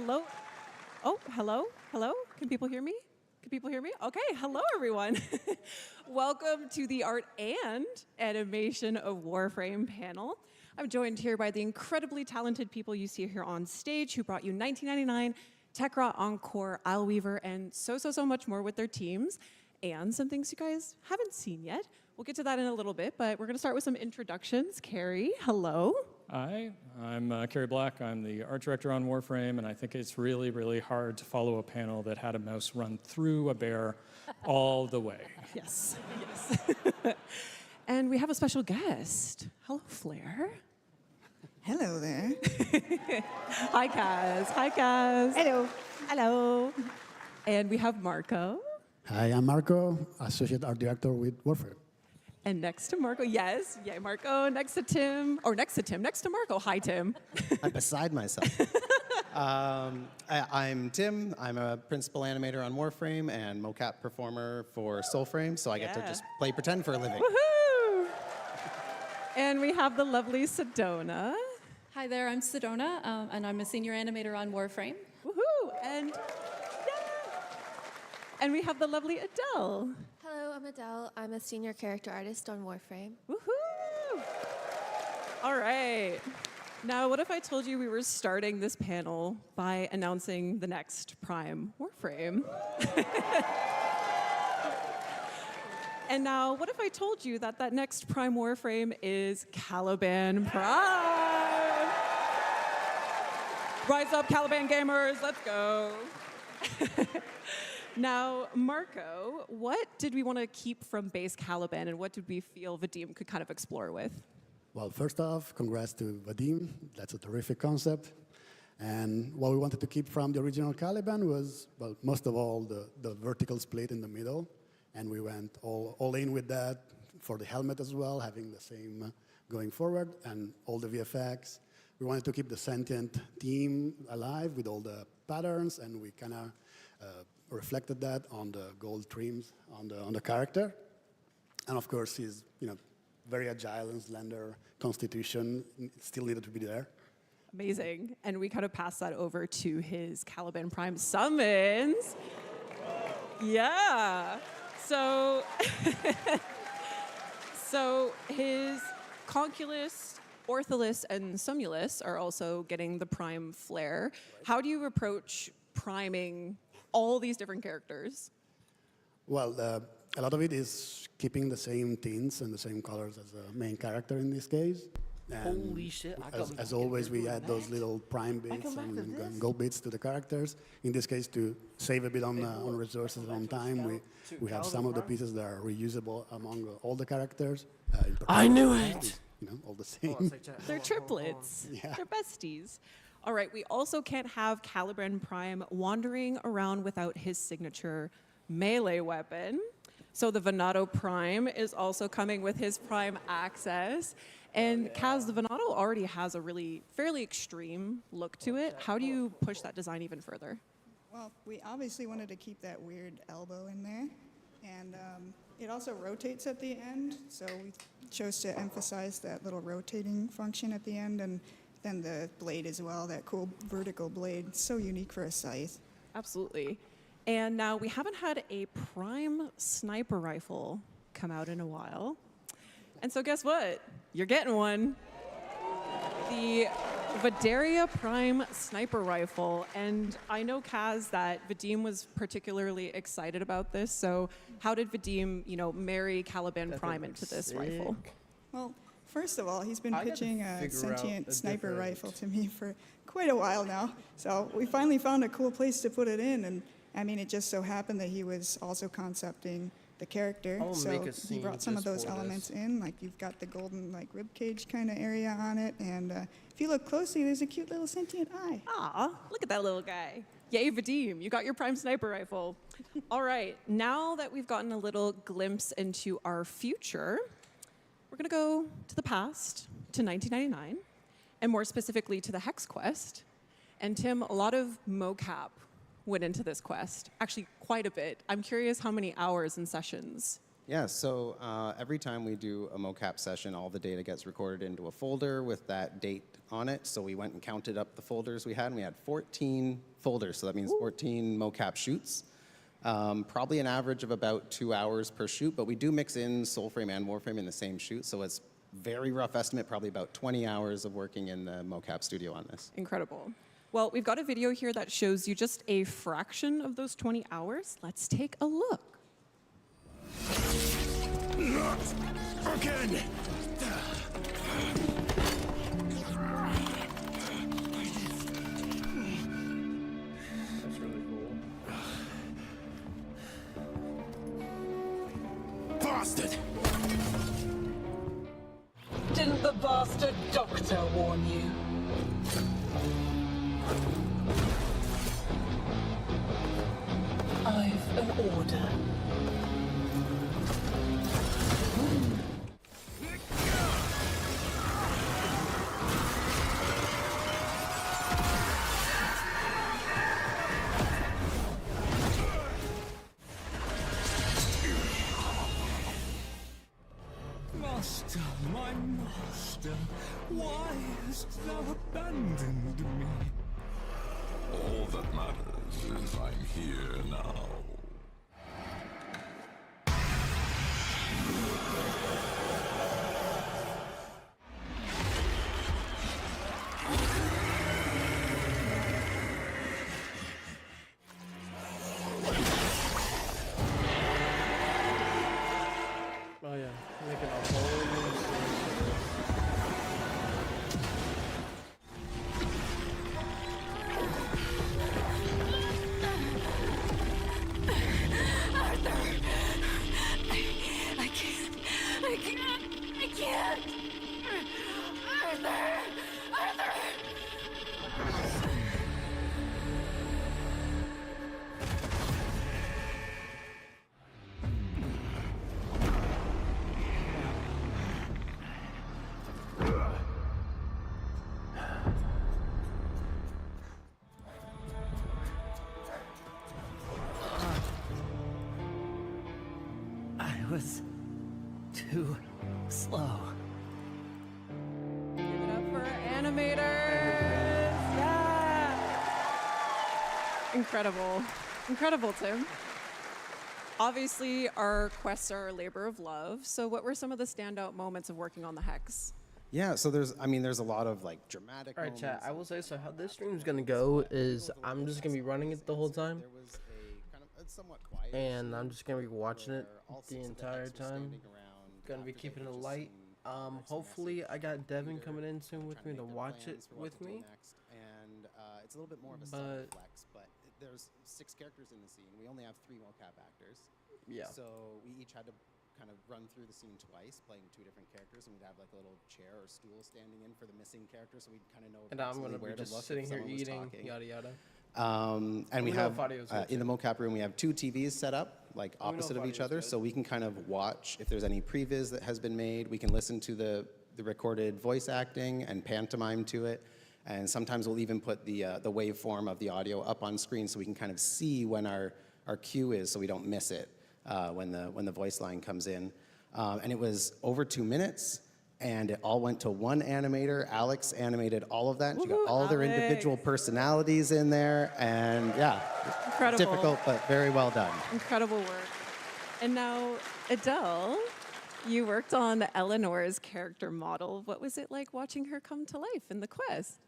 hello. Oh, hello, hello. Can people hear me? Can people hear me? Okay, hello everyone. Welcome to the Art and Animation of Warframe panel. I'm joined here by the incredibly talented people you see here on stage who brought you 1999, Tekra, Encore, Isleweaver, and so much more with their teams, and some things you guys haven't seen yet. We'll get to that in a little bit, but we're going to start with some introductions. Carrie, hello. Hi, I'm Kerry Black. I'm the art director on Warframe, and I think it's really, really hard to follow a panel that had a mouse run through a bear all the way. Yes, yes. And we have a special guest. Hello, Flair. Hello there. Hi, Kaz. Hi, Kaz. Hello. Hello. And we have Marco. Hi, I'm Marco, Associate Art Director with Warfare. And next to Marco, yes, yay, Marco. Next to Tim, or next to Tim, next to Marco. Hi, Tim. I'm beside myself. I'm Tim. I'm a principal animator on Warframe and mocap performer for Soulframe, so I get to just play pretend for a living. Woohoo! And we have the lovely Sedona. Hi there, I'm Sedona, and I'm a senior animator on Warframe. Woohoo! And we have the lovely Adele. Hello, I'm Adele. I'm a senior character artist on Warframe. Woohoo! All right. Now, what if I told you we were starting this panel by announcing the next Prime Warframe? And now, what if I told you that that next Prime Warframe is Caliban Prime? Rise up, Caliban gamers, let's go. Now, Marco, what did we want to keep from base Caliban, and what did we feel Vadim could kind of explore with? Well, first off, congrats to Vadim. That's a terrific concept. And what we wanted to keep from the original Caliban was, well, most of all, the vertical split in the middle. And we went all in with that for the helmet as well, having the same going forward, and all the VFX. We wanted to keep the sentient theme alive with all the patterns, and we kind of reflected that on the gold trims on the character. And of course, his very agile and slender constitution still needed to be there. Amazing. And we kind of passed that over to his Caliban Prime summons. Yeah. So, so his Conculus, Ortholus, and Sumulus are also getting the Prime flair. How do you approach priming all these different characters? Well, a lot of it is keeping the same tints and the same colors as the main character in this case. And holy shit. As always, we add those little prime bits and gold bits to the characters. In this case, to save a bit on resources and on time, we have some of the pieces that are reusable among all the characters. I knew it! All the same. They're triplets. Yeah. They're besties. All right, we also can't have Caliban Prime wandering around without his signature melee weapon. So the Venato Prime is also coming with his Prime access. And Kaz, the Venato already has a really fairly extreme look to it. How do you push that design even further? Well, we obviously wanted to keep that weird elbow in there. And it also rotates at the end, so we chose to emphasize that little rotating function at the end. And then the blade as well, that cool vertical blade. It's so unique for a scythe. Absolutely. And now we haven't had a Prime sniper rifle come out in a while. And so guess what? You're getting one. The Vidaria Prime sniper rifle. And I know, Kaz, that Vadim was particularly excited about this. So how did Vadim, marry Caliban Prime into this rifle? Well, first of all, he's been pitching a sentient sniper rifle to me for quite a while now. So we finally found a cool place to put it in. And I mean, it just so happened that he was also concepting the character. So he brought some of those elements in. Like you've got the golden rib cage kind of area on it. And if you look closely, there's a cute little sentient eye. Aw, look at that little guy. Yay, Vadim, you got your Prime sniper rifle. All right, now that we've gotten a little glimpse into our future, we're going to go to the past, to 1999, and more specifically to the Hex Quest. And Tim, a lot of mocap went into this quest, actually quite a bit. I'm curious how many hours and sessions. Yeah, so every time we do a mocap session, all the data gets recorded into a folder with that date on it. So we went and counted up the folders we had, and we had 14 folders, so that means 14 mocap shoots. Probably an average of about 2 hours per shoot, but we do mix in Soul Frame and Warframe in the same shoot, so it's very rough estimate, probably about 20 hours of working in the mocap studio on this. Incredible. Well, we've got a video here that shows you just a fraction of those 20 hours. Let's take a look. Not again! That's really cool. Bastard! Didn't the bastard doctor warn you? I've an order. Master, my master, why hast thou abandoned me? All that matters is I'm here now. Oh yeah, making a whole new scene. I can't! Arthur! I was too slow. Give it up for animators. Yeah. Incredible. Incredible, Tim. Obviously, our quests are a labor of love. So what were some of the standout moments of working on the Hex? Yeah, so there's a lot of like dramatic Alright, moments. chat, I will say, so how this stream's gonna go is I'm just gonna be running it the whole time. There was a kind of a somewhat quiet And I'm just gonna be watching it where all the 6 of entire Hex were time. standing around Gonna be after keeping they it had just light. seen Hopefully I got Devin coming in soon with trying me to make their watch it plans for what with to do me. next. And it's a little bit more of a But- flex, but there's 6 characters in the scene. We only have 3 mocap actors. Yeah. So we each had to kind of run through the scene twice, playing 2 different characters, and we'd have like a little chair or stool standing in for the missing character, so we'd kind of know And I'm approximately gonna where be to just look sitting if here someone was eating, talking. yada yada. And we know have if audio's good in the too. mocap room we have 2 TVs set up like know if opposite of each audio's other, good. so we can kind of watch if there's any previs that has been made. We can listen to the recorded voice acting and pantomime to it, and sometimes we'll even put the waveform of the audio up on screen so we can kind of see when our cue is, so we don't miss it when the voice line comes in. And it was over 2 minutes. And it all went to one animator. Alex animated all of that. She got all their individual personalities in there. And yeah, Incredible. difficult, but very well done. Incredible work. And now, Adele, you worked on Eleanor's character model. What was it like watching her come to life in the quest?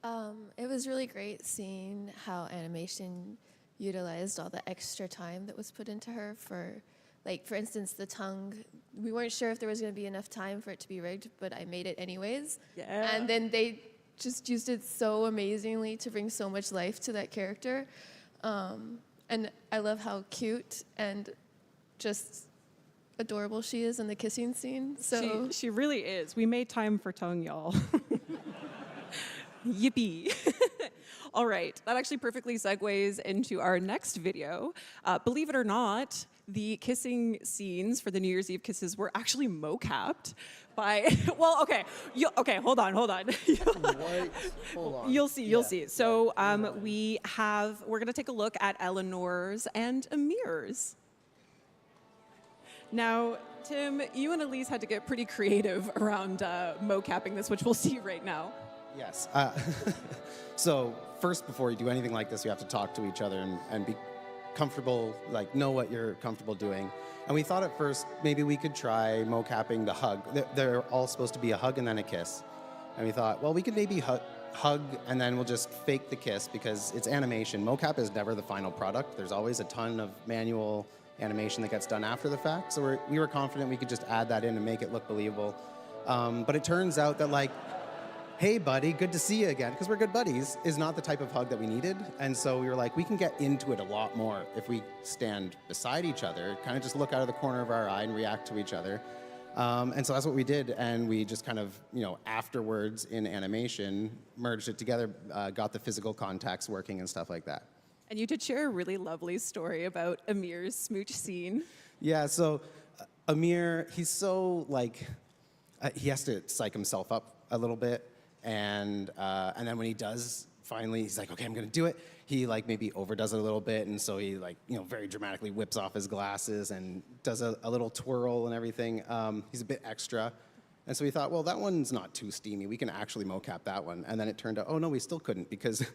It was really great seeing how animation utilized all the extra time that was put into her for, like, for instance, the tongue. We weren't sure if there was going to be enough time for it to be rigged, but I made it anyways. Yeah. And then they just used it so amazingly to bring so much life to that character. And I love how cute and just adorable she is in the kissing scene. So She really is. We made time for tongue, y'all. Yippee. All right, that actually perfectly segues into our next video. Believe it or not, the kissing scenes for the New Year's Eve kisses were actually mocapped by, well, okay, hold on. What? Hold on. You'll see. So we're gonna take a look at Eleanor's and Amir's. Now, Tim, you and Elise had to get pretty creative around mocapping this, which we'll see right now. Yes. So first, before you do anything like this, you have to talk to each other and be comfortable, like know what you're comfortable doing. And we thought at first maybe we could try mocapping the hug. They're all supposed to be a hug and then a kiss. And we thought, well, we could maybe hug and then we'll just fake the kiss because it's animation. Mocap is never the final product. There's always a ton of manual animation that gets done after the fact. So we were confident we could just add that in and make it look believable. But it turns out that like, hey buddy, good to see you again, because we're good buddies, is not the type of hug that we needed. And so we were like, we can get into it a lot more if we stand beside each other, kind of just look out of the corner of our eye and react to each other. And so that's what we did, and we just kind of, afterwards in animation, merged it together, got the physical contacts working and stuff like that. And you did share a really lovely story about Amir's smooch scene. Yeah, so Amir, he's so he has to psych himself up a little bit. And then when he does, finally, he's like, okay, I'm gonna do it. He maybe overdoes it a little bit, and so he very dramatically whips off his glasses and does a little twirl and everything. He's a bit extra. And so we thought, well, that one's not too steamy. We can actually mocap that one. And then it turned out, oh no, we still couldn't because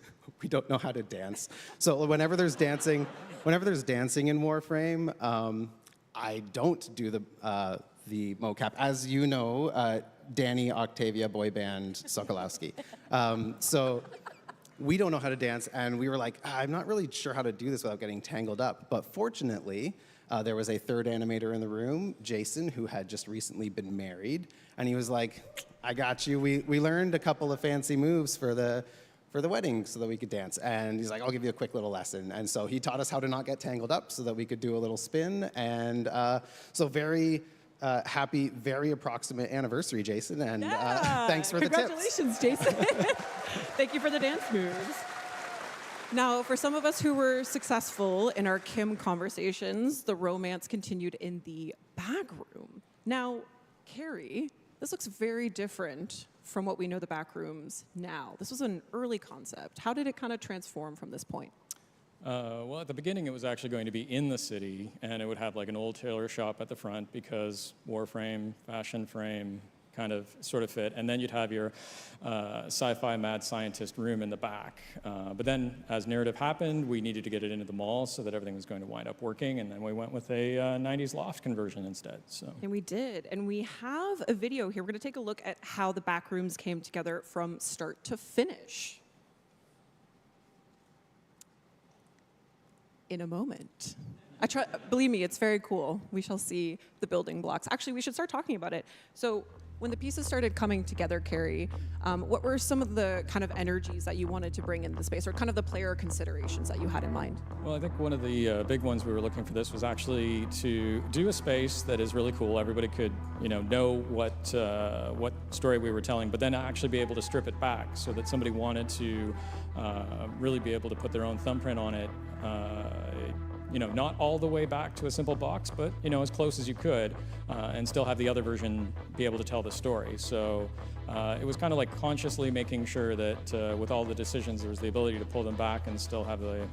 we don't know how to dance. So whenever there's dancing in Warframe, I don't do the mocap. As you know, Danny Octavia boy band Sokolowski. So we don't know how to dance, and we were like, I'm not really sure how to do this without getting tangled up. But fortunately, there was a third animator in the room, Jason, who had just recently been married, and he was like, I got you. We learned a couple of fancy moves for the wedding so that we could dance. And he's like, I'll give you a quick little lesson. And so he taught us how to not get tangled up so that we could do a little spin. And so very happy, very approximate anniversary, Jason. And thanks for the tips. Congratulations, Jason. Thank you for the dance moves. Now, for some of us who were successful in our Kim conversations, the romance continued in the back room. Now, Carrie, this looks very different from what we know the back rooms now. This was an early concept. How did it kind of transform from this point? Well, at the beginning, it was actually going to be in the city, and it would have an old tailor shop at the front because Warframe, fashion frame, kind of sort of fit. And then you'd have your sci-fi mad scientist room in the back. But then as narrative happened, we needed to get it into the mall so that everything was going to wind up working. And then we went with a 90s loft conversion instead. So. And we did. And we have a video here. We're going to take a look at how the back rooms came together from start to finish. In a moment. Believe me, it's very cool. We shall see the building blocks. Actually, we should start talking about it. So when the pieces started coming together, Carrie, what were some of the kind of energies that you wanted to bring in the space, or kind of the player considerations that you had in mind? Well, I think one of the big ones we were looking for this was actually to do a space that is really cool. Everybody could, know what story we were telling, but then actually be able to strip it back so that somebody wanted to really be able to put their own thumbprint on it. Not all the way back to a simple box, but as close as you could, and still have the other version be able to tell the story. So it was kind of like consciously making sure that with all the decisions, there was the ability to pull them back and still have the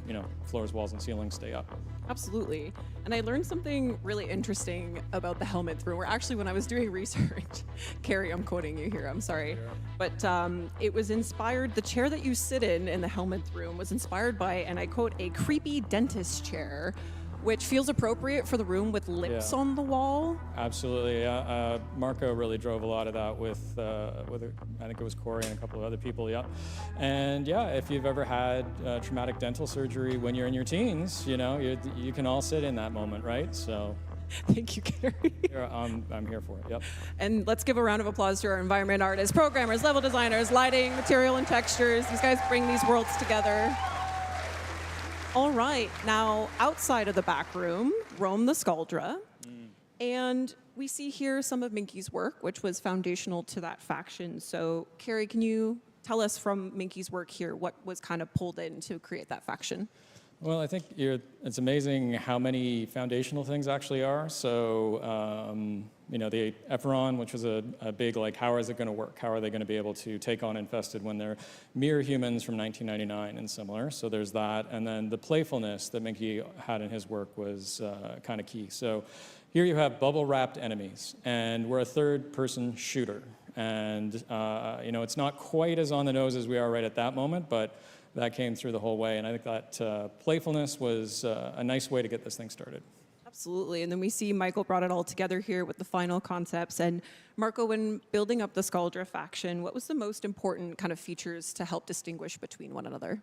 floors, walls, and ceilings stay up. Absolutely. And I learned something really interesting about the helmet room, where actually when I was doing research, Carrie, I'm quoting you here, I'm sorry, but it was inspired, the chair that you sit in the helmet room was inspired by, and I quote, a creepy dentist chair, which feels appropriate for the room with lips on the wall. Absolutely. Marco really drove a lot of that with I think it was Corey and a couple of other people, And if you've ever had traumatic dental surgery when you're in your teens, you can all sit in that moment, right? So. Thank you, Carrie. I'm here for it, yep. And let's give a round of applause to our environment artists, programmers, level designers, lighting, material, and textures. These guys bring these worlds together. All right, now outside of the back room, roam the Skuldra. And we see here some of Minky's work, which was foundational to that faction. So, Carrie, can you tell us from Minky's work here what was kind of pulled in to create that faction? Well, I think it's amazing how many foundational things actually are. So, the Ephron, which was a big, how is it going to work? How are they going to be able to take on Infested when they're mere humans from 1999 and similar? So there's that. And then the playfulness that Minky had in his work was kind of key. So here you have bubble-wrapped enemies, and we're a third-person shooter. And, it's not quite as on the nose as we are right at that moment, but that came through the whole way. And I think that playfulness was a nice way to get this thing started. Absolutely. And then we see Michael brought it all together here with the final concepts. And Marco, when building up the Scaldra faction, what was the most important kind of features to help distinguish between one another?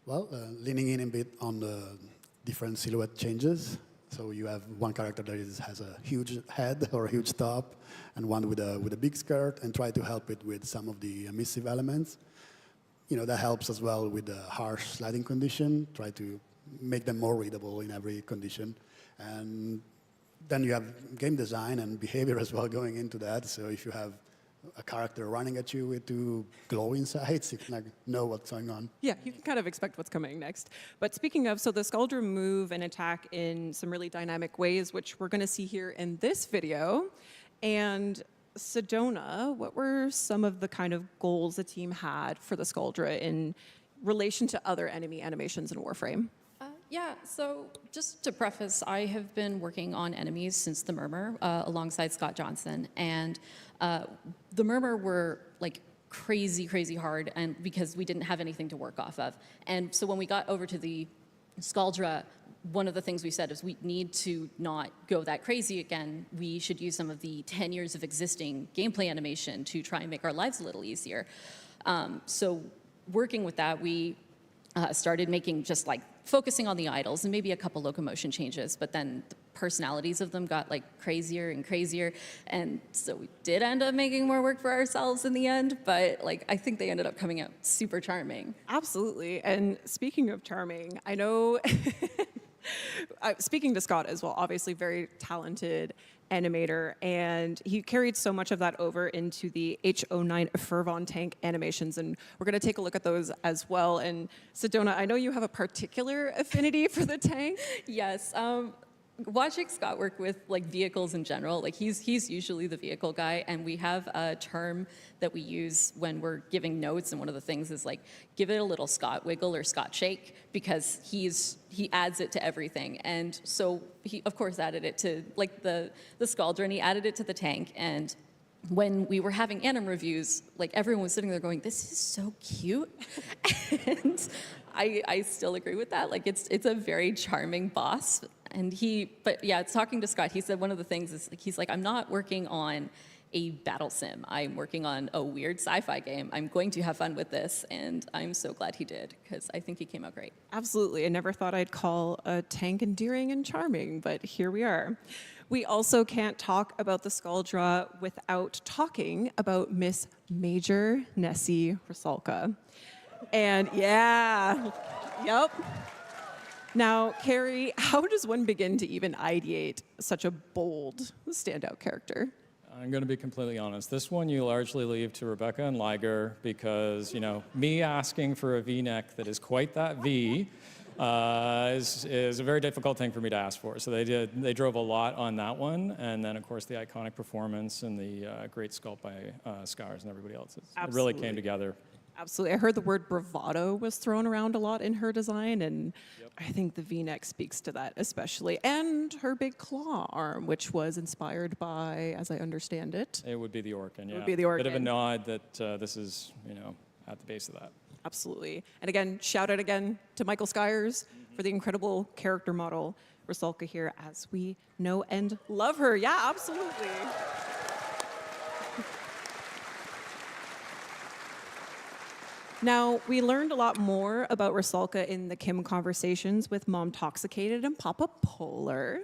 Well, leaning in a bit on the different silhouette changes. So you have one character that has a huge head or a huge top, and one with a big skirt, and try to help it with some of the emissive elements. That helps as well with the harsh sliding condition, try to make them more readable in every condition. And then you have game design and behavior as well going into that. So if you have a character running at you with two glowing sides, you can know what's going on. Yeah, you can kind of expect what's coming next. But speaking of, so the Scaldra move and attack in some really dynamic ways, which we're going to see here in this video. And Sedona, what were some of the kind of goals the team had for the Scaldra in relation to other enemy animations in Warframe? Yeah, so just to preface, I have been working on enemies since the Murmur alongside Scott Johnson, and the Murmur were like crazy, crazy hard, and because we didn't have anything to work off of. And so when we got over to the Scaldra, one of the things we said is we need to not go that crazy again. We should use some of the 10 years of existing gameplay animation to try and make our lives a little easier. So working with that, we started making just like focusing on the idols and maybe a couple locomotion changes, but then the personalities of them got like crazier and crazier. And so we did end up making more work for ourselves in the end, but like I think they ended up coming out super charming. Absolutely. And speaking of charming, I know, speaking to Scott as well, obviously very talented animator, and he carried so much of that over into the H09 Fervon tank animations, and we're going to take a look at those as well. And Sedona, I know you have a particular affinity for the tank. Yes. Watching Scott work with like vehicles in general, like he's usually the vehicle guy, and we have a term that we use when we're giving notes, and one of the things is like give it a little Scott wiggle or Scott shake, because he adds it to everything. And so he of course added it to like the Scaldra, and he added it to the tank. And when we were having anim reviews, like everyone was sitting there going, "This is so cute," and I still agree with that. Like it's a very charming boss. And but yeah, it's talking to Scott. He said one of the things is like, he's like, I'm not working on a battle sim. I'm working on a weird sci-fi game. I'm going to have fun with this, and I'm so glad he did, because I think he came out great. Absolutely. I never thought I'd call a tank endearing and charming, but here we are. We also can't talk about the Scaldra without talking about Miss Major Nessie Rusalka. And yeah, yep. Now, Carrie, how does one begin to even ideate such a bold, standout character? I'm going to be completely honest. This one you largely leave to Rebecca and Liger, because, me asking for a V-neck that is quite that V is a very difficult thing for me to ask for. So they drove a lot on that one, and then of course the iconic performance and the great sculpt by Scars and everybody else. It really came together. Absolutely. I heard the word bravado was thrown around a lot in her design, and I think the V-neck speaks to that especially. And her big claw arm, which was inspired by, as I understand it. It would be the Orkin, yeah. It would be the Orkin. Bit of a nod that this is, at the base of that. Absolutely. And again, shout out again to Michael Skyers for the incredible character model, Rusalka here, as we know and love her. Yeah, absolutely. Now, we learned a lot more about Rusalka in the Kim conversations with Mom Toxicated and Papa Polar.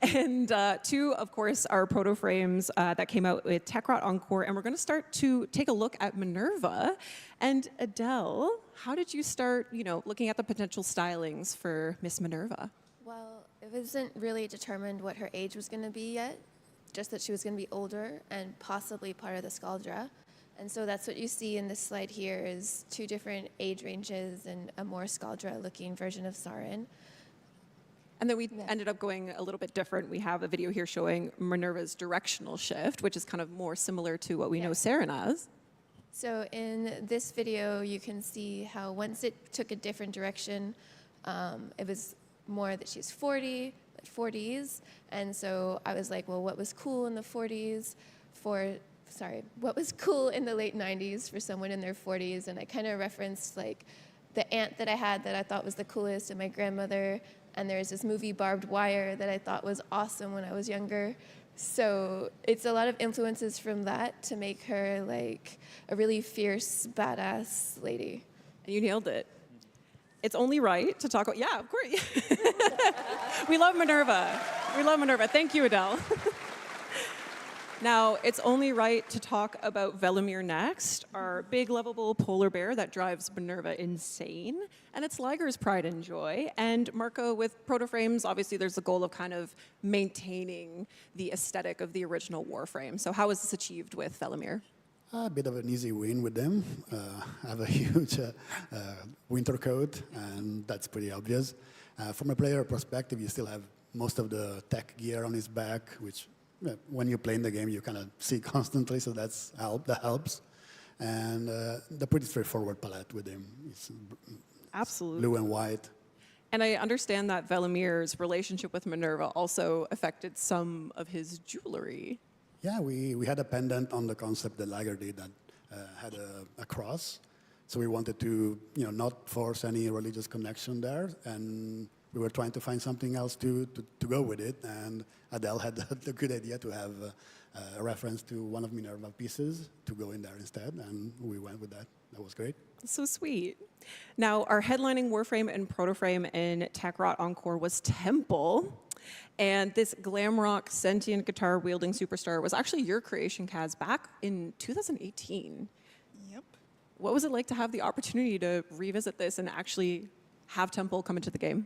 And two, of course, are proto frames that came out with Techrot Encore. And we're going to start to take a look at Minerva. And Adele, how did you start, looking at the potential stylings for Miss Minerva? Well, it wasn't really determined what her age was going to be yet, just that she was going to be older and possibly part of the Scaldra. And so that's what you see in this slide here is 2 different age ranges and a more Scaldra-looking version of Sarin. And then we ended up going a little bit different. We have a video here showing Minerva's directional shift, which is kind of more similar to what we know Sarin as. So in this video, you can see how once it took a different direction, it was more that she's 40s. And so I was like, well, what was cool in the 40s for what was cool in the late 90s for someone in their 40s, and I kind of referenced like the aunt that I had that I thought was the coolest, and my grandmother, and there's this movie Barbed Wire that I thought was awesome when I was younger. So it's a lot of influences from that to make her like a really fierce, badass lady. And you nailed it. It's only right to talk about, yeah, of course. We love Minerva. We love Minerva. Thank you, Adele. Now, it's only right to talk about Velimir next, our big, lovable polar bear that drives Minerva insane. And it's Liger's pride and joy. And Marco, with Protoframes, obviously there's the goal of kind of maintaining the aesthetic of the original Warframe. So how was this achieved with Velimir? A bit of an easy win with them. I have a huge winter coat, and that's pretty obvious. From a player perspective, you still have most of the tech gear on his back, which when you play in the game, you kind of see constantly, so that helps. And the pretty straightforward palette with him. It's Absolutely. Blue and white. And I understand that Velimir's relationship with Minerva also affected some of his jewelry. Yeah, we had a pendant on the concept that Liger did that had a cross. So we wanted to, not force any religious connection there, and we were trying to find something else to go with it. And Adele had the good idea to have a reference to one of Minerva's pieces to go in there instead, and we went with that. That was great. So sweet. Now, our headlining Warframe and Protoframe in Techrot Encore was Temple. And this glam rock sentient guitar wielding superstar was actually your creation, Kaz, back in 2018. Yep. What was it like to have the opportunity to revisit this and actually have Temple come into the game?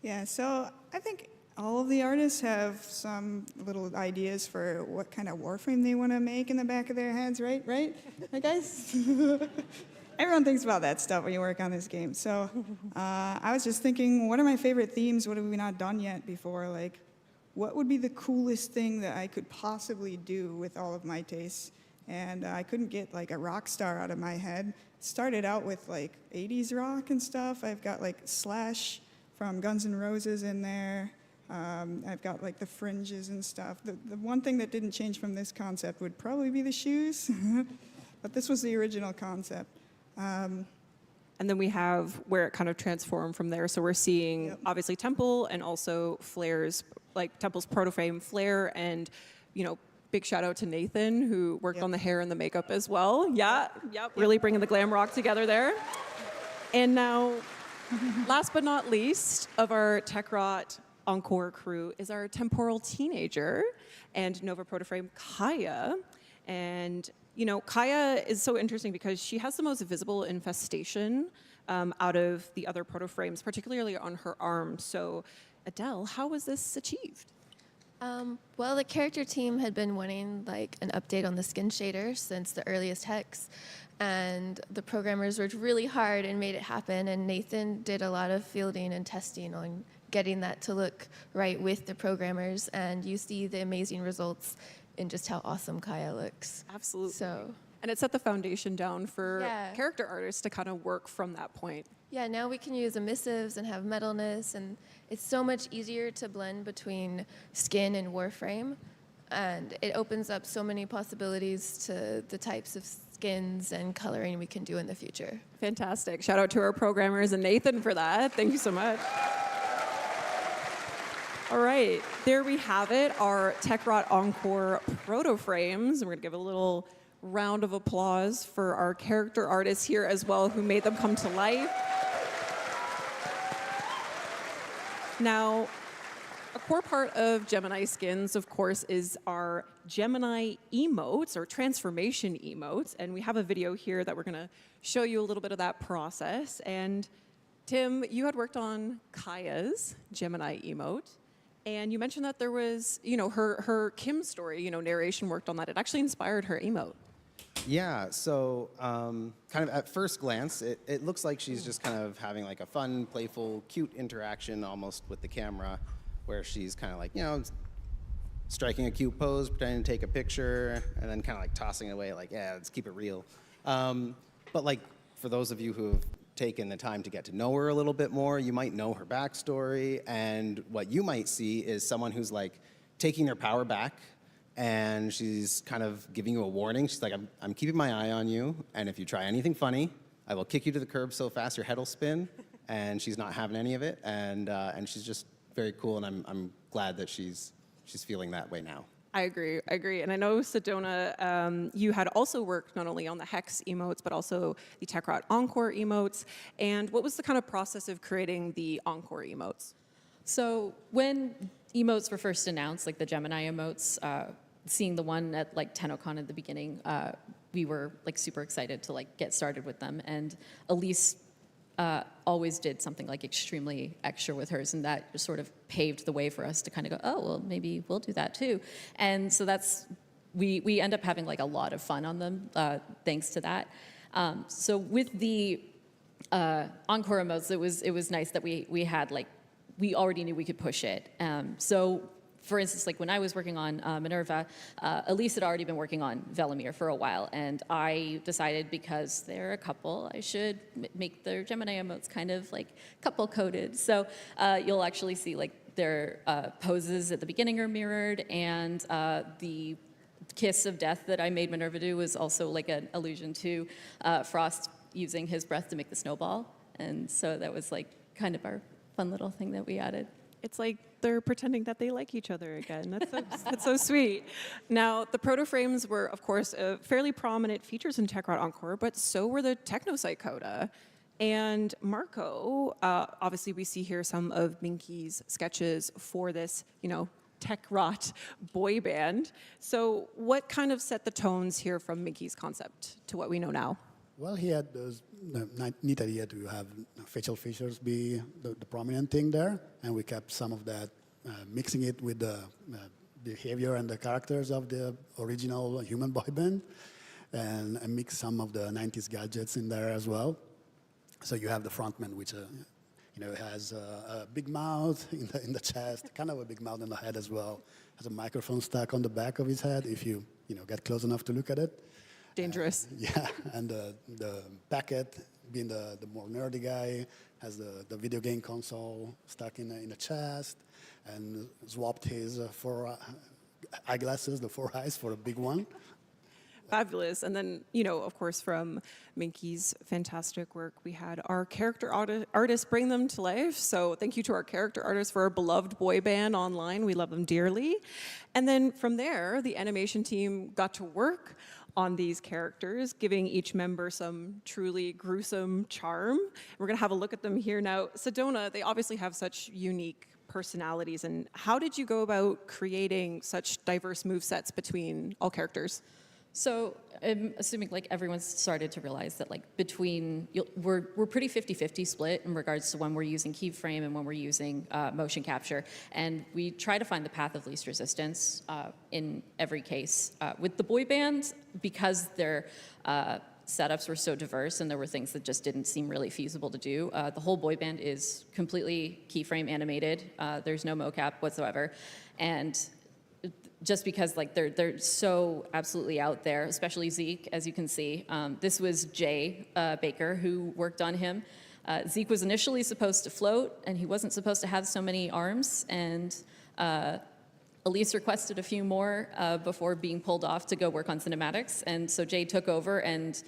Yeah, so I think all of the artists have some little ideas for what kind of Warframe they want to make in the back of their heads, right? Right, guys? Everyone thinks about that stuff when you work on this game. So I was just thinking, what are my favorite themes? What have we not done yet before? Like, what would be the coolest thing that I could possibly do with all of my tastes? And I couldn't get like a rock star out of my head. Started out with like 80s rock and stuff. I've got like Slash from Guns N' Roses in there. I've got like the fringes and stuff. The one thing that didn't change from this concept would probably be the shoes. But this was the original concept. And then we have where it kind of transformed from there. So we're seeing obviously Temple and also Flair's, like Temple's Protoframe, Flair, and big shout out to Nathan who worked on the hair and the makeup as well. Yep. Really bringing the glam rock together there. And now, last but not least of our Techrot Encore crew is our temporal teenager and Nova Protoframe Kaya. And Kaya is so interesting because she has the most visible infestation out of the other Protoframes, particularly on her arm. So, Adele, how was this achieved? Well, the character team had been wanting like an update on the skin shader since the earliest Hex, and the programmers worked really hard and made it happen. And Nathan did a lot of fielding and testing on getting that to look right with the programmers, and you see the amazing results in just how awesome Kaya looks. Absolutely. So, and it set the foundation down for character artists to kind of work from that point. Yeah, now we can use emissives and have metalness, and it's so much easier to blend between skin and Warframe, and it opens up so many possibilities to the types of skins and coloring we can do in the future. Fantastic. Shout out to our programmers and Nathan for that. Thank you so much. All right, there we have it, our Techrot Encore Protoframes. We're gonna give a little round of applause for our character artists here as well who made them come to life. Now, a core part of Gemini skins, of course, is our Gemini emotes or transformation emotes. And we have a video here that we're gonna show you a little bit of that process. And Tim, you had worked on Kaya's Gemini emote. And you mentioned that there was, her Kim story, narration worked on that. It actually inspired her emote. Yeah, so kind of at first glance, it looks like she's just kind of having like a fun, playful, cute interaction almost with the camera, where she's kind of like, striking a cute pose, pretending to take a picture, and then kind of like tossing it away like, yeah, let's keep it real. But like, for those of you who have taken the time to get to know her a little bit more, you might know her backstory, and what you might see is someone who's like taking their power back and she's kind of giving you a warning. She's like, I'm keeping my eye on you, and if you try anything funny, I will kick you to the curb so fast your head will spin. And she's not having any of it, and she's just very cool, and I'm glad that she's feeling that way now. I agree. And I know, Sedona, you had also worked not only on the Hex emotes, but also the Tekrot Encore emotes. And what was the kind of process of creating the Encore emotes? So when emotes were first announced, like the Gemini emotes, seeing the one at like Tennocon at the beginning, we were like super excited to like get started with them. And Elise always did something like extremely extra with hers, and that just sort of paved the way for us to kind of go, oh, well, maybe we'll do that too. And so we end up having like a lot of fun on them thanks to that. So with the Encore emotes, it was nice that we had like, we already knew we could push it. So for instance, like when I was working on Minerva, Elise had already been working on Velimir for a while, and I decided because they're a couple, I should make their Gemini emotes kind of like couple-coded. So you'll actually see like their poses at the beginning are mirrored, and the kiss of death that I made Minerva do was also like an allusion to Frost using his breath to make the snowball. And so that was like kind of our fun little thing that we added. It's like they're pretending that they like each other again. That's so sweet. Now, the proto-frames were, of course, fairly prominent features in Tekrot Encore, but so were the Technocyte coda. And Marco, obviously we see here some of Minky's sketches for this, Tekrot boy band. So what kind of set the tones here from Minky's concept to what we know now? Well, he had those neat idea to have facial features be the prominent thing there, and we kept some of that, mixing it with the behavior and the characters of the original human boy band, and mix some of the 90s gadgets in there as well. So you have the frontman, which has a big mouth in the chest, kind of a big mouth in the head as well. Has a microphone stuck on the back of his head if you get close enough to look at it. Dangerous. Yeah, and the Packet, being the more nerdy guy, has the video game console stuck in the chest, and swapped his eyeglasses, the 4 eyes, for a big one. Fabulous. And then, of course, from Minky's fantastic work, we had our character artists bring them to life. So thank you to our character artists for our beloved boy band online. We love them dearly. And then from there, the animation team got to work on these characters, giving each member some truly gruesome charm. We're going to have a look at them here now. Sedona, they obviously have such unique personalities. And how did you go about creating such diverse movesets between all characters? So I'm assuming like everyone's started to realize that like we're pretty 50-50 split in regards to when we're using keyframe and when we're using motion capture, and we try to find the path of least resistance in every case. With the boy band, because their setups were so diverse and there were things that just didn't seem really feasible to do, the whole boy band is completely keyframe animated. There's no mocap whatsoever, and just because like they're so absolutely out there, especially Zeke, as you can see. This was Jay Baker who worked on him. Zeke was initially supposed to float, and he wasn't supposed to have so many arms, and Elise requested a few more before being pulled off to go work on cinematics, and so Jay took over and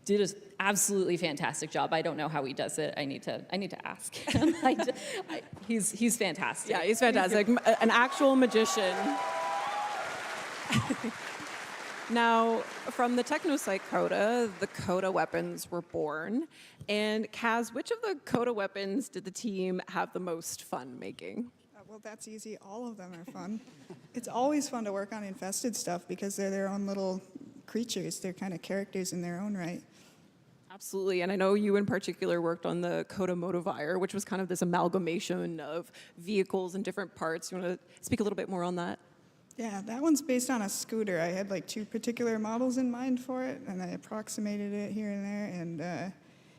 did an absolutely fantastic job. I don't know how he does it. I need to ask him. He's fantastic. Yeah, he's fantastic. An actual magician. Now, from the Technocyte coda, the coda weapons were born. And Kaz, which of the coda weapons did the team have the most fun making? Well, that's easy. All of them are fun. It's always fun to work on infested stuff because they're their own little creatures. They're kind of characters in their own right. Absolutely, and I know you in particular worked on the Coda Motivire, which was kind of this amalgamation of vehicles and different parts. You want to speak a little bit more on that? Yeah, that one's based on a scooter. I had like 2 particular models in mind for it, and I approximated it here and there. And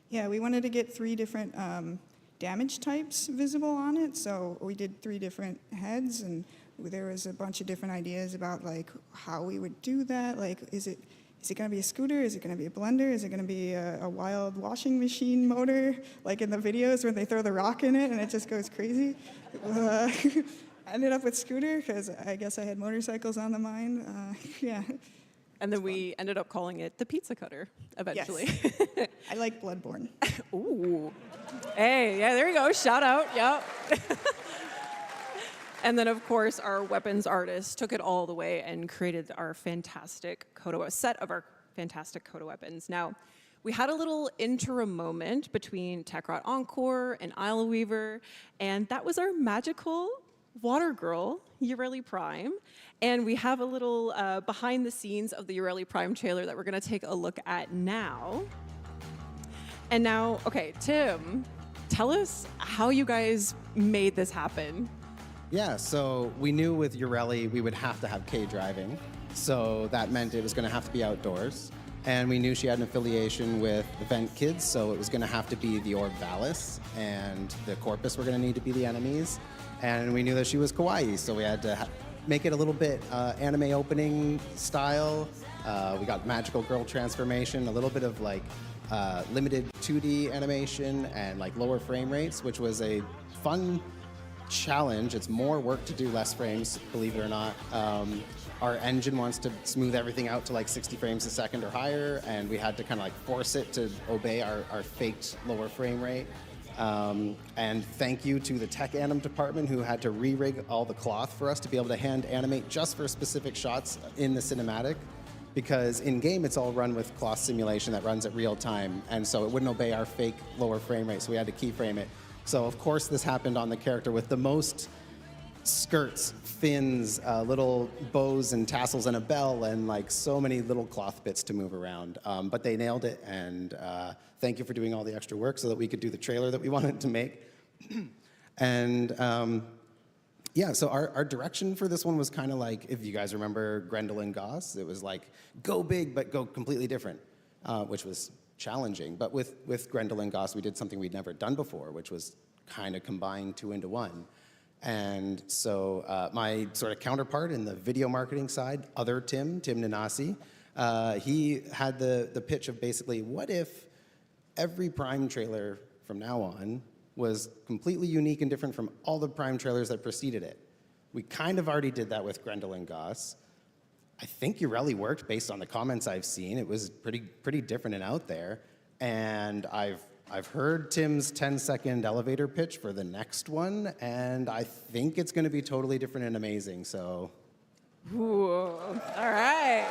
yeah, we wanted to get 3 different damage types visible on it, so we did 3 different heads, and there was a bunch of different ideas about like how we would do that. Like, is it going to be a scooter? Is it going to be a blender? Is it going to be a wild washing machine motor, like in the videos when they throw the rock in it and it just goes crazy? I ended up with Scooter because I guess I had motorcycles on the mind. Yeah. And then we ended up calling it the pizza cutter eventually. Yes. I like Bloodborne. Ooh. Hey, yeah, there you go. Shout out. Yep. And then, of course, our weapons artist took it all the way and created our fantastic set of our fantastic Coda weapons. Now, we had a little interim moment between Tekrot Encore and Isle Weaver, and that was our magical water girl, Ureli Prime. And we have a little behind the scenes of the Ureli Prime trailer that we're going to take a look at now. And now, okay, Tim, tell us how you guys made this happen. Yeah, so we knew with Ureli we would have to have K driving. So that meant it was going to have to be outdoors. And we knew she had an affiliation with Event Kids, so it was going to have to be the Orb Valis, and the Corpus were going to need to be the enemies. And we knew that she was kawaii, so we had to make it a little bit anime opening style. We got magical girl transformation, a little bit of like limited 2D animation and like lower frame rates, which was a fun challenge. It's more work to do less frames, believe it or not. Our engine wants to smooth everything out to like 60 frames a second or higher, and we had to kind of like force it to obey our faked lower frame rate. And thank you to the tech anim department who had to re-rig all the cloth for us to be able to hand animate just for specific shots in the cinematic, because in game it's all run with cloth simulation that runs at real time, and so it wouldn't obey our fake lower frame rate, so we had to keyframe it. So of course this happened on the character with the most skirts, fins, little bows and tassels and a bell, and like so many little cloth bits to move around. But they nailed it, and thank you for doing all the extra work so that we could do the trailer that we wanted to make. And yeah, so our direction for this one was kind of like, if you guys remember Grendel and Goss, it was like, go big, but go completely different, which was challenging. But with Grendel and Goss, we did something we'd never done before, which was kind of combine two into one. And so my sort of counterpart in the video marketing side, other Tim Nanasi, he had the pitch of basically, what if every Prime trailer from now on was completely unique and different from all the Prime trailers that preceded it? We kind of already did that with Grendel and Goss. I think Ureli worked based on the comments I've seen. It was pretty different and out there. And I've heard Tim's 10-second elevator pitch for the next one, and I think it's going to be totally different and amazing, so. Ooh, all right.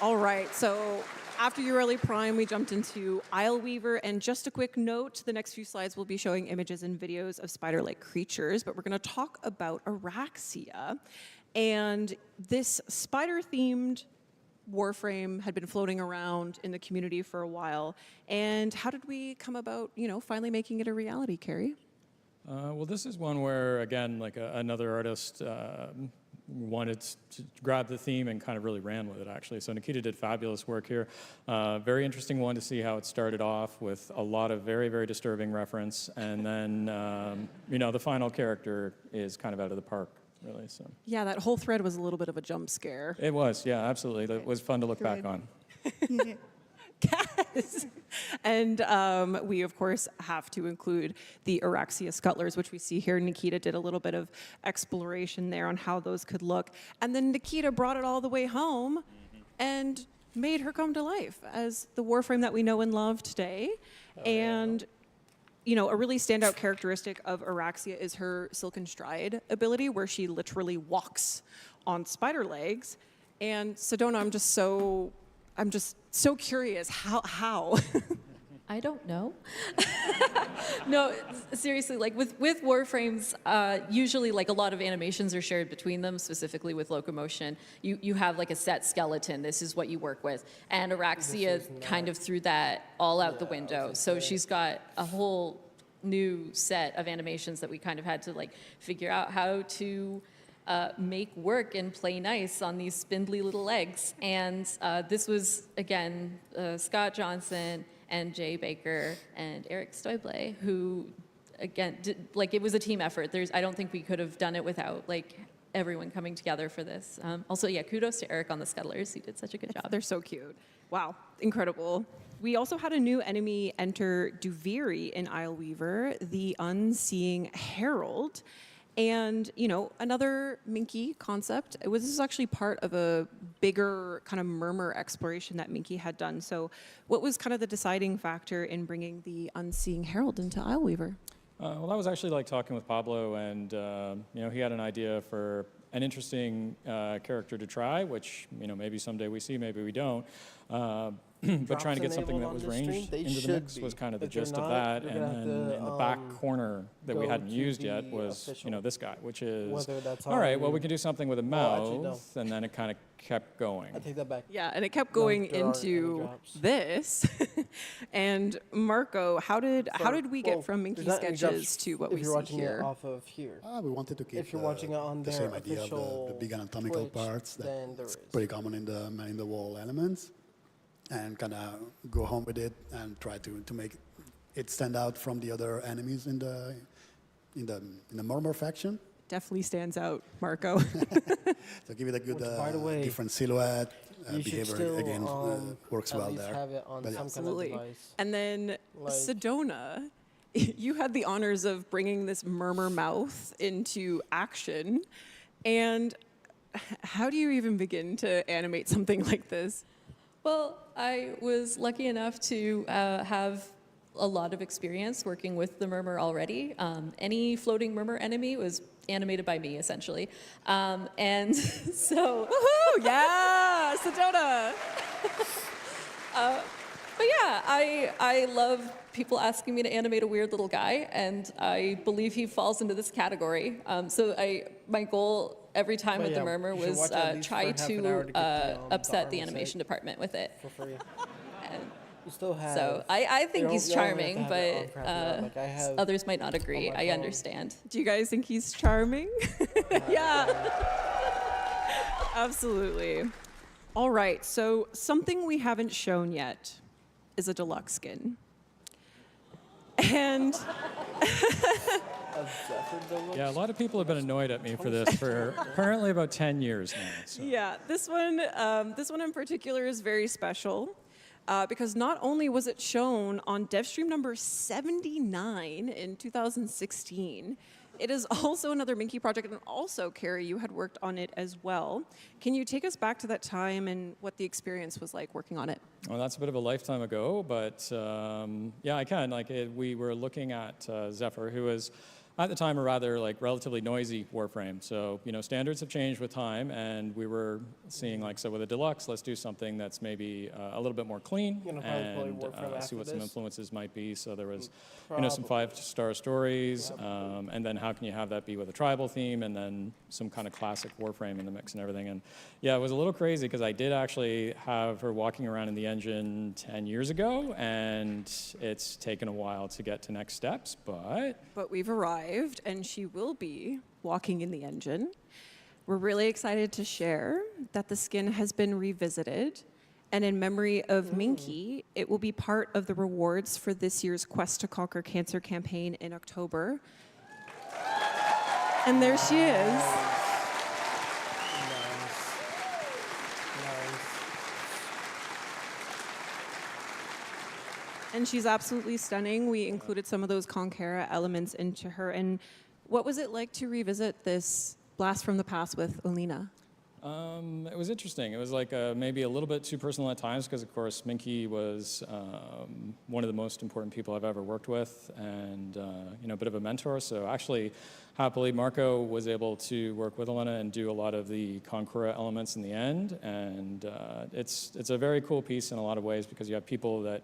All right, so after Ureli Prime, we jumped into Isle Weaver, and just a quick note, the next few slides will be showing images and videos of spider-like creatures, but we're going to talk about Araxia. And this spider-themed Warframe had been floating around in the community for a while. And how did we come about, finally making it a reality, Carrie? Well, this is one where, again, like another artist wanted to grab the theme and kind of really ran with it, actually. So Nikita did fabulous work here. Very interesting one to see how it started off with a lot of very, very disturbing reference. And then, the final character is kind of out of the park, really. So. Yeah, that whole thread was a little bit of a jump scare. It was, yeah, absolutely. It was fun to look back on. Yes. And we, of course, have to include the Araxia scuttlers, which we see here. Nikita did a little bit of exploration there on how those could look. And then Nikita brought it all the way home and made her come to life as the Warframe that we know and love today. And a really standout characteristic of Araxia is her Silken Stride ability, where she literally walks on spider legs. And Sedona, I'm just so curious, how? I don't know. No, seriously, like with Warframes, usually like a lot of animations are shared between them, specifically with locomotion. You have like a set skeleton, this is what you work with. And Araxia kind of threw that all out the window. So she's got a whole new set of animations that we kind of had to like figure out how to make work and play nice on these spindly little legs. And this was, again, Scott Johnson and Jay Baker and Eric Stoible, who, again, it was a team effort. I don't think we could have done it without, everyone coming together for this. Also, yeah, kudos to Eric on the Scuttlers. He did such a good job. They're so cute. Wow, incredible. We also had a new enemy enter Duviri in Isleweaver, the Unseeing Herald. And, you know, another Minky concept. This is actually part of a bigger kind of murmur exploration that Minky had done. So what was kind of the deciding factor in bringing the Unseeing Herald into Isleweaver? Well, I was actually like talking with Pablo, and you know, he had an idea for an interesting character to try, which, you know, maybe someday we see, maybe we don't. But trying to get something that was ranged into the mix was kind of the gist of that. And then in the back corner that we hadn't used yet was, you know, this guy, which is, all right, well, we can do something with a mouth, and then it kind of kept going. I take that back. Yeah, and it kept going into this. And Marco, how did we get from Minky Sketches to what we see here? If you're watching it off of here. We wanted to keep if you're watching it on the their same idea of the big anatomical Twitch, parts then that's there is. pretty common in the wall elements, and kind of go home with it and try to make it stand out from the other enemies in the Murmur faction. Definitely stands out, Marco. So give it a good by the way, different silhouette. you should Behavior still, again works at well least there. have it on But some Absolutely. kind of device. And then Like- Sedona, you had the honors of bringing this murmur mouth into action. And how do you even begin to animate something like this? Well, I was lucky enough to have a lot of experience working with the Murmur already. Any floating Murmur enemy was animated by me, essentially. And so... Woohoo! Yeah! Sedona! But yeah, I love people asking me to animate a weird little guy, and I believe he falls into this category. So my goal every time But with yeah, the Murmur you should was watch at least try for half an hour to to get the upset the armor animation set. department with it. For free. And You still have. so I think you he's don't have to charming, have it on but for half an hour. Like I have others might not agree. on my I phone. understand. Do you guys think he's charming? Yeah. Absolutely. All right, so something we haven't shown yet is a deluxe skin. And Yeah, a lot of people have been annoyed at me for this for currently about 10 years now. So. yeah, this one in particular is very special because not only was it shown on DevStream number 79 in 2016, it is also another Minky project, and also, Carrie, you had worked on it as well. Can you take us back to that time and what the experience was like working on it? Well, that's a bit of a lifetime ago, but yeah, I can. We were looking at Zephyr, who was at the time a rather relatively noisy Warframe. So, you know, standards have changed with time, and we were seeing so with a deluxe, let's do something that's maybe a little bit more clean You're gonna probably and play Warframe see after what some this? influences might be. So there was, you know, some 5-star stories, and then how can you have that be with a tribal theme, and then some kind of classic Warframe in the mix and everything. And yeah, it was a little crazy because I did actually have her walking around in the engine 10 years ago, and it's taken a while to get to next steps, But we've arrived, and she will be walking in the engine. We're really excited to share that the skin has been revisited, and in memory of Minky, it will be part of the rewards for this year's Quest to Conquer Cancer campaign in October. And there she is. And she's absolutely stunning. We included some of those Conquera elements into her. And what was it like to revisit this blast from the past with Olina? It was interesting. It was maybe a little bit too personal at times because, of course, Minky was one of the most important people I've ever worked with, and you know, a bit of a mentor. So actually, happily, Marco was able to work with Elena and do a lot of the Conquera elements in the end. And it's a very cool piece in a lot of ways because you have people that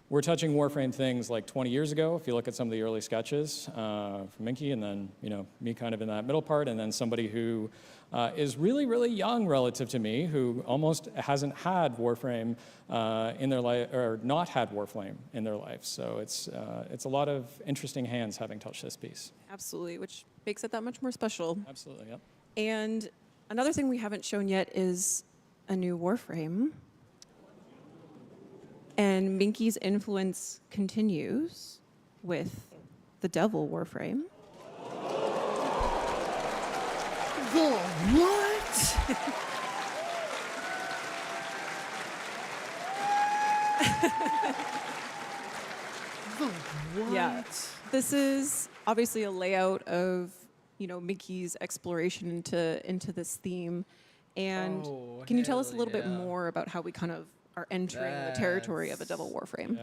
were touching Warframe things 20 years ago, if you look at some of the early sketches from Minky, and then, you know, me kind of in that middle part, and then somebody who is really, really young relative to me, who almost hasn't had Warframe in their life, or not had Warframe in their life. So it's a lot of interesting hands having touched this piece. Absolutely, which makes it that much more special. Absolutely, yep. And another thing we haven't shown yet is a new Warframe. And Minky's influence continues with the Devil Warframe. The what? The what? Yeah. This is obviously a layout of, Mickey's exploration into this theme. And can you tell us a little bit more about how we kind of are entering the territory of a Devil Warframe?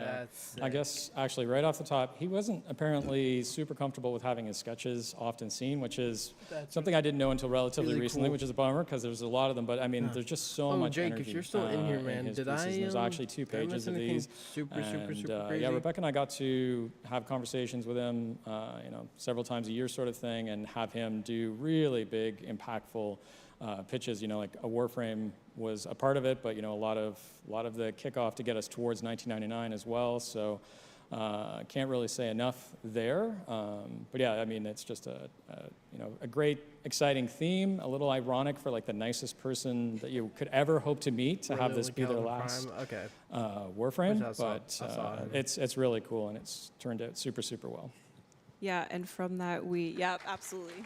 I guess actually right off the top, he wasn't apparently super comfortable with having his sketches often seen, which is something I didn't know until relatively really recently, cool. which is a bummer because there's a lot of them. But I mean, there's just so much Jake, energy. if you're still in here, in man, his did pieces. I? There's actually 2 did I miss pages of anything these. super And, crazy? yeah, Rebecca and I got to have conversations with him, several times a year, sort of thing, and have him do really big, impactful pitches. Like a Warframe was a part of it, but a lot of the kickoff to get us towards 1999 as well. So can't really say enough there. But yeah, I mean, it's just a great, exciting theme. A little ironic for like the nicest person that you could ever hope to meet to have this be their last Warframe. But it's really cool, and it's turned out super, super well. Yeah, and from that absolutely.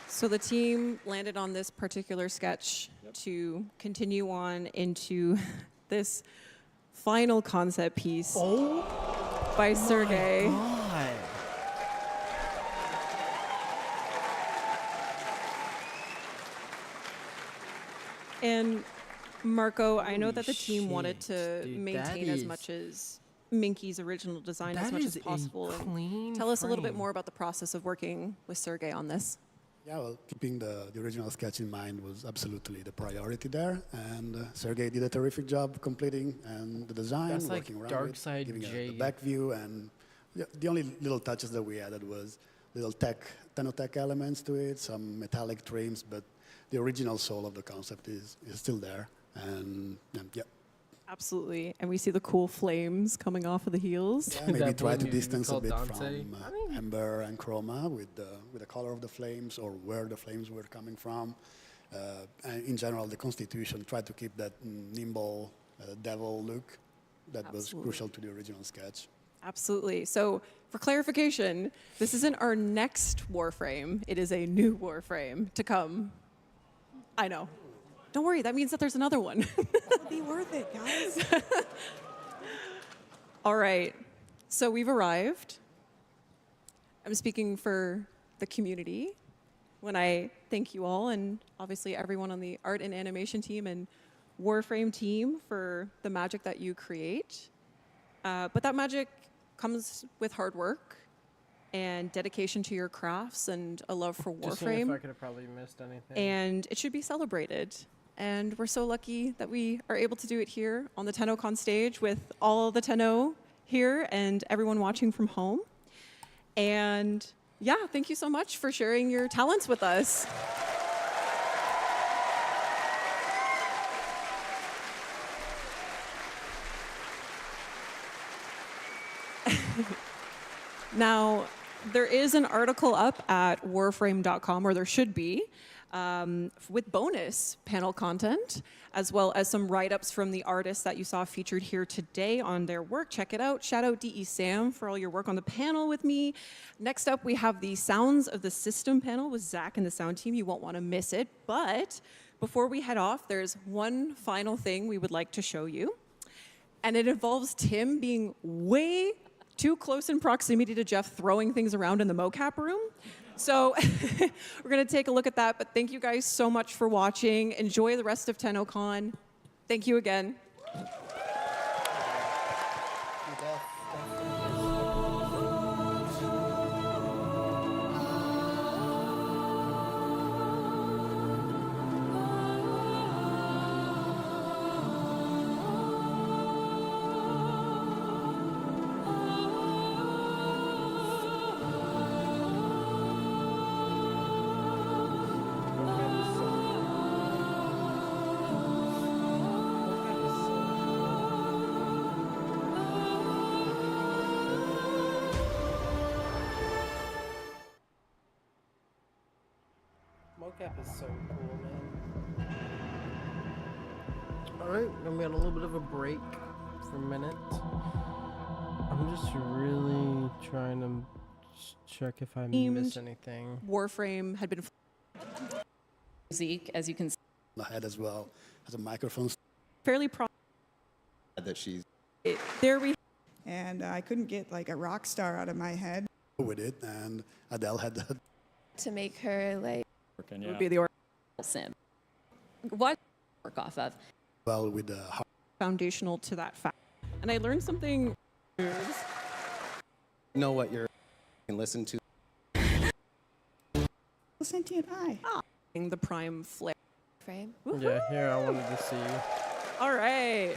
So the team landed on this particular sketch to continue on into this final concept piece by Sergey. God. And Marco, I know that the team wanted to dude, maintain as much as Minky's original design as much as possible. And tell us a little bit more about the process of working with Sergey on this. Yeah, well, keeping the original sketch in mind was absolutely the priority there, and Sergey did a terrific job completing and the design, That's like working around Dark it, Side giving J. it the back view, and the only little touches that we added was little Tennocon elements to it, some metallic trims, but the original soul of the concept is still there, and yeah. Absolutely, and we see the cool flames coming off of the heels. Yeah, maybe That try one to you distance a called bit Dante. from amber and chroma with the color of the flames or where the flames were coming from. And in general, the Constitution tried to keep that nimble devil look that was crucial to the original sketch. Absolutely. So, for clarification, this isn't our next Warframe. It is a new Warframe to come. I know. Don't worry, that means that there's another one. It'll be worth it, guys. All right, so we've arrived. I'm speaking for the community when I thank you all, and obviously everyone on the art and animation team and Warframe team for the magic that you create. But that magic comes with hard work and dedication to your crafts and a love for Just seeing if Warframe. I could have probably missed anything. And it should be celebrated. And we're so lucky that we are able to do it here on the Tennocon stage with all the Tenno here and everyone watching from home. And yeah, thank you so much for sharing your talents with us. Now, there is an article up at warframe.com, or there should be, with bonus panel content, as well as some write-ups from the artists that you saw featured here today on their work. Check it out. Shout out DE Sam for all your work on the panel with me. Next up, we have the Sounds of the System panel with Zach and the sound team. You won't want to miss it. But before we head off, there's one final thing we would like to show you. And it involves Tim being way too close in proximity to Jeff throwing things around in the mocap room. So we're going to take a look at that. But thank you guys so much for watching. Enjoy the rest of Tennocon. Thank you again. Mocap is so cool, man. Alright, then we had a little bit of a break for a minute. I'm just really trying to check if I miss anything. Warframe had been Zeke, as you can see. The head as well has a microphone. fairly That she's there we And I couldn't get like a rock star out of my head. With it, and Adele had that. To make her like Working, would be the Sim. What work off of? Well, with the foundational to that fact. And I learned something. know what you're can listen to. Sentient eye. The prime flare. frame. Yeah, here I wanted to see. All right.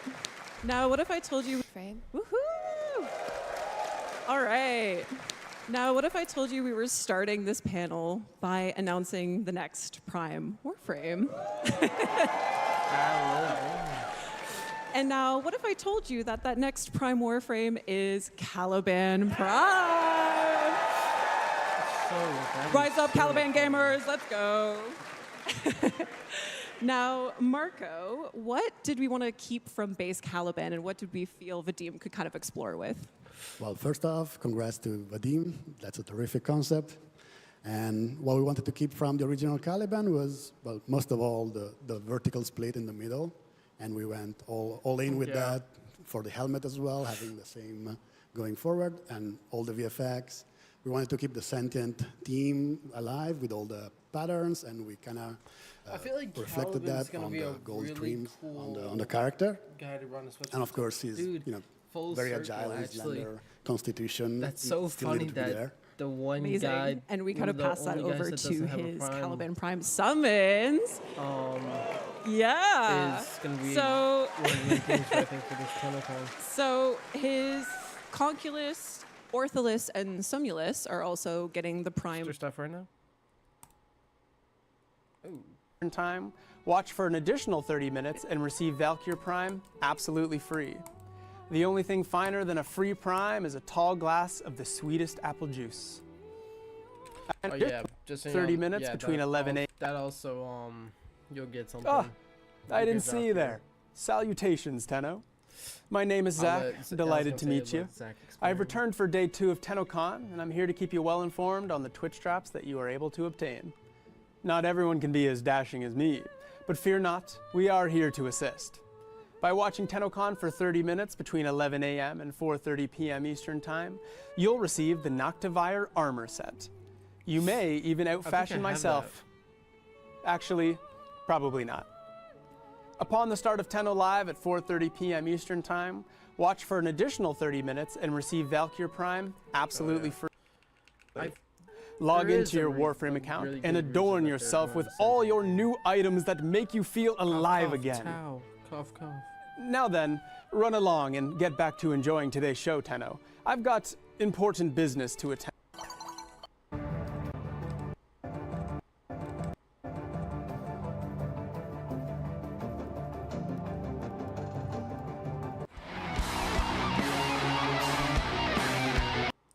Now, what if I told you? Frame. Woohoo! All right. Now, what if I told you we were starting this panel by announcing the next Prime Warframe? And now, what if I told you that that next Prime Warframe is Caliban Prime? Rise up, Caliban gamers, let's go. Now, Marco, what did we want to keep from base Caliban, and what did we feel Vadim could kind of explore with? Well, first off, congrats to Vadim. That's a terrific concept. And what we wanted to keep from the original Caliban was, well, most of all, the vertical split in the middle. And we went all in with that for the helmet as well, having the same going forward, and all the VFX. We wanted to keep the sentient theme alive with all the patterns, and we kind of reflected that on the gold streams on the character. And of course, he's very agile, he's slender constitution. That's so funny that the one Amazing. guy, and we kind of pass that over to his Caliban Prime summons. Yeah. Is gonna be so one of the things I think for this Tennocon. So his Conculus, Ortholus, and Sumulus are also getting the Prime. Extra stuff right now. In time, watch for an additional 30 minutes and receive Valkyr Prime absolutely free. The only thing finer than a free Prime is a tall glass of the sweetest apple juice. Oh yeah, just 30 minutes between 11 a.m. That also, you'll get something. Oh, I didn't see you there. Salutations, Tenno. My name is Zach. Delighted to meet you. I've returned for day 2 of Tennocon, and I'm here to keep you well informed on the Twitch traps that you are able to obtain. Not everyone can be as dashing as me, but fear not, we are here to assist. By watching Tennocon for 30 minutes between 11 a.m. and 4:30 p.m. Eastern Time, you'll receive the Noctivire armor set. You may even outfashion myself. Actually, probably not. Upon the start of Tenno Live at 4:30 p.m. Eastern Time, watch for an additional 30 minutes and receive Valkyr Prime absolutely free. Log into your Warframe account and adorn yourself with all your new items that make you feel alive again. Cough, cough. Now then, run along and get back to enjoying today's show, Tenno. I've got important business to attend.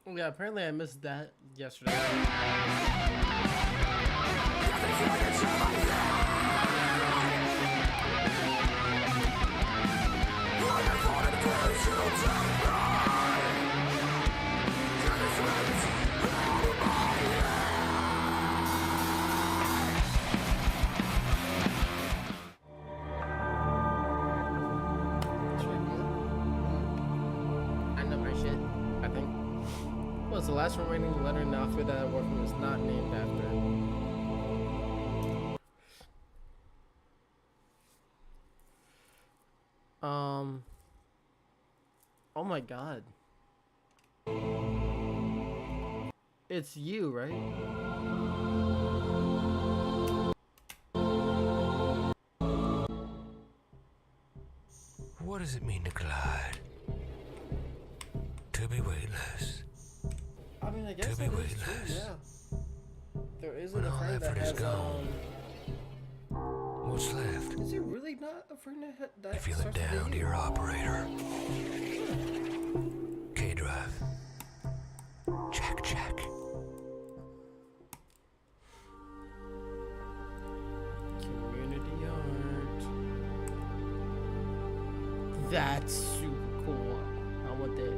Yeah, apparently I missed that yesterday. I know my shit, I think. What's the last remaining letter in the alphabet that Warframe is not named after? Oh my god. It's you, right? What does it mean to glide? To be weightless. I mean, I guess To be that is weightless. true, yeah. There isn't When a all friend that effort is has, gone, what's left? Is it really not a friend that You feel it starts with down a to U? your operator. K-Drive. Check, check. Community art. That's super cool. I want that.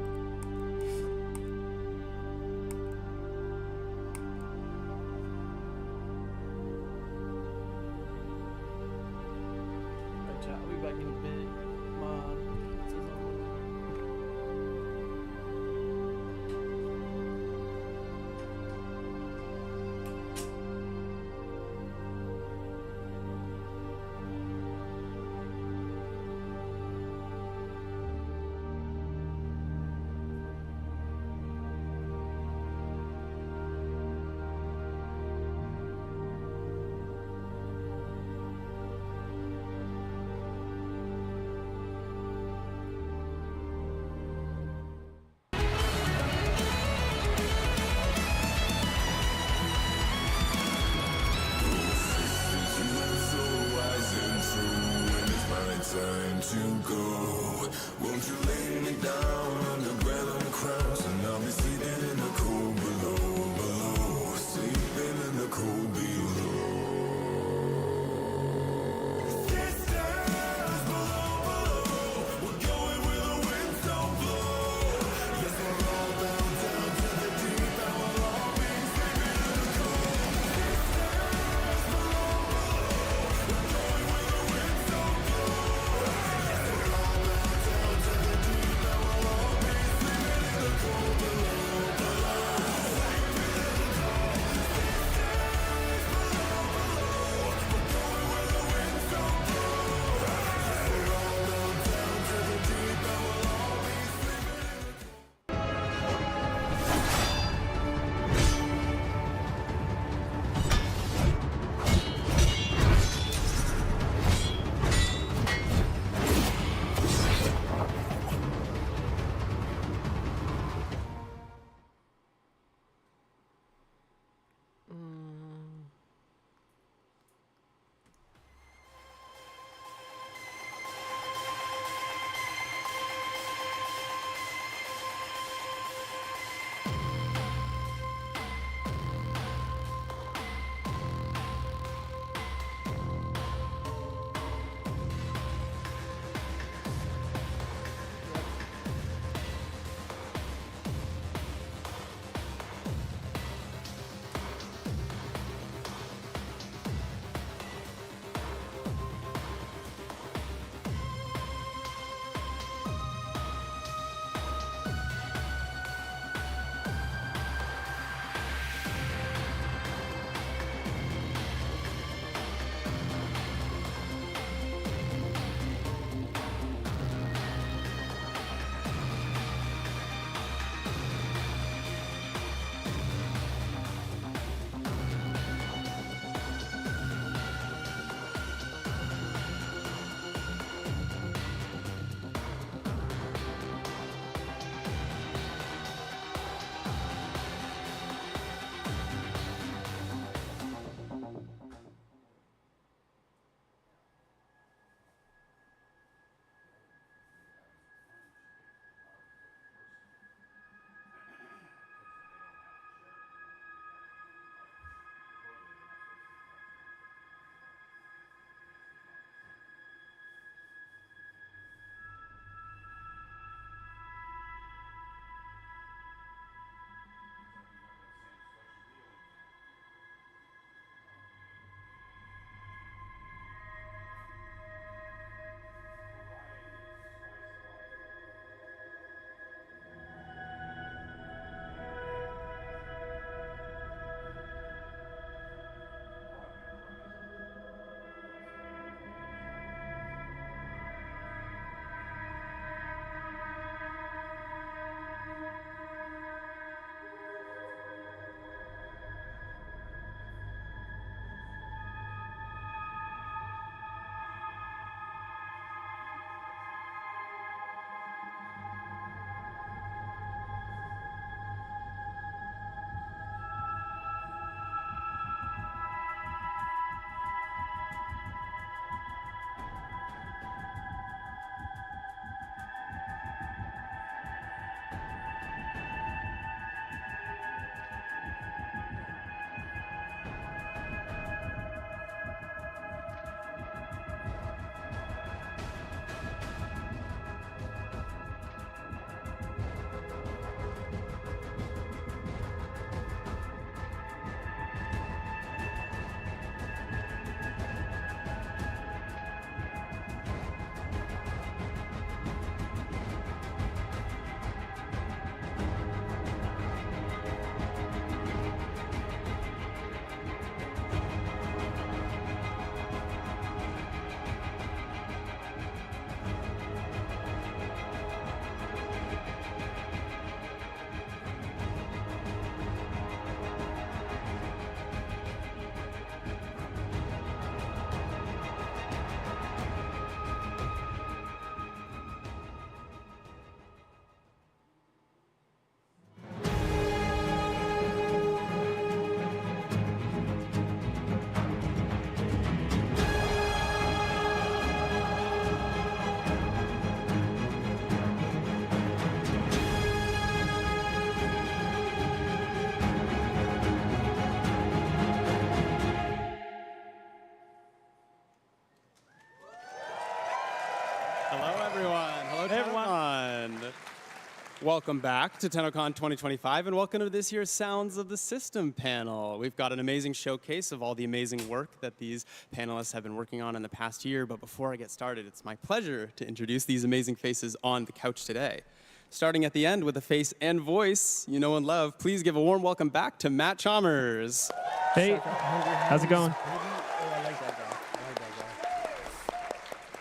Welcome back to Tennocon 2025, and welcome to this year's Sounds of the System panel. We've got an amazing showcase of all the amazing work that these panelists have been working on in the past year, but before I get started, it's my pleasure to introduce these amazing faces on the couch today. Starting at the end with a face and voice you know and love, please give a warm welcome back to Matt Chalmers. Hey, how's it going? I like that guy.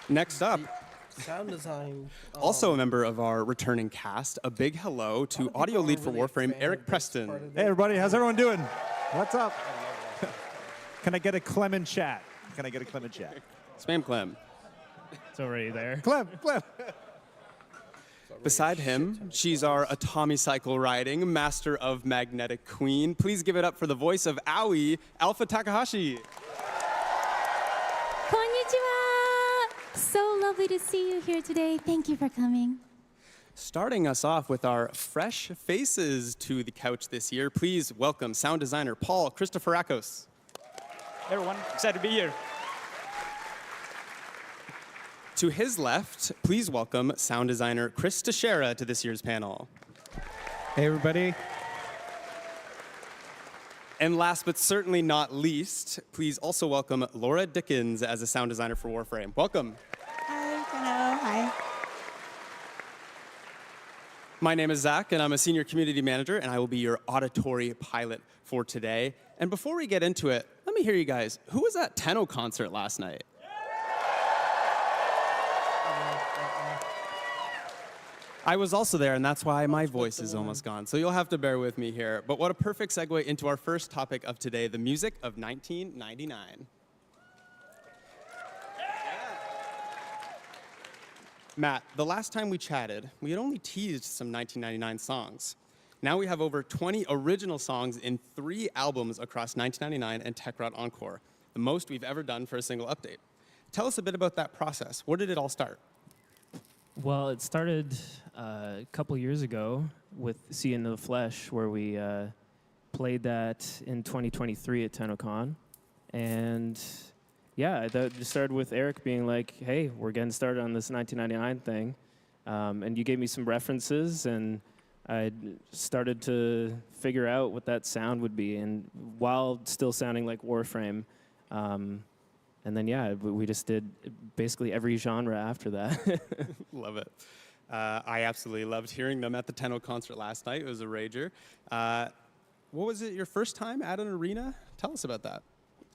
Next up, Sound design. also a member of our returning cast, a big hello to audio lead for Warframe, Eric Preston. Hey everybody, how's everyone doing? What's up? Can I get a Clem in chat? Can I get a Clem in chat? Spam Clem. It's already there. Clem. Beside him, she's our Atomi cycle riding master of magnetic queen. Please give it up for the voice of Aoi, Alpha Takahashi. Konnichiwa! So lovely to see you here today. Thank you for coming. Starting us off with our fresh faces to the couch this year, please welcome sound designer Paul Christoforakos. Hey everyone, excited to be here. To his left, please welcome sound designer Chris Teixeira to this year's panel. Hey everybody. And last but certainly not least, please also welcome Laura Dickens as a sound designer for Warframe. Welcome. Hi, hello, hi. My name is Zach, and I'm a senior community manager, and I will be your auditory pilot for today. And before we get into it, let me hear you guys. Who was at Tenno concert last night? I was also there, and that's why my voice is almost gone. So you'll have to bear with me here. But what a perfect segue into our first topic of today, the music of 1999. Matt, the last time we chatted, we had only teased some 1999 songs. Now we have over 20 original songs in 3 albums across 1999 and TechRot Encore, the most we've ever done for a single update. Tell us a bit about that process. Where did it all start? Well, it started a couple years ago with See in the Flesh, where we played that in 2023 at Tennocon. And yeah, that just started with Eric being like, hey, we're getting started on this 1999 thing. And you gave me some references, and I started to figure out what that sound would be, and while still sounding like Warframe. And then, yeah, we just did basically every genre after that. Love it. I absolutely loved hearing them at the Tenno concert last night. It was a rager. What was it, your first time at an arena? Tell us about that.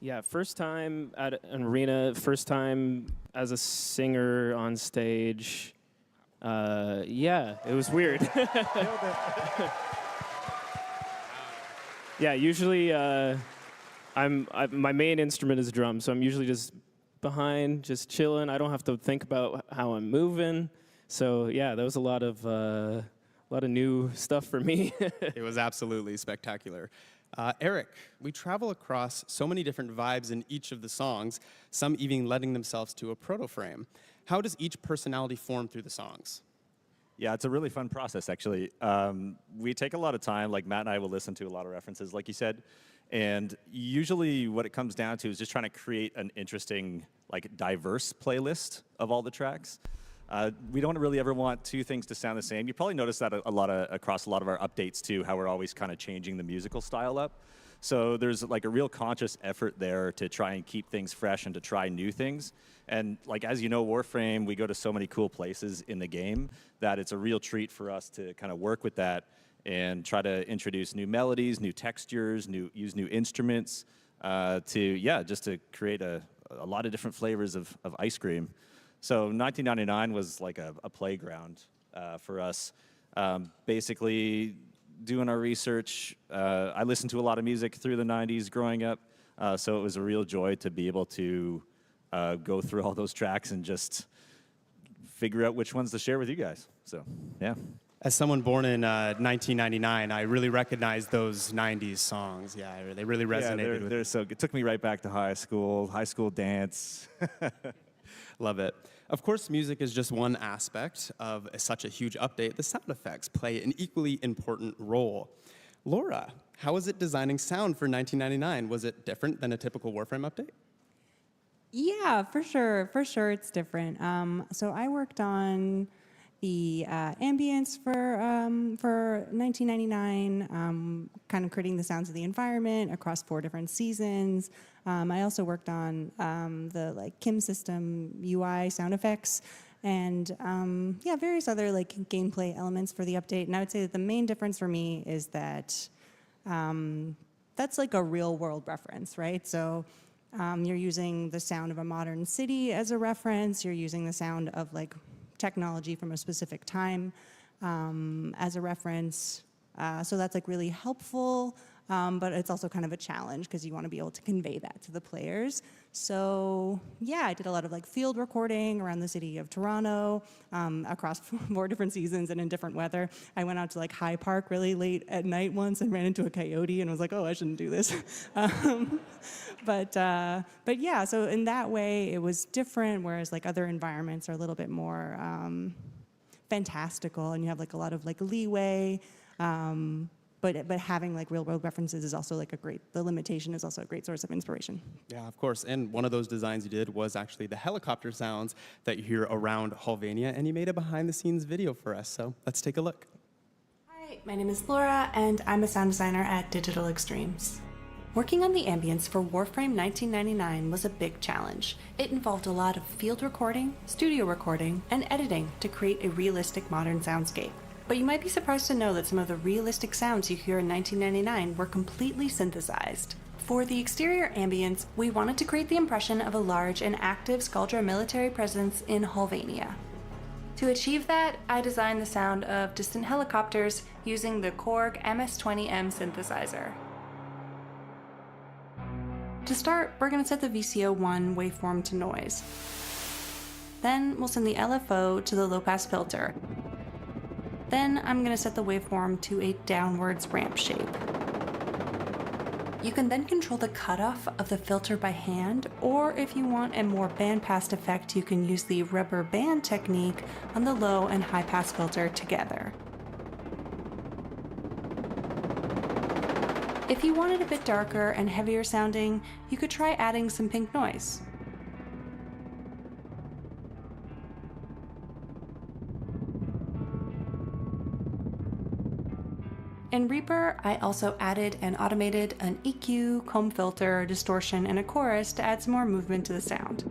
Yeah, first time at an arena, first time as a singer on stage. Yeah, it was weird. Yeah, usually my main instrument is drums, so I'm usually just behind, just chilling. I don't have to think about how I'm moving. So yeah, that was a lot of new stuff for me. It was absolutely spectacular. Eric, we travel across so many different vibes in each of the songs, some even lending themselves to a proto-frame. How does each personality form through the songs? Yeah, it's a really fun process, actually. We take a lot of time, like Matt and I will listen to a lot of references, like you said. And usually what it comes down to is just trying to create an interesting, like, diverse playlist of all the tracks. We don't really ever want 2 things to sound the same. You probably notice that across a lot of our updates, too, how we're always kind of changing the musical style up. So there's, like, a real conscious effort there to try and keep things fresh and to try new things. And, like, as you know, Warframe, we go to so many cool places in the game that it's a real treat for us to kind of work with that and try to introduce new melodies, new textures, use new instruments just to create a lot of different flavors of ice cream. So 1999 was like a playground for us. Basically, doing our research, I listened to a lot of music through the 90s growing up, so it was a real joy to be able to go through all those tracks and just figure out which ones to share with you guys. So, yeah. As someone born in 1999, I really recognize those 90s songs. Yeah, they really resonated with me. So it took me right back to high school dance. Love it. Of course, music is just one aspect of such a huge update. The sound effects play an equally important role. Laura, how was it designing sound for 1999? Was it different than a typical Warframe update? Yeah, for sure it's different. So I worked on the ambience for 1999, kind of creating the sounds of the environment across 4 different seasons. I also worked on the Kim system UI sound effects and yeah, various other gameplay elements for the update. And I would say that the main difference for me is that that's like a real world reference, right? So you're using the sound of a modern city as a reference. You're using the sound of technology from a specific time as a reference. So that's really helpful, but it's also kind of a challenge because you want to be able to convey that to the players. So yeah, I did a lot of field recording around the city of Toronto across 4 different seasons and in different weather. I went out to High Park really late at night once and ran into a coyote and was like, oh, I shouldn't do this. But yeah, so in that way it was different, whereas other environments are a little bit more fantastical and you have a lot of leeway. But having real world references is also the limitation is also a great source of inspiration. Yeah, of course. And one of those designs you did was actually the helicopter sounds that you hear around Hulvania, and you made a behind the scenes video for us. So let's take a look. Hi, my name is Laura, and I'm a sound designer at Digital Extremes. Working on the ambience for Warframe 1999 was a big challenge. It involved a lot of field recording, studio recording, and editing to create a realistic modern soundscape. But you might be surprised to know that some of the realistic sounds you hear in 1999 were completely synthesized. For the exterior ambience, we wanted to create the impression of a large and active Skaldra military presence in Hulvania. To achieve that, I designed the sound of distant helicopters using the Korg MS-20M synthesizer. To start, we're going to set the VCO1 waveform to noise. Then we'll send the LFO to the low-pass filter. Then I'm going to set the waveform to a downwards ramp shape. You can then control the cutoff of the filter by hand, or if you want a more bandpass effect, you can use the rubber band technique on the low and high pass filter together. If you want it a bit darker and heavier sounding, you could try adding some pink noise. In Reaper, I also added and automated an EQ, comb filter, distortion, and a chorus to add some more movement to the sound.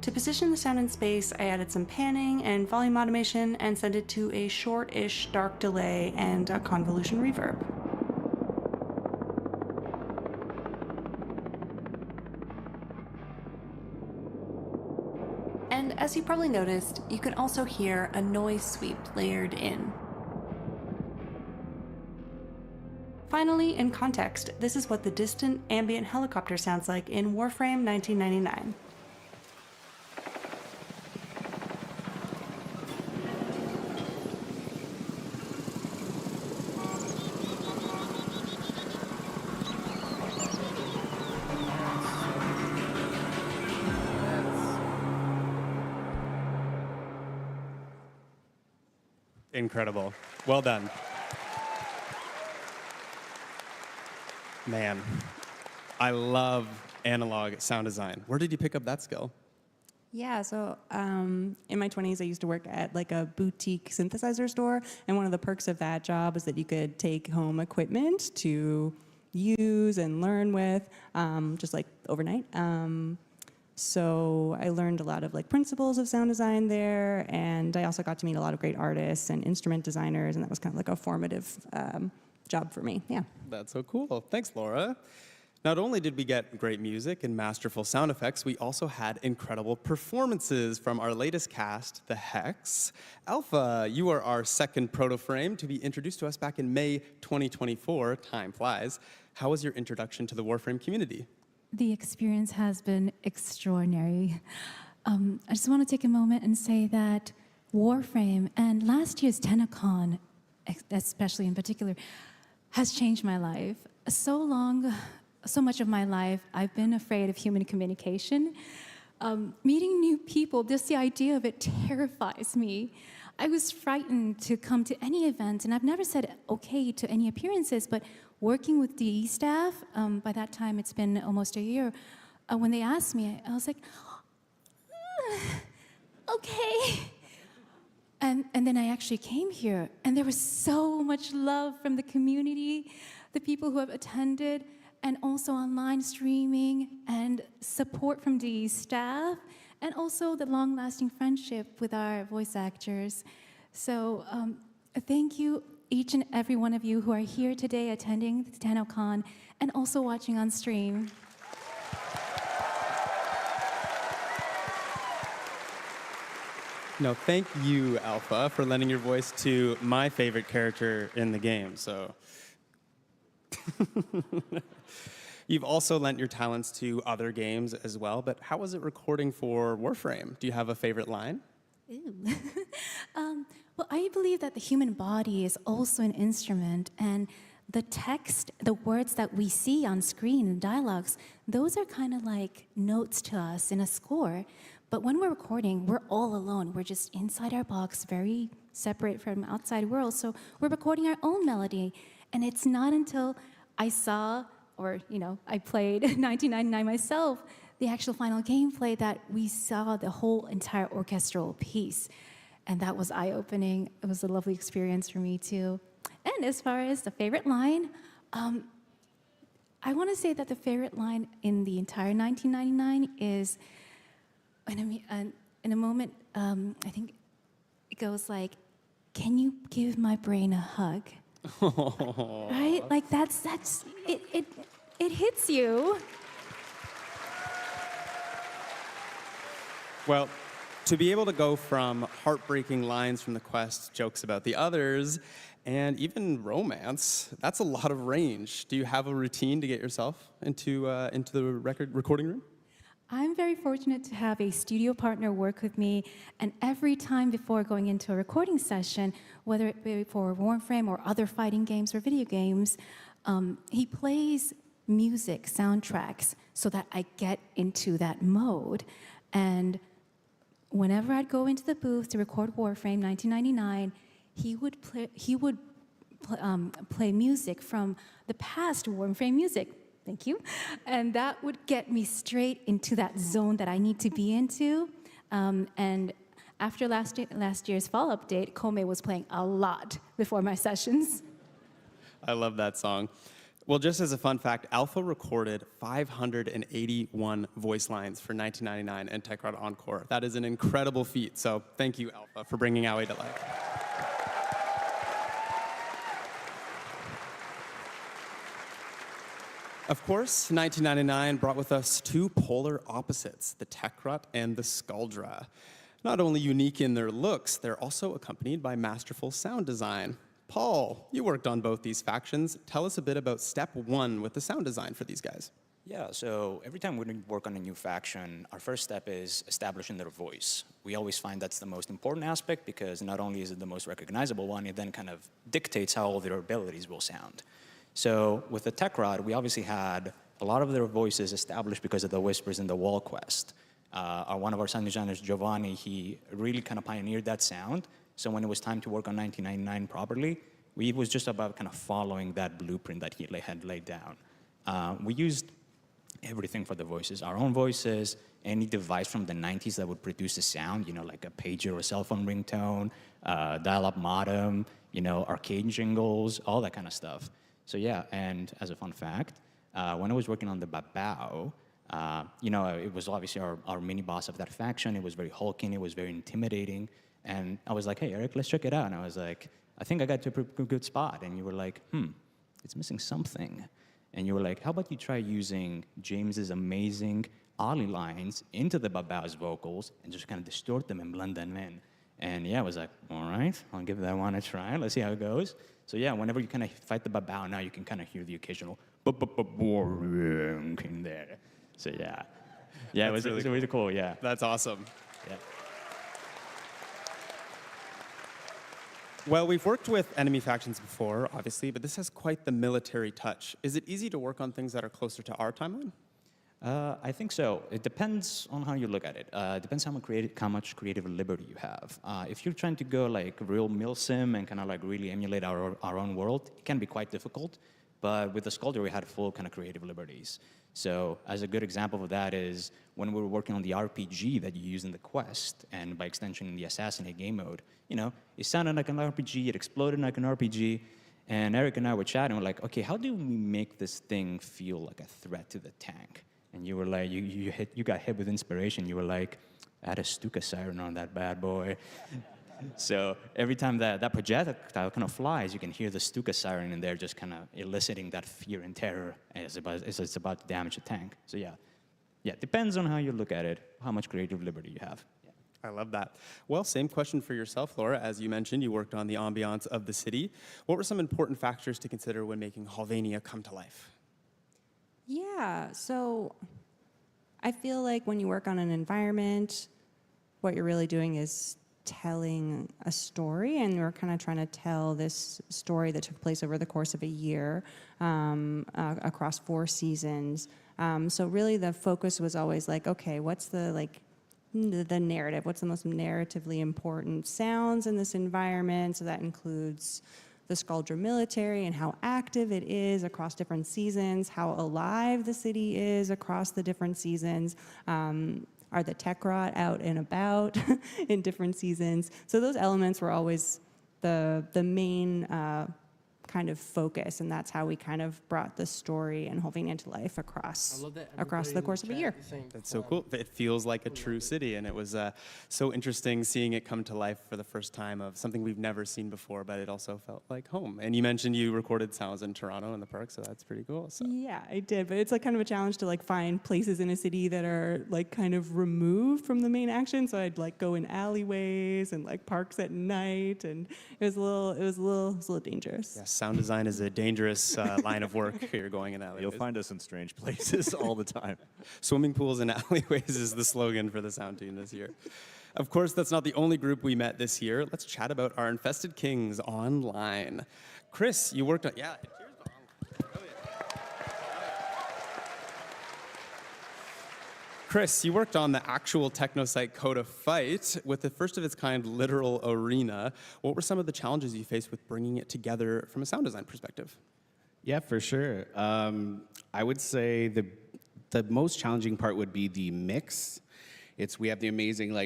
To position the sound in space, I added some panning and volume automation and set it to a short-ish dark delay and a convolution reverb. And as you probably noticed, you can also hear a noise sweep layered in. Finally, in context, this is what the distant ambient helicopter sounds like in Warframe 1999. Incredible. Well done. Man, I love analog sound design. Where did you pick up that skill? Yeah, so in my 20s, I used to work at a boutique synthesizer store, and one of the perks of that job is that you could take home equipment to use and learn with, just overnight. So I learned a lot of principles of sound design there, and I also got to meet a lot of great artists and instrument designers, and that was kind of a formative job for me. Yeah. That's so cool. Thanks, Laura. Not only did we get great music and masterful sound effects, we also had incredible performances from our latest cast, the Hex. Alpha, you are our second proto-frame to be introduced to us back in May 2024. Time flies. How was your introduction to the Warframe community? The experience has been extraordinary. I just want to take a moment and say that Warframe and last year's Tennocon, especially in particular, has changed my life. So much of my life, I've been afraid of human communication. Meeting new people, just the idea of it terrifies me. I was frightened to come to any event, and I've never said okay to any appearances, but working with DE staff, by that time it's been almost a year, when they asked me, I was like, okay. And then I actually came here, and there was so much love from the community, the people who have attended, and also online streaming, and support from DE staff, and also the long-lasting friendship with our voice actors. So thank you, each and every one of you who are here today attending the Tennocon and also watching on stream. No, thank you, Alpha, for lending your voice to my favorite character in the game. So, you've also lent your talents to other games as well. But how was it recording for Warframe? Do you have a favorite line? Ooh. Well, I believe that the human body is also an instrument, and the text, the words that we see on screen and dialogues, those are kind of like notes to us in a score. But when we're recording, we're all alone. We're just inside our box, very separate from outside world. So we're recording our own melody. And it's not until I saw, or I played 1999 myself, the actual final gameplay, that we saw the whole entire orchestral piece. And that was eye-opening. It was a lovely experience for me too. And as far as the favorite line, I want to say that the favorite line in the entire 1999 is, in a moment, I think it goes like, "Can you give my brain a hug?" Right? Like that's it hits you. Well, to be able to go from heartbreaking lines from the quest, jokes about the others, and even romance, that's a lot of range. Do you have a routine to get yourself into the recording room? I'm very fortunate to have a studio partner work with me, and every time before going into a recording session, whether it be for Warframe or other fighting games or video games, he plays music, soundtracks, so that I get into that mode. And whenever I'd go into the booth to record Warframe 1999, he would play music from the past Warframe music. Thank you. And that would get me straight into that zone that I need to be into. And after last year's fall update, Kome was playing a lot before my sessions. I love that song. Well, just as a fun fact, Alpha recorded 581 voice lines for 1999 and Tekrot Encore. That is an incredible feat, so thank you, Alpha, for bringing Aoi to life. Of course, 1999 brought with us two polar opposites, the Tekrot and the Skuldra. Not only unique in their looks, they're also accompanied by masterful sound design. Paul, you worked on both these factions. Tell us a bit about step one with the sound design for these guys. Yeah, so every time we work on a new faction, our first step is establishing their voice. We always find that's the most important aspect because not only is it the most recognizable one, it then kind of dictates how all their abilities will sound. So with the Tekrot, we obviously had a lot of their voices established because of the whispers in the wall quest. One of our sound designers, Giovanni, he really kind of pioneered that sound. So when it was time to work on 1999 properly, it was just about kind of following that blueprint that he had laid down. We used everything for the voices, our own voices, any device from the 90s that would produce a sound, like a pager or a cell phone ringtone, dial-up modem, arcade jingles, all that kind of stuff. So yeah, and as a fun fact, when I was working on the Babao, it was obviously our mini-boss of that faction. It was very hulking, it was very intimidating. And I was like, hey, Eric, let's check it out. And I was like, I think I got to a pretty good spot. And you were like, it's missing something. And you were like, how about you try using James's amazing Ollie lines into the Babao's vocals and just kind of distort them and blend them in. And yeah, I was like, all right, I'll give that one a try. Let's see how it goes. So yeah, whenever you kind of fight the Babao, now you can kind of hear the occasional in there. So yeah. Yeah, it was really cool, yeah. That's awesome. Yeah. Well, we've worked with enemy factions before, obviously, but this has quite the military touch. Is it easy to work on things that are closer to our timeline? I think so. It depends on how you look at it. It depends how much creative liberty you have. If you're trying to go like real milsim and kind of like really emulate our own world, it can be quite difficult. But with the Sculptor, we had full kind of creative liberties. So as a good example of that is when we were working on the RPG that you use in the quest, and by extension in the Assassinate game mode, you know, it sounded like an RPG, it exploded like an RPG, and Eric and I were chatting, we're like, okay, how do we make this thing feel like a threat to the tank? And you were like, you got hit with inspiration. You were like, add a Stuka siren on that bad boy. So every time that projectile kind of flies, you can hear the Stuka siren in there just kind of eliciting that fear and terror as it's about to damage the tank. So yeah, depends on how you look at it, how much creative liberty you have. I love that. Well, same question for yourself, Laura. As you mentioned, you worked on the ambiance of the city. What were some important factors to consider when making Halvania come to life? Yeah, so I feel like when you work on an environment, what you're really doing is telling a story, and we're kind of trying to tell this story that took place over the course of a year across 4 seasons. So really the focus was always like, okay, what's the narrative? What's the most narratively important sounds in this environment? So that includes the Skuldra military and how active it is across different seasons, how alive the city is across the different seasons. Are the Tekrot out and about in different seasons? So those elements were always the main kind of focus, and that's how we kind of brought the story and Halvania to life across the course of a year. That's so cool. It feels like a true city, and it was so interesting seeing it come to life for the first time of something we've never seen before, but it also felt like home. And you mentioned you recorded sounds in Toronto in the park, so that's pretty cool. So. Yeah, I did, but it's like kind of a challenge to like find places in a city that are like kind of removed from the main action. So I'd like go in alleyways and like parks at night, and it was a little dangerous. Yes. Sound design is a dangerous line of work. You're going in alleyways. You'll find us in strange places all the time. Swimming pools and alleyways is the slogan for the sound team this year. Of course, that's not the only group we met this year. Let's chat about our Infested Kings online. Chris, you worked on... Yeah, Chris, you worked on the actual Technosite Coda fight with the first of its kind literal arena. What were some of the challenges you faced with bringing it together from a sound design perspective? Yeah, for sure. I would say the most challenging part would be the mix. We have the amazing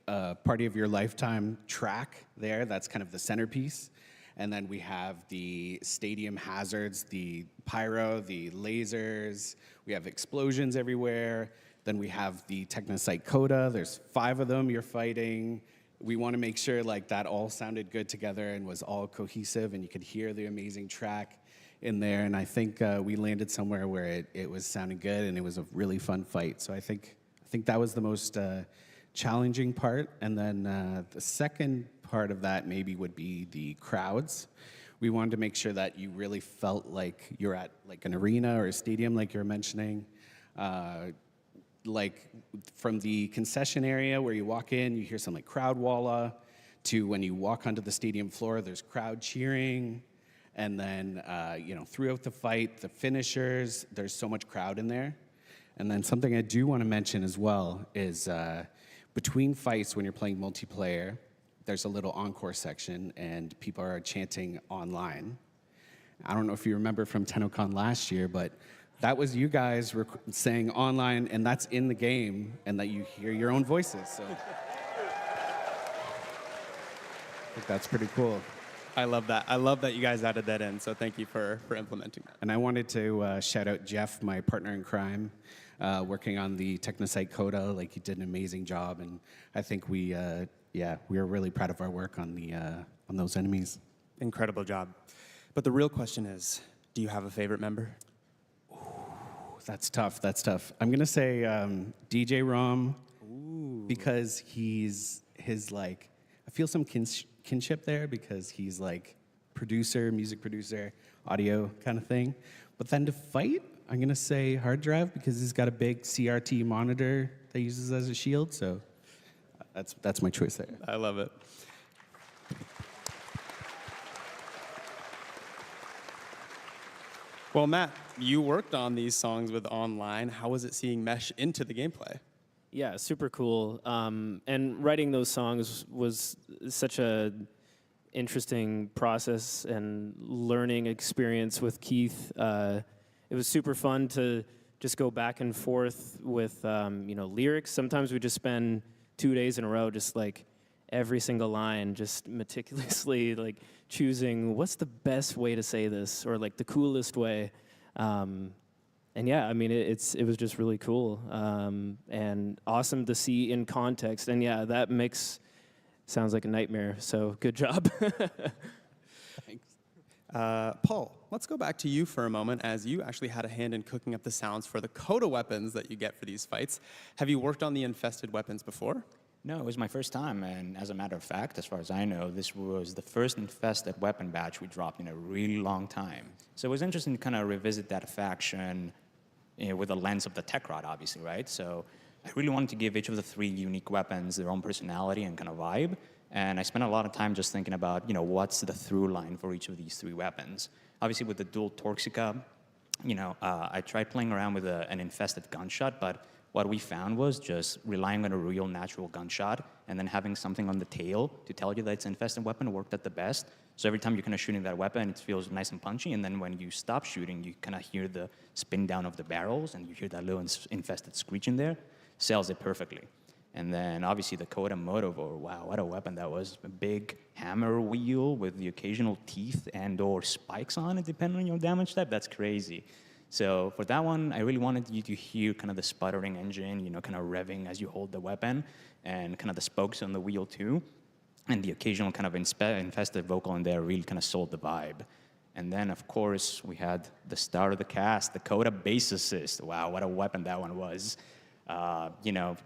Party of Your Lifetime track there. That's kind of the centerpiece. And then we have the stadium hazards, the pyro, the lasers. We have explosions everywhere. Then we have the Technosite Coda. There's 5 of them you're fighting. We want to make sure that all sounded good together and was all cohesive, and you could hear the amazing track in there. And I think we landed somewhere where it was sounding good, and it was a really fun fight. So I think that was the most challenging part. And then the second part of that maybe would be the crowds. We wanted to make sure that you really felt like you're at an arena or a stadium, like you were mentioning. From the concession area where you walk in, you hear some crowd walla, to when you walk onto the stadium floor, there's crowd cheering. And then, throughout the fight, the finishers, there's so much crowd in there. And then something I do want to mention as well is between fights when you're playing multiplayer, there's a little encore section and people are chanting online. I don't know if you remember from Tennocon last year, but that was you guys saying online, and that's in the game, and that you hear your own voices. So I think that's pretty cool. I love that. I love that you guys added that in, so thank you for implementing that. And I wanted to shout out Jeff, my partner in crime, working on the Technosite Coda. He did an amazing job, and I think we are really proud of our work on those enemies. Incredible job. But the real question is, do you have a favorite member? That's tough. I'm going to say DJ Rom, because he's I feel some kinship there, because he's music producer, audio kind of thing. But then to fight, I'm going to say Hard Drive, because he's got a big CRT monitor that he uses as a shield. So that's my choice there. I love it. Well, Matt, you worked on these songs with online. How was it seeing mesh into the gameplay? Yeah, super cool. And writing those songs was such a interesting process and learning experience with Keith. It was super fun to just go back and forth with lyrics. Sometimes we just spend 2 days in a row just like every single line, just meticulously like choosing what's the best way to say this or like the coolest way. And yeah, I mean, it was just really cool and awesome to see in context. And yeah, that mix sounds like a nightmare, so good job. Thanks. Paul, let's go back to you for a moment, as you actually had a hand in cooking up the sounds for the coda weapons that you get for these fights. Have you worked on the infested weapons before? No, it was my first time, and as a matter of fact, as far as I know, this was the first infested weapon batch we dropped in a really long time. So it was interesting to kind of revisit that faction with the lens of the tech rod, obviously, right? So I really wanted to give each of the 3 unique weapons their own personality and kind of vibe, and I spent a lot of time just thinking about, what's the through line for each of these 3 weapons. Obviously, with the dual Torxica, I tried playing around with an infested gunshot, but what we found was just relying on a real natural gunshot and then having something on the tail to tell you that it's an infested weapon worked at the best. So every time you're kind of shooting that weapon, it feels nice and punchy, and then when you stop shooting, you kind of hear the spin down of the barrels, and you hear that little infested screech in there. Sells it perfectly. And then obviously the Coda Motovore, wow, what a weapon that was. A big hammer wheel with the occasional teeth and or spikes on it, depending on your damage type. That's crazy. So for that one, I really wanted you to hear kind of the sputtering engine, kind of revving as you hold the weapon, and kind of the spokes on the wheel too. And the occasional kind of infested vocal in there really kind of sold the vibe. And then, of course, we had the star of the cast, the Coda Bass Assist. Wow, what a weapon that one was.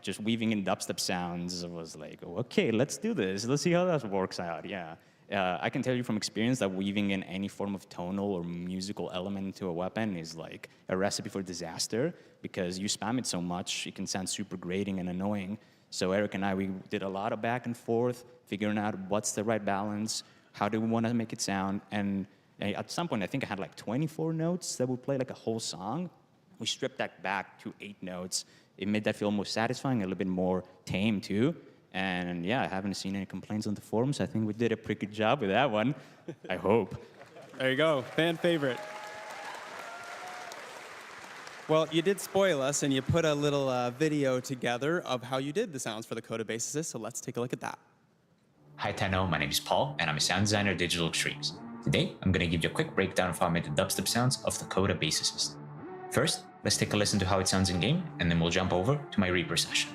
Just weaving in dubstep sounds was like, okay, let's do this. Let's see how that works out, yeah. I can tell you from experience that weaving in any form of tonal or musical element into a weapon is like a recipe for disaster, because you spam it so much, it can sound super grating and annoying. So Eric and I, we did a lot of back and forth, figuring out what's the right balance, how do we want to make it sound, and at some point, I think I had like 24 notes that would play like a whole song. We stripped that back to 8 notes. It made that feel more satisfying, a little bit more tame too. And yeah, I haven't seen any complaints on the forums. I think we did a pretty good job with that one. I hope. There you go, fan favorite. Well, you did spoil us, and you put a little video together of how you did the sounds for the Coda Bass Assist, so let's take a look at that. Hi Tenno, my name is Paul, and I'm a sound designer at Digital Extremes. Today, I'm going to give you a quick breakdown of how I made the dubstep sounds of the Coda Bass Assist. First, let's take a listen to how it sounds in-game, and then we'll jump over to my Reaper session.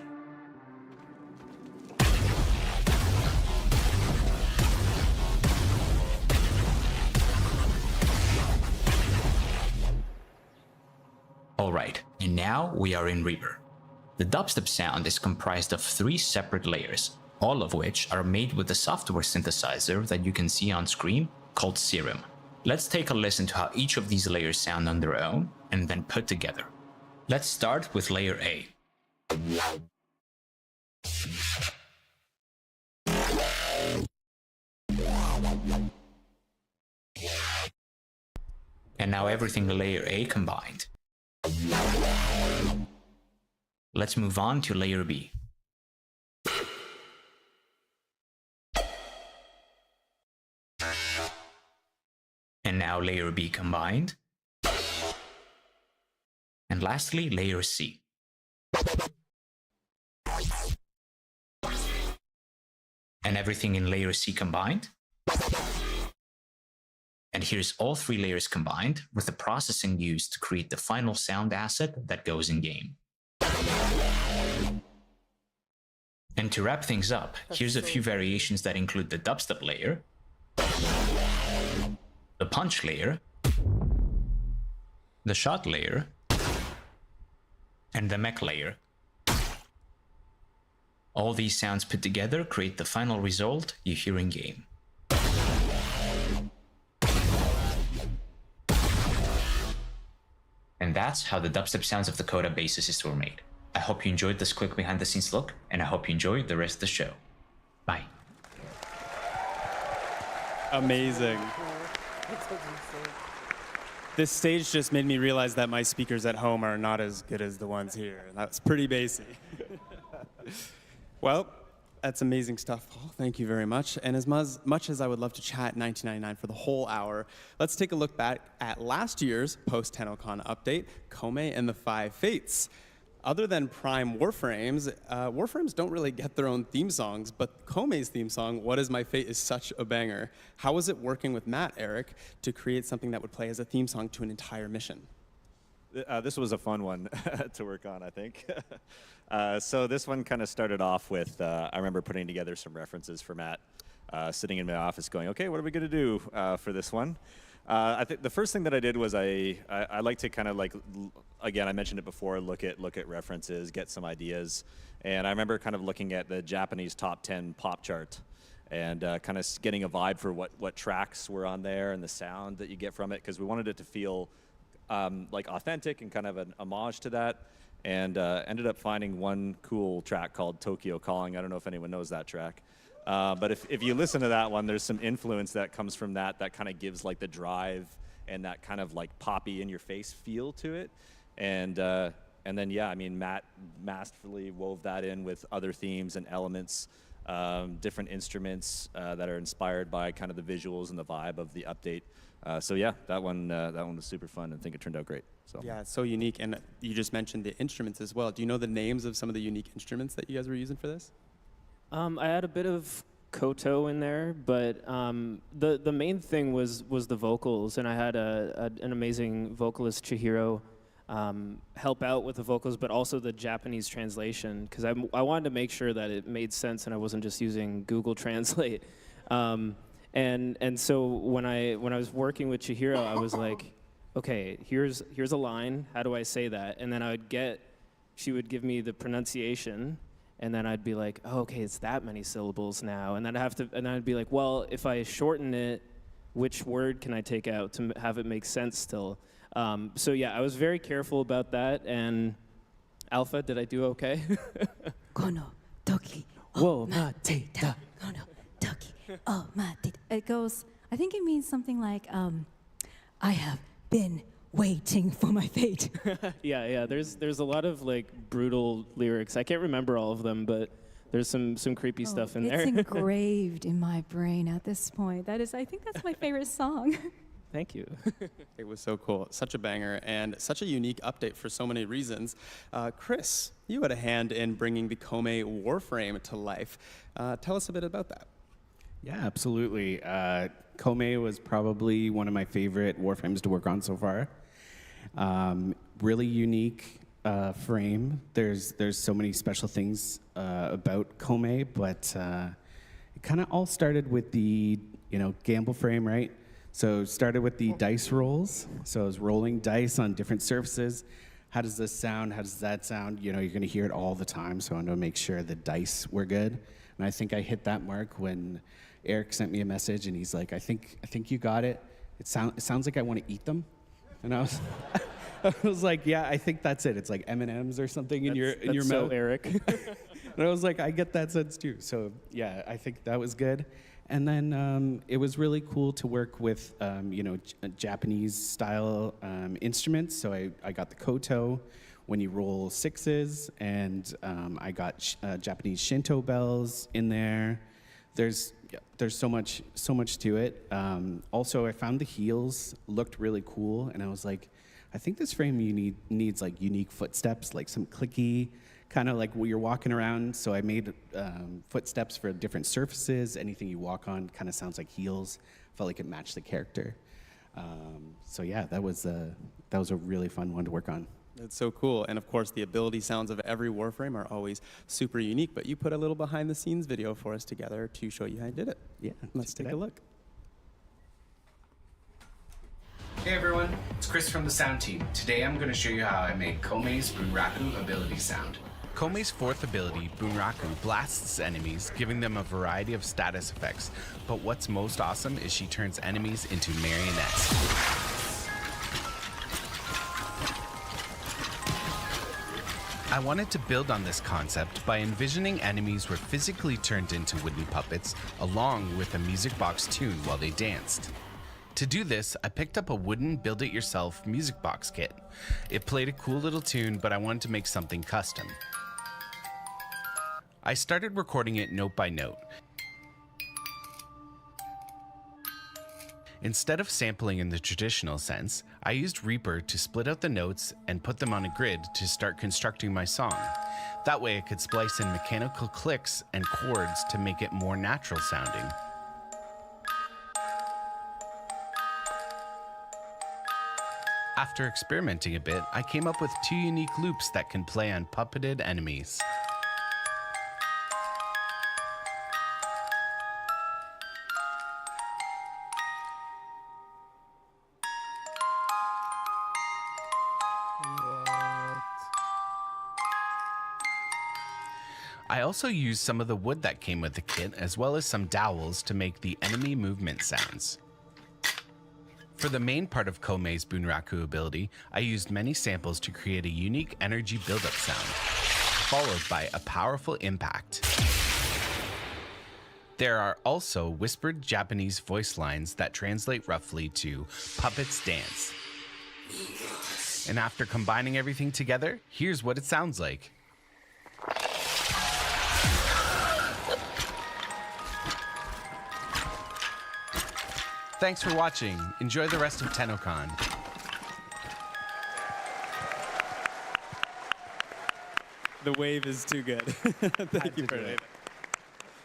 Alright, and now we are in Reaper. The dubstep sound is comprised of 3 separate layers, all of which are made with the software synthesizer that you can see on screen called Serum. Let's take a listen to how each of these layers sound on their own and then put together. Let's start with layer A. And now everything in layer A combined. Let's move on to layer B. And now layer B combined. And lastly, layer C. And everything in layer C combined. And here's all 3 layers combined with the processing used to create the final sound asset that goes in game. And to wrap things up, here's a few variations that include the dubstep layer, the punch layer, the shot layer, and the mech layer. All these sounds put together create the final result you hear in game. And that's how the dubstep sounds of the Coda Bass Assist were made. I hope you enjoyed this quick behind the scenes look, and I hope you enjoy the rest of the show. Bye. Amazing. This stage just made me realize that my speakers at home are not as good as the ones here. That's pretty bassy. Well, That's amazing stuff, Paul. Thank you very much. And as much as I would love to chat 1999 for the whole hour, let's take a look back at last year's post-Tennocon update, Kome and the Five Fates. Other than Prime Warframes, Warframes don't really get their own theme songs, but Kome's theme song, What Is My Fate, is such a banger. How was it working with Matt, Eric, to create something that would play as a theme song to an entire mission? This was a fun one to work on, I think. So this one kind of started off with, I remember putting together some references for Matt, sitting in my office going, okay, what are we going to do for this one? I think the first thing that I did was I like to kind of like, again, I mentioned it before, look at references, get some ideas. And I remember kind of looking at the Japanese top 10 pop chart and kind of getting a vibe for what tracks were on there and the sound that you get from it, because we wanted it to feel like authentic and kind of an homage to that. And ended up finding one cool track called Tokyo Calling. I don't know if anyone knows that track. But if you listen to that one, there's some influence that comes from that kind of gives like the drive and that kind of like poppy in your face feel to it. And then, yeah, I mean, Matt masterfully wove that in with other themes and elements, different instruments that are inspired by kind of the visuals and the vibe of the update. So yeah, that one was super fun, and I think it turned out great. So. Yeah, it's so unique, and you just mentioned the instruments as well. Do you know the names of some of the unique instruments that you guys were using for this? I had a bit of koto in there, but the main thing was the vocals, and I had an amazing vocalist, Chihiro, help out with the vocals, but also the Japanese translation, because I wanted to make sure that it made sense and I wasn't just using Google Translate. And so when I was working with Chihiro, I was like, okay, here's a line. How do I say that? And then she would give me the pronunciation, and then I'd be like, oh, okay, it's that many syllables now. And then I'd be like, well, if I shorten it, which word can I take out to have it make sense still? So yeah, I was very careful about that. And Alpha, did I do okay? Kono toki o mateta. Kono toki o mateta. It goes, I think it means something like, I have been waiting for my fate. Yeah. There's a lot of like brutal lyrics. I can't remember all of them, but there's some creepy stuff in there. It's engraved in my brain at this point. I think that's my favorite song. Thank you. It was so cool. Such a banger and such a unique update for so many reasons. Chris, you had a hand in bringing the Kome Warframe to life. Tell us a bit about that. Yeah, absolutely. Kome was probably one of my favorite Warframes to work on so far. Really unique frame. There's so many special things about Kome, but it kind of all started with the gamble frame, right? So it started with the dice rolls. So I was rolling dice on different surfaces. How does this sound? How does that sound? You're going to hear it all the time, so I wanted to make sure the dice were good. And I think I hit that mark when Eric sent me a message, and he's like, I think you got it. It sounds like I want to eat them. And I was like, yeah, I think that's it. It's like M&Ms or something in your mouth. So Eric. And I was like, I get that sense too. So yeah, I think that was good. And then it was really cool to work with, Japanese style instruments. So I got the koto when you roll sixes, and I got Japanese Shinto bells in there. There's so much to it. Also, I found the heels looked really cool, and I was like, I think this frame needs like unique footsteps, like some clicky, kind of like when you're walking around. So I made footsteps for different surfaces. Anything you walk on kind of sounds like heels. Felt like it matched the character. So yeah, that was a really fun one to work on. It's so cool. And of course, the ability sounds of every Warframe are always super unique, but you put a little behind the scenes video for us together to show you how you did it. Yeah, let's take a look. Hey everyone, it's Chris from the sound team. Today I'm going to show you how I made Kome's Bunraku ability sound. Kome's fourth ability, Bunraku, blasts enemies, giving them a variety of status effects. But what's most awesome is she turns enemies into marionettes. I wanted to build on this concept by envisioning enemies were physically turned into wooden puppets along with a music box tune while they danced. To do this, I picked up a wooden build-it-yourself music box kit. It played a cool little tune, but I wanted to make something custom. I started recording it note by note. Instead of sampling in the traditional sense, I used Reaper to split out the notes and put them on a grid to start constructing my song. That way I could splice in mechanical clicks and chords to make it more natural sounding. After experimenting a bit, I came up with 2 unique loops that can play on puppeted enemies. I also used some of the wood that came with the kit, as well as some dowels to make the enemy movement sounds. For the main part of Komei's Bunraku ability, I used many samples to create a unique energy buildup sound, followed by a powerful impact. There are also whispered Japanese voice lines that translate roughly to "puppets dance." And after combining everything together, here's what it sounds like. Thanks for watching. Enjoy the rest of Tennocon. The wave is too good. Thank you for it.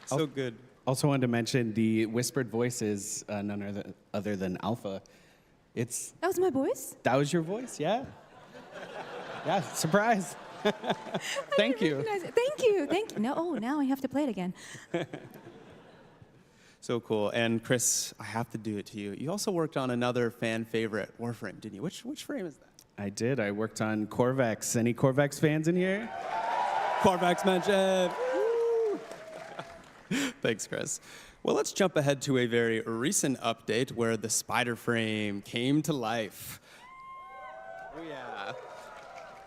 So good. Also wanted to mention the whispered voice is none other than Alpha. That was my voice? That was your voice, yeah. Yeah, surprise. Thank you. Thank you. Now I have to play it again. So cool. And Chris, I have to do it to you. You also worked on another fan favorite, Warframe, didn't you? Which frame is that? I did. I worked on Corvex. Any Corvex fans in here? Corvex mention. Thanks, Chris. Well, let's jump ahead to a very recent update where the spider frame came to life. Oh, yeah.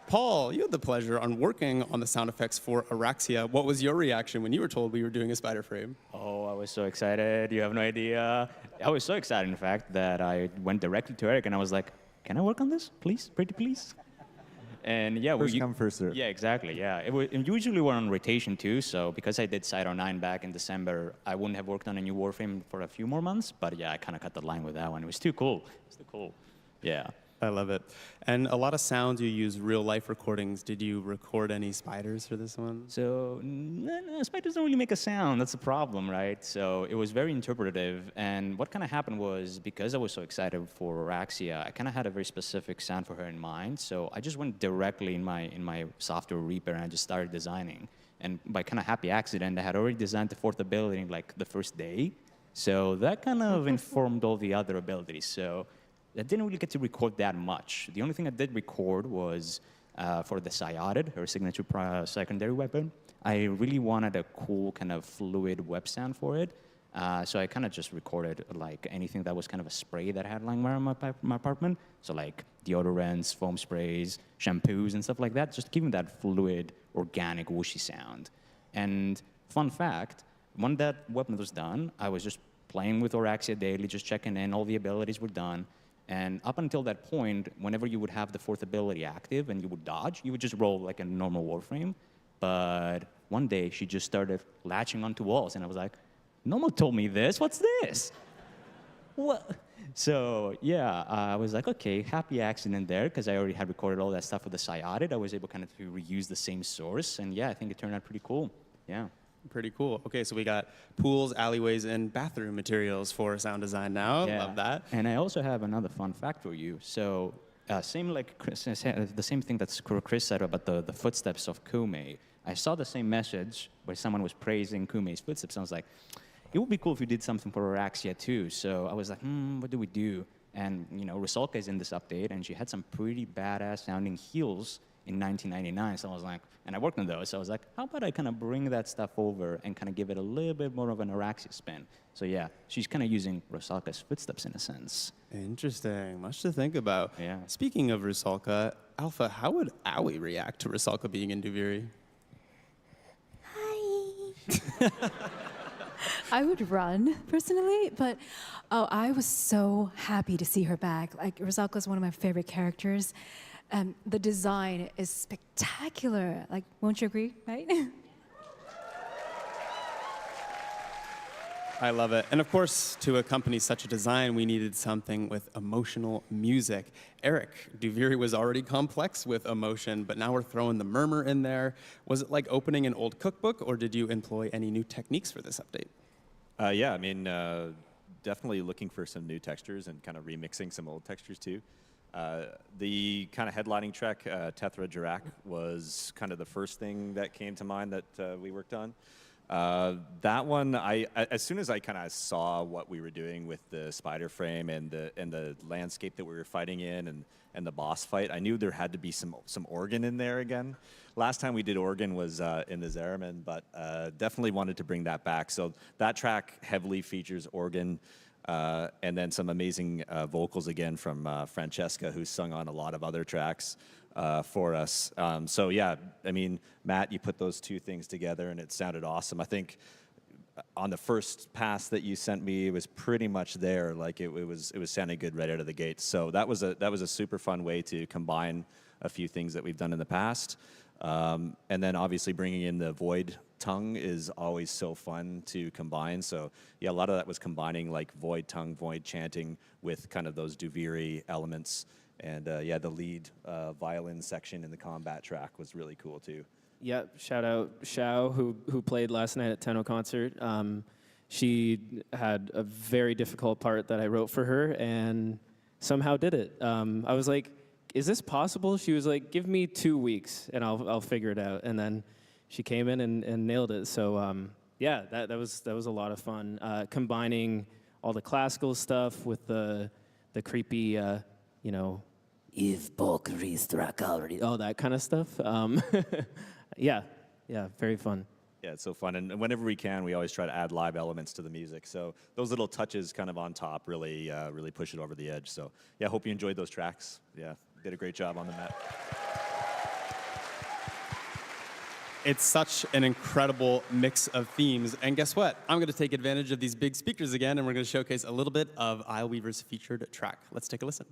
Paul, you had the pleasure on working on the sound effects for Araxia. What was your reaction when you were told we were doing a spider frame? Oh, I was so excited. You have no idea. I was so excited, in fact, that I went directly to Eric and I was like, can I work on this, please? Pretty please? And yeah, first come, first serve. Yeah, exactly. Yeah, and usually we're on rotation too. So because I did Side 09 back in December, I wouldn't have worked on a new Warframe for a few more months. But yeah, I kind of cut the line with that one. It was too cool. It was too cool. Yeah. I love it. And a lot of sounds, you use real-life recordings. Did you record any spiders for this one? So, no, spiders don't really make a sound. That's the problem, right? So it was very interpretative. And what kind of happened was, because I was so excited for Araxia, I kind of had a very specific sound for her in mind. So I just went directly in my software Reaper and I just started designing. And by kind of happy accident, I had already designed the 4th ability in like the first day. So that kind of informed all the other abilities. So I didn't really get to record that much. The only thing I did record was for the Syotid, her signature secondary weapon. I really wanted a cool kind of fluid web sound for it. So I kind of just recorded like anything that was kind of a spray that I had lying around my apartment. So like deodorants, foam sprays, shampoos, and stuff like that. Just giving that fluid, organic, whooshy sound. And fun fact, when that weapon was done, I was just playing with Araxia daily, just checking in. All the abilities were done. And up until that point, whenever you would have the 4th ability active and you would dodge, you would just roll like a normal Warframe. But one day, she just started latching onto walls. And I was like, no one told me this. What's this? What? So, yeah, I was like, okay, happy accident there, because I already had recorded all that stuff with the Syotid. I was able kind of to reuse the same source. And, yeah, I think it turned out pretty cool. Yeah. Pretty cool. Okay, so we got pools, alleyways, and bathroom materials for sound design now. Yeah. Love that. And I also have another fun fact for you. So same like Chris, the same thing that Chris said about the footsteps of Komei. I saw the same message where someone was praising Kumei's footsteps. I was like, it would be cool if you did something for Araxia too. So I was like, what do we do? And you know, Rusalka is in this update, and she had some pretty badass sounding heels in 1999. So I was like, and I worked on those. So I was like, how about I kind of bring that stuff over and kind of give it a little bit more of an Araxia spin? So yeah, she's kind of using Rusalka's footsteps in a sense. Interesting. Much to think about. Yeah. Speaking of Rusalka, Alpha, how would Aoi react to Rusalka being in Duviri? Hi. I would run, personally, but I was so happy to see her back. Like, Rusalka is one of my favorite characters. The design is spectacular. Like, won't you agree, right? I love it. And of course, to accompany such a design, we needed something with emotional music. Eric, Duviri was already complex with emotion, but now we're throwing the murmur in there. Was it like opening an old cookbook, or did you employ any new techniques for this update? Yeah, I mean, definitely looking for some new textures and kind of remixing some old textures too. The kind of headlining track, Tethra Jirak, was kind of the first thing that came to mind that we worked on. That one, as soon as I kind of saw what we were doing with the spider frame and the landscape that we were fighting in and the boss fight, I knew there had to be some organ in there again. Last time we did organ was in the Zeraman, but definitely wanted to bring that back. So that track heavily features organ. And then some amazing vocals again from Francesca, who's sung on a lot of other tracks for us. So yeah, I mean, Matt, you put those two things together and it sounded awesome. I think on the first pass that you sent me, it was pretty much there. Like it was sounding good right out of the gate. So that was a super fun way to combine a few things that we've done in the past. And then obviously bringing in the Void tongue is always so fun to combine. So yeah, a lot of that was combining like Void tongue, Void chanting with kind of those Duviri elements. And yeah, the lead violin section in the combat track was really cool too. Yep, shout out Xiao, who played last night at Tenno concert. She had a very difficult part that I wrote for her and somehow did it. I was like, is this possible? She was like, give me 2 weeks and I'll figure it out. And then she came in and nailed it. So yeah, that was a lot of fun. Combining all the classical stuff with the creepy, you know, if Valkyrie struck already, all that kind of stuff. Yeah, very fun. Yeah, it's so fun. And whenever we can, we always try to add live elements to the music. So those little touches kind of on top really push it over the edge. So yeah, hope you enjoyed those tracks. Yeah, did a great job on the Matt. It's such an incredible mix of themes. And guess what? I'm going to take advantage of these big speakers again, and we're going to showcase a little bit of Isleweaver's featured track. Let's take a listen.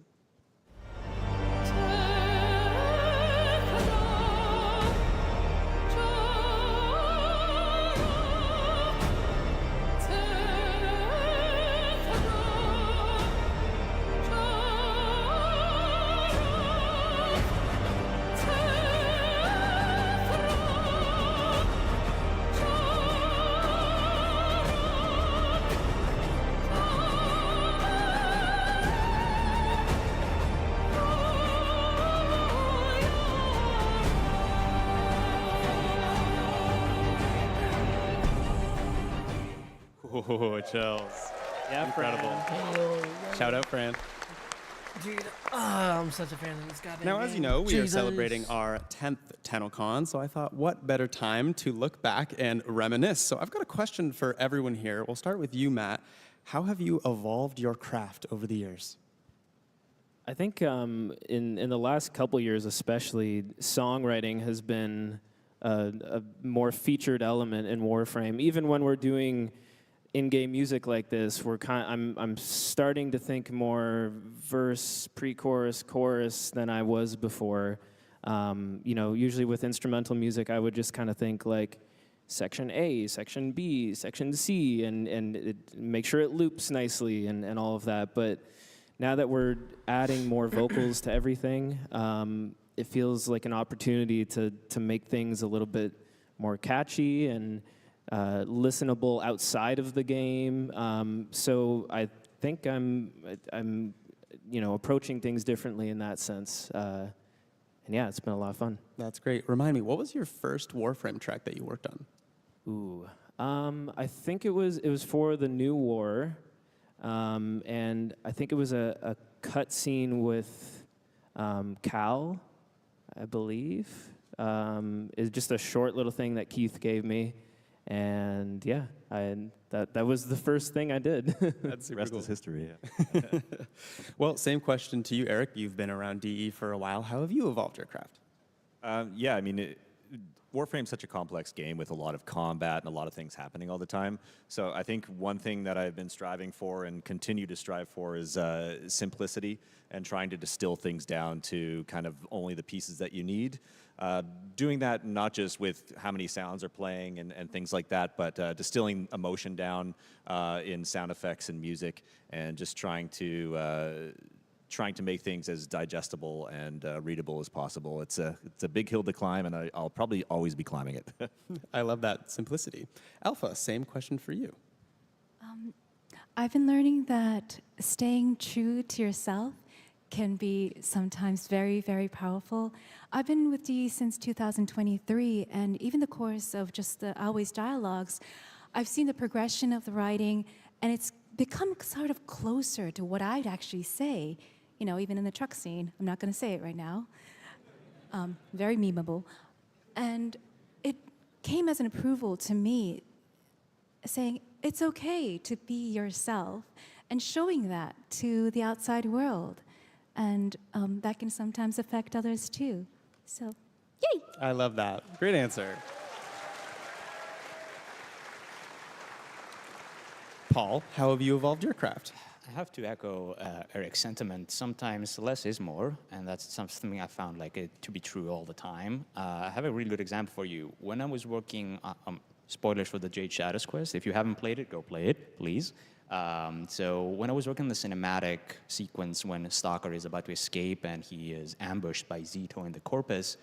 Oh, chills. Yeah, incredible. Fran. Shout out, Fran. Dude, I'm such a fan of this goddamn Now, game. as you know, we are Jesus. celebrating our 10th Tennocon, so I thought, what better time to look back and reminisce? So I've got a question for everyone here. We'll start with you, Matt. How have you evolved your craft over the years? I think in the last couple years especially, songwriting has been a more featured element in Warframe. Even when we're doing in-game music like this, I'm starting to think more verse, pre-chorus, chorus than I was before. You know, usually with instrumental music, I would just kind of think like section A, section B, section C, and make sure it loops nicely and all of that. But now that we're adding more vocals to everything, it feels like an opportunity to make things a little bit more catchy and listenable outside of the game. So I think I'm you know, approaching things differently in that sense. And yeah, it's been a lot of fun. That's great. Remind me, what was your first Warframe track that you worked on? Ooh, I think it was for the new war, and I think it was a cutscene with Cal, I believe. It's just a short little thing that Keith gave me. And yeah, that was the first thing I did. That's super Rest cool. is history. Yeah. Well, same question to you, Eric. You've been around DE for a while. How have you evolved your craft? Yeah, I mean, Warframe's such a complex game with a lot of combat and a lot of things happening all the time. So I think one thing that I've been striving for and continue to strive for is simplicity and trying to distill things down to kind of only the pieces that you need. doing that not just with how many sounds are playing and things like that, but distilling emotion down in sound effects and music, and just trying to make things as digestible and readable as possible. It's a big hill to climb, and I'll probably always be climbing it. I love that simplicity. Alpha, same question for you. I've been learning that staying true to yourself can be sometimes very, very powerful. I've been with DE since 2023, and even the course of just the Always dialogues, I've seen the progression of the writing, and it's become sort of closer to what I'd actually say, you know, even in the truck scene. I'm not going to say it right now. Very memeable. And it came as an approval to me, saying it's okay to be yourself and showing that to the outside world. And that can sometimes affect others too. So, yay! I love that. Great answer. Paul, how have you evolved your craft? I have to echo Eric's sentiment. Sometimes less is more, and that's something I found like it to be true all the time. I have a really good example for you. When I was working, spoilers for the Jade Shadows quest. If you haven't played it, go play it, please. So when I was working the cinematic sequence when Stalker is about to escape and he is ambushed by Zito in the Corpus,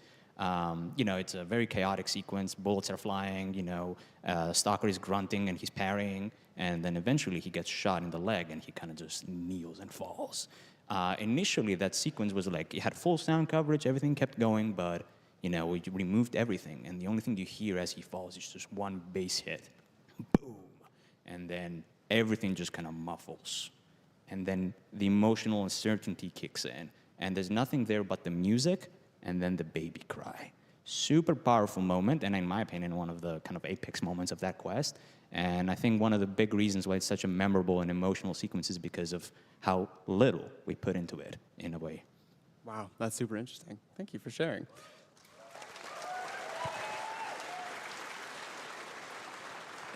you know, it's a very chaotic sequence. Bullets are flying, you know, Stalker is grunting and he's parrying, and then eventually he gets shot in the leg and he kind of just kneels and falls. Initially, that sequence was like, it had full sound coverage, everything kept going, but, you know, we removed everything, and the only thing you hear as he falls is just one bass hit. Boom. And then everything just kind of muffles. And then the emotional uncertainty kicks in. And there's nothing there but the music and then the baby cry. Super powerful moment, and in my opinion, one of the kind of apex moments of that quest. And I think one of the big reasons why it's such a memorable and emotional sequence is because of how little we put into it, in a way. Wow, that's super interesting. Thank you for sharing.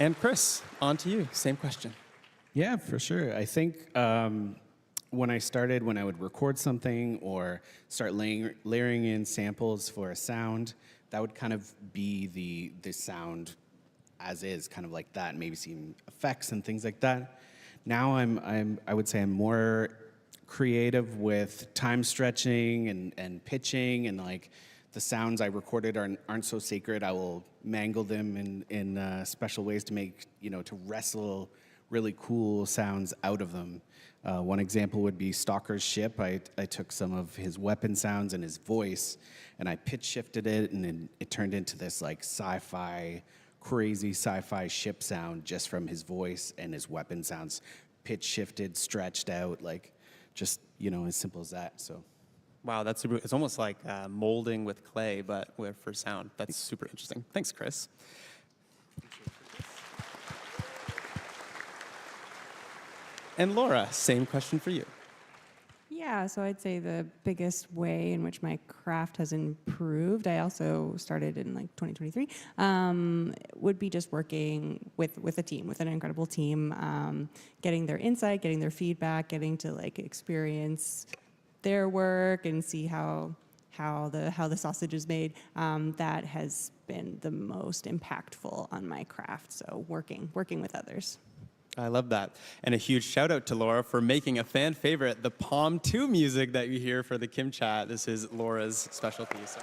And Chris, on to you. Same question. Yeah, for sure. I think when I would record something or start layering in samples for a sound, that would kind of be the sound as is, kind of like that, maybe some effects and things like that. Now I would say I'm more creative with time stretching and pitching, and like the sounds I recorded aren't so sacred. I will mangle them in special ways to make, you know, to wrestle really cool sounds out of them. One example would be Stalker's ship. I took some of his weapon sounds and his voice, and I pitch shifted it, and it turned into this like crazy sci-fi ship sound just from his voice and his weapon sounds, pitch shifted, stretched out, like just, you know, as simple as that. So. Wow, that's super. It's almost like molding with clay, but for sound. That's super interesting. Thanks, Chris. And Laura, same question for you. Yeah, so I'd say the biggest way in which my craft has improved, I also started in like 2023, would be just working with a team, with an incredible team, getting their insight, getting their feedback, getting to like experience their work and see how the sausage is made. That has been the most impactful on my craft. So working with others. I love that. And a huge shout out to Laura for making a fan favorite, the Palm 2 music that you hear for the Kim Chat. This is Laura's specialty. So.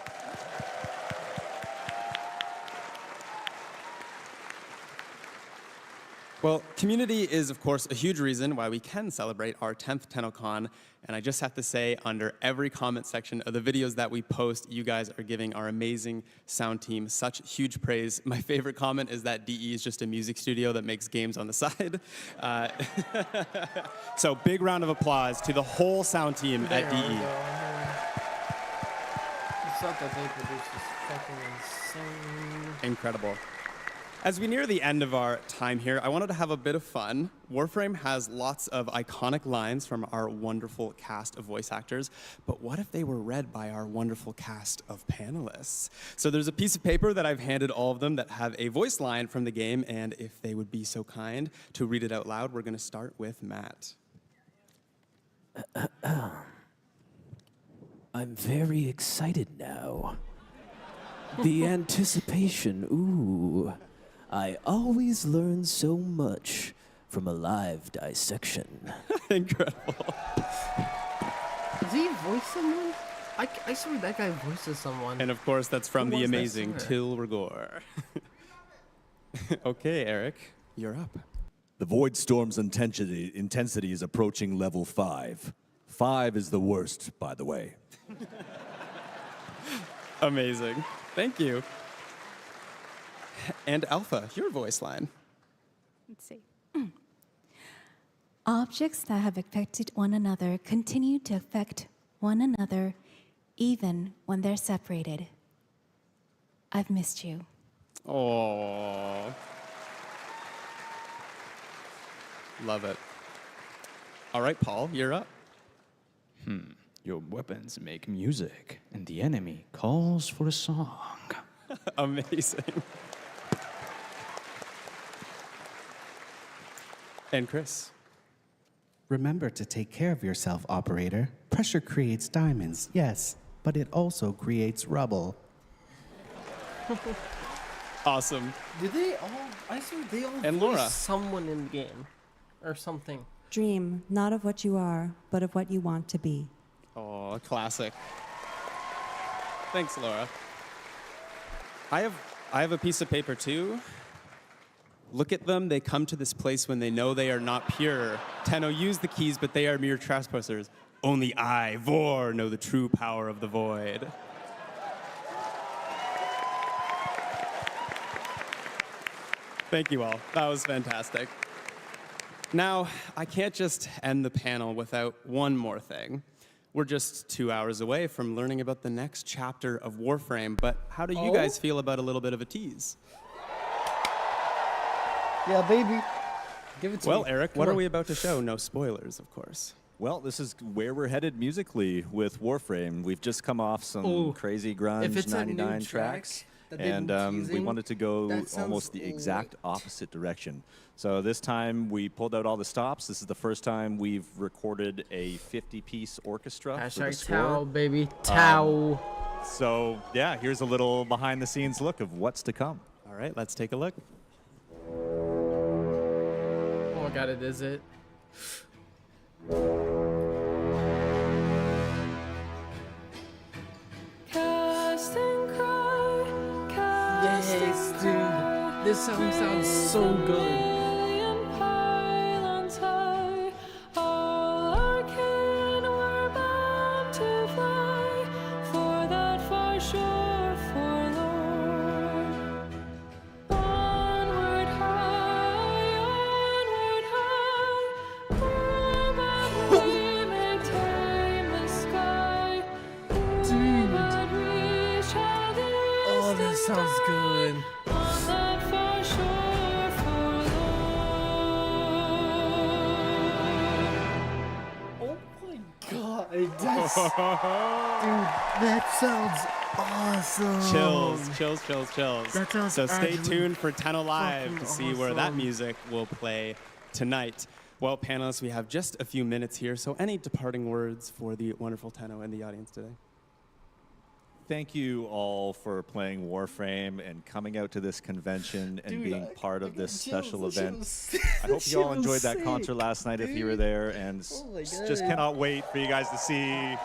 Well, community is, of course, a huge reason why we can celebrate our 10th Tennocon. And I just have to say, under every comment section of the videos that we post, you guys are giving our amazing sound team such huge praise. My favorite comment is that DE is just a music studio that makes games on the side. So big round of applause to the whole sound team at DE. The stuff that they produce is fucking insane. Incredible. As we near the end of our time here, I wanted to have a bit of fun. Warframe has lots of iconic lines from our wonderful cast of voice actors, but what if they were read by our wonderful cast of panelists? So there's a piece of paper that I've handed all of them that have a voice line from the game, and if they would be so kind to read it out loud, we're gonna start with Matt. I'm very excited now. The anticipation, ooh. I always learn so much from a live dissection. Incredible. Does he voice someone? I swear that guy voices someone. And of course, that's from Who the was that amazing singer? Till Rigor. Okay, Eric, you're up. The void storm's intensity is approaching level 5. 5 is the worst, by the way. Amazing. Thank you. And Alpha, your voice line. Let's see. Objects that have affected one another continue to affect one another even when they're separated. I've missed you. Oh. Love it. All right, Paul, you're up. Your weapons make music, and the enemy calls for a song. Amazing. And Chris. Remember to take care of yourself, operator. Pressure creates diamonds, yes, but it also creates rubble. Awesome. Did they all? I swear they all And voiced Laura. someone in the game, or something. Dream not of what you are, but of what you want to be. Oh, classic. Thanks, Laura. I have a piece of paper too. Look at them. They come to this place when they know they are not pure. Tenno, use the keys, but they are mere trespassers. Only I, Vor, know the true power of the void. Thank you all. That was fantastic. Now, I can't just end the panel without one more thing. We're just 2 hours away from learning about the next chapter of Warframe, but how do you guys feel about a little bit of a tease? Yeah, baby. Give it to me. Well, Eric, Come what are on. we about to show? No spoilers, of course. Well, this is where we're headed musically with Warframe. We've just come off some Ooh. crazy If grunge it's a new 99 track tracks. that they've And been we teasing, wanted to go that sounds almost the exact opposite direction. So this time we pulled out all the stops. This is the first time we've recorded a 50-piece orchestra for the Hashtag score. Tao, baby. Tao. So yeah, here's a little behind-the-scenes look of what's to come. All right, let's take a look. Oh my god, it is it. Cast and cry, cast Yes, and dude. cry. This song sounds so good. Million pylons high, all our kin were bound to fly for that far shore forlorn. Onward high, oh, but we may tame the sky. Dude. But we shall Oh, that sounds good. on that far shore forlorn. Oh my god, that's, dude, that sounds awesome. Chills. That sounds So stay actually tuned for Tenno Live to fucking see where that awesome. music will play tonight. Well, panelists, we have just a few minutes here, so any departing words for the wonderful Tenno and the audience today? Thank you all for playing Warframe and coming out to this convention and Dude, being part of this special event. chills. I hope you all Chills enjoyed that sick, concert last night if you were dude. there, and Oh my just God. cannot wait for you guys to see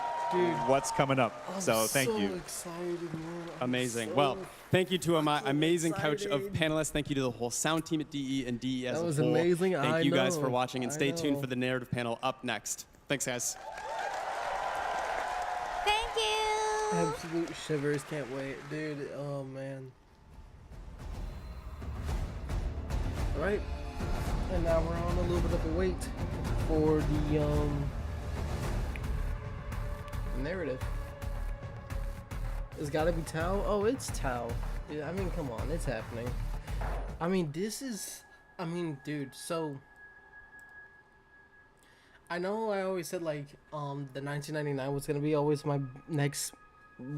what's coming up. I'm So thank so you. excited, man. I'm Amazing. so Well, thank you to my amazing couch of excited. panelists. Thank you to the whole sound team at DE and DE as That a was whole. amazing. Thank I you guys for know. watching, and I stay tuned know. for the narrative panel up next. Thanks, guys. Thank you. Absolute shivers. Can't wait, dude. Oh man. All right. And now we're on a little bit of a wait for the narrative. It's gotta be Tao. Oh, it's Tao. Yeah, I mean, come on, it's happening. I mean, this is. I mean, dude. So. I know I always said like the 1999 was gonna be always my next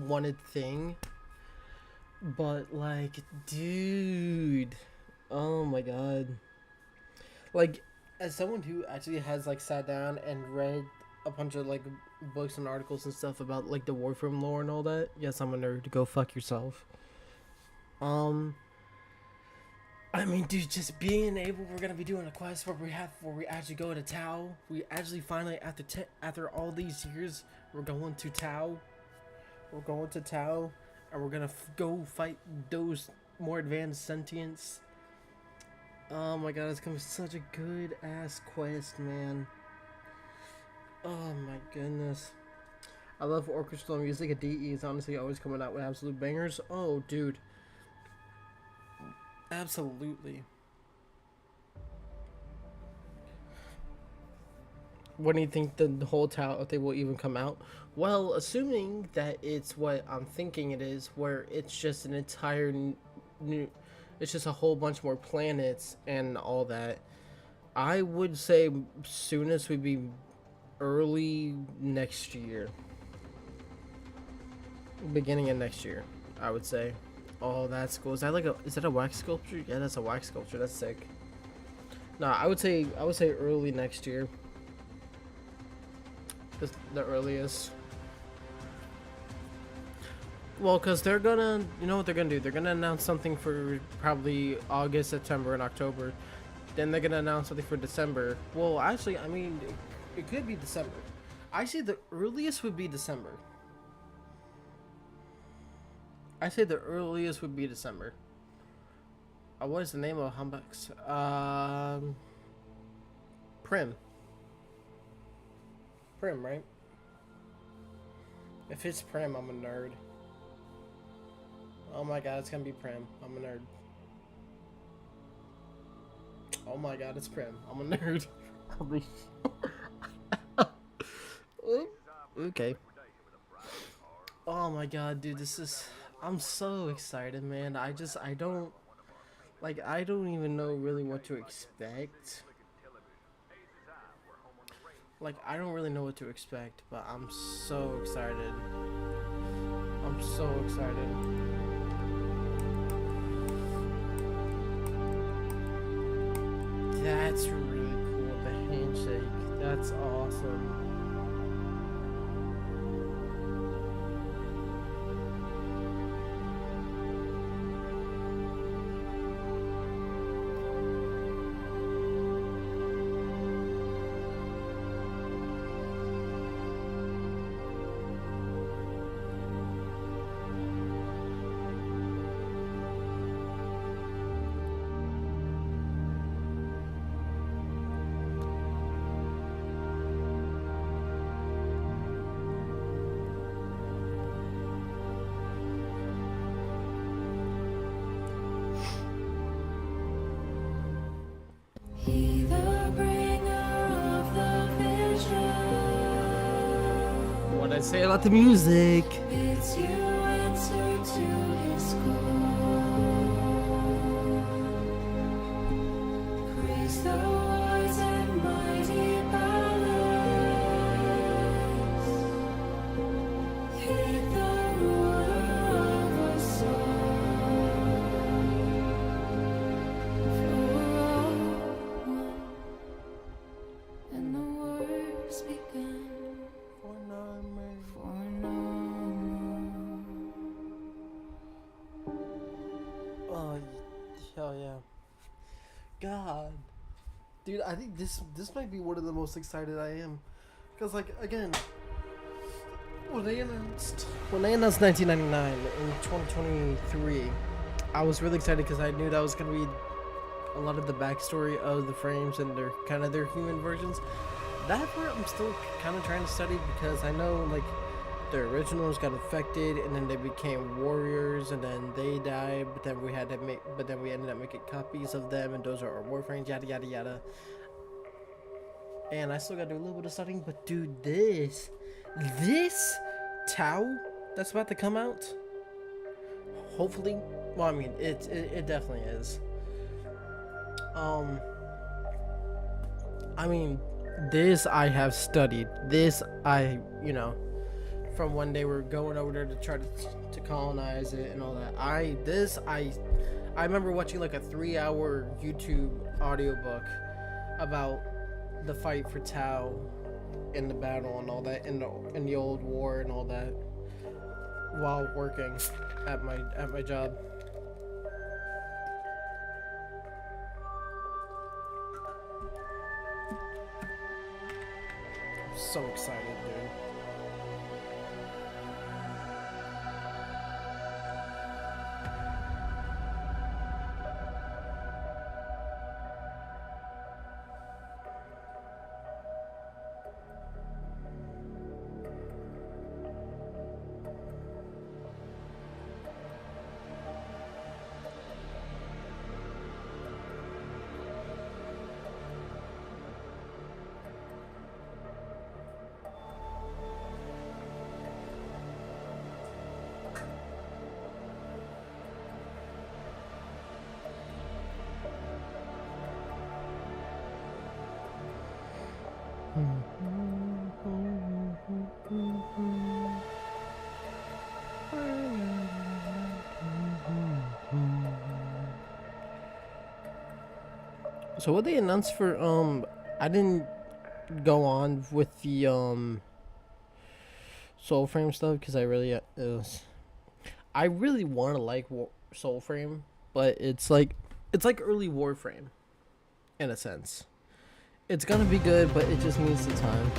wanted thing, but like, dude, oh my god, like as someone who actually has like sat down and read a bunch of like books and articles and stuff about like the Warframe lore and all that, yes, I'm a nerd, go fuck yourself. I mean, dude, just being able, we're gonna be doing a quest where we actually go to Tau. We actually finally, after all these years, we're going to Tau. We're going to Tau, and we're gonna go fight those more advanced sentients. Oh my god, it's gonna be such a good ass quest, man. Oh my goodness. I love orchestral music, and DE is honestly always coming out with absolute bangers. Oh, dude. Absolutely. When do you think the whole Tau thing will even come out? Well, assuming that it's what I'm thinking it is, where it's just an entire new, it's just a whole bunch more planets and all that. I would say soonest would be early next year. Beginning of next year, I would say. Oh, that's cool. Is that a wax sculpture? Yeah, that's a wax sculpture. That's sick. Nah, I would say early next year. The earliest. Well, because they're gonna, you know what they're gonna do? They're gonna announce something for probably August, September, and October. Then they're gonna announce something for December. Well, actually, I mean, it could be December. I say the earliest would be December. I say the earliest would be December. What is the name of Humbucks? Prim. Prim, right? If it's Prim, I'm a nerd. Oh my god, it's gonna be Prim. I'm a nerd. Oh my god, it's Prim. I'm a nerd. Okay. Oh my god, dude, this is... I'm so excited, man. I don't even know really what to expect. Like, I don't really know what to expect, but I'm so excited. I'm so excited. That's really cool, the handshake. That's awesome. What I say about the music? It's you answer to his call. Praise the wise and mighty ballads. Hit the ruler of us all. For all one, and the works begun. For no more. Oh, hell yeah. God. Dude, I think this might be one of the most excited I am. Because, like, again, when they announced 1999 in 2023, I was really excited because I knew that was going to be a lot of the backstory of the frames and their human versions. That part I'm still kind of trying to study because I know, like, the originals got infected and then they became warriors and then they died, but then we ended up making copies of them and those are our warframes, yada yada yada. And I still gotta do a little bit of studying, but dude, this Tau that's about to come out, hopefully, well, I mean, it definitely is. I mean, this I have studied. This I, from when they were going over there to try to colonize it and all that. I remember watching like a 3-hour YouTube audiobook about the fight for Tau in the battle and all that in the old war and all that while working at my job. so excited, dude. So what they announced for I didn't go on with the Soulframe stuff because I really I really want to like Soulframe, but it's like early Warframe in a sense. It's gonna be good, but it just needs the time.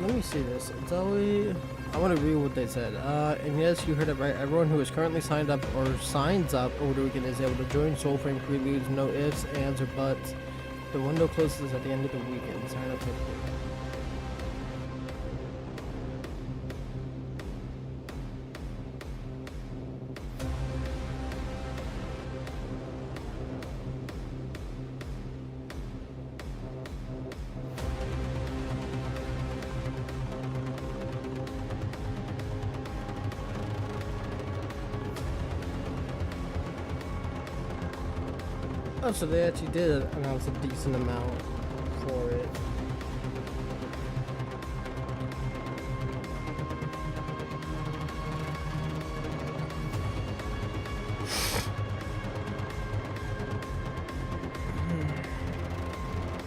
Let me see this. It's always. I want to read what they said. And yes, you heard it right. Everyone who is currently signed up or signs up over the weekend is able to join Soulframe previews. No ifs, ands, or buts. The window closes at the end of the weekend. Sign up for free. Oh, so they actually did announce a decent amount for it.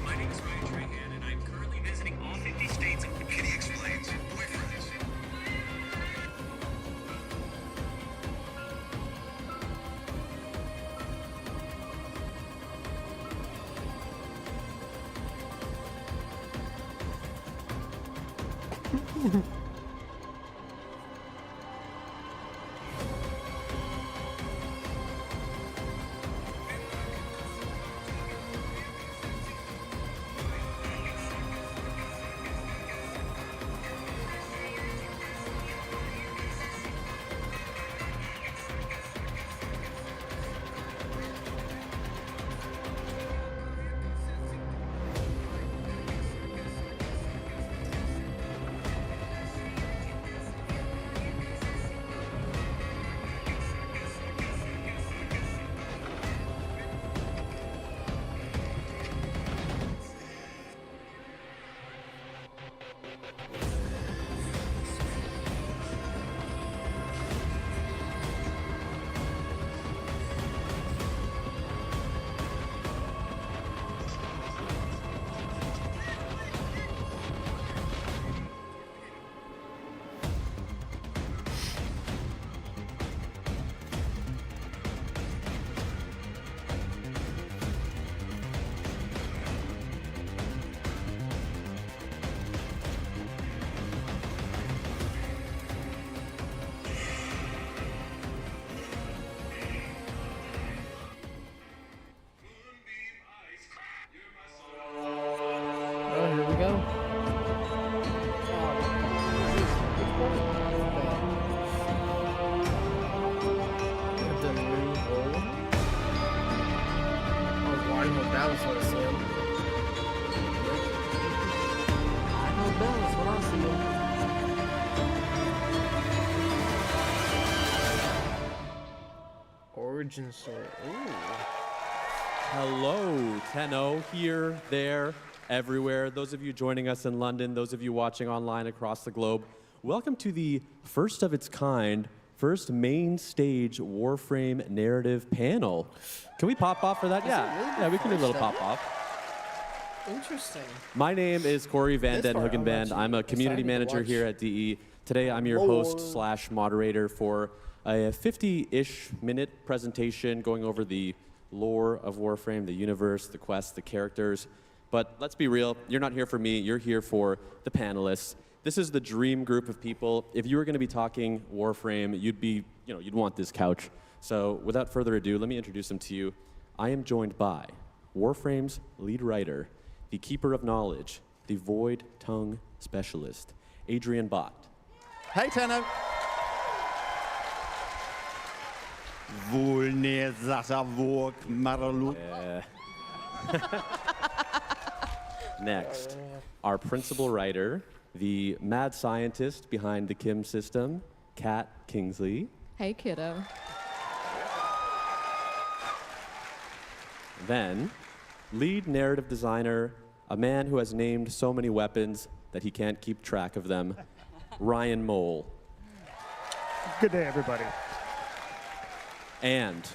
My name is Ryan Trahan, and I'm currently visiting all 50 states. Kitty explains. Boyfriends. Oh, here we go. The new hole. Oh, Rhino Dallas, what I see him. Rhino Dallas, what I see him. origin story. Ooh. Hello, Tenno, here, there, everywhere. Those of you joining us in London, those of you watching online across the globe, welcome to the first of its kind, first main stage Warframe narrative panel. Can we pop off for that? Yeah, we can do a little pop off. Interesting. My name is Corey Van Den Hoogenband. I'm a community manager here at DE. Today I'm your host / moderator for a 50-ish minute presentation going over the lore of Warframe, the universe, the quests, the characters. But let's be real, you're not here for me, you're here for the panelists. This is the dream group of people. If you were going to be talking Warframe, you'd want this couch. So without further ado, let me introduce them to you. I am joined by Warframe's lead writer, the keeper of knowledge, the void tongue specialist, Adrian Bott. Hey, Tenno. Next, our principal writer, the mad scientist behind the Kim system, Kat Kingsley. Hey, kiddo. Then, lead narrative designer, a man who has named so many weapons that he can't keep track of them, Ryan Mole. Good day, everybody. And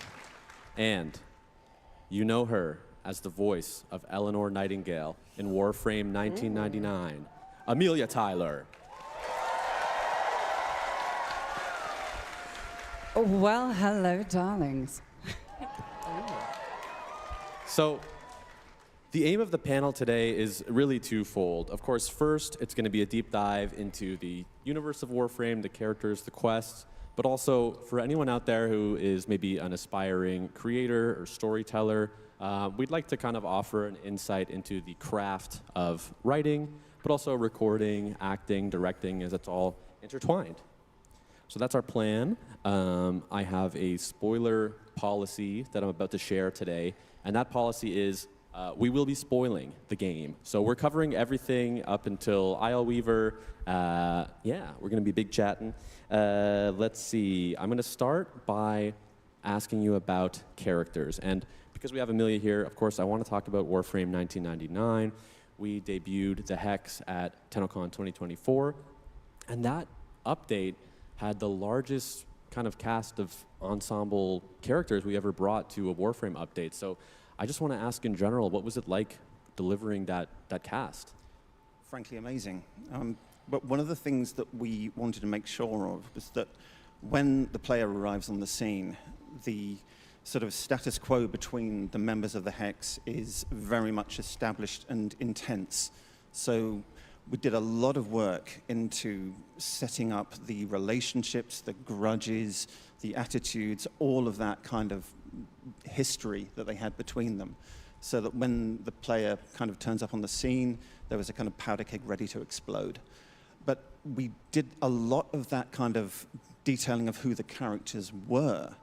you know her as the voice of Eleanor Nightingale in Warframe 1999, Amelia Tyler. Well, hello, darlings. So, the aim of the panel today is really twofold. Of course, first, it's going to be a deep dive into the universe of Warframe, the characters, the quests, but also for anyone out there who is maybe an aspiring creator or storyteller, we'd like to kind of offer an insight into the craft of writing, but also recording, acting, directing, as it's all intertwined. So that's our plan. I have a spoiler policy that I'm about to share today, and that policy is we will be spoiling the game. So we're covering everything up until Isle Weaver. We're going to be big chatting. Let's see. I'm going to start by asking you about characters. And because we have Amelia here, of course, I want to talk about Warframe 1999. We debuted the Hex at Tennocon 2024. And that update had the largest kind of cast of ensemble characters we ever brought to a Warframe update. So I just want to ask in general, what was it like delivering that cast? Frankly, amazing. But one of the things that we wanted to make sure of was that when the player arrives on the scene, the sort of status quo between the members of the Hex is very much established and intense. So we did a lot of work into setting up the relationships, the grudges, the attitudes, all of that kind of history that they had between them, so that when the player kind of turns up on the scene, there was a kind of powder keg ready to explode. But we did a lot of that kind of detailing of who the characters were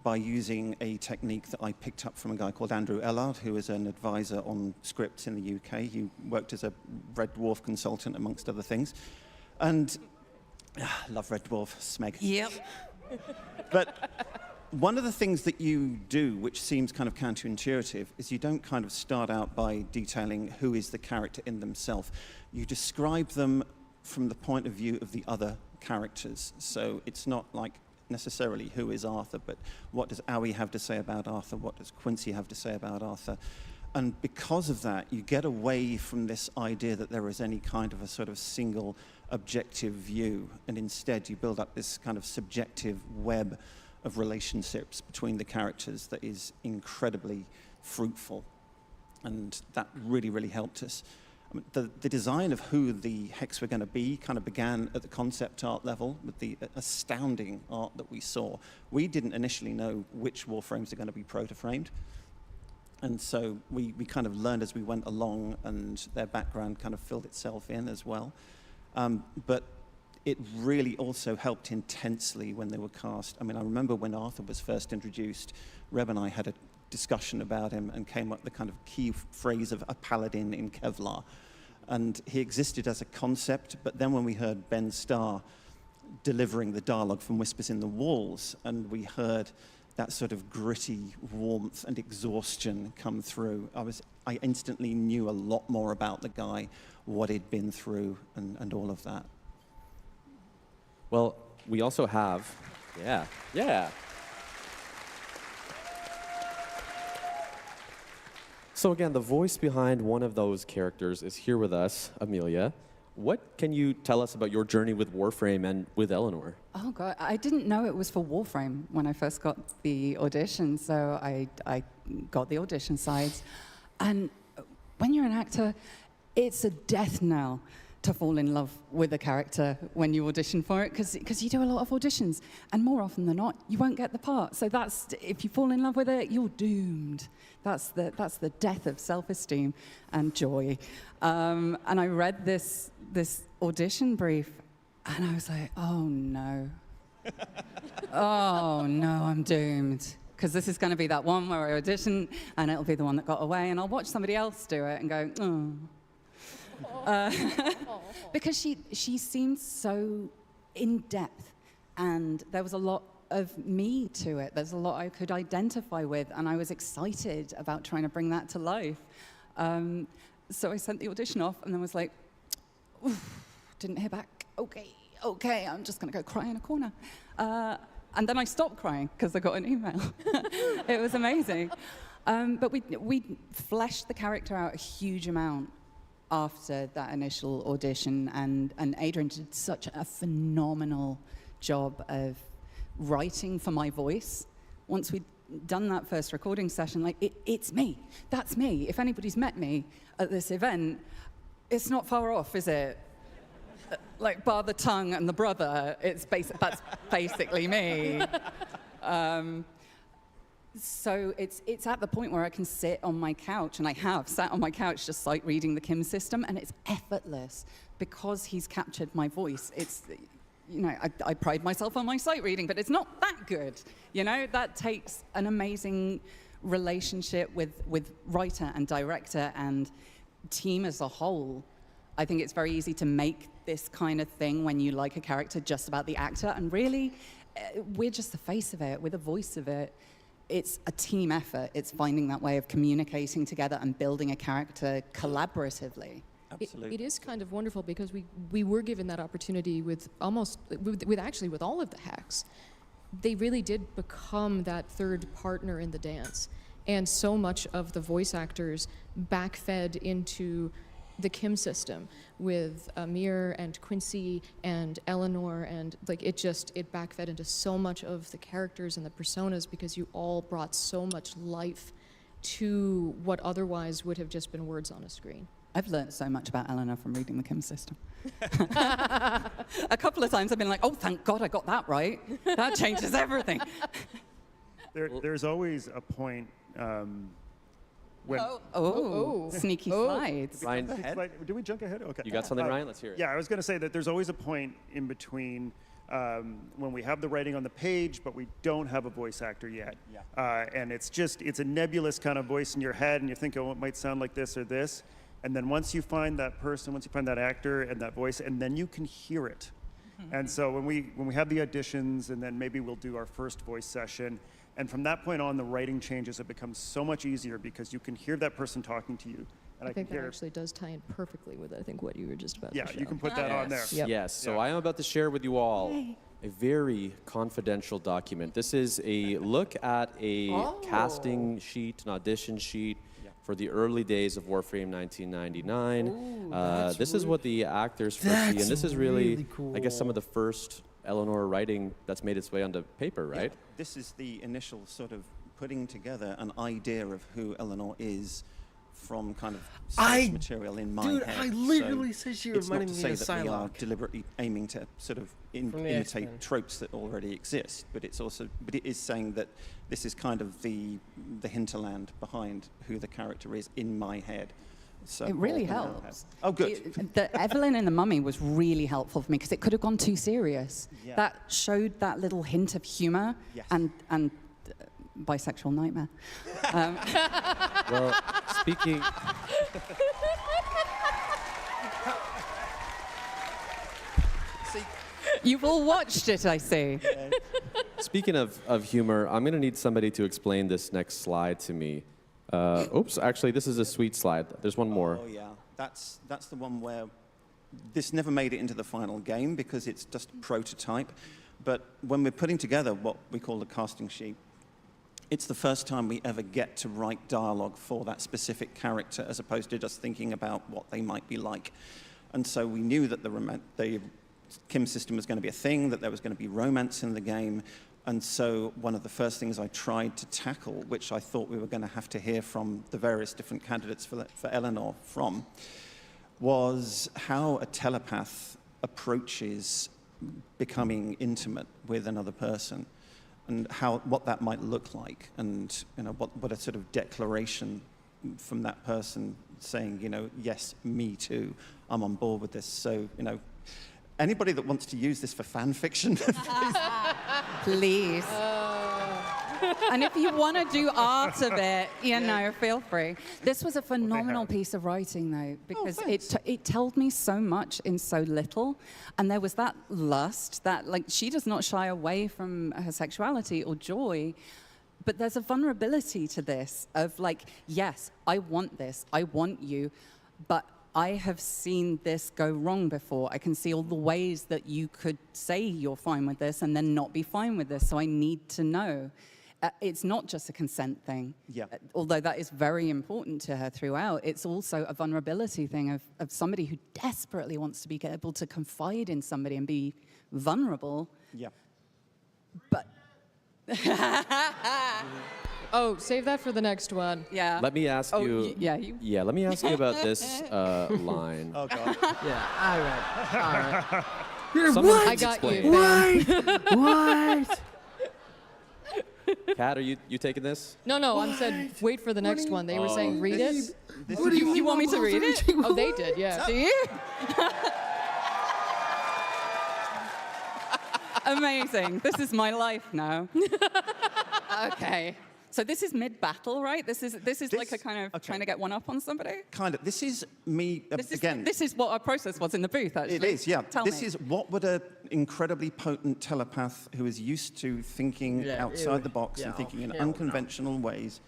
by using a technique that I picked up from a guy called Andrew Ellard, who is an advisor on scripts in the UK. He worked as a Red Dwarf consultant, amongst other things. And love Red Dwarf, Smeg. Yep. But one of the things that you do, which seems kind of counterintuitive, is you don't kind of start out by detailing who is the character in themselves. You describe them from the point of view of the other characters. So it's not like necessarily who is Arthur, but what does Owie have to say about Arthur? What does Quincy have to say about Arthur? And because of that, you get away from this idea that there is any kind of a sort of single objective view, and instead you build up this kind of subjective web of relationships between the characters that is incredibly fruitful. And that really, really helped us. I mean, the design of who the Hex were going to be kind of began at the concept art level with the astounding art that we saw. We didn't initially know which Warframes are going to be proto-framed. And so we kind of learned as we went along, and their background kind of filled itself in as well. But it really also helped intensely when they were cast. I mean, I remember when Arthur was first introduced, Reb and I had a discussion about him and came up with the kind of key phrase of a paladin in Kevlar. And he existed as a concept, but then when we heard Ben Starr delivering the dialogue from Whispers in the Walls, and we heard that sort of gritty warmth and exhaustion come through. I instantly knew a lot more about the guy, what he'd been through, and all of that. Well, we also have, yeah. So again, the voice behind one of those characters is here with us, Amelia. What can you tell us about your journey with Warframe and with Eleanor? Oh God, I didn't know it was for Warframe when I first got the audition, so I got the audition sides. And when you're an actor, it's a death knell to fall in love with a character when you audition for it, because you do a lot of auditions, and more often than not, you won't get the part. So that's, if you fall in love with it, you're doomed. That's the death of self-esteem and joy. And I read this audition brief, and I was like, oh no. Oh no, I'm doomed. Because this is going to be that one where I audition, and it'll be the one that got away, and I'll watch somebody else do it and go, oh. Because she seemed so in depth, and there was a lot of me to it. There's a lot I could identify with, and I was excited about trying to bring that to life. So I sent the audition off, and then was like, oof, didn't hear back. Okay, I'm just going to go cry in a corner. And then I stopped crying because I got an email. It was amazing. But we fleshed the character out a huge amount after that initial audition, and Adrian did such a phenomenal job of writing for my voice. Once we'd done that first recording session, like, it's me, that's me. If anybody's met me at this event, it's not far off, is it? Like, bar the tongue and the brother, that's basically me. So it's at the point where I can sit on my couch, and I have sat on my couch just sight reading the Kim system, and it's effortless because he's captured my voice. It's, you know, I pride myself on my sight reading, but it's not that good. You know, that takes an amazing relationship with writer and director and team as a whole. I think it's very easy to make this kind of thing when you like a character just about the actor, and really, we're just the face of it, we're the voice of it. It's a team effort. It's finding that way of communicating together and building a character collaboratively. Absolutely. It is kind of wonderful because we were given that opportunity with actually with all of the hacks. They really did become that third partner in the dance. And so much of the voice actors backfed into the Kim system with Amir and Quincy and Eleanor, and like it backfed into so much of the characters and the personas because you all brought so much life to what otherwise would have just been words on a screen. I've learned so much about Eleanor from reading the Kim system. A couple of times I've been like, oh, thank God I got that right. That changes everything. There's always a point when... Sneaky slides. Ryan, do we jump ahead? Okay. You got something, Ryan? Let's hear it. Yeah, I was going to say that there's always a point in between when we have the writing on the page, but we don't have a voice actor yet. Yeah. And it's a nebulous kind of voice in your head, and you think, oh, it might sound like this or this. And then once you find that person, once you find that actor and that voice, and then you can hear it. And so when we have the auditions, and then maybe we'll do our first voice session, and from that point on, the writing changes. It becomes so much easier because you can hear that person talking to you. And I think that actually does tie in perfectly with, I think, what you were just about to show. Yeah, you can put that on there. Yep. Yes, so I am about to share with you all a very confidential document. This is a look at a casting sheet, an audition sheet for the early days of Warframe 1999. This is what the actors first see, and this is really cool. I guess, some of the first Eleanor writing that's made its way onto paper, right? Yeah. This is the initial sort of putting together an idea of who Eleanor is from kind of source material in my head. Dude, I literally said she reminded me of It's not to say that we are Psylocke. deliberately aiming to sort of imitate tropes that already exist, but it is saying that this is kind of the hinterland behind who the character is in my head. So It really helps. Oh, good. The Evelyn in The Mummy was really helpful for me because it could have gone too serious. Yeah. That showed that little hint of humor and bisexual nightmare. Well, speaking... You've all watched it, I see. Speaking of humor, I'm going to need somebody to explain this next slide to me. Oops, actually, this is a sweet slide. There's one more. Oh, yeah. That's the one where this never made it into the final game because it's just a prototype. But when we're putting together what we call the casting sheet, it's the first time we ever get to write dialogue for that specific character as opposed to just thinking about what they might be like. And so we knew that the Kim system was going to be a thing, that there was going to be romance in the game. And so one of the first things I tried to tackle, which I thought we were going to have to hear from the various different candidates for Eleanor from, was how a telepath approaches becoming intimate with another person, and what that might look like, and what a sort of declaration from that person saying, yes, me too, I'm on board with this. So, anybody that wants to use this for fan fiction, Please. And if you want to do art of it, feel free. This was a phenomenal piece of writing, though, because it told me so much in so little. And there was that lust, that, she does not shy away from her sexuality or joy. But there's a vulnerability to this of, yes, I want this, I want you, but I have seen this go wrong before. I can see all the ways that you could say you're fine with this and then not be fine with this, so I need to know. It's not just a consent thing, although that is very important to her throughout. It's also a vulnerability thing of somebody who desperately wants to be able to confide in somebody and be vulnerable. Yeah. But... Oh, save that for the next one. Yeah. Let me ask you. Yeah, let me ask you about this line. Oh, God. Yeah, all right. You're Someone what? please I got explain. you. What? Kat, are you taking this? No, I said wait for the next one. They were saying read it. What do you want me to read it? Oh, they did, yeah. Do you? Amazing. This is my life now. Okay. So this is mid-battle, right? This is like a kind of trying to get one up on somebody? kind of, this is me, again. This is what our process was in the booth, actually. It is, yeah. Tell This me. is what would an incredibly potent telepath who is used to thinking outside the box and thinking in unconventional ways,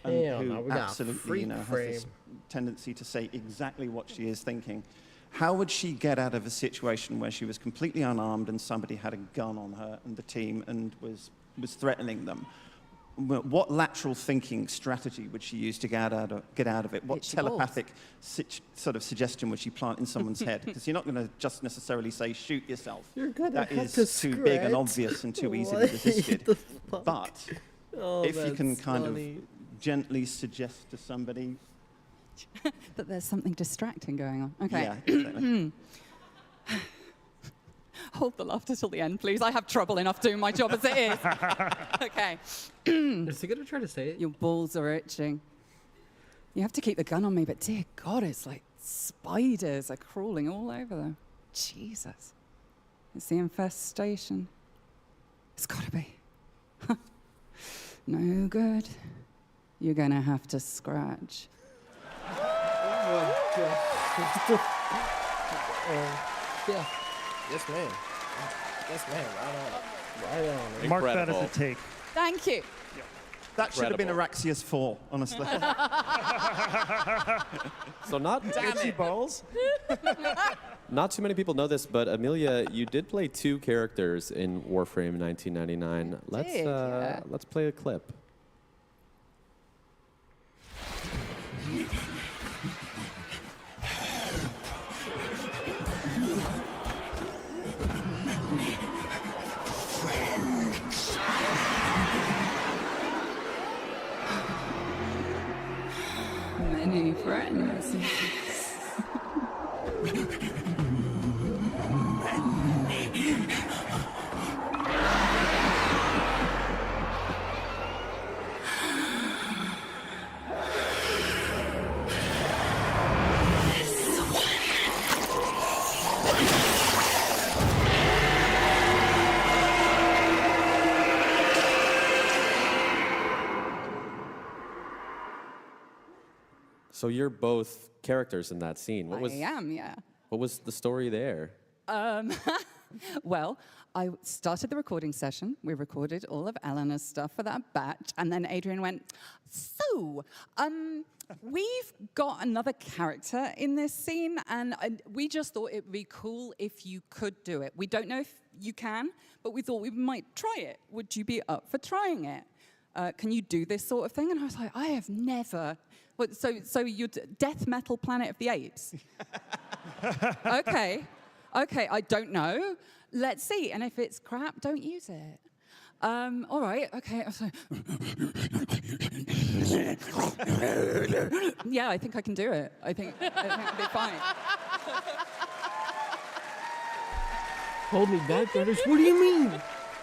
and who absolutely, has this tendency to say exactly what she is thinking. How would she get out of a situation where she was completely unarmed and somebody had a gun on her and the team and was threatening them? What lateral thinking strategy would she use to get out of it? What telepathic sort of suggestion would she plant in someone's head? Because you're not going to just necessarily say, shoot yourself. You're gonna that have is to too big and scratch. obvious and too easily What resisted. the fuck? But Oh, if you can that's kind funny. of gently suggest to somebody... that there's something distracting going on. Okay. Yeah, exactly. Hold the laughter till the end, please. I have trouble enough doing my job as it is. Okay. Is he going to try to say it? Your balls are itching. You have to keep the gun on me, but dear God, it's like spiders are crawling all over them. Jesus. It's the infestation. It's got to be. No good. You're going to have to scratch. Yeah. Yes, ma'am. Yes, ma'am. Right on. Mark that as a take. Thank you. That should have been Araxia's 4, honestly. So not Itchy balls. Not too many people know this, but Amelia, you did play 2 characters in Warframe 1999. Let's play a clip. Many friends. So you're both characters in that scene. I am, yeah. What was the story there? Well, I started the recording session. We recorded all of Eleanor's stuff for that batch. And then Adrian went, so, we've got another character in this scene, and we just thought it would be cool if you could do it. We don't know if you can, but we thought we might try it. Would you be up for trying it? Can you do this sort of thing? And I was like, I have never. What, so you're Death Metal Planet of the Apes? Okay, I don't know. Let's see. And if it's crap, don't use it. All right, okay. Yeah, I think I can do it. I think it'll be fine. Hold me back, brothers. What do you mean?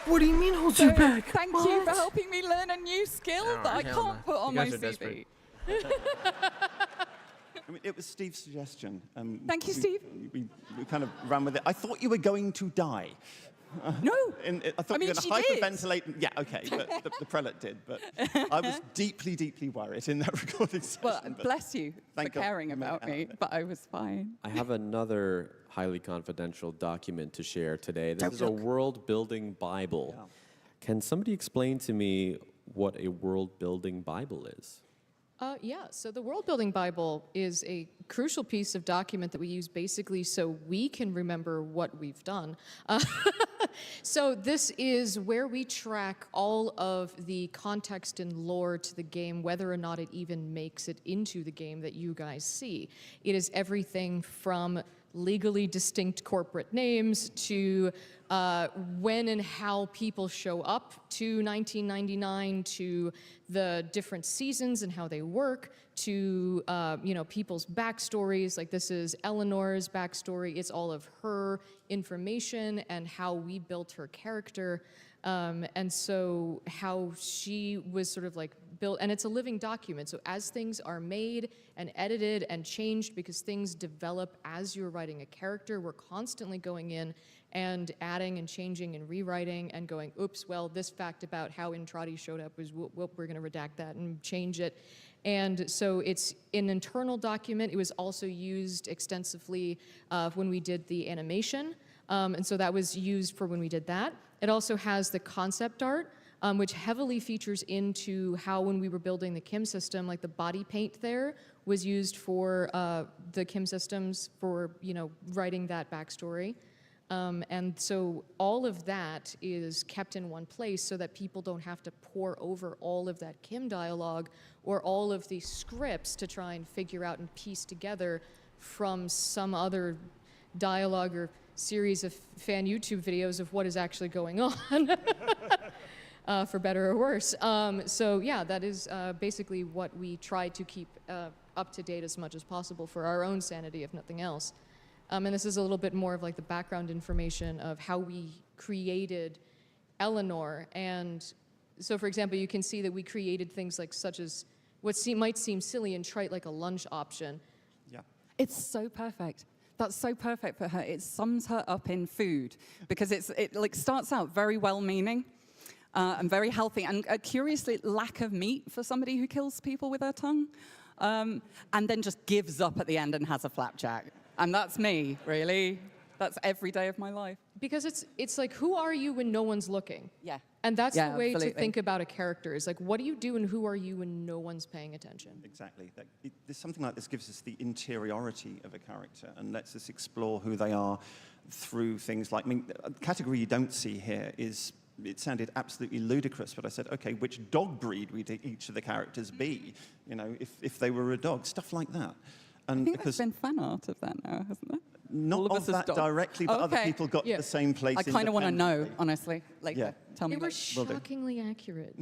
What do you mean hold you back? Thank you for helping me learn a new skill that I can't put on my CV. I mean, it was Steve's suggestion. Thank you, Steve. We kind of ran with it. I thought you were going to die. No. I thought you were going to hyperventilate. Yeah, okay, but the prelate did. But I was deeply, deeply worried in that recording session. Well, bless you for caring about me, but I was fine. I have another highly confidential document to share today. This is a world-building Bible. Yeah. Can somebody explain to me what a world-building Bible is? Yeah, so the World Building Bible is a crucial piece of document that we use basically so we can remember what we've done. So this is where we track all of the context and lore to the game, whether or not it even makes it into the game that you guys see. It is everything from legally distinct corporate names to when and how people show up to 1999, to the different seasons and how they work, to people's backstories. Like this is Eleanor's backstory. It's all of her information and how we built her character. And so how she was sort of like built, and it's a living document. So as things are made and edited and changed, because things develop as you're writing a character, we're constantly going in and adding and changing and rewriting and going, oops, well, this fact about how Intrati showed up was, we're going to redact that and change it. And so it's an internal document. It was also used extensively when we did the animation. And so that was used for when we did that. It also has the concept art, which heavily features into how when we were building the Kim system, like the body paint there was used for the Kim systems for, writing that backstory. And so all of that is kept in one place so that people don't have to pore over all of that Kim dialogue or all of the scripts to try and figure out and piece together from some other dialogue or series of fan YouTube videos of what is actually going on, for better or worse. So yeah, that is basically what we try to keep up to date as much as possible for our own sanity, if nothing else. And this is a little bit more of like the background information of how we created Eleanor. And so, for example, you can see that we created things like such as what might seem silly and trite, like a lunch option. Yeah. It's so perfect. That's so perfect for her. It sums her up in food because it like starts out very well-meaning and very healthy, and curiously lack of meat for somebody who kills people with her tongue, and then just gives up at the end and has a flapjack. And that's me, really. That's every day of my life. Because it's like, who are you when no one's looking? Yeah. And that's Yeah, the way absolutely. to think about a character, is like, what do you do and who are you when no one's paying attention? Exactly. Something like this gives us the interiority of a character and lets us explore who they are through things like, the category you don't see here is, it sounded absolutely ludicrous, but I said, okay, which dog breed would each of the characters be? If they were a dog, stuff like that. And I think there's been fan art of that now, hasn't there? Not All of of us as that dogs. directly, but other Okay. people got Yeah. the same place. I kind of want to know, independently. honestly. Later. Yeah. Tell me. They were later. Will do. shockingly accurate.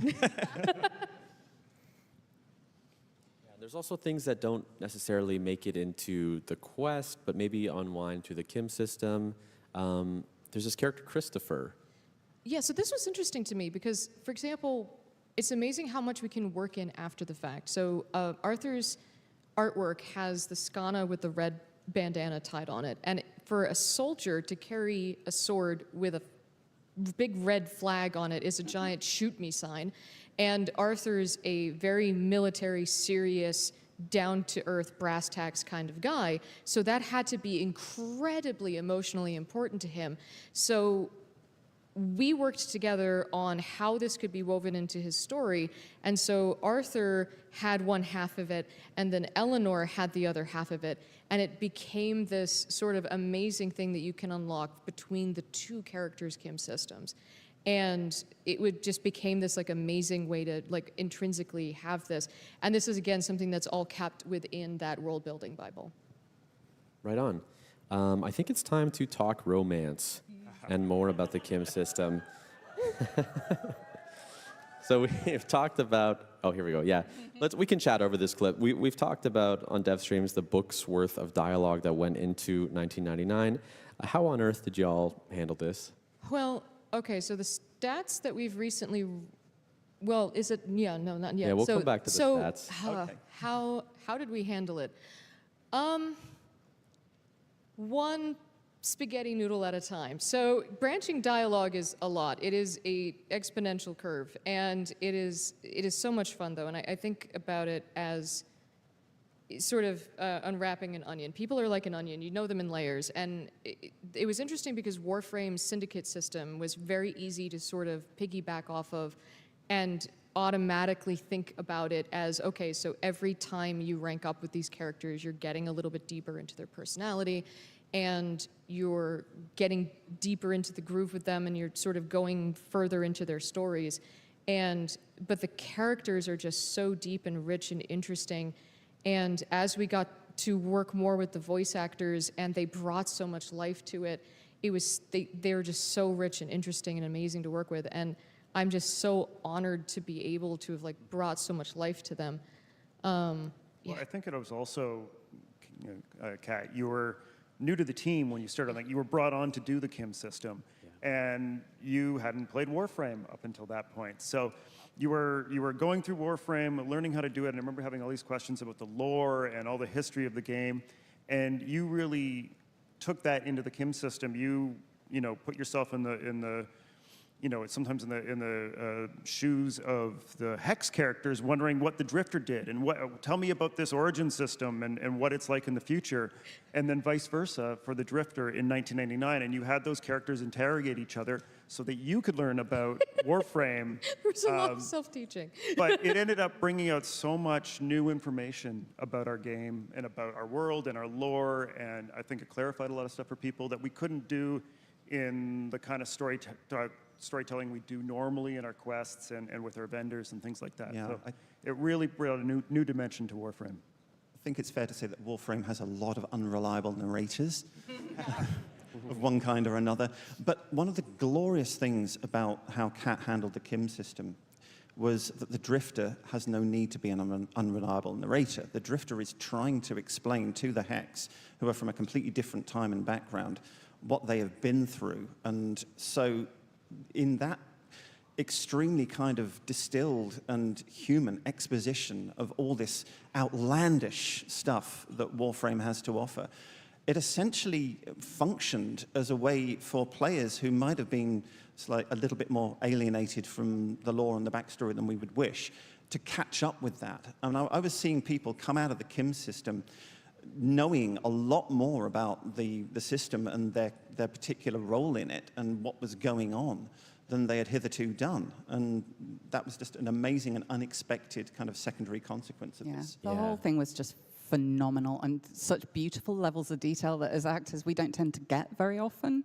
There's also things that don't necessarily make it into the quest, but maybe unwind through the Kim system. There's this character, Christopher. Yeah, so this was interesting to me because, for example, it's amazing how much we can work in after the fact. So Arthur's artwork has the skana with the red bandana tied on it. And for a soldier to carry a sword with a big red flag on it is a giant shoot me sign. And Arthur's a very military, serious down-to-earth, brass tacks kind of guy. So that had to be incredibly emotionally important to him. So we worked together on how this could be woven into his story. And so Arthur had one half of it, and then Eleanor had the other half of it. And it became this sort of amazing thing that you can unlock between the two characters' Kim systems. And it would just became this like amazing way to like intrinsically have this. And this is again something that's all kept within that world building Bible. Right on. I think it's time to talk romance and more about the Kim system. So we've talked about, oh, here we go, yeah. We can chat over this clip. We've talked about on Dev Streams the book's worth of dialogue that went into 1999. How on earth did y'all handle this? Well, okay, so the stats that we've recently, well, is it, yeah, no, not yet. Yeah, we'll come back to the stats. How did we handle it? One spaghetti noodle at a time. So branching dialogue is a lot. It is a exponential curve, and it is so much fun though. And I think about it as sort of unwrapping an onion. People are like an onion. You know them in layers. And it was interesting because Warframe's syndicate system was very easy to sort of piggyback off of and automatically think about it as, okay, so every time you rank up with these characters, you're getting a little bit deeper into their personality, and you're getting deeper into the groove with them, and you're sort of going further into their stories. But the characters are just so deep and rich and interesting. And as we got to work more with the voice actors, and they brought so much life to it, they were just so rich and interesting and amazing to work with. And I'm just so honored to be able to have like brought so much life to them. Well, I think it was also, Kat, you were new to the team when you started. Like, you were brought on to do the Kim system, and you hadn't played Warframe up until that point. So you were going through Warframe, learning how to do it, and I remember having all these questions about the lore and all the history of the game, and you really took that into the Kim system. You put yourself in the sometimes in the shoes of the Hex characters, wondering what the Drifter did, and tell me about this origin system and what it's like in the future, and then vice versa for the Drifter in 1999. And you had those characters interrogate each other so that you could learn about Warframe. There was a lot of self-teaching. But it ended up bringing out so much new information about our game and about our world and our lore, and I think it clarified a lot of stuff for people that we couldn't do in the kind of storytelling we do normally in our quests and with our vendors and things like that. Yeah, so it really brought a new dimension to Warframe. I think it's fair to say that Warframe has a lot of unreliable narrators of one kind or another. But one of the glorious things about how Kat handled the Kim system was that the Drifter has no need to be an unreliable narrator. The Drifter is trying to explain to the Hex, who are from a completely different time and background, what they have been through. And so in that extremely kind of distilled and human exposition of all this outlandish stuff that Warframe has to offer, it essentially functioned as a way for players who might have been a little bit more alienated from the lore and the backstory than we would wish to catch up with that. And I was seeing people come out of the Kim system knowing a lot more about the system and their particular role in it and what was going on than they had hitherto done. And that was just an amazing and unexpected kind of secondary consequence of this. The whole thing was just phenomenal, and such beautiful levels of detail that as actors we don't tend to get very often.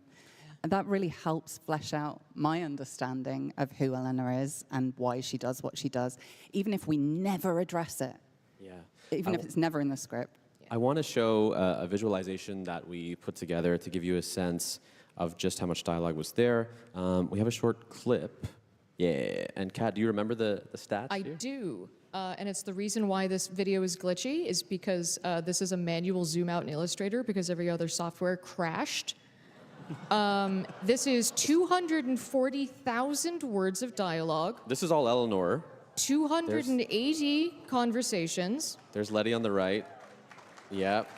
And that really helps flesh out my understanding of who Eleanor is and why she does what she does, even if we never address it. Yeah. Even if it's never in the script. I want to show a visualization that we put together to give you a sense of just how much dialogue was there. We have a short clip. Yeah. And Kat, do you remember the stats? I do. And it's the reason why this video is glitchy is because this is a manual zoom out in Illustrator because every other software crashed. This is 240,000 words of dialogue. This is all Eleanor. 280 conversations. There's Letty on the right. Yep.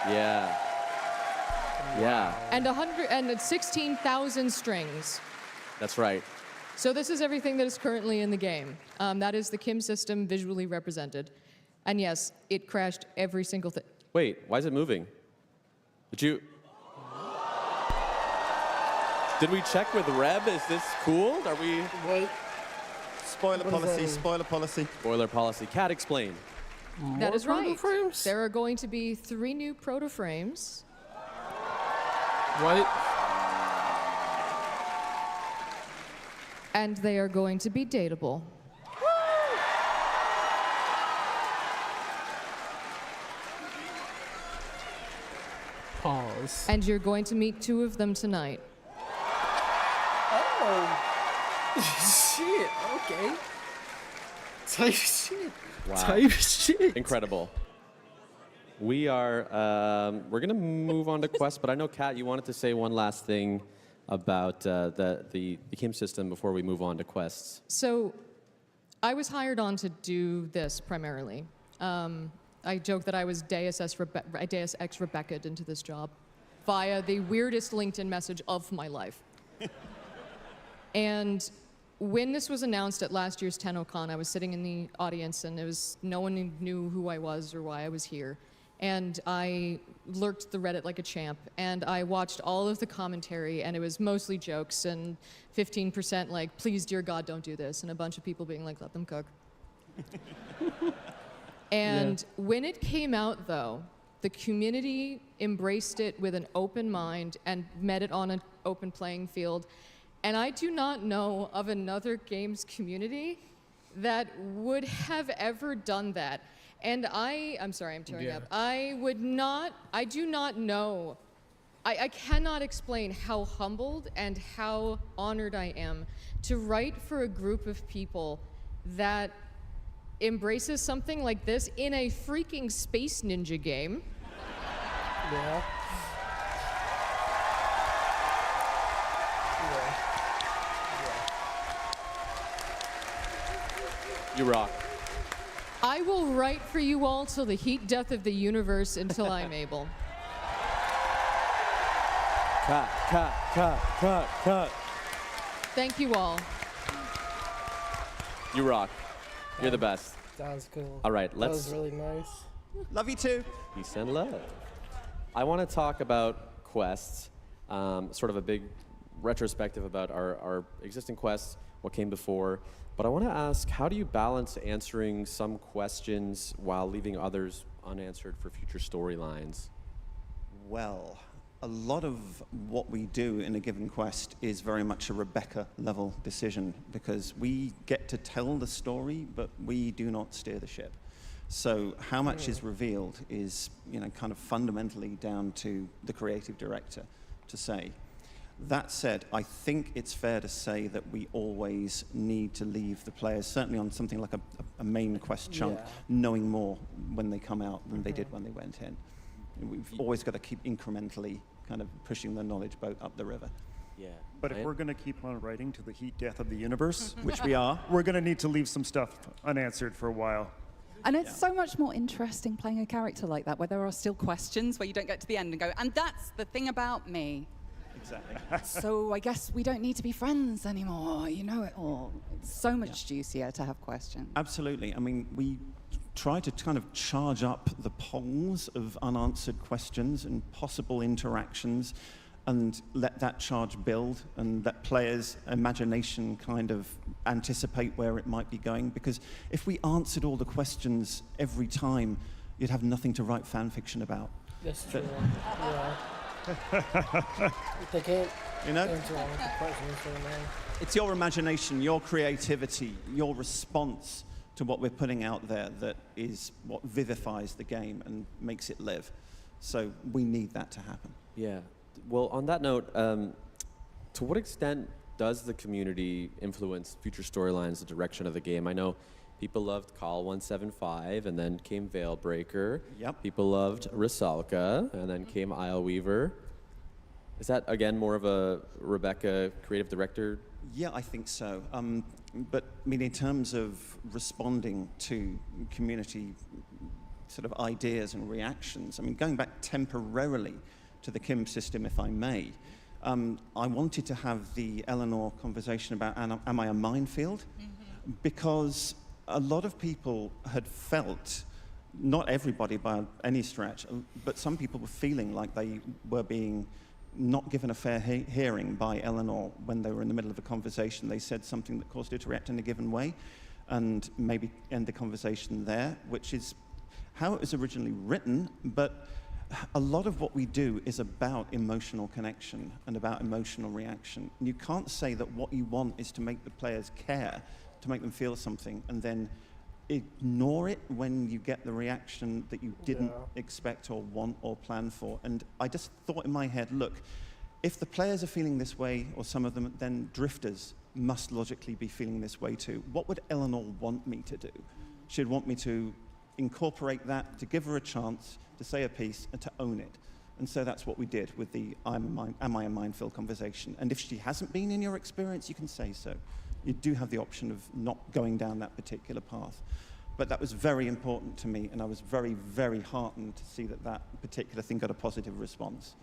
Yeah. Yeah. And 16,000 strings. That's right. So this is everything that is currently in the game. That is the Kim system visually represented. And yes, it crashed every single thing. Wait, why is it moving? Did we check with Reb? Is this cool? Are we... Wait. Spoiler policy, spoiler policy. Spoiler policy. Cat, explain. That is right. There are going to be 3 new proto-frames. What? And they are going to be dateable. Pause. And you're going to meet 2 of them tonight. Oh. Shit, okay. Type shit. Wow. Type shit. Incredible. We are, we're going to move on to Quest, but I know, Kat, you wanted to say one last thing about the Kim system before we move on to Quests. So I was hired on to do this primarily. I joke that I was Deus Ex Rebecca into this job via the weirdest LinkedIn message of my life. And when this was announced at last year's Tennocon, I was sitting in the audience, and no one knew who I was or why I was here. And I lurked the Reddit like a champ, and I watched all of the commentary, and it was mostly jokes, and 15% like, please, dear God, don't do this, and a bunch of people being like, let them cook. And when it came out, though, the community embraced it with an open mind and met it on an open playing field. And I do not know of another games community that would have ever done that. And I'm sorry, I'm tearing up. I do not know. I cannot explain how humbled and how honored I am to write for a group of people that embraces something like this in a freaking Space Ninja game. Yeah. You rock. I will write for you all till the heat death of the universe until I'm able. Cut. Thank you all. You rock. You're the best. That was cool. All right, That was really nice. Love you too. Peace and love. I want to talk about quests, sort of a big retrospective about our existing quests, what came before. But I want to ask, how do you balance answering some questions while leaving others unanswered for future storylines? Well, a lot of what we do in a given quest is very much a Rebecca level decision, because we get to tell the story, but we do not steer the ship. So how much is revealed is, kind of fundamentally down to the creative director to say. That said, I think it's fair to say that we always need to leave the players, certainly on something like a main quest chunk, knowing more when they come out than they did when they went in. We've always got to keep incrementally kind of pushing the knowledge boat up the river. Yeah. But if we're going to keep on writing to the heat death of the universe, which we are, we're going to need to leave some stuff unanswered for a while. And it's so much more interesting playing a character like that, where there are still questions, where you don't get to the end and go, and that's the thing about me. Exactly. So I guess we don't need to be friends anymore. You know it all. It's so much juicier to have questions. Absolutely. I mean, we try to kind of charge up the polls of unanswered questions and possible interactions, and let that charge build and let players' imagination kind of anticipate where it might be going. Because if we answered all the questions every time, you'd have nothing to write fan fiction about. That's true. They can't answer all the questions for now. It's your imagination, your creativity, your response to what we're putting out there that is what vivifies the game and makes it live. So we need that to happen. Yeah. Well, on that note, to what extent does the community influence future storylines, the direction of the game? I know people loved Call 175, and then came Veilbreaker. Yep. People loved Rusalka, and then came Isleweaver. Is that, again, more of a Rebecca creative director? Yeah, I think so. But I mean, in terms of responding to community sort of ideas and reactions, I mean, going back temporarily to the Kim system, if I may, I wanted to have the Eleanor conversation about am I a minefield? Because a lot of people had felt, not everybody by any stretch, but some people were feeling like they were being not given a fair hearing by Eleanor when they were in the middle of a conversation. They said something that caused her to react in a given way and maybe end the conversation there, which is how it was originally written, but a lot of what we do is about emotional connection and about emotional reaction. And you can't say that what you want is to make the players care, to make them feel something, and then ignore it when you get the reaction that you didn't expect or want or plan for. And I just thought in my head, look, if the players are feeling this way, or some of them, then drifters must logically be feeling this way too. What would Eleanor want me to do? She'd want me to incorporate that, to give her a chance, to say a piece, and to own it. And so that's what we did with the am I a minefield conversation. And if she hasn't been in your experience, you can say so. You do have the option of not going down that particular path. But that was very important to me, and I was very, very heartened to see that that particular thing got a positive response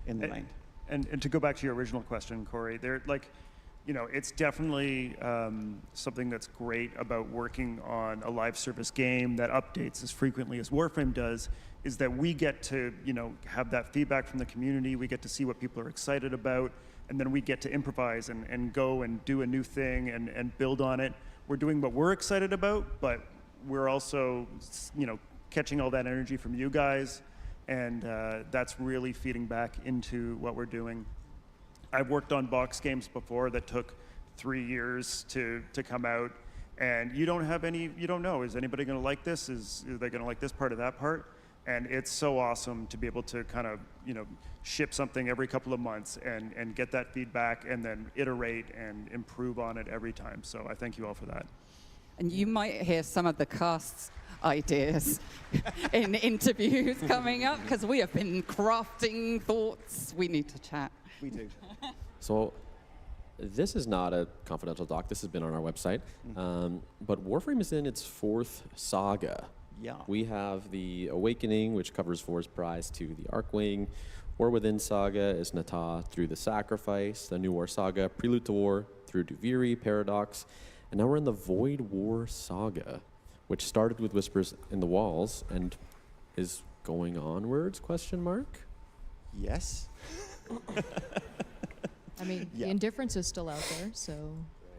in the main. And to go back to your original question, Corey, it's definitely something that's great about working on a live service game that updates as frequently as Warframe does, is that we get to, have that feedback from the community, we get to see what people are excited about, and then we get to improvise and go and do a new thing and build on it. We're doing what we're excited about, but we're also, catching all that energy from you guys, and that's really feeding back into what we're doing. I've worked on box games before that took 3 years to come out, and you don't know, is anybody gonna like this? Is they gonna like this part or that part? And it's so awesome to be able to kind of, ship something every couple of months and get that feedback and then iterate and improve on it every time. So I thank you all for that. And you might hear some of the cast's ideas in interviews coming up, because we have been crafting thoughts. We need to chat. We do. So this is not a confidential doc. This has been on our website. But Warframe is in its 4th saga. Yeah. We have the Awakening, which covers Vor's Prize to the Arcwing. War Within Saga is Nata through the Sacrifice. The New War Saga, Prelude to War, through Duviri, Paradox. And now we're in the Void War Saga, which started with Whispers in the Walls and is going onwards, question mark? Yes. I mean, the indifference is still out there, so.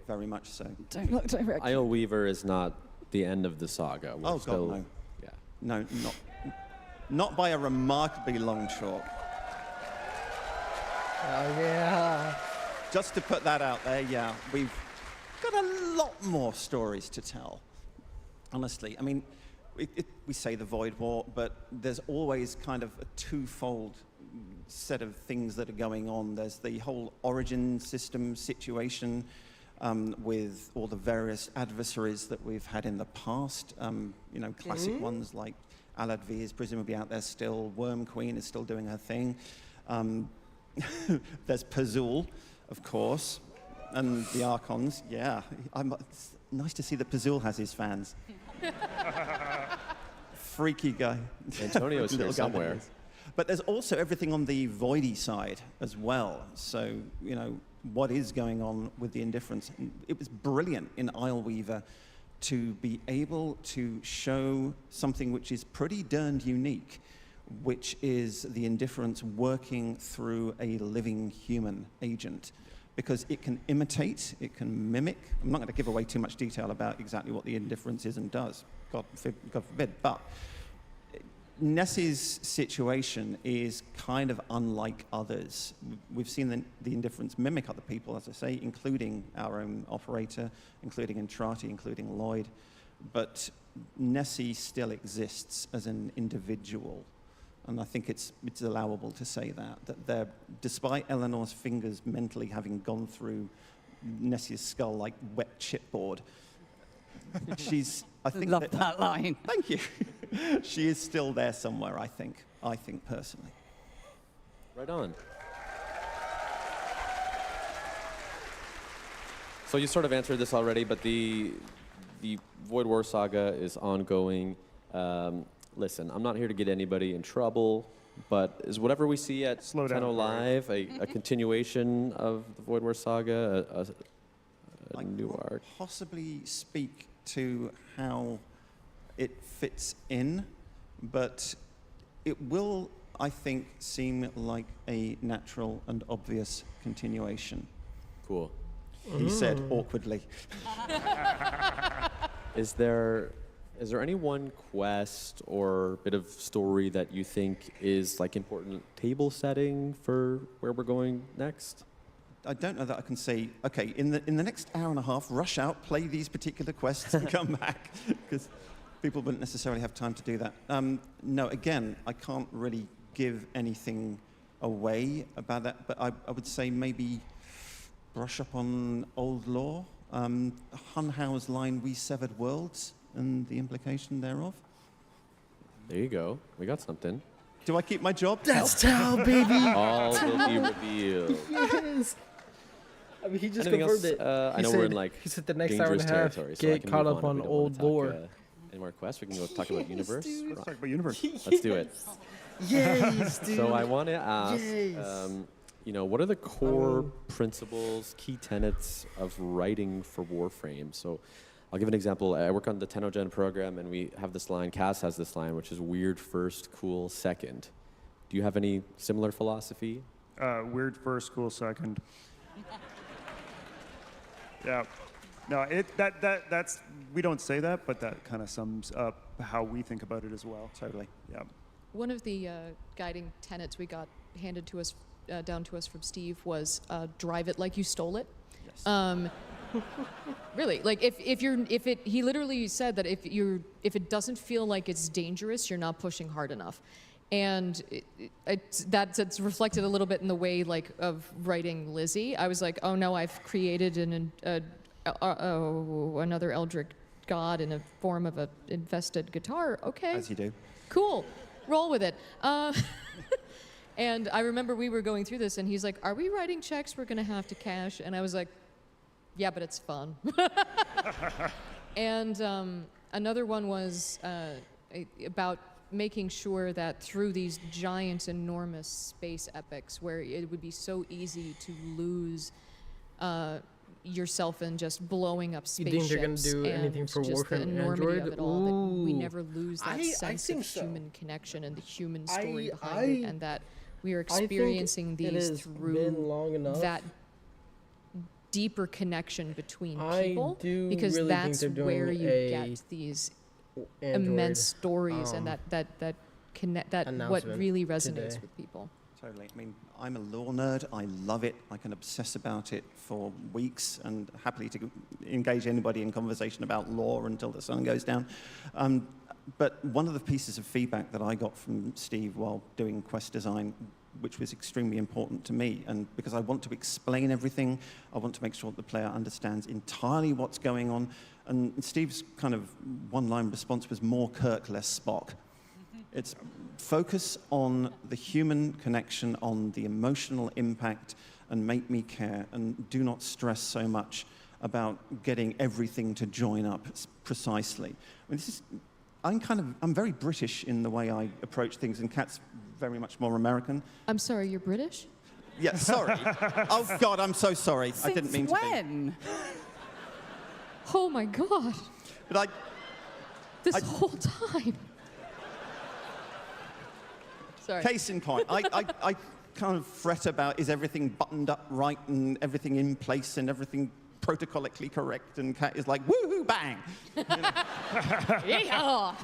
Very much so. Don't look directly. Isle Weaver is not the end of the saga. We're still, God, no. Yeah. No, not by a remarkably long chalk. Oh, yeah. Just to put that out there, yeah, we've got a lot more stories to tell, honestly. I mean, we say the Void War, but there's always kind of a twofold set of things that are going on. There's the whole origin system situation with all the various adversaries that we've had in the past. Classic ones like Alad-V is presumably out there still. Worm Queen is still doing her thing. There's Pazul, of course, and the Archons. Yeah, it's nice to see that Pazul has his fans. Freaky guy. Antonio's here somewhere. But there's also everything on the voidy side as well. So, what is going on with the indifference? It was brilliant in Isle Weaver to be able to show something which is pretty darned unique, which is the indifference working through a living human agent. Because it can imitate, it can mimic. I'm not going to give away too much detail about exactly what the indifference is and does, God forbid. But Nessie's situation is kind of unlike others. We've seen the indifference mimic other people, as I say, including our own operator, including Entrati, including Lloyd. But Nessie still exists as an individual. And I think it's allowable to say that despite Eleanor's fingers mentally having gone through Nessie's skull like wet chipboard, I think Love that line. Thank you. She is still there somewhere, I think personally. Right on. So you sort of answered this already, but the Void War Saga is ongoing. Listen, I'm not here to get anybody in trouble. But is whatever we see at Slow down, Tenno Corey. Live a continuation of the Void War Saga, a new arc? Possibly speak to how it fits in, but it will, I think, seem like a natural and obvious continuation. Cool. He said awkwardly. Is there any one quest or bit of story that you think is like important table setting for where we're going next? I don't know that I can say, okay, in the next hour and a half, rush out, play these particular quests, and come back, because people wouldn't necessarily have time to do that. No, again, I can't really give anything away about that, but I would say maybe brush up on old lore. Hun Hao's line, "We severed worlds," and the implication thereof. There you go. We got something. Do I keep my job? That's Tao, baby. All will be revealed. Yes. I mean, he just Anything confirmed else? it. I He know we're in said- like he said the next hour and dangerous a half, territory, so I get can caught move up on on if we don't wanna old talk, lore. Any more quests? We can go talk about universe. Let's talk about universe. Let's do it. Yes, dude. So I want to ask, Yes. what are the core principles, key tenets of writing for Warframe? So I'll give an example. I work on the Tennocon program, and we have this line, Cass has this line, which is weird first, cool second. Do you have any similar philosophy? Weird first, cool second. Yeah. No, that's we don't say that, but that kind of sums up how we think about it as well. Totally. Yeah. One of the guiding tenets we got handed to us, down to us from Steve, was drive it like you stole it. Yes. Really, like he literally said that if it doesn't feel like it's dangerous, you're not pushing hard enough. And that's reflected a little bit in the way of writing Lizzie. I was like, oh no, I've created another Eldritch god in the form of an infested guitar. Okay. As you do. Cool. Roll with it. And I remember we were going through this, and he's like, are we writing checks we're going to have to cash? And I was like, yeah, but it's fun. And another one was about making sure that through these giant, enormous space epics, where it would be so easy to lose yourself in just blowing up You spaceships. think they're gonna do and anything for just the Warframe enormity Android? of it all, that we Ooh. never lose that I sense think of so. human connection and the human story I- behind it, I- and that we are I think experiencing it these has through been long enough. that deeper connection between I people, do because really think that's they're doing where you a get these Android, immense stories, and that what announcement really resonates today. with people. Totally. I mean, I'm a lore nerd. I love it. I can obsess about it for weeks and happily to engage anybody in conversation about lore until the sun goes down. But one of the pieces of feedback that I got from Steve while doing quest design, which was extremely important to me, and because I want to explain everything, I want to make sure that the player understands entirely what's going on. And Steve's kind of one-line response was more Kirk, less Spock. It's focus on the human connection, on the emotional impact, and make me care, and do not stress so much about getting everything to join up precisely. I mean, I'm very British in the way I approach things, and Kat's very much more American. I'm sorry, you're British? Yeah, sorry. Oh God, I'm so sorry. I didn't mean to be. When? Oh my God. But This whole time. Sorry. Case in point, I kind of fret about, is everything buttoned up right and everything in place and everything protocolically correct, and Kat is like, woohoo, bang! Yeah.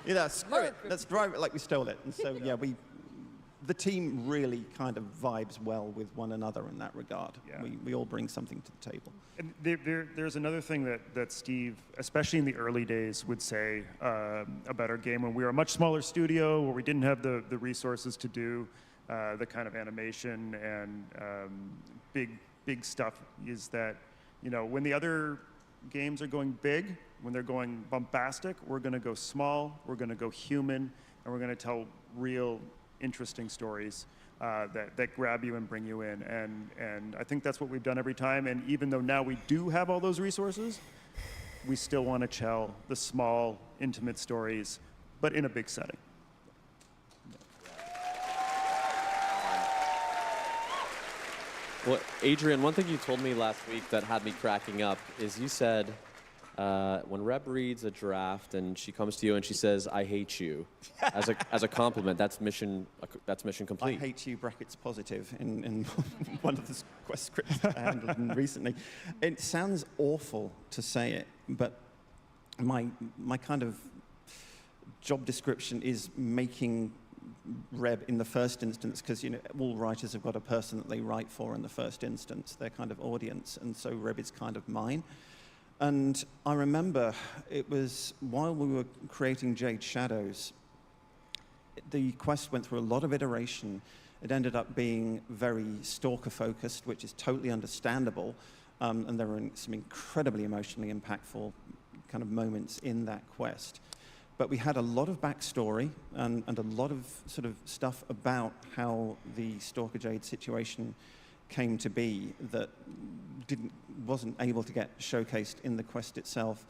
Yeah, screw it. Let's drive it like we stole it. And so, yeah, the team really kind of vibes well with one another in that regard. Yeah. We all bring something to the table. And there's another thing that Steve, especially in the early days, would say about our game when we were a much smaller studio, where we didn't have the resources to do the kind of animation and big stuff, is that, when the other games are going big, when they're going bombastic, we're going to go small, we're going to go human, and we're going to tell real interesting stories that grab you and bring you in. And I think that's what we've done every time. And even though now we do have all those resources, we still want to tell the small, intimate stories, but in a big setting. Well, Adrian, one thing you told me last week that had me cracking up is you said when Reb reads a draft and she comes to you and she says, "I hate you," as a compliment, that's mission complete. I hate you brackets positive in one of the quest scripts that I handled recently. It sounds awful to say it, but my kind of job description is making Reb in the first instance, because all writers have got a person that they write for in the first instance, their kind of audience, and so Reb is kind of mine. And I remember it was while we were creating Jade Shadows, the quest went through a lot of iteration. It ended up being very stalker-focused, which is totally understandable, and there were some incredibly emotionally impactful kind of moments in that quest. But we had a lot of backstory and a lot of sort of stuff about how the Stalker Jade situation came to be that wasn't able to get showcased in the quest itself.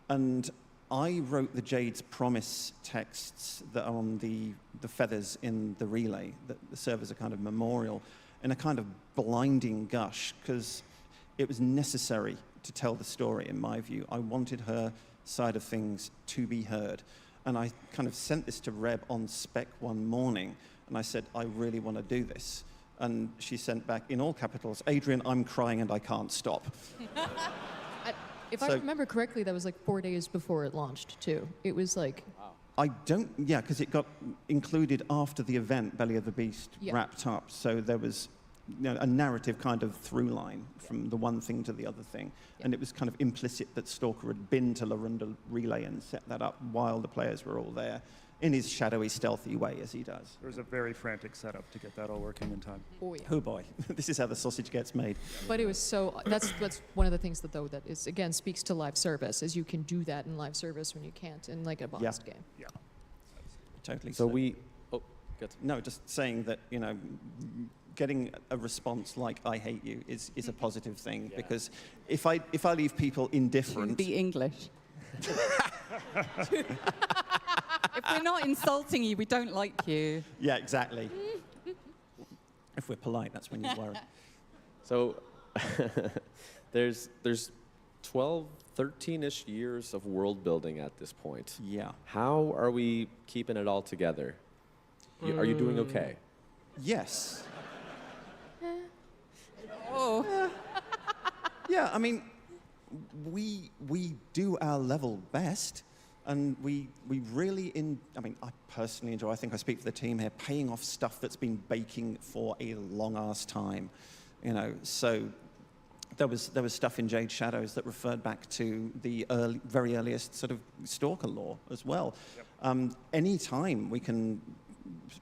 And I wrote the Jade's Promise texts that are on the feathers in the relay that serve as a kind of memorial in a kind of blinding gush, because it was necessary to tell the story, in my view. I wanted her side of things to be heard. And I kind of sent this to Reb on spec one morning, and I said, I really want to do this. And she sent back in all capitals, "Adrian, I'm crying and I can't stop." If I remember correctly, that was like 4 days before it launched, too. It was like... Yeah, because it got included after the event, Belly of the Beast, Yeah. wrapped up. So there was a narrative kind of through line from the one thing to the other thing. Yeah. And it was kind of implicit that Stalker had been to Larunda Relay and set that up while the players were all there, in his shadowy, stealthy way, as he does. There was a very frantic setup to get that all working in time. Oh, yeah. Oh boy, this is how the sausage gets made. But it was so, that's one of the things that is, again, speaks to live service, is you can do that in live service when you can't in like a boxed game. Yeah. Totally. So we, good. No, just saying that, getting a response like "I hate you" is a positive thing, because if I leave people indifferent... To be English. If we're not insulting you, we don't like you. Yeah, exactly. If we're polite, that's when you worry. So there's 12, 13-ish years of world building at this point. Yeah. How are we keeping it all together? Are you doing okay? Yes. Oh. Yeah, I mean, we do our level best, and we really I personally enjoy, I think I speak for the team here, paying off stuff that's been baking for a long-ass time, so there was stuff in Jade Shadows that referred back to the very earliest sort of Stalker lore as well. Yep. Any time we can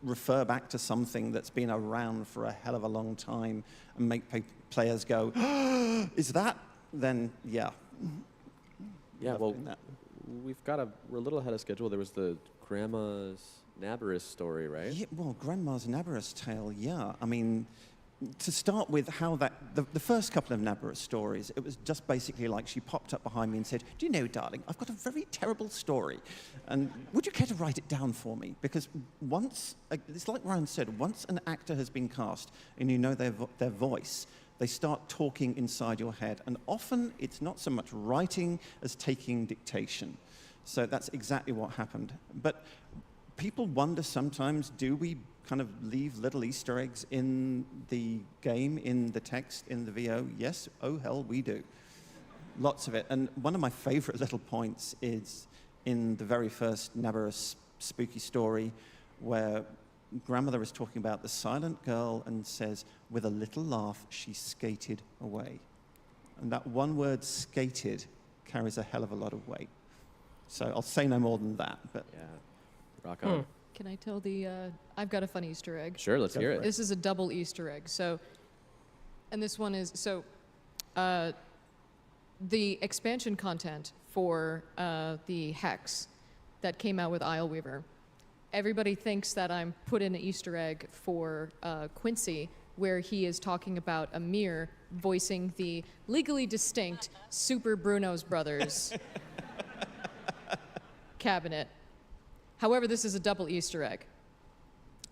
refer back to something that's been around for a hell of a long time and make players go, "Is that?" Then yeah. Yeah, well, we're a little ahead of schedule. There was the Grandma's Nabarus story, right? Yeah, well, Grandma's Nabarus tale, yeah. I mean, to start with, how the first couple of Nabarus stories, it was just basically like she popped up behind me and said, "Do you know, darling, I've got a very terrible story, and would you care to write it down for me?" Because once, it's like Ryan said, once an actor has been cast and you know their voice, they start talking inside your head, and often it's not so much writing as taking dictation. So that's exactly what happened. But people wonder sometimes, do we kind of leave little Easter eggs in the game, in the text, in the VO? Yes, oh hell, we do. Lots of it. And one of my favorite little points is in the very first Nabarus spooky story, where grandmother is talking about the silent girl and says, with a little laugh, she skated away. And that one word, skated, carries a hell of a lot of weight. So I'll say no more than that. But yeah, rock on. Can I tell I've got a fun Easter egg. Sure, let's hear it. This is a double Easter egg. So, and this one is, the expansion content for the Hex that came out with Isleweaver, everybody thinks that I'm put in an Easter egg for Quincy, where he is talking about Amir voicing the legally distinct Super Bruno's Brothers cabinet. However, this is a double Easter egg.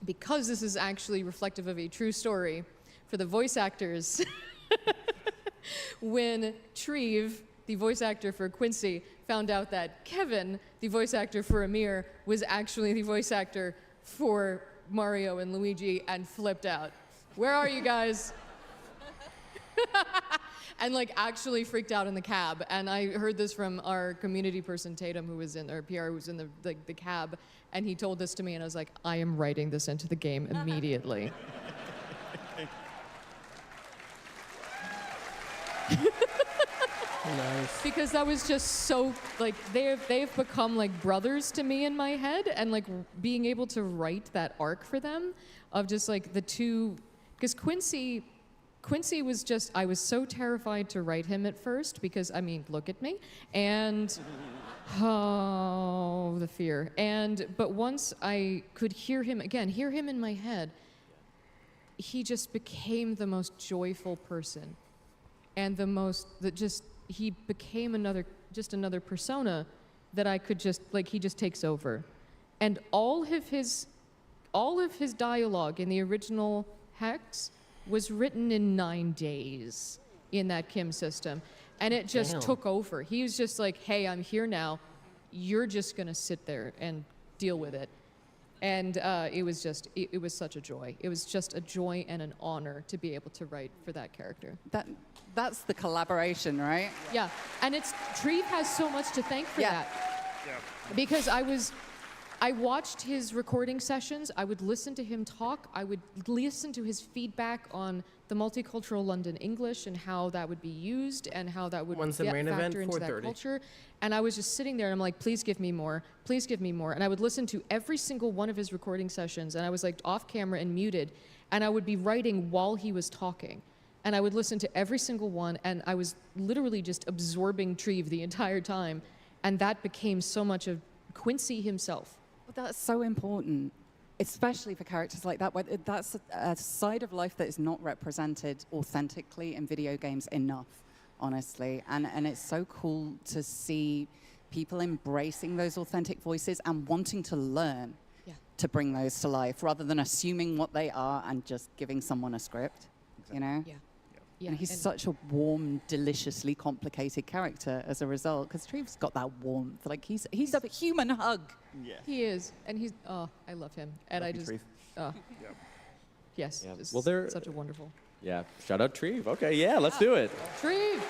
Because this is actually reflective of a true story, for the voice actors when Treve, the voice actor for Quincy, found out that Kevin, the voice actor for Amir, was actually the voice actor for Mario and Luigi, and flipped out. Where are you guys? And like actually freaked out in the cab. And I heard this from our community person, Tatum, who was in, our PR, who was in the cab, and he told this to me, and I was like, I am writing this into the game immediately. Nice. Because that was just so, like, they've become like brothers to me in my head, and like being able to write that arc for them of just like the two, because Quincy was just, I was so terrified to write him at first because, I mean, look at me, and oh, the fear. But once I could hear him in my head, he just became the most joyful person, and he became another persona that I could just, like, he just takes over. And all of his dialogue in the original Hex was written in 9 days in that Kim system. And it just Damn. took over. He was just like, hey, I'm here now. You're just gonna sit there and deal with it. And it was such a joy. It was just a joy and an honor to be able to write for that character. That's the collaboration, right? Yeah, and Treve has so much to thank for that. Yeah. Because I watched his recording sessions. I would listen to him talk. I would listen to his feedback on the multicultural London English and how that would be used and how that would When's the main event? factor into that 4:30. culture. And I was just sitting there and I'm like, please give me more. Please give me more. And I would listen to every single one of his recording sessions, and I was like off camera and muted, and I would be writing while he was talking. And I would listen to every single one, and I was literally just absorbing Treve the entire time. And that became so much of Quincy himself. Well, that's so important, especially for characters like that. That's a side of life that is not represented authentically in video games enough, honestly. And it's so cool to see people embracing those authentic voices and wanting to learn to bring those to life, rather than assuming what they are and just giving someone a script, you know? Yeah. And he's such a warm, deliciously complicated character as a result, because Treve's got that warmth. Like, he's a human hug. Yeah. He is, and I love him, and Love I you, just, Treve. yes, Yeah. just Well, they're such a wonderful. Yeah, shout out Treve. Okay, yeah, let's do it. Treve.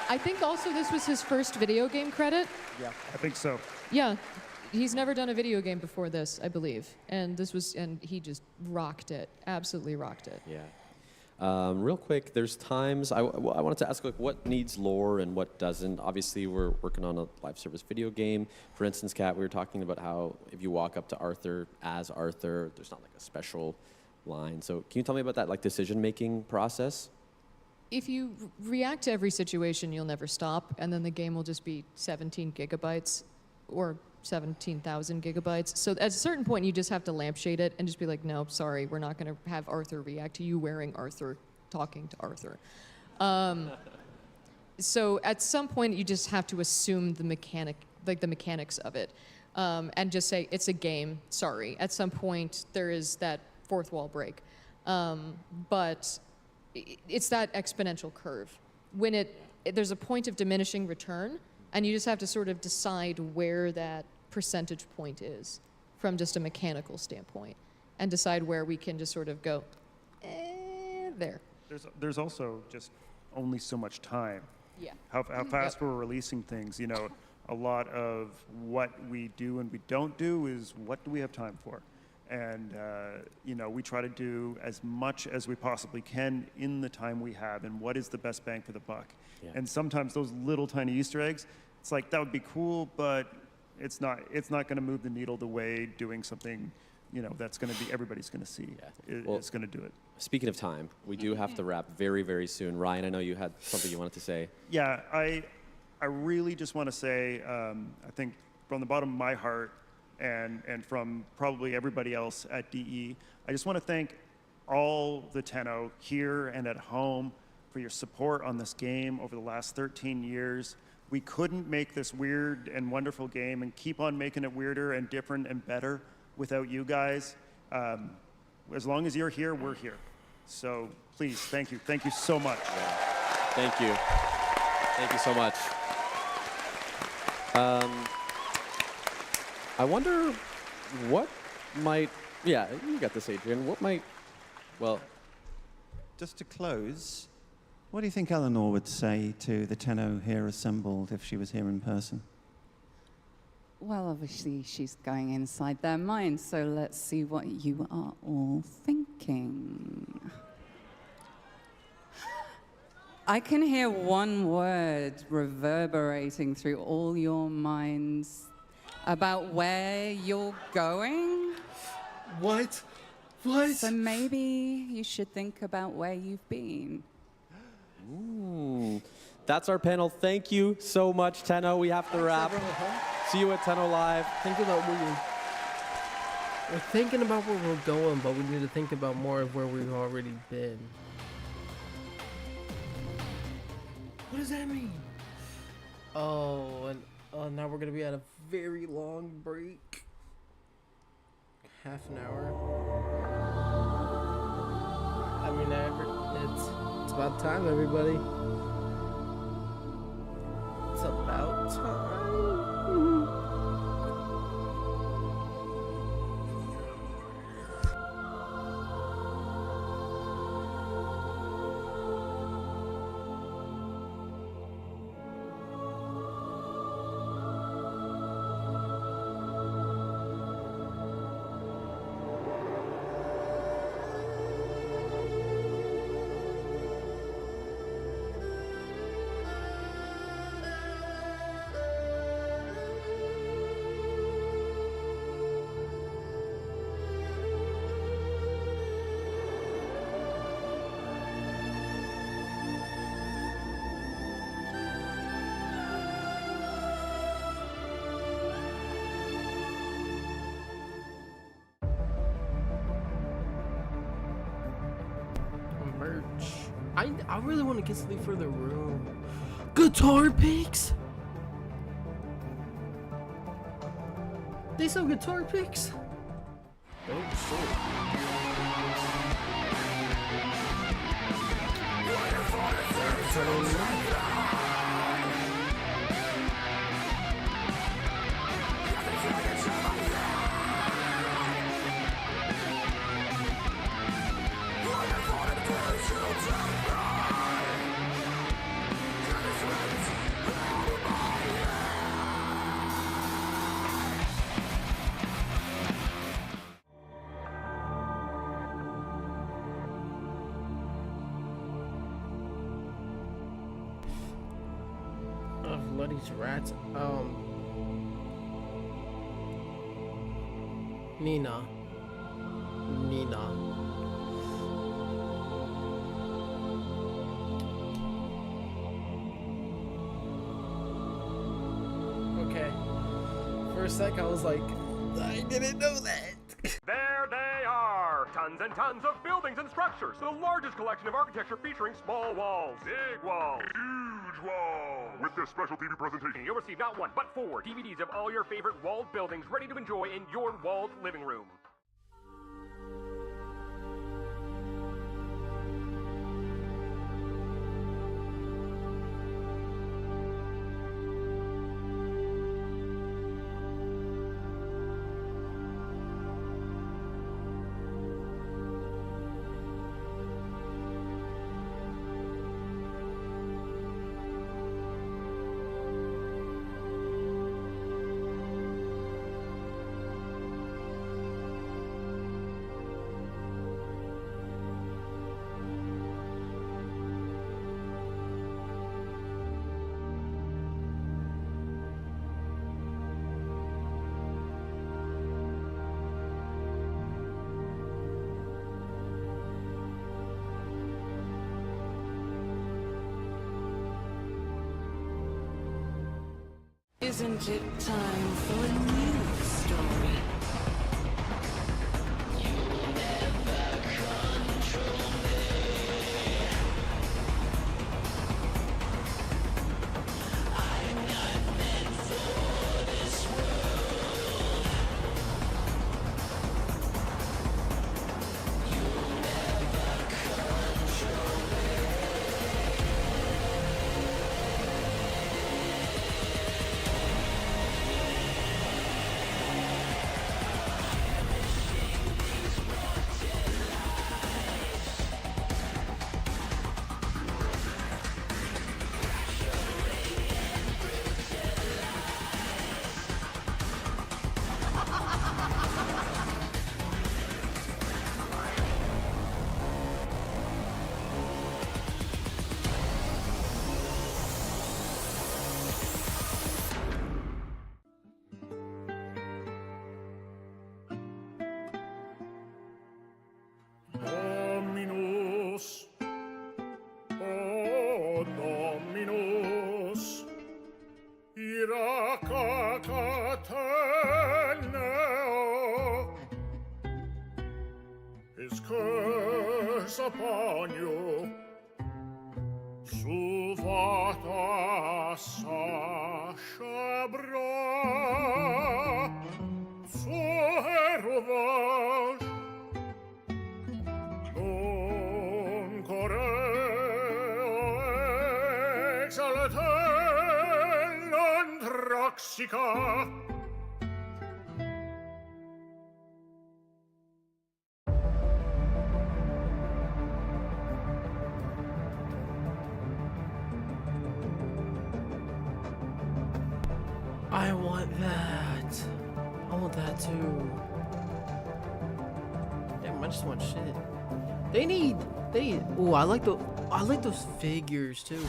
I think also this was his first video game credit. Yeah, I think so. Yeah, he's never done a video game before this, I believe, and he just rocked it, absolutely rocked it. Yeah. Real quick, there's times I wanted to ask, like, what needs lore and what doesn't. Obviously, we're working on a live service video game. For instance, Kat, we were talking about how if you walk up to Arthur as Arthur, there's not like a special line. So can you tell me about that, like, decision-making process? If you react to every situation, you'll never stop, and then the game will just be 17 gigabytes or 17,000 gigabytes. So at a certain point, you just have to lampshade it and just be like, no, sorry, we're not going to have Arthur react to you wearing Arthur, talking to Arthur. So at some point, you just have to assume the mechanics of it, and just say, it's a game, sorry. At some point, there is that fourth wall break. But it's that exponential curve. When there's a point of diminishing return, and you just have to sort of decide where that percentage point is from just a mechanical standpoint, and decide where we can just sort of go, there. There's also just only so much time. Yeah. How fast we're releasing things. You know, a lot of what we do and we don't do is what do we have time for? And, you know, we try to do as much as we possibly can in the time we have, and what is the best bang for the buck. Yeah. And sometimes those little tiny Easter eggs, it's like, that would be cool, but it's not going to move the needle the way doing something, you know, that's going to be, everybody's going to see. It's going to do it. Speaking of time, we do have to wrap very, very soon. Ryan, I know you had something you wanted to say. Yeah, I really just want to say, I think from the bottom of my heart, and from probably everybody else at DE, I just want to thank all the Tenno here and at home for your support on this game over the last 13 years. We couldn't make this weird and wonderful game and keep on making it weirder and different and better without you guys. As long as you're here, we're here. So please, thank you. Thank you so much. Thank you. Thank you so much. I wonder what might, yeah, you got this, Adrian. What might, well. Just to close, what do you think Eleanor would say to the Tenno here assembled if she was here in person? Well, obviously, she's going inside their minds, so let's see what you are all thinking. I can hear one word reverberating through all your minds about where you're going. What? What? So maybe you should think about where you've been. Ooh. That's our panel. Thank you so much, Tenno. We have to wrap. See you at Tenno Live. Think about where we're thinking about where we're going, but we need to think about more of where we've already been. What does that mean? Oh, and now we're gonna be at a very long break. Half an hour. I mean, it's about time, everybody. It's about time. I really want to get something for the room. Guitar picks? They sell guitar picks? Oh Bloody rats. Nina. Okay. For a sec, I was like, I didn't know that. There they are! Tons and tons of buildings and structures. The largest collection of architecture featuring small walls, big walls, huge walls. With this special TV presentation, you'll receive not one, but 4 DVDs of all your favorite walled buildings ready to enjoy in your walled living room. Isn't it time for a new story? You'll never control me. I'm not meant for this world. You'll never curse upon you. Suvata Sasha Bra Soherovash Non Coreo Exalten Andraxica. I want that. I want that too. Damn, I just want shit. They need. Oh, I like those figures too.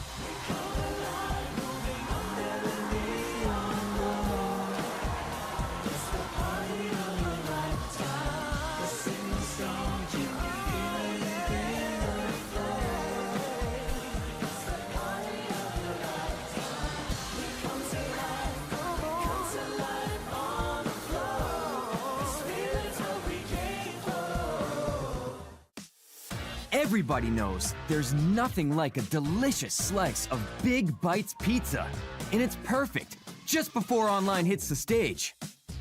Everybody knows there's nothing like a delicious slice of Big Bites pizza. And it's perfect just before online hits the stage.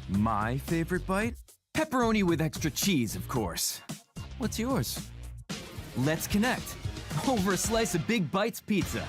My favorite bite? Pepperoni with extra cheese, of course. What's yours? Let's connect over a slice of Big Bites pizza.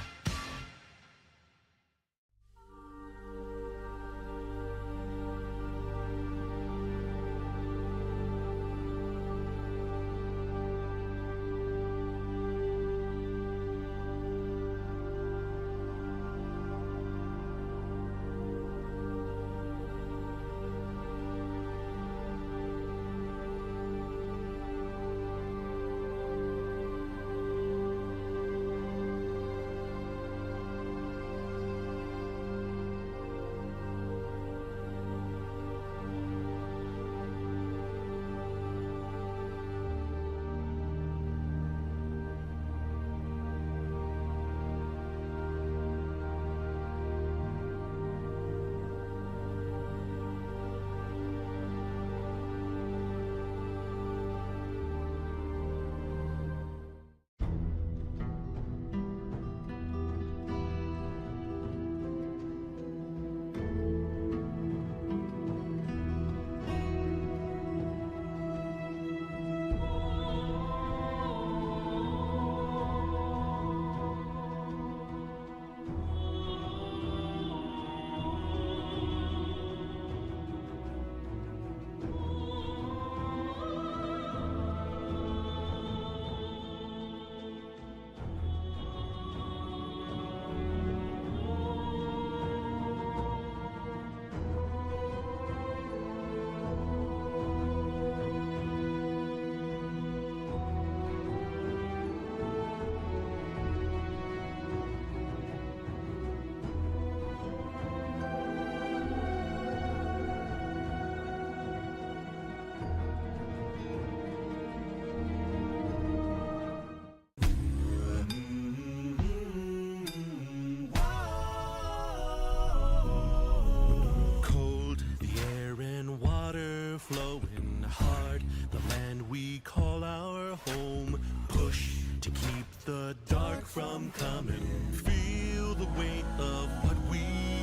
flowing hard, the land we call our home. Push to keep the dark from coming. Feel the weight of what we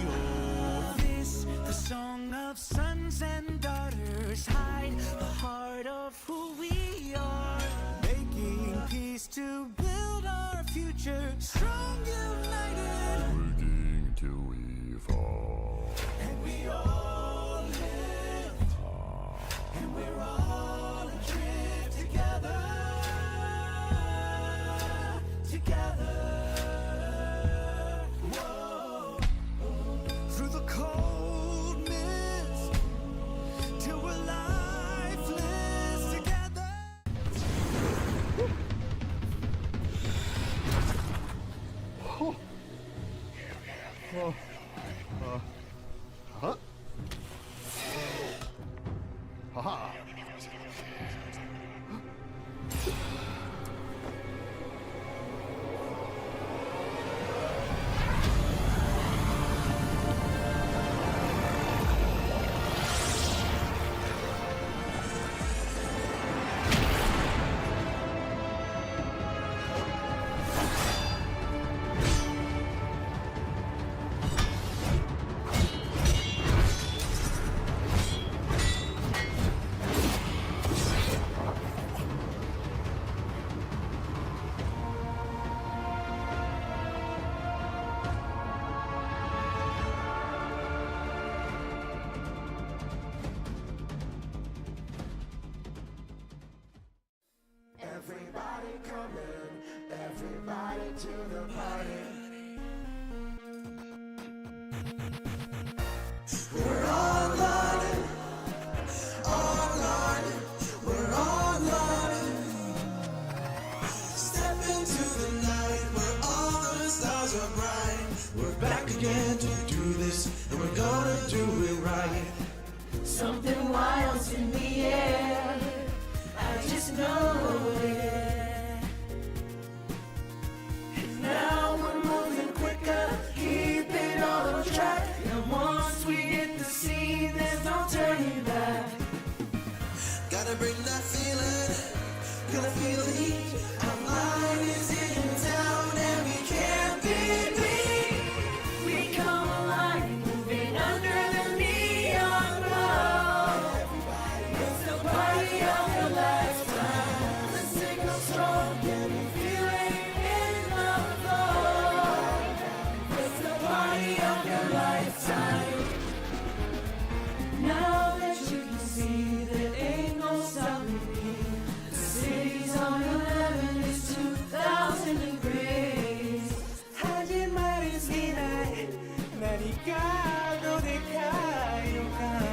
owe. This, the song of sons and daughters, hide the heart of who we are. Making peace to build our future, strong, united. Waiting till we fall. And we all live, and we're all adrift together, together. Whoa. Through the cold mist, till we're lifeless together. Oh. to the party. We're all learning, we're all learning. Step into the night where all the stars are bright. We're back again to do this, and we're gonna do it right. Something wild's in the air, I just know it. And now we're moving quicker, keep it on track. And once we hit the scene, there's no turning back. Gotta bring that feeling, gonna feel the heat. Our line is in town and we can't be beat. We come alive, moving under the neon glow. It's the party of your lifetime. The signal strong, and we feel it in the flow. It's the party of your lifetime. Now that you can see there ain't no stopping me. The city's on 11, it's 2,000 degrees. Haji Marisina, Naricado de Cayocan.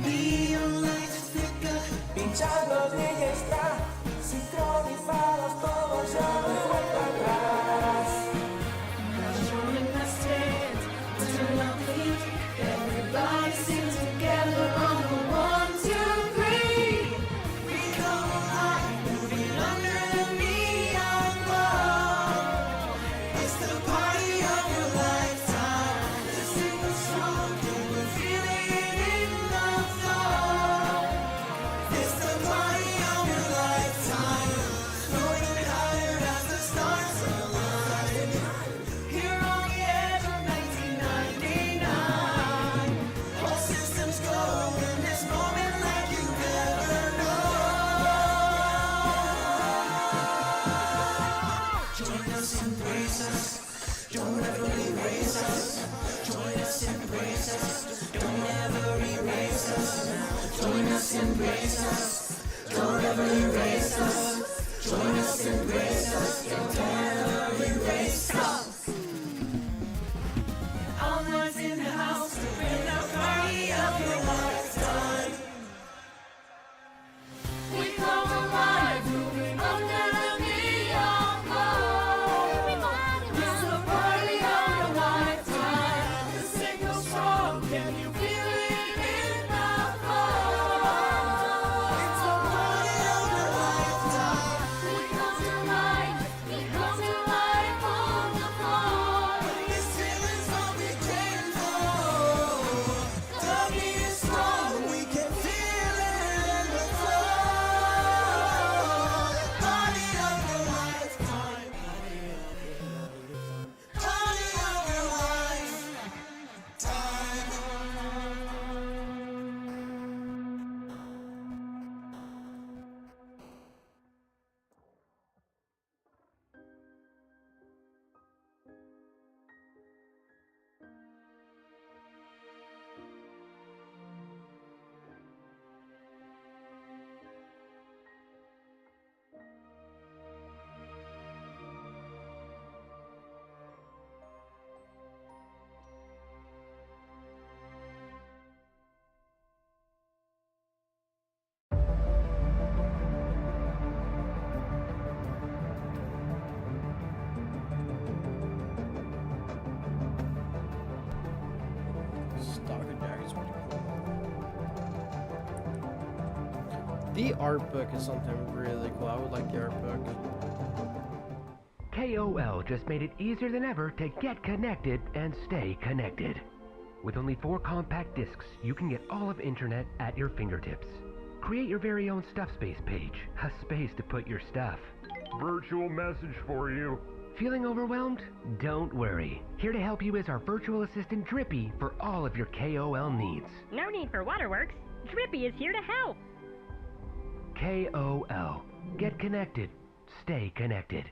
Neon lights flicker, pinchados de ella está. Sincronizados todos ya no hay vuelta atrás. Join the stand, turn up the heat. Everybody sing together on the 1, 2, 3. We come alive, moving under the neon glow. It's the party of your lifetime. The signal's strong, and we're feeling it in the flow. It's the party of your lifetime. Going higher as the stars align. Here on the edge of 1999. All systems go in this moment like you never know. Join us, embrace us. Don't ever erase us. Join us, embrace us. Don't ever erase us. Join us, embrace us. Don't ever erase us. Join us, embrace us. Don't ever erase us. All nights in the house to bring the party of your lifetime. We come alive, moving under the neon glow. It's the party of your lifetime. The signal's strong, can you feel it in the flow? It's the party of your lifetime. We come to life on the floor. This feeling's all we came for. The beat is strong, we can feel it in the flow. Party of your lifetime. Party of your lifetime. The art book is something really cool. I would like the art book. KOL just made it easier than ever to get connected and stay connected. With only 4 compact discs, you can get all of internet at your fingertips. Create your very own Stuff Space page, a space to put your stuff. Virtual message for you. Feeling overwhelmed? Don't worry. Here to help you is our virtual assistant Drippy for all of your KOL needs. No need for waterworks. Drippy is here to help. KOL. Get connected. Stay connected.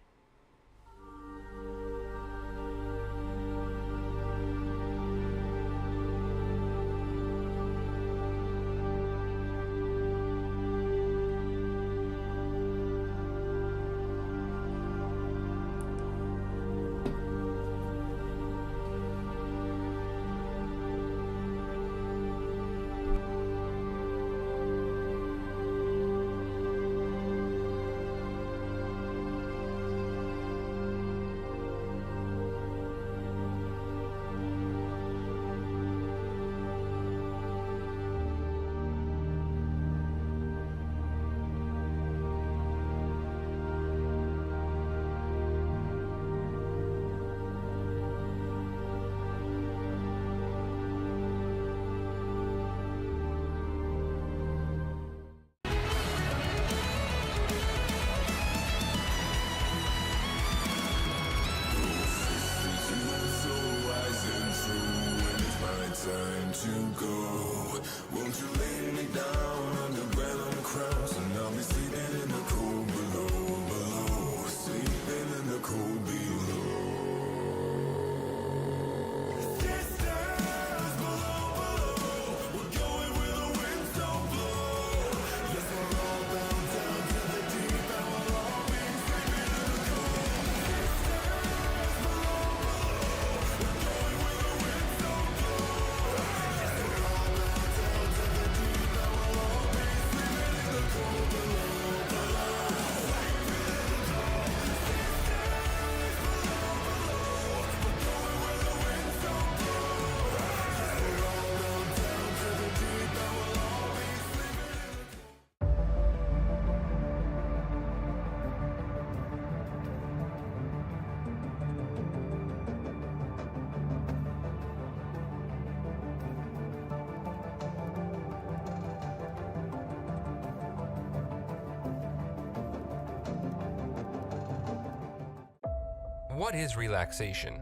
what is relaxation?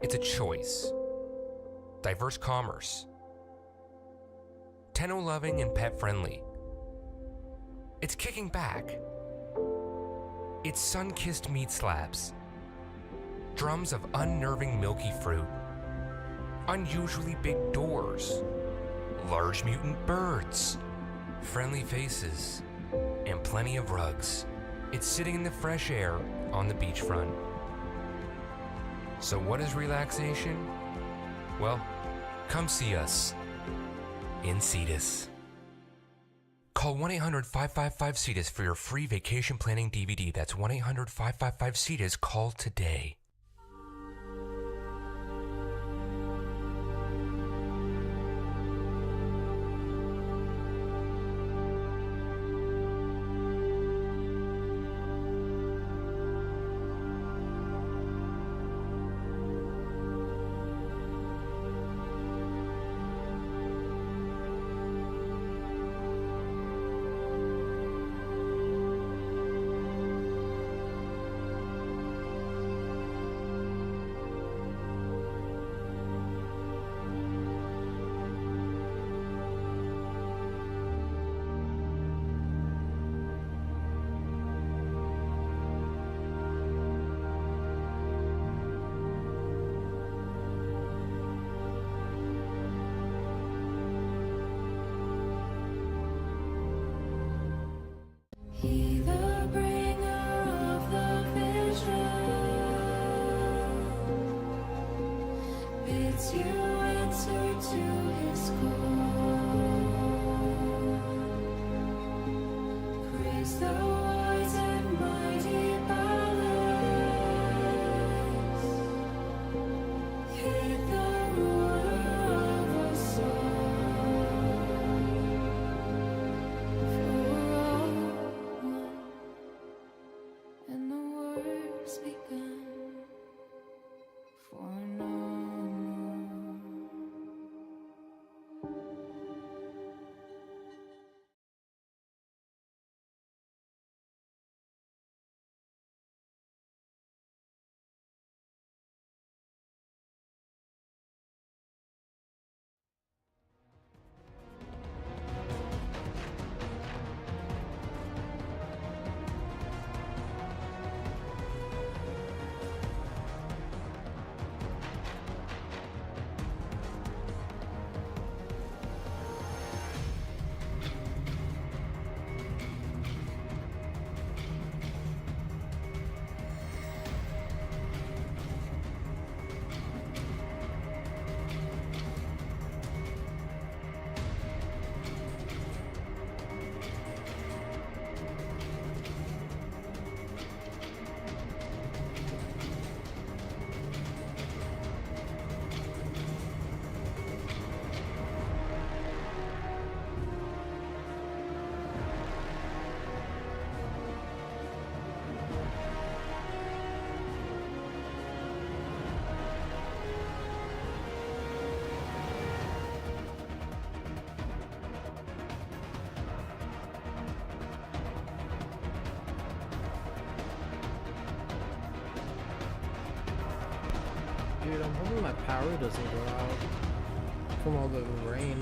It's a choice. Diverse commerce. Tenno-loving and pet-friendly. It's kicking back. It's sun-kissed meat slabs. Drums of unnerving milky fruit. Unusually big doors. Large mutant birds. Friendly faces. And plenty of rugs. It's sitting in the fresh air on the beachfront. So what is relaxation? Well, come see us in Cetus. Call 1-800-555-CETUS for your free vacation planning DVD. That's 1-800-555-CETUS. Call today. He the bringer of the vision bids you answer to his call. Praise the wise and mighty ballads. Heed the ruler of us all. For all and the works begun for no more. Dude, I'm hoping my power doesn't go out from all the rain.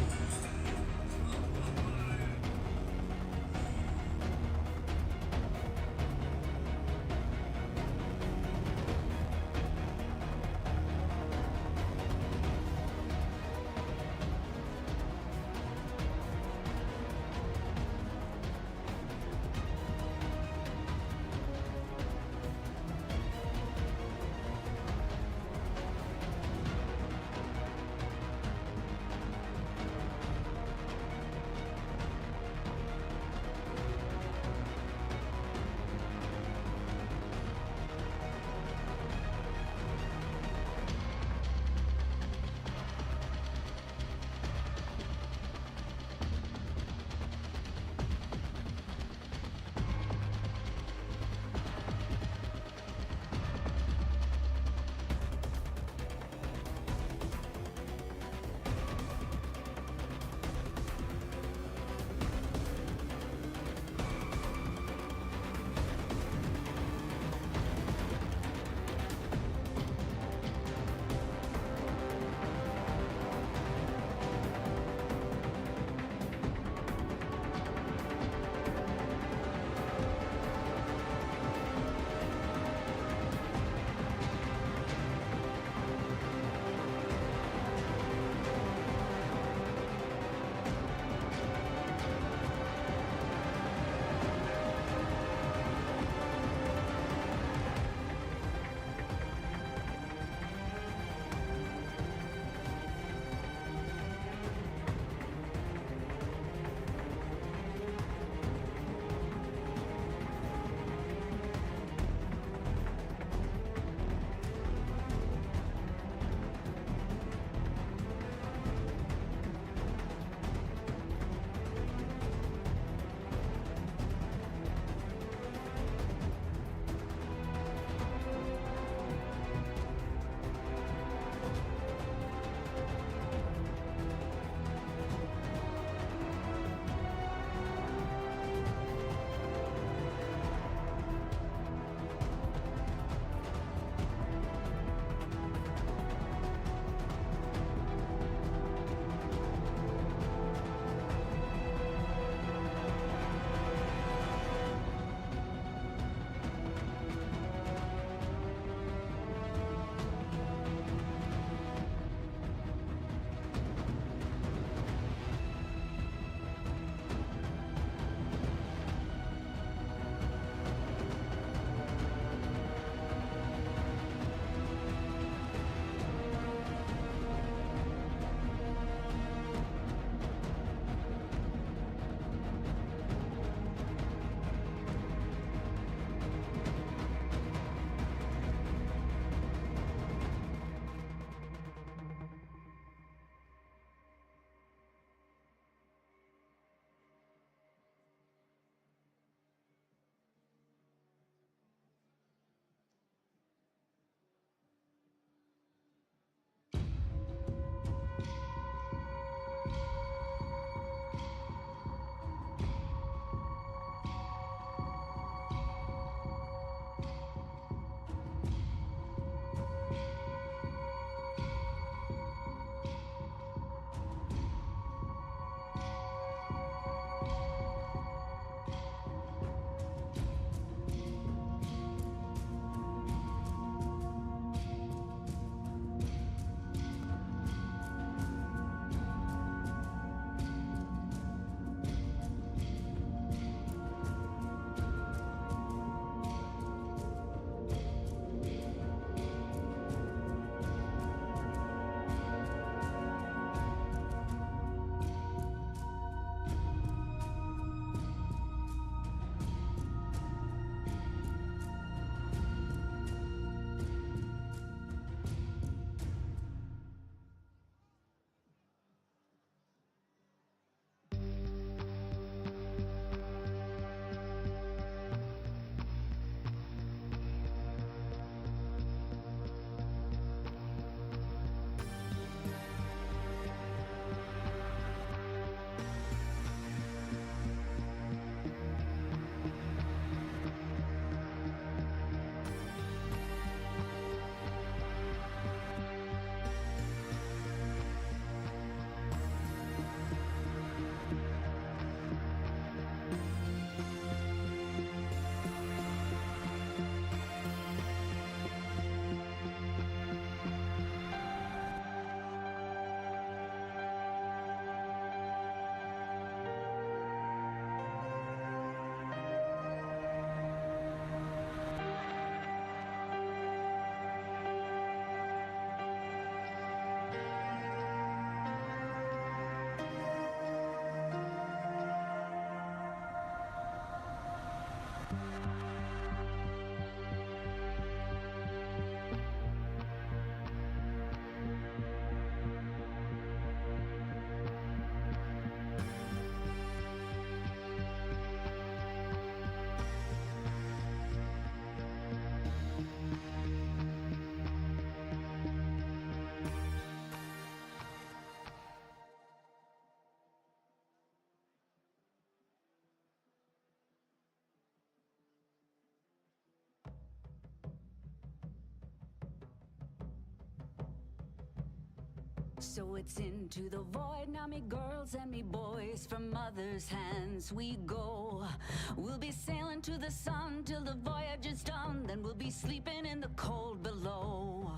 So it's into the void, now me girls and me boys, from mother's hands we go. We'll be sailing to the sun till the voyage is done, then we'll be sleeping in the cold below.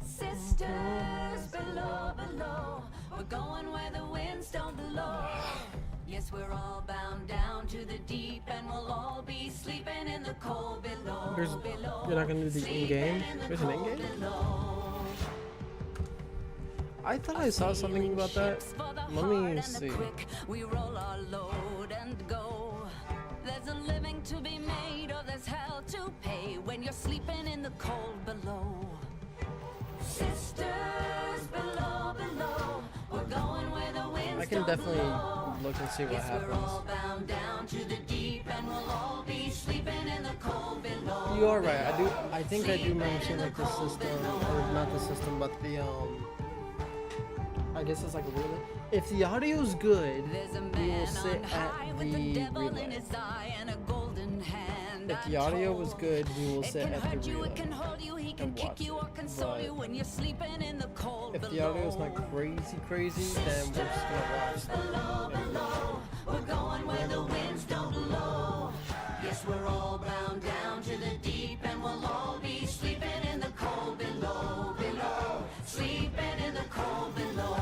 Sisters below, below, we're going where the winds don't blow. Yes, we're all bound down to the deep, and we'll all be sleeping in the cold below. You're not gonna do the in-game? There's an in-game? I thought I saw something about that. Let me see. We roll our load and go. There's a living to be made, or there's hell to pay when you're sleeping in the cold below. Sisters below, below, we're going where the winds I can definitely look and see what We're all happens. bound down to the deep, and we'll all be sleeping in the cold below. You are right. I think I do remember seeing like the system, or not the system, but the I guess it's like a relay. If the audio's good, we will sit at the relay. If the audio was good, we will sit at the relay and watch it. But if the audio is not crazy, then we're just gonna watch Below, we're going where the winds don't blow. Yes, we're all bound down to the deep, and we'll all be sleeping in the cold below, below, sleeping in the cold below.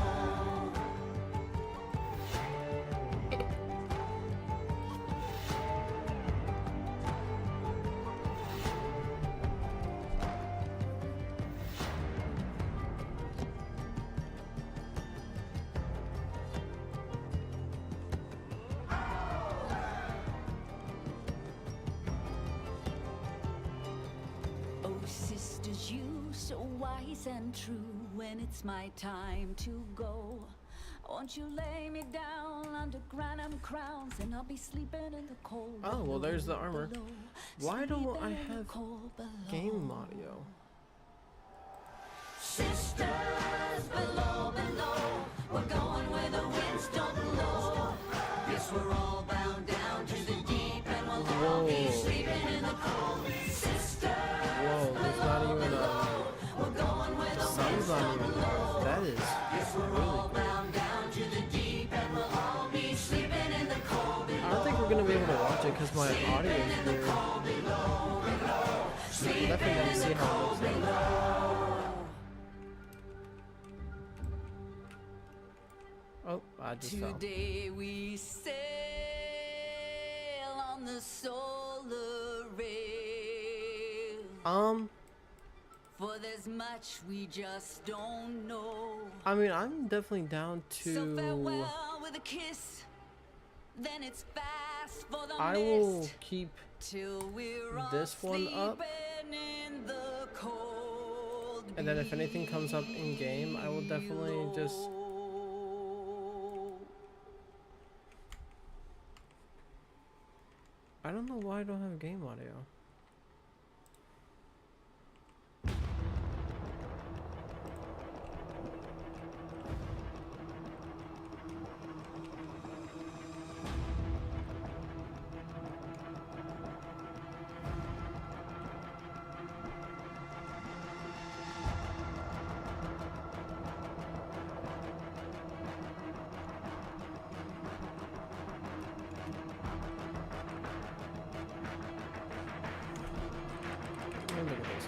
Sisters, you so wise and true, when it's my time to go, won't you lay me down under granite crowns, and I'll be sleeping in the cold. Oh, well, there's the armor. Why don't I have game audio? Sisters below, below, we're going where the winds don't blow. Yes, we're all bound down to the deep, and we'll all be sleeping in the cold. Whoa, there's not even the sun's not even there. That is really cool. I don't think we're gonna be able to watch it because my audio is weird. We're definitely gonna see how it looks like. Oh, I just fell. Today we sail on the solar rail. For there's much we just don't know. I mean, I'm definitely down to. So farewell with a kiss. Then it's fast for the I will keep till we're this one up. in the cold. And then if anything comes up in game, I will definitely just. I don't know why I don't have game audio. Look at this.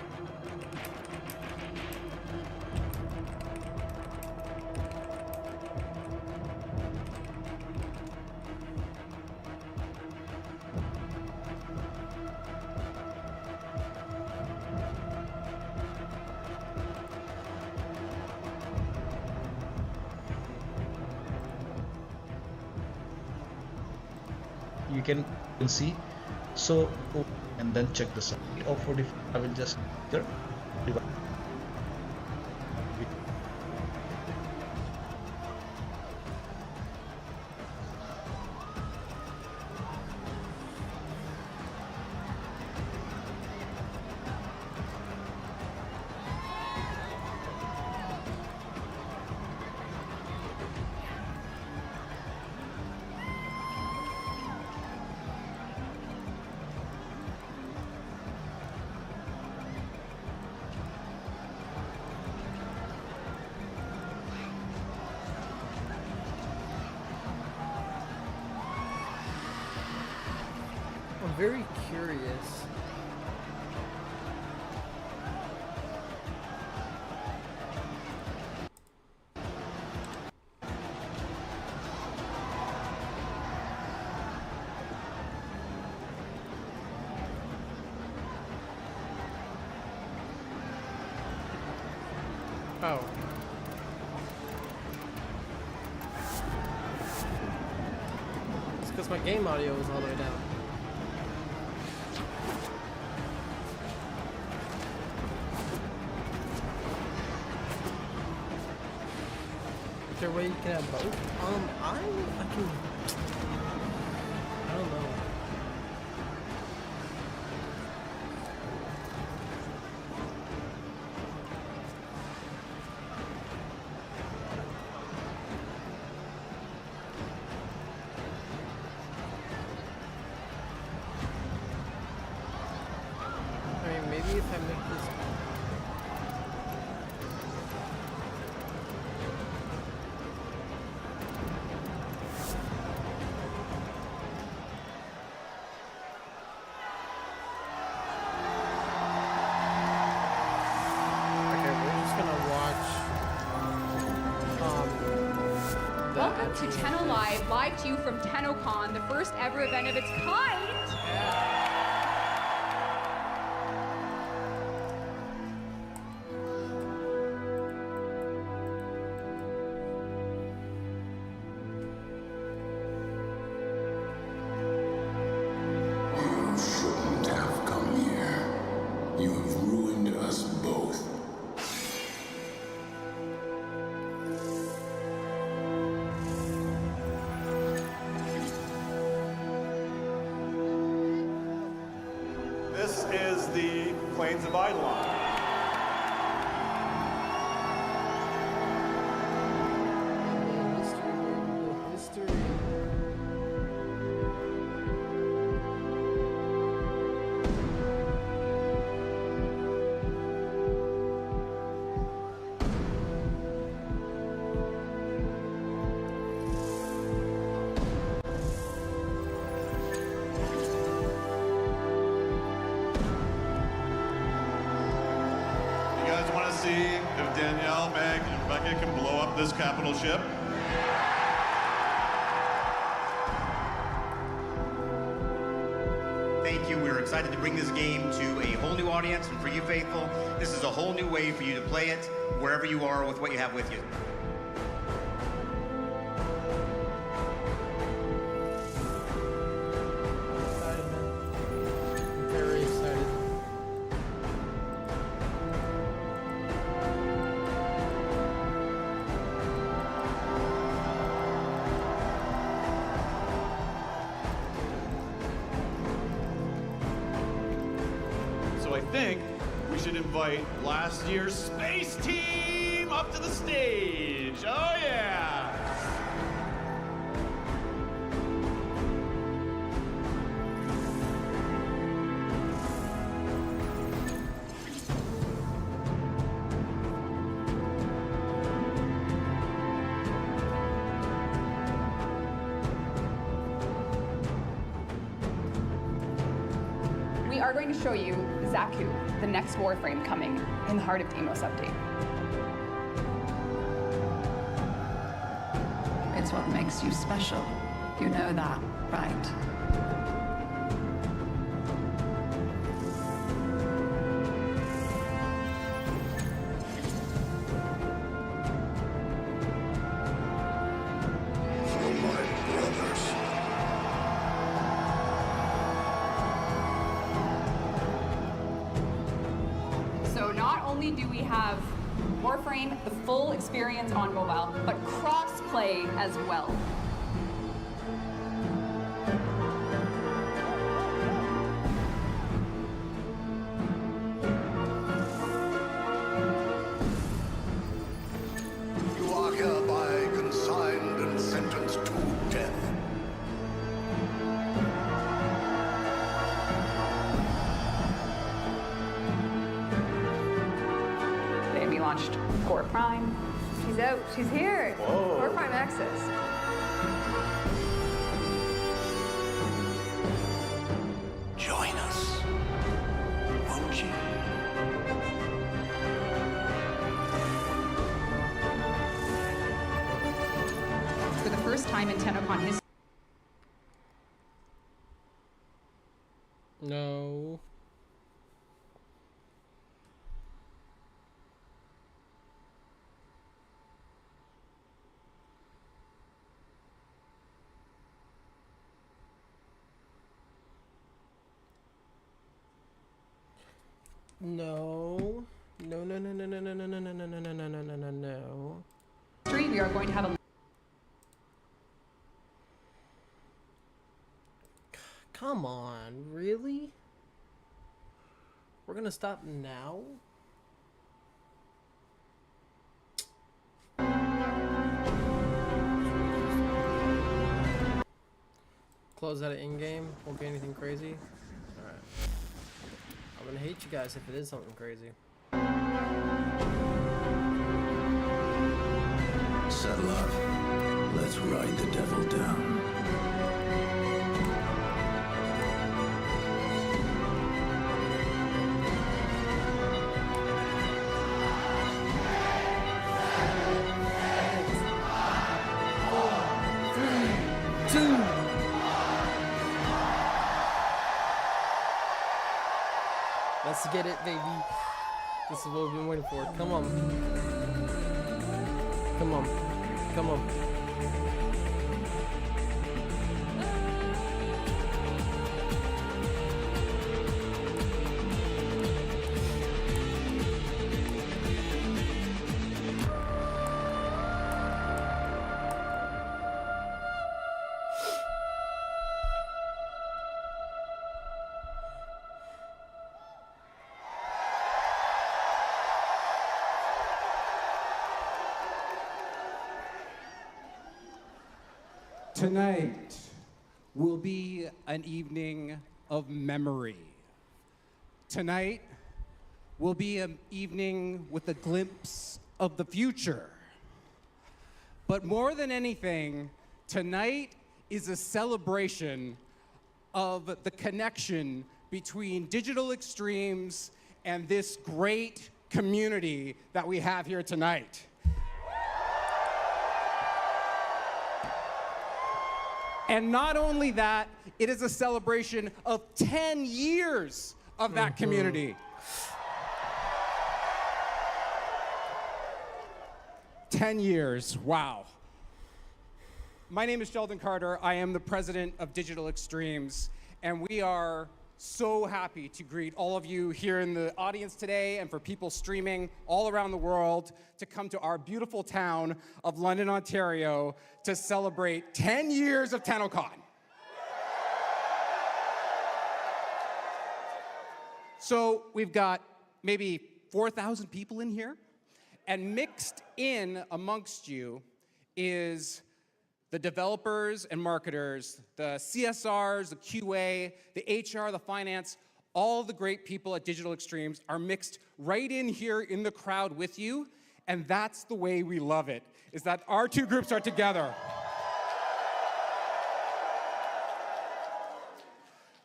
You can see, so and then check the sum of 45. I will just here divide. very curious. Oh. It's because my game audio is all the way down. Is there a way you can have both? I don't know. I mean, maybe if I make this. Okay, we're just gonna watch. Welcome to Tenno Live, live to you from Tennocon, the first ever event of its kind. You shouldn't have come here. You have ruined us both. This is the Plains of Eidolon. You guys want to see if Danielle, Meg, and Rebecca can blow up this capital ship? Thank you. We're excited to bring this game to a whole new audience, and for you faithful, this is a whole new way for you to play it wherever you are with what you have with you. Very excited. So I think we should invite last year's space team up to the stage. Oh yeah! We are going to show you Zaku, the next Warframe coming in the heart of Deimos update. It's what makes you special. You know that, right? For my brothers. So not only do we have Warframe, the full experience on mobile, but cross-play as well. You are hereby consigned and sentenced to death. Today we launched Core Prime. She's out. She's here. Whoa. Core Prime Access. For the first time in Tennocon history. No. No. No, no, no, no, no, no, no, no, no, no, no, no, no, no, no, no. We are going to have a Come on, really? We're gonna stop now? Close out of in-game, won't be anything crazy. Alright. I'm gonna hate you guys if it is something crazy. Settle up. Let's ride the devil down. Let's get it, baby. This is what we've been waiting for. Come on. Come on. Come on. Tonight will be an evening of memory. Tonight will be an evening with a glimpse of the future. But more than anything, tonight is a celebration of the connection between Digital Extremes and this great community that we have here tonight. And not only that, it is a celebration of 10 years of that community. 10 years, wow. My name is Sheldon Carter. I am the president of Digital Extremes, and we are so happy to greet all of you here in the audience today and for people streaming all around the world to come to our beautiful town of London, Ontario to celebrate 10 years of Tennocon. So we've got maybe 4,000 people in here, and mixed in amongst you is the developers and marketers, the CSRs, the QA, the HR, the finance, all the great people at Digital Extremes are mixed right in here in the crowd with you, and that's the way we love it, is that our two groups are together.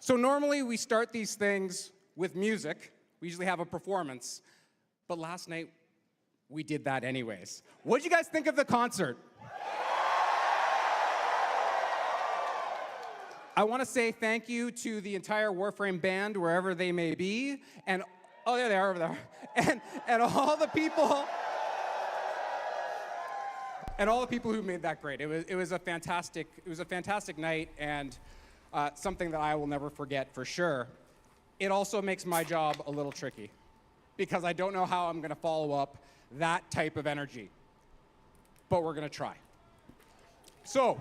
So normally we start these things with music. We usually have a performance, but last night we did that anyways. What did you guys think of the concert? I want to say thank you to the entire Warframe band, wherever they may be, and oh, there they are over there, and all the people, who made that great. It was a fantastic night, and something that I will never forget for sure. It also makes my job a little tricky, because I don't know how I'm going to follow up that type of energy, but we're going to try. So.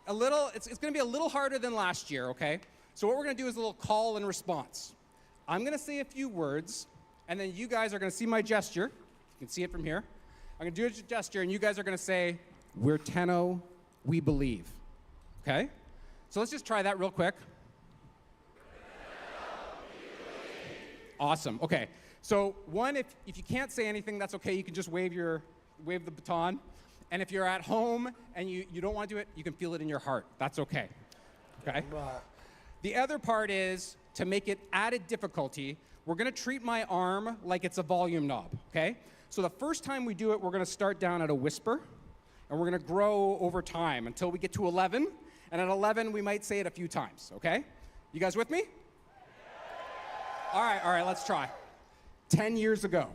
It's going to be a little harder than last year, okay? So what we're going to do is a little call and response. I'm going to say a few words, and then you guys are going to see my gesture. You can see it from here. I'm going to do a gesture, and you guys are going to say, "We're Tenno, we believe." Okay? So let's just try that real quick. Awesome. Okay. So one, if you can't say anything, that's okay. You can just wave the baton. And if you're at home and you don't want to do it, you can feel it in your heart. That's okay. Okay? The other part is, to make it added difficulty, we're gonna treat my arm like it's a volume knob, okay? So the first time we do it, we're gonna start down at a whisper, and we're gonna grow over time until we get to 11, and at 11, we might say it a few times, okay? You guys with me? All right, let's try. 10 years ago,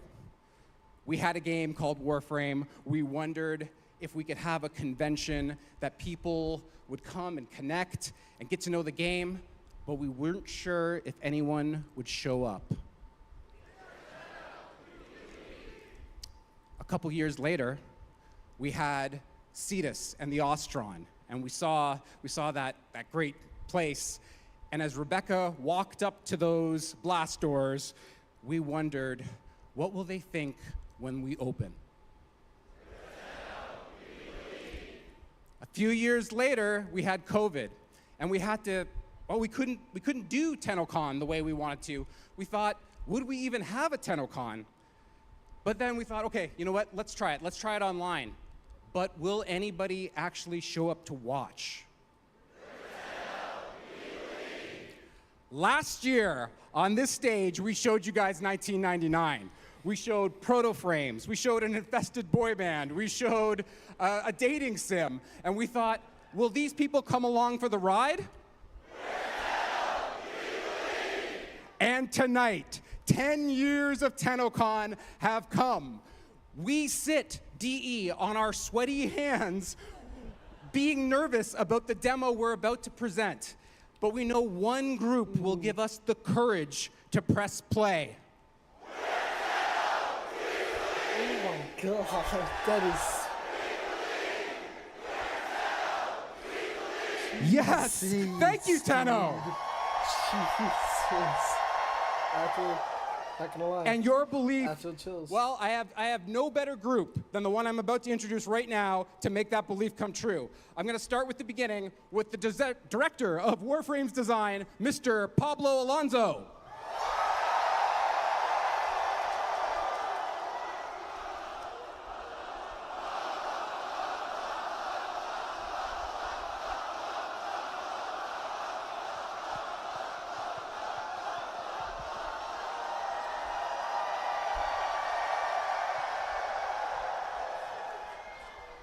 we had a game called Warframe. We wondered if we could have a convention that people would come and connect and get to know the game, but we weren't sure if anyone would show up. A couple years later, we had Cetus and the Ostron, and we saw that great place. And as Rebecca walked up to those blast doors, we wondered, what will they think when we open? A few years later, we had COVID, and we couldn't do Tennocon the way we wanted to. We thought, would we even have a Tennocon? But then we thought, okay, you know what? Let's try it. Let's try it online. But will anybody actually show up to watch? Last year, on this stage, we showed you guys 1999. We showed proto frames. We showed an infested boy band. We showed a dating sim. And we thought, will these people come along for the ride? And tonight, 10 years of Tennocon have come. We sit, DE, on our sweaty hands, being nervous about the demo we're about to present. But we know one group will give us the courage to press play. Oh my god, that is... Yes! Jeez, Thank you, Tenno! Jesus. Not gonna lie. And your belief, Actual chills. well, I have no better group than the one I'm about to introduce right now to make that belief come true. I'm gonna start with the beginning with the director of Warframe's design, Mr. Pablo Alonso.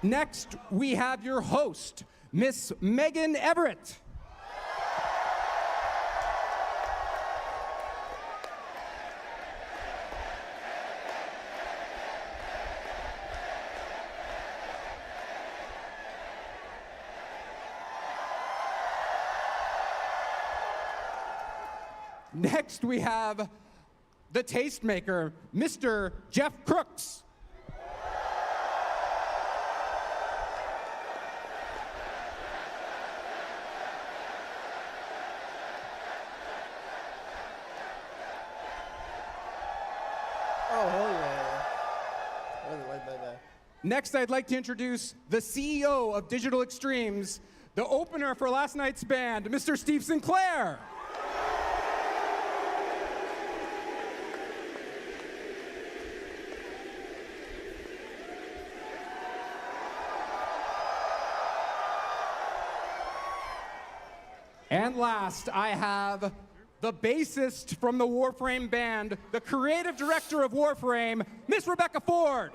Next, we have your host, Miss Megan Everett. Next, we have the tastemaker, Mr. Jeff Crooks. Next, I'd like to introduce the CEO of Digital Extremes, the opener for last night's band, Mr. Steve Sinclair. And last, I have the bassist from the Warframe band, the creative director of Warframe, Miss Rebecca Ford.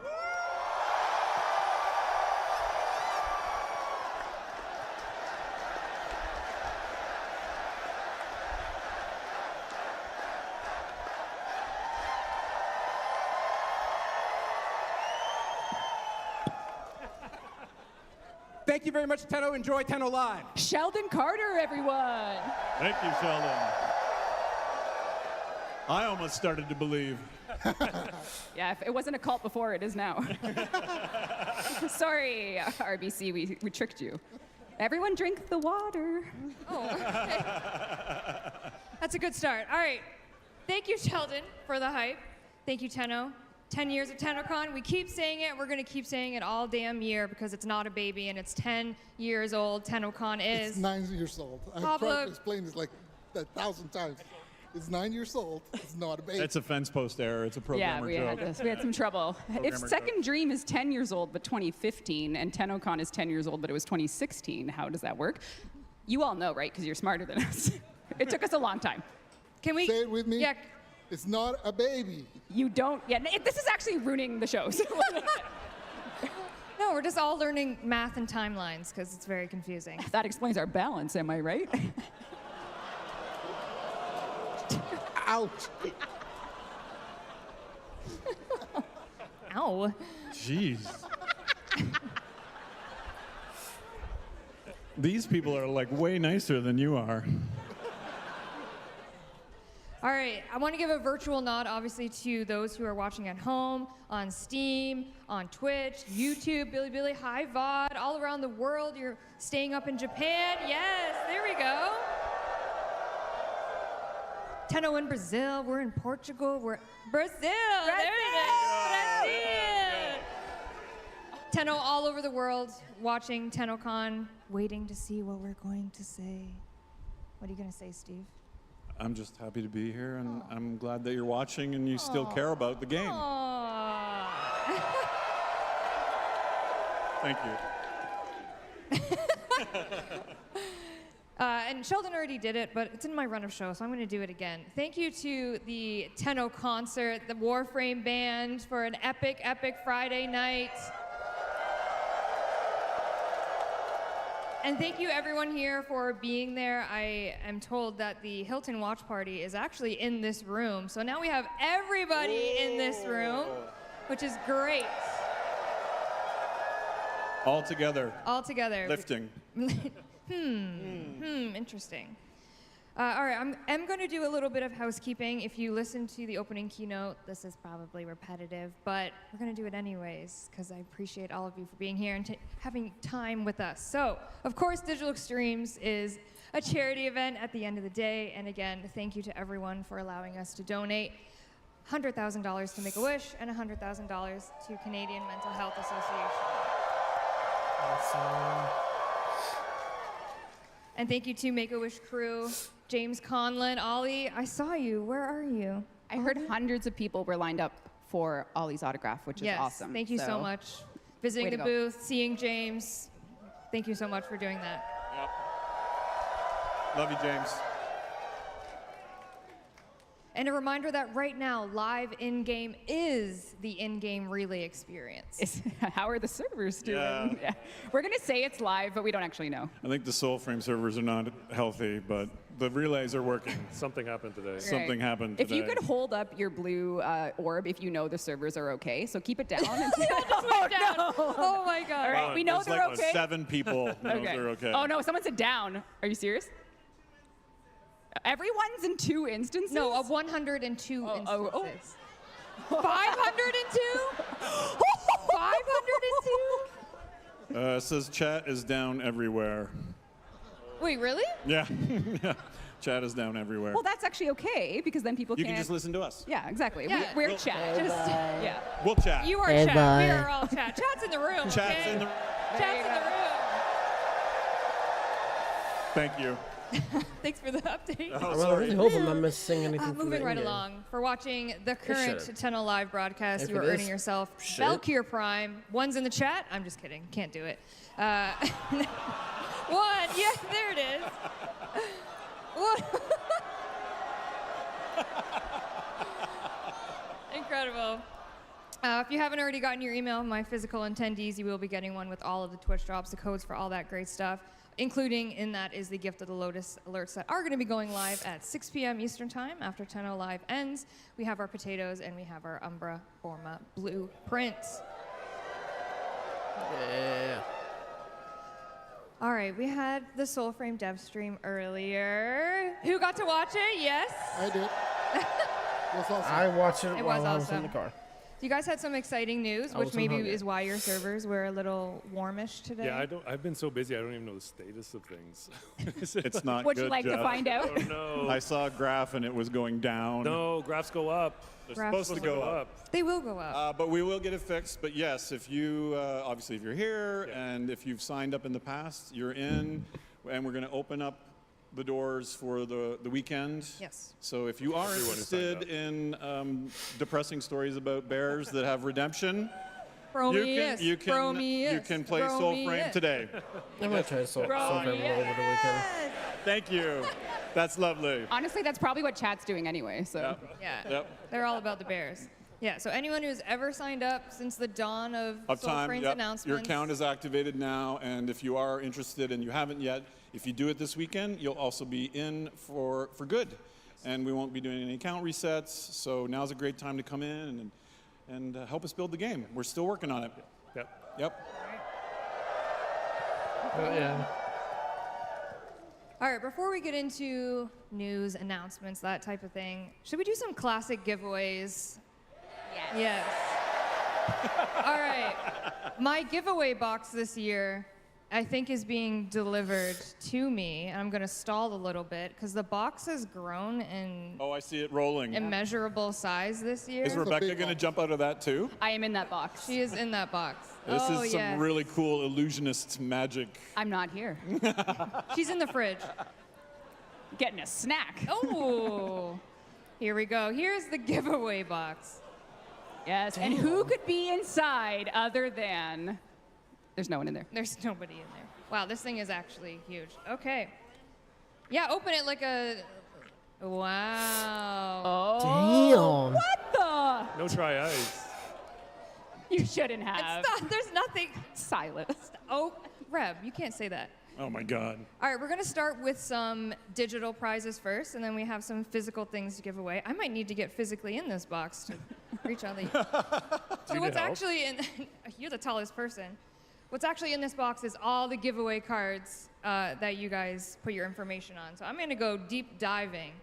Thank you very much, Tenno. Enjoy Tenno Live. Sheldon Carter, everyone. Thank you, Sheldon. I almost started to believe. Yeah, if it wasn't a cult before, it is now. Sorry, RBC, we tricked you. Everyone drink the water. Oh, okay. That's a good start. All right. Thank you, Sheldon, for the hype. Thank you, Tenno. 10 years of Tennocon. We keep saying it. We're going to keep saying it all damn year because it's not a baby and it's 10 years old. Tennocon is. It's 9 years old. I've Pablo- tried to explain this like 1,000 times. It's 9 years old. It's not a baby. It's a fence post error. It's a programmer joke. We had some trouble. If Programmer Second Dream is 10 years old but 2015 and Tennocon is 10 years old but it was 2016, how does that work? You all know, right? Because you're smarter than us. It took us a long time. Can we say it with me? Yeah. It's not a baby. You don't. Yeah, this is actually ruining the show. So. No, we're just all learning math and timelines because it's very confusing. That explains our balance, am I right? Ouch. Ow. Jeez. These people are like way nicer than you are. All right, I want to give a virtual nod, obviously, to those who are watching at home, on Steam, on Twitch, YouTube, Bilibili, High VOD, all around the world. You're staying up in Japan. Yes, there we go. Tenno in Brazil. We're in Portugal. We're Brazil. There it is. Brazil. Tenno all over the world, watching Tennocon, waiting to see what we're going to say. What are you going to say, Steve? I'm just happy to be here, and I'm glad that you're watching and you still care about the game. Thank you. And Sheldon already did it, but it's in my run of show, so I'm going to do it again. Thank you to the Tenno concert, the Warframe band, for an epic, epic Friday night. And thank you everyone here for being there. I am told that the Hilton Watch Party is actually in this room. So now we have everybody in this room, which is great. All together. All together. Lifting. Interesting. All right, I'm going to do a little bit of housekeeping. If you listen to the opening keynote, this is probably repetitive, but we're going to do it anyways because I appreciate all of you for being here and having time with us. So, of course, Digital Extremes is a charity event at the end of the day. And again, thank you to everyone for allowing us to donate $100,000 to Make-A-Wish and $100,000 to Canadian Mental Health Association. Awesome. And thank you to Make-A-Wish crew, James Conlon, Ollie. I saw you. Where are you? I heard hundreds of people were lined up for Ollie's autograph, which is awesome. Thank you so much. Visiting the go. booth, seeing James. Thank you so much for doing that. Love you, James. And a reminder that right now, live in-game is the in-game relay experience. How are the servers doing? Yeah. We're going to say it's live, but we don't actually know. I think the Soulframe servers are not healthy, but the relays are working. Something happened today. Something happened If today. you could hold up your blue orb if you know the servers are okay, so keep it down. And Oh my God. All right, we know There's they're like okay. 7 people know they're okay. Oh no, someone said down. Are you serious? Everyone's in 2 instances? No, 102 instances. 502? 502? It says chat is down everywhere. Wait, really? Yeah. Yeah. Chat is down everywhere. Well, that's actually okay because then people You can't. can just listen to us. Yeah, exactly. Yeah. We're We'll- chat. Just yeah. We'll chat. You are Hey, chat. bye. We are all chat. Chat's in the room. Chat's okay? in the. Chat's in the room. Thank you. Thanks for the update. I really hope I'm not missing anything. from Moving the right in-game. along. For watching the current shut up. Tenno Live broadcast, If you are it is, earning yourself shit. Valkyr Prime. One's in the chat. I'm just kidding. Can't do it. One. Yeah, there it is. One. Incredible. If you haven't already gotten your email, my physical attendees, you will be getting one with all of the Twitch drops, the codes for all that great stuff, including in that is the Gift of the Lotus alerts that are going to be going live at 6 p.m. Eastern Time after Tenno Live ends. We have our potatoes and we have our Umbra Forma blueprint. Yeah. All right, we had the Soulframe dev stream earlier. Who got to watch it? Yes? I did. It was awesome. I watched it, It while was I was in awesome. the car. You guys had some exciting news, I which was maybe hungry. is why your servers were a little warmish today. Yeah, I've been so busy, I don't even know the status of things. It's not Would good, you like to Jeff. find out? Oh no. I saw a graph and it was going down. No, graphs go up. They're Graphs supposed to go up. They will go up. But we will get it fixed. But yes, if you, obviously if you're here and if you've signed up in the past, you're in. And we're going to open up the doors for the weekend. Yes. So if you are Everyone who signed interested in depressing stories about bears that have redemption, Bromius. You can play Soul Frame today. I'm gonna try Soul Frame over the weekend. Thank you. That's lovely. Honestly, that's probably what chat's doing anyway. So. Yeah. Yep. They're all about the bears. Yeah. So anyone who's ever signed up since the dawn of Soul Time. Frame's Your announcements. account is activated now, and if you are interested and you haven't yet, if you do it this weekend, you'll also be in for good, and we won't be doing any account resets. So now's a great time to come in and help us build the game. We're still working on it. Yep. Yeah. All right, before we get into news, announcements, that type of thing, should we do some classic giveaways? Yes. All right. My giveaway box this year, I think, is being delivered to me. And I'm going to stall a little bit because the box has grown in Oh, I see it rolling. immeasurable size this year. Is Rebecca going to jump out of that too? I am in that box. She is in that box. This oh, is some yes. really cool illusionist magic. I'm not here. She's in the fridge. Getting a snack. Oh, here we go. Here's the giveaway box. Yes, and who could be inside other than... There's no one in there. There's nobody in there. Wow, this thing is actually huge. Okay. Yeah, open it like a... Wow. Oh. Damn. What the? No dry ice. You shouldn't have. It's not, there's nothing. Silence. Oh, Reb, you can't say that. Oh my God. All right, we're going to start with some digital prizes first, and then we have some physical things to give away. I might need to get physically in this box to reach out the... So what's actually in... You're the tallest person. What's actually in this box is all the giveaway cards that you guys put your information on. So I'm going to go deep diving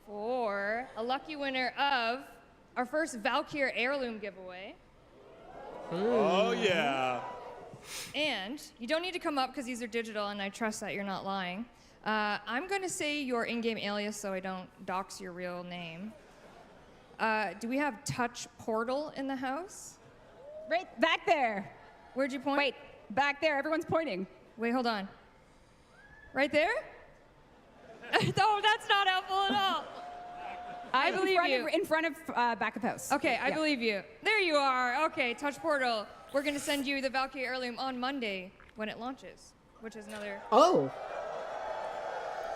for a lucky winner of our first Valkyr heirloom giveaway. Oh, yeah. And you don't need to come up because these are digital, and I trust that you're not lying. I'm going to say your in-game alias so I don't dox your real name. Do we have Touch Portal in the house? Right back there. Where'd you point? Wait, back there. Everyone's pointing. Wait, hold on. Right there? No, that's not helpful at all. I believe you. In front of back of house. Okay, I Yeah. believe you. There you are. Okay, Touch Portal. We're going to send you the Valkyrie heirloom on Monday when it launches, which is another... Oh.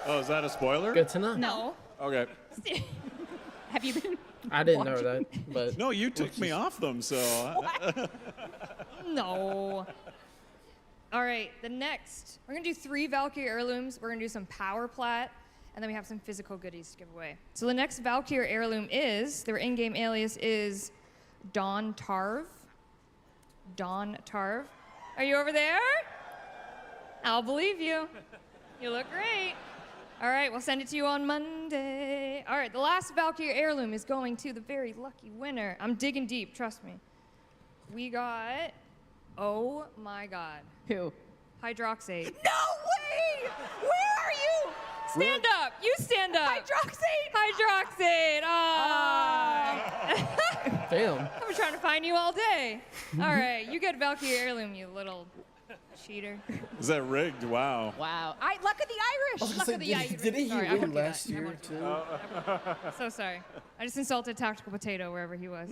Oh, is that a spoiler? Good to know. No. Okay. Have you been... I didn't know that, but... No, you took me off them, so... No. All right, the next. We're going to do 3 Valkyrie heirlooms. We're going to do some power plat, and then we have some physical goodies to give away. So the next Valkyrie heirloom is, their in-game alias is Dawn Tarv. Dawn Tarv. Are you over there? I'll believe you. You look great. All right, we'll send it to you on Monday. All right, the last Valkyrie heirloom is going to the very lucky winner. I'm digging deep, trust me. We got, oh my God. Who? Hydroxate. No way! Where are you? Stand up. You stand up. Hydroxate. Hydroxate. Ah. Damn. I've been trying to find you all day. All right, you get Valkyrie heirloom, you little cheater. Is that rigged? Wow. Wow. Luck of the Irish. Luck of the Irish. Didn't he Sorry, I win won't do last that. I year, won't do too? So sorry. I just insulted Tactical Potato wherever he was.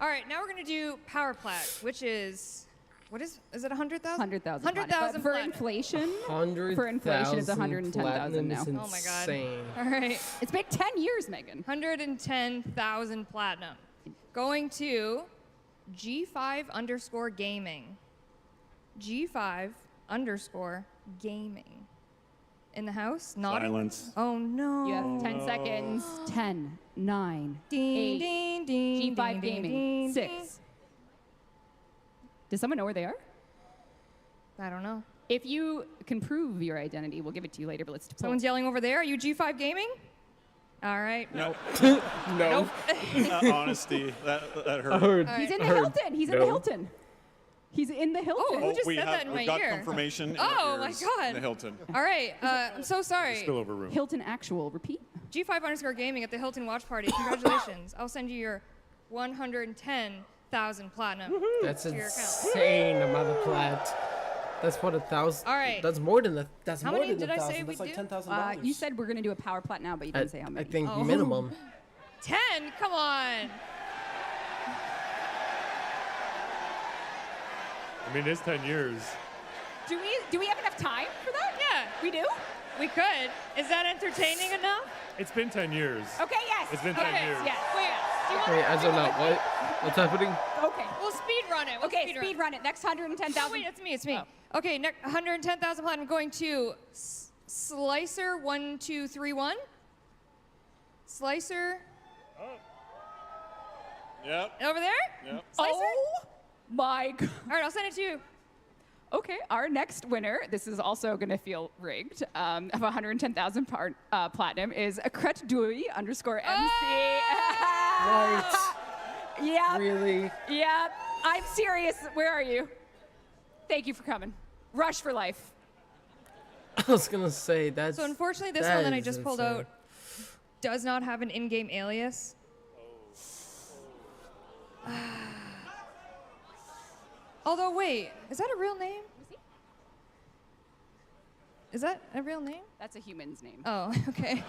All right, now we're going to do power plat, which is, what is it 100,000? 100,000. 100,000 for platinum. inflation. 100,000 For inflation, it's 110,000 now. platinum is Oh my God. insane. All right. It's been 10 years, Megan. 110,000 platinum. Going to G5_gaming. G5_gaming. In the house? Not Silence. Oh no. You have 10 seconds. 10, 9, Ding, 8, ding, ding, G5 ding, Gaming, ding, 6. ding. Does someone know where they are? I don't know. If you can prove your identity, we'll give it to you later, but let's... Someone's yelling over there. Are you G5 Gaming? All right. No. No. Honesty. That hurt. Heard. He's in the Heard. Hilton. He's in No. the Hilton. He's in the Hilton. Oh, who just we said that in my we've got ear? confirmation. in Oh, our my ears. God. The Hilton. All right. I'm so sorry. Spillover room. Hilton actual. Repeat. G5_gaming at the Hilton Watch Party. Congratulations. I'll send you your 110,000 platinum That's to your account. insane amount of plat. That's what 1,000. All right. That's more than the. That's How more many than did I 1,000. say we That's like do? $10,000. You said we're going to do a power plat now, but you didn't say how I many. think Oh. minimum. 10? Come on. I mean, it's 10 years. Do we have enough time for that? Yeah. We do? We could. Is that entertaining enough? It's been 10 years. Okay, yes. It's been 10 years. Yes. Wait, do you want Wait, as of now, what? What's happening? Okay. We'll speed run it. We'll Okay, speed run it. Next 110,000. Wait, it's me. Okay, next 110,000 platinum going to Slicer 1231. Slicer. Yep. Over there? Yep. Slicer? Oh my God. All right, I'll send it to you. Okay, our next winner, this is also going to feel rigged, of 110,000 platinum is Akret Dewey _ MC. What? Yep. Really? Yep. I'm serious. Where are you? Thank you for coming. Rush for life. I was gonna say that's. So unfortunately, this one that I just pulled out does not have an in-game alias. Although, wait, is that a real name? Is that a real name? That's a human's name. Oh, okay.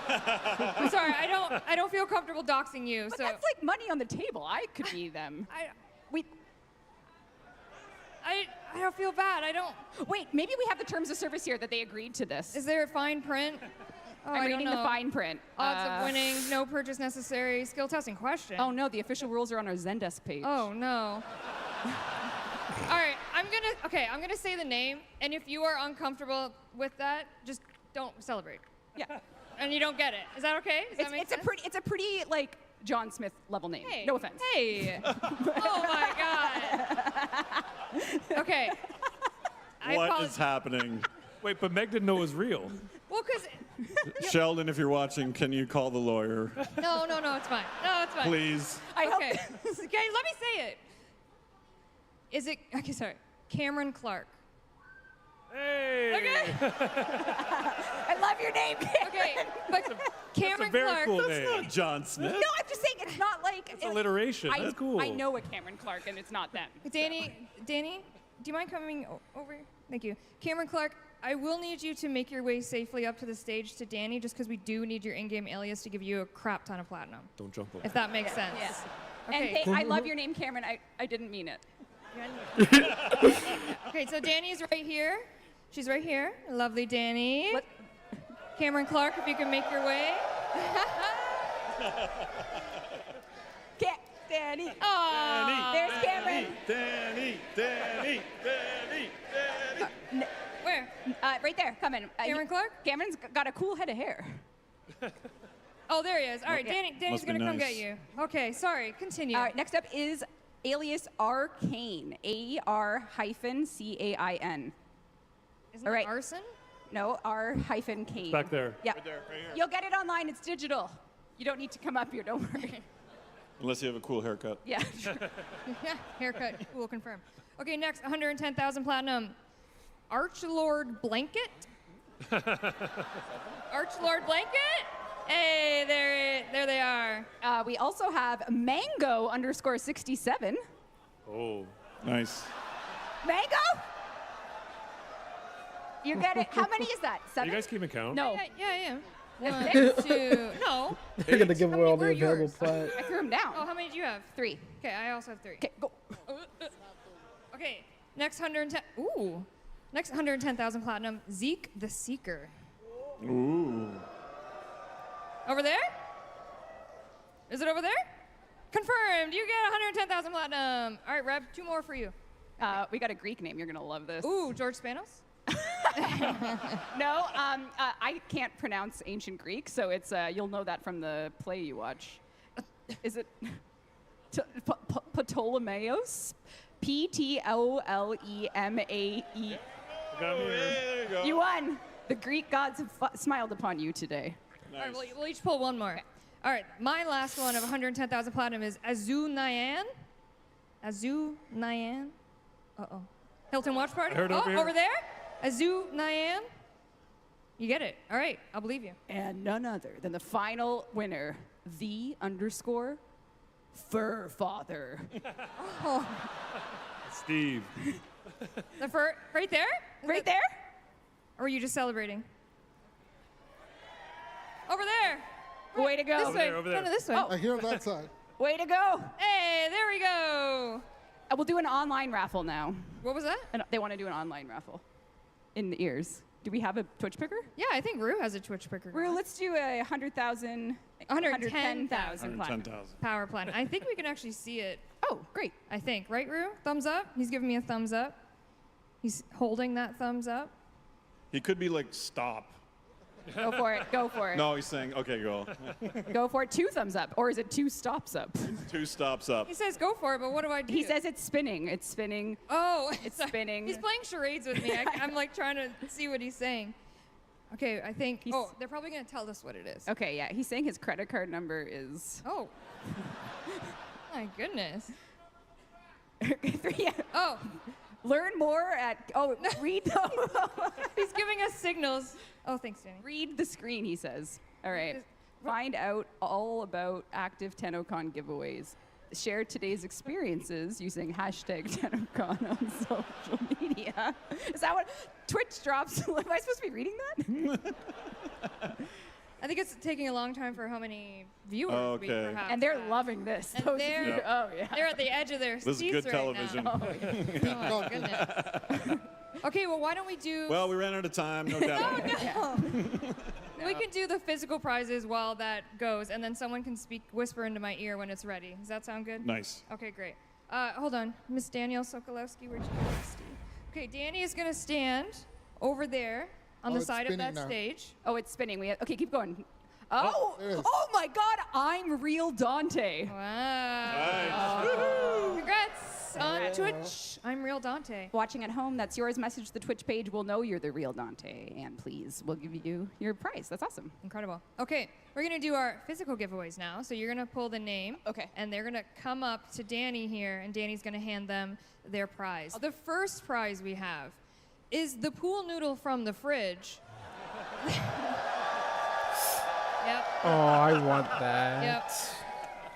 I'm sorry, I don't feel comfortable doxing you. But so that's like money on the table. I could be them. I don't feel bad. I don't. Wait, maybe we have the terms of service here that they agreed to this. Is there a fine print? Oh, I'm I don't reading the know. fine print. Odds of winning, no purchase necessary, skill testing question. Oh no, the official rules are on our Zendesk page. Oh no. All right, I'm gonna say the name, and if you are uncomfortable with that, just don't celebrate. Yeah. And you don't get it. Is that okay? Does that make sense? It's a pretty like John Smith level name. Hey. No offense. Hey. Oh my God. Okay. I What apologize. is happening? Wait, but Meg didn't know it was real. Well, because Sheldon, if you're watching, can you call the lawyer? no, it's fine. No, it's fine. Please. Okay. Okay, let me say it. Is it? Okay, sorry. Cameron Clark. Hey. Okay. I love your name, Cameron. Okay, but Cameron very Clark. cool That's name. not John Smith. No, I'm just saying it's not like It's alliteration. That's cool. I know a Cameron Clark, and it's not them. Danny, do you mind coming over? Thank you. Cameron Clark, I will need you to make your way safely up to the stage to Danny, just because we do need your in-game alias to give you a crap ton of platinum. Don't jump over. If that makes sense. Yes. Okay. And I love your name, Cameron. I didn't mean it. Okay, so Danny's right here. She's right here. Lovely Danny. Cameron Clark, if you can make your way. Danny. Aww. There's Cameron. Danny. Where? Right there. Come in. Cameron Clark? Cameron's got a cool head of hair. Oh, there he is. All right, Okay. Danny's Must be gonna come nice. get you. Okay, sorry. Continue. All right, next up is alias Arcane. AR-CAIN. Isn't All right. it arson? No, R-Kane. Back there. Yeah. Right there, right here. You'll get it online. It's digital. You don't need to come up here. Don't worry. Unless you have a cool haircut. Yeah. Yeah, haircut. We'll confirm. Okay, next, 110,000 platinum. Archlord Blanket. Archlord Blanket. Hey, there they are. We also have Mango _67. Oh. Nice. Mango? You get it. How many is that? Are 7? you guys keeping count? No. Yeah. That's 1, 2. No. They're gonna give away all the Where are available yours? plat. I threw them down. Oh, how many do you have? 3. Okay, I also have 3. Okay, go. Okay, next 110. Ooh. Next 110,000 platinum. Zeke the Seeker. Ooh. Over there? Is it over there? Confirmed. You get 110,000 platinum. All right, Reb, 2 more for you. We got a Greek name. You're gonna love this. Ooh, George Spanos? No, I can't pronounce ancient Greek, so it's you'll know that from the play you watch. Is it Ptolemaeus? Ptolemae. There you go. You won. The Greek gods have smiled upon you today. All right, we'll each pull one more. All right, my last one of 110,000 platinum is Azu Nyan. Azu Nyan. Uh-oh. Hilton Watch Party? I heard over here. Over there? Azu Nyan. You get it. All right, I'll believe you. And none other than the final winner, _Fur Father. Oh, Steve. the fur, right there? Right there? Or were you just celebrating? Over there. Way to go. This Over way. there, over there. Kind of this way. I hear on that side. Way to go. Hey, there we go. We'll do an online raffle now. What was that? They want to do an online raffle in the ears. Do we have a Twitch picker? Yeah, I think Rue has a Twitch picker. Rue, let's do a 110,000 platinum. Power platinum. I think we can actually see it. Oh, great. I think. Right, Rue? Thumbs up? He's giving me a thumbs up. He's holding that thumbs up. He could be like, stop. Go for it. Go for it. No, he's saying, okay, go. Go for it. 2 thumbs up. Or is it 2 stops up? 2 stops up. He says go for it, but what do I do? He says it's spinning. It's spinning. Oh, It's spinning. He's playing charades with me. I'm like trying to see what he's saying. Okay, I think. They're probably gonna tell us what it is. Okay, yeah. He's saying his credit card number is. Oh. My goodness. 3. Oh. Learn more at. Oh, read. He's giving us signals. Oh, thanks, Danny. Read the screen, he says. All right. Find out all about active Tennocon giveaways. Share today's experiences using hashtag Tennocon on social media. Is that what Twitch drops? Am I supposed to be reading that? I think it's taking a long time for how many viewers we Okay. perhaps And they're have. loving this. And Those they're, view- oh, yeah. They're at the edge of their This is seats good right television. now. Oh, my goodness. Okay, well, why don't we do... Well, we ran out of time, no doubt. We can do the physical prizes while that goes, and then someone can whisper into my ear when it's ready. Does that sound good? Nice. Okay, great. Hold on. Miss Danielle Sokolowski, where'd you go, Steve? Okay, Danny is going to stand over there on the it's side of that spinning now. stage. Oh, it's spinning. Okay, keep going. Oh, there it is. oh my God! I'm real Dante. Wow. Congrats on Twitch. I'm Real Dante. Watching at home, that's yours. Message the Twitch page. We'll know you're the real Dante, and please, we'll give you your prize. That's awesome. Incredible. Okay, we're going to do our physical giveaways now. So you're going to pull the name. Okay. And they're going to come up to Danny here, and Danny's going to hand them their prize. The first prize we have is the pool noodle from the fridge. Yep. Oh, I want that. Yep.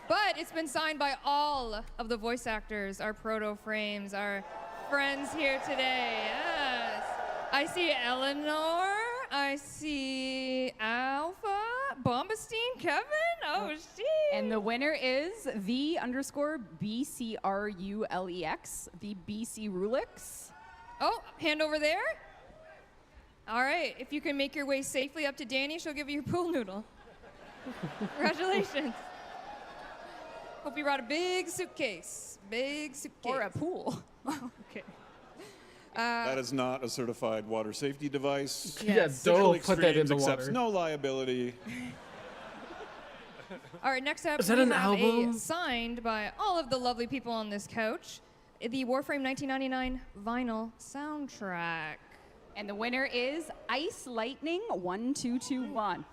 But it's been signed by all of the voice actors, our proto frames, our friends here today. Yes. I see Eleanor. I see Alpha. Bombastine. Kevin. Oh, shit. And the winner is the_BCRULEX, the BC Rulix. Oh, hand over there. All right. If you can make your way safely up to Danny, she'll give you your pool noodle. Congratulations. Hope you brought a big suitcase. Big suitcase. Or a pool. Okay. That is not a certified water safety device. Yes. Digital Don't put that in Extremes the accepts water. no liability. All right, next up, Is that we an have album? signed by all of the lovely people on this couch, the Warframe 1999 vinyl soundtrack. And the winner is Ice Lightning 1221.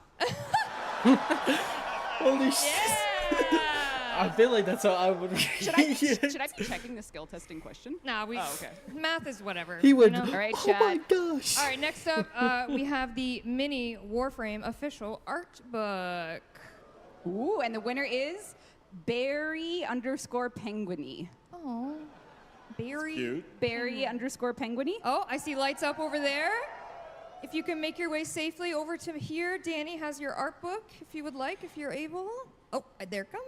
Holy shit. I feel like that's how I would read Should I it. be checking the skill testing question? Nah, Oh, okay. math is whatever. He would. You know? All right, Oh chat. my gosh. All right, next up, we have the mini Warframe official art book. Ooh, and the winner is Barry_Penguiny. Oh, Barry. Cute. Barry_Penguiny. Oh, I see lights up over there. If you can make your way safely over to here, Danny has your art book, if you would like, if you're able. Oh, they're coming.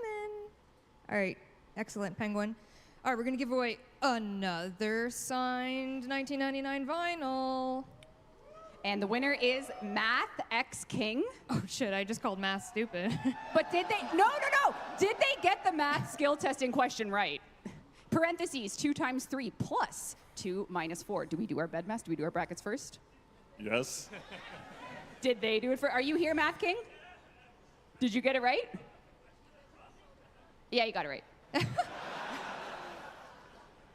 All right, excellent, Penguin. All right, we're gonna give away another signed 1999 vinyl. And the winner is Math X King. Oh shit, I just called math stupid. But did they? No. Did they get the math skill testing question right? Parentheses 2 times 3 plus 2 minus 4. Do we do our bed math? Do we do our brackets first? Yes. Did they do it for? Are you here, Math King? Did you get it right? Yeah, you got it right.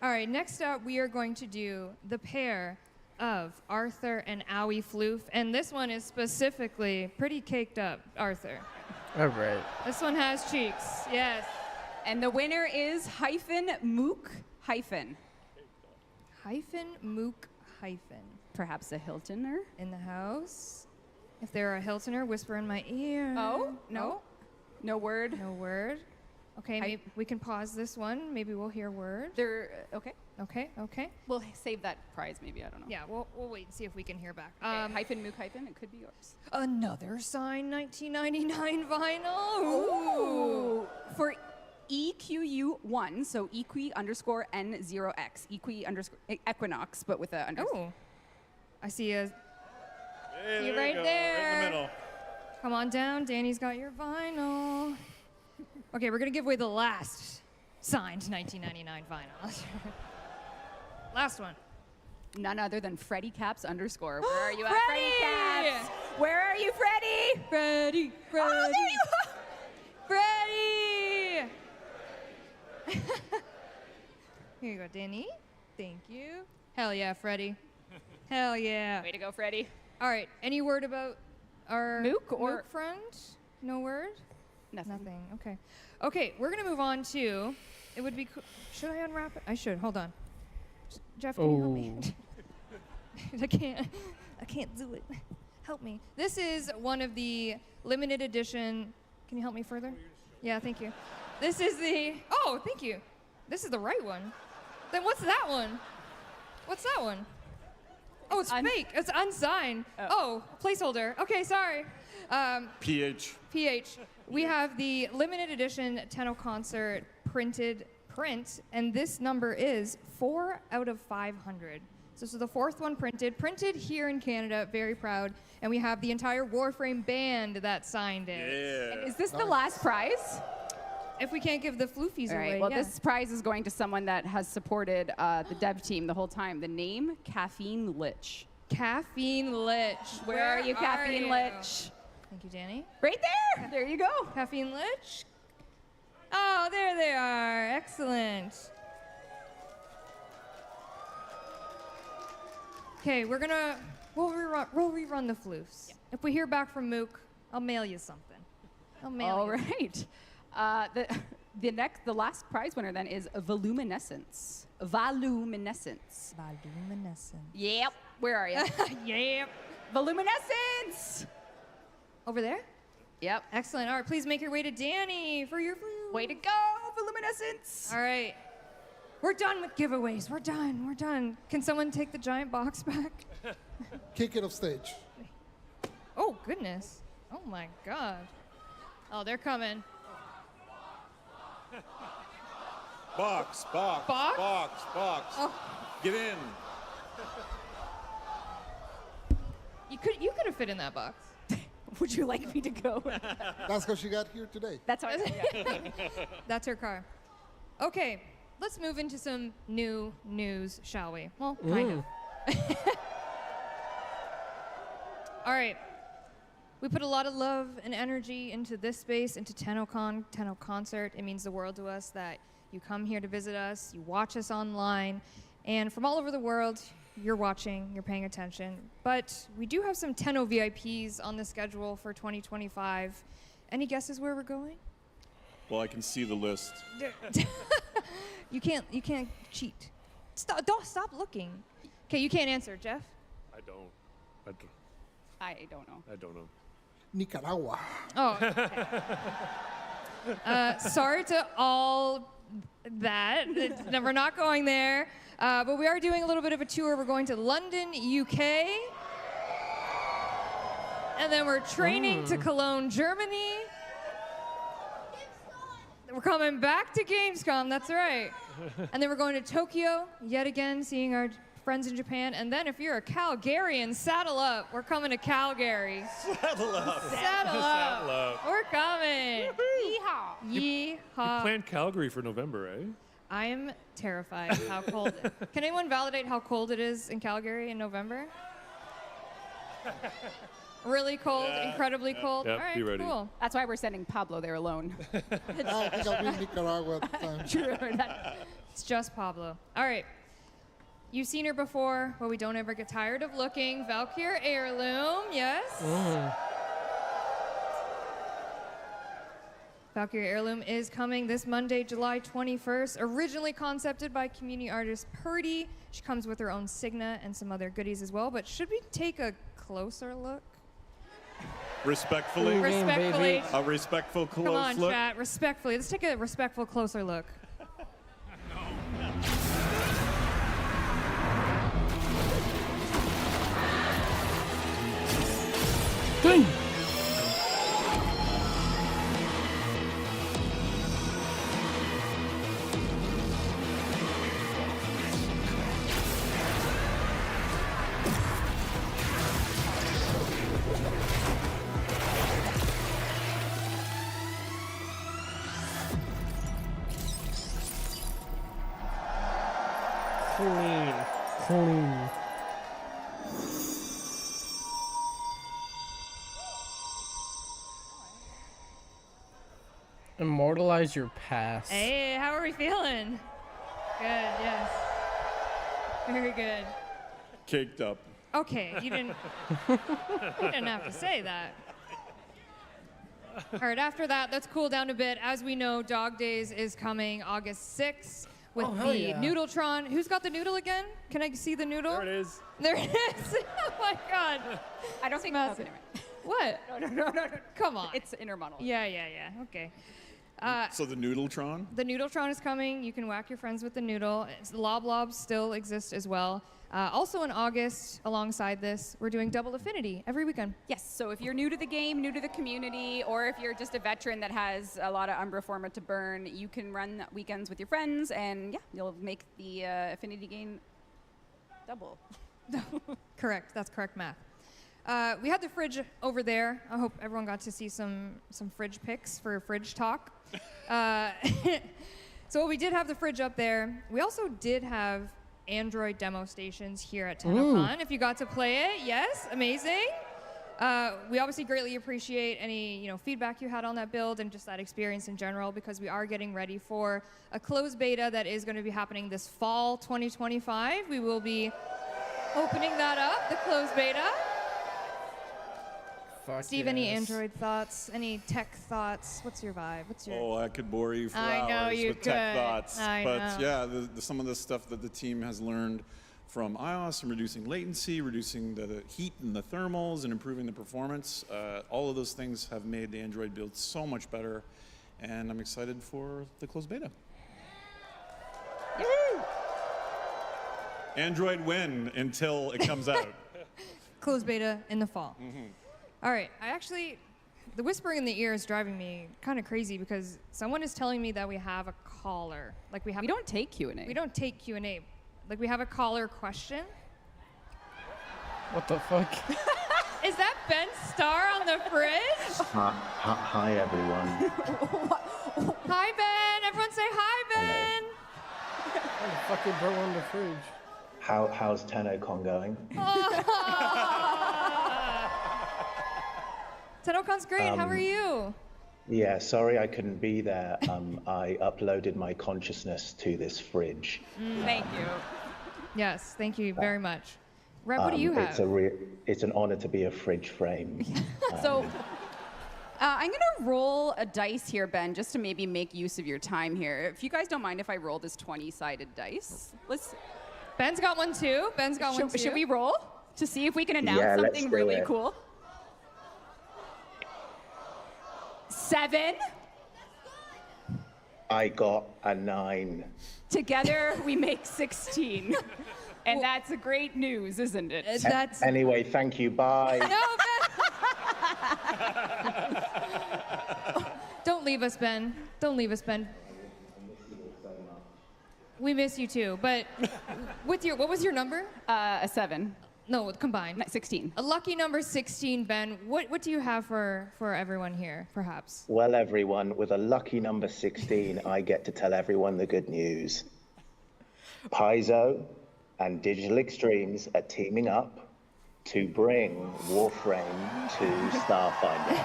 All right, next up, we are going to do the pair of Arthur and Owie Floof, and this one is specifically pretty caked up, Arthur. All right. This one has cheeks, yes. And the winner is Mook hyphen. Mook. Perhaps a Hiltoner. In the house. If they're a Hiltoner, whisper in my ear. Oh, no. No word. No word. Okay, maybe we can pause this one. Maybe we'll hear word. They're okay. Okay. We'll save that prize. Maybe I don't know. Yeah, we'll wait and see if we can hear back. Mook hyphen. It could be yours. Another signed 1999 vinyl. Ooh. For EQU1, so EQ_N0X, Equinox, but with a underscore. Oh, I see a. Hey, You there right go, there. Right in the middle. Come on down. Danny's got your vinyl. Okay, we're going to give away the last signed 1999 vinyl. Last one. None other than Freddie Caps underscore. Where are you at, Freddie! Freddie Caps? Where are you, Freddie? Freddie. Oh, there you are. Freddie! Here you go, Danny. Thank you. Hell yeah, Freddie. Hell yeah. Way to go, Freddie. All right, any word about our Mook or- friend? No word? Nothing. Nothing, okay. Okay, we're gonna move on to, it would be, should I unwrap it? I should, hold on. Jeff, can you help me? I can't do it. Help me. This is one of the limited edition, can you help me further? Yeah, thank you. This is the, oh, thank you. This is the right one. Then what's that one? What's that one? Oh, it's fake. It's unsigned. Oh, placeholder. Okay, sorry. PH. We have the limited edition Tenno concert printed print, and this number is 4 out of 500. So this is the 4th one printed here in Canada. Very proud. And we have the entire Warframe band that signed it. Yeah. And is this the last prize? If we can't give the floofies All right, away, well, yeah. this prize is going to someone that has supported the dev team the whole time. The name, Caffeine Lich. Caffeine Lich. Where are you, Caffeine you? Lich? Thank you, Danny. Right there. There you go. Caffeine Lich. Oh, there they are. Excellent. Okay, we'll rerun the floofs. If we hear back from Mook, I'll mail you something. All right. The last prize winner then is Voluminescence. Voluminescence. Yep. Where are you? Yep. Voluminescence. Over there? Yep. Excellent. All right, please make your way to Danny for your floof. Way to go, Voluminescence. All right. We're done with giveaways. We're done. Can someone take the giant box back? Kick it off stage. Oh, goodness. Oh, my God. Oh, they're coming. Box. Box? Oh. Get in. You could have fit in that box. Would you like me to go? That's how she got here today. That's how That's her car. Okay, let's move into some new news, shall we? Well, kind of. All right. We put a lot of love and energy into this space, into Tennocon, Tenno Concert. It means the world to us that you come here to visit us, you watch us online, and from all over the world, you're watching, you're paying attention. But we do have some Tenno VIPs on the schedule for 2025. Any guesses where we're going? Well, I can see the list. You can't cheat. Stop looking. Okay, you can't answer, Jeff. I don't know. Nicaragua. Oh. Okay. Sorry to all that. We're not going there. But we are doing a little bit of a tour. We're going to London, UK. And then we're training to Cologne, Germany. We're coming back to Gamescom, that's right. And then we're going to Tokyo, yet again, seeing our friends in Japan. And then if you're a Calgarian, saddle up. We're coming to Calgary. Saddle up. Saddle up. We're coming. Yeehaw. You planned Calgary for November, eh? I am terrified of how cold. Can anyone validate how cold it is in Calgary in November? Really cold, incredibly cold. Yep, All right, be ready. cool. That's why we're sending Pablo there alone. I think I'll be in Nicaragua at the time. True. It's just Pablo. All right. You've seen her before, but we don't ever get tired of looking. Valkyrie Heirloom, yes? Valkyrie Heirloom is coming this Monday, July 21st. Originally concepted by community artist Purdy. She comes with her own Signa and some other goodies as well. But should we take a closer look? Respectfully. Respectfully. A respectful close Come on, look. chat. Respectfully. Let's take a respectful closer look. clean. Immortalize your past. Hey, how are we feeling? Good, yes. Very good. Caked up. Okay, you didn't have to say that. All right, after that, let's cool down a bit. As we know, Dog Days is coming August 6th with hell the yeah. Noodletron. Who's got the noodle again? Can I see the noodle? There it is. There it is. Oh my God. I don't think Massive. that's What? No. Come on. It's intermodal. Yeah. Okay. So the Noodletron? The Noodletron is coming. You can whack your friends with the noodle. Lob Lobs still exist as well. Also in August, alongside this, we're doing Double Affinity every weekend. Yes, so if you're new to the game, new to the community, or if you're just a veteran that has a lot of Umbra Forma to burn, you can run weekends with your friends, and yeah, you'll make the affinity gain double. Correct. That's correct math. We had the fridge over there. I hope everyone got to see some fridge pics for fridge talk. So we did have the fridge up there. We also did have Android demo stations here at Tennocon. If you got to play it, yes, amazing. We obviously greatly appreciate any feedback you had on that build and just that experience in general, because we are getting ready for a closed beta that is going to be happening this fall 2025. We will be opening that up, the closed beta. Fuck Steve, yes. any Android thoughts? Any tech thoughts? What's your vibe? What's your? Oh, I could bore you for I know hours you with tech could. thoughts. I but know. yeah, some of the stuff that the team has learned from iOS and reducing latency, reducing the heat and the thermals, and improving the performance, all of those things have made the Android build so much better. And I'm excited for the closed beta. Android win until it comes out. Closed beta in the fall. All right, the whispering in the ear is driving me kind of crazy because someone is telling me that we have a caller. Like we don't take Q&A. We don't take Q&A. Like we have a caller question. What the fuck? Is that Ben Starr on the fridge? Hi everyone. Hi Ben. Everyone say hi Ben. What the fucking bro on the fridge? How's Tennocon going? Tennocon's great. How are you? Yeah, sorry I couldn't be there. I uploaded my consciousness to this fridge. Thank you. Yes, thank you very much. Reb, what do you have? It's an honor to be a fridge frame. So I'm going to roll a dice here, Ben, just to maybe make use of your time here. If you guys don't mind if I roll this 20-sided dice. Ben's got one too. Ben's got one too. Should we roll to see if we can announce Yeah, let's something do really it. cool? 7. I got a 9. Together we make 16. And that's a great news, isn't it? Anyway, thank you. Bye. Don't leave us, Ben. Don't leave us, Ben. We miss you too. But what was your number? A 7. No, combined. 16. A lucky number 16, Ben. What do you have for everyone here, perhaps? Well, everyone, with a lucky number 16, I get to tell everyone the good news. Paizo and Digital Extremes are teaming up to bring Warframe to Starfinder.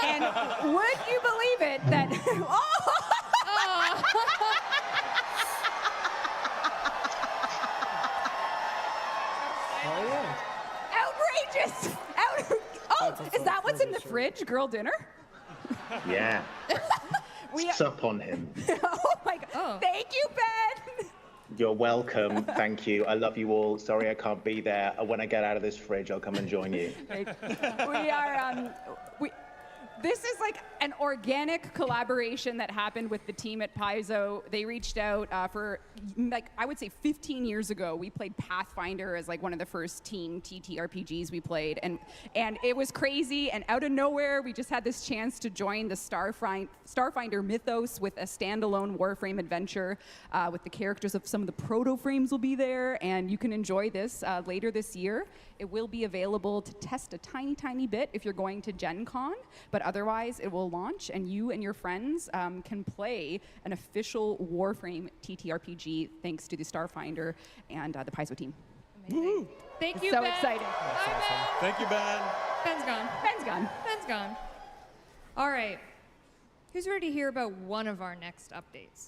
And would you believe it that... Outrageous! Is that what's in the fridge? Girl dinner? Yeah. Sup on him. Oh my God. Thank you, Ben! You're welcome. Thank you. I love you all. Sorry I can't be there. When I get out of this fridge, I'll come and join you. We are, this is like an organic collaboration that happened with the team at Paizo. They reached out for, I would say 15 years ago, we played Pathfinder as like one of the first team TTRPGs we played. And it was crazy, and out of nowhere, we just had this chance to join the Starfinder mythos with a standalone Warframe adventure with the characters of some of the proto-frames will be there, and you can enjoy this later this year. It will be available to test a tiny, tiny bit if you're going to Gen Con, but otherwise, it will launch, and you and your friends can play an official Warframe TTRPG thanks to the Starfinder and the Paizo team. Amazing. Thank you, So Ben. exciting. Bye, Ben. Thank you, Ben. Ben's gone. Ben's gone. Ben's gone. All right. Who's ready to hear about one of our next updates?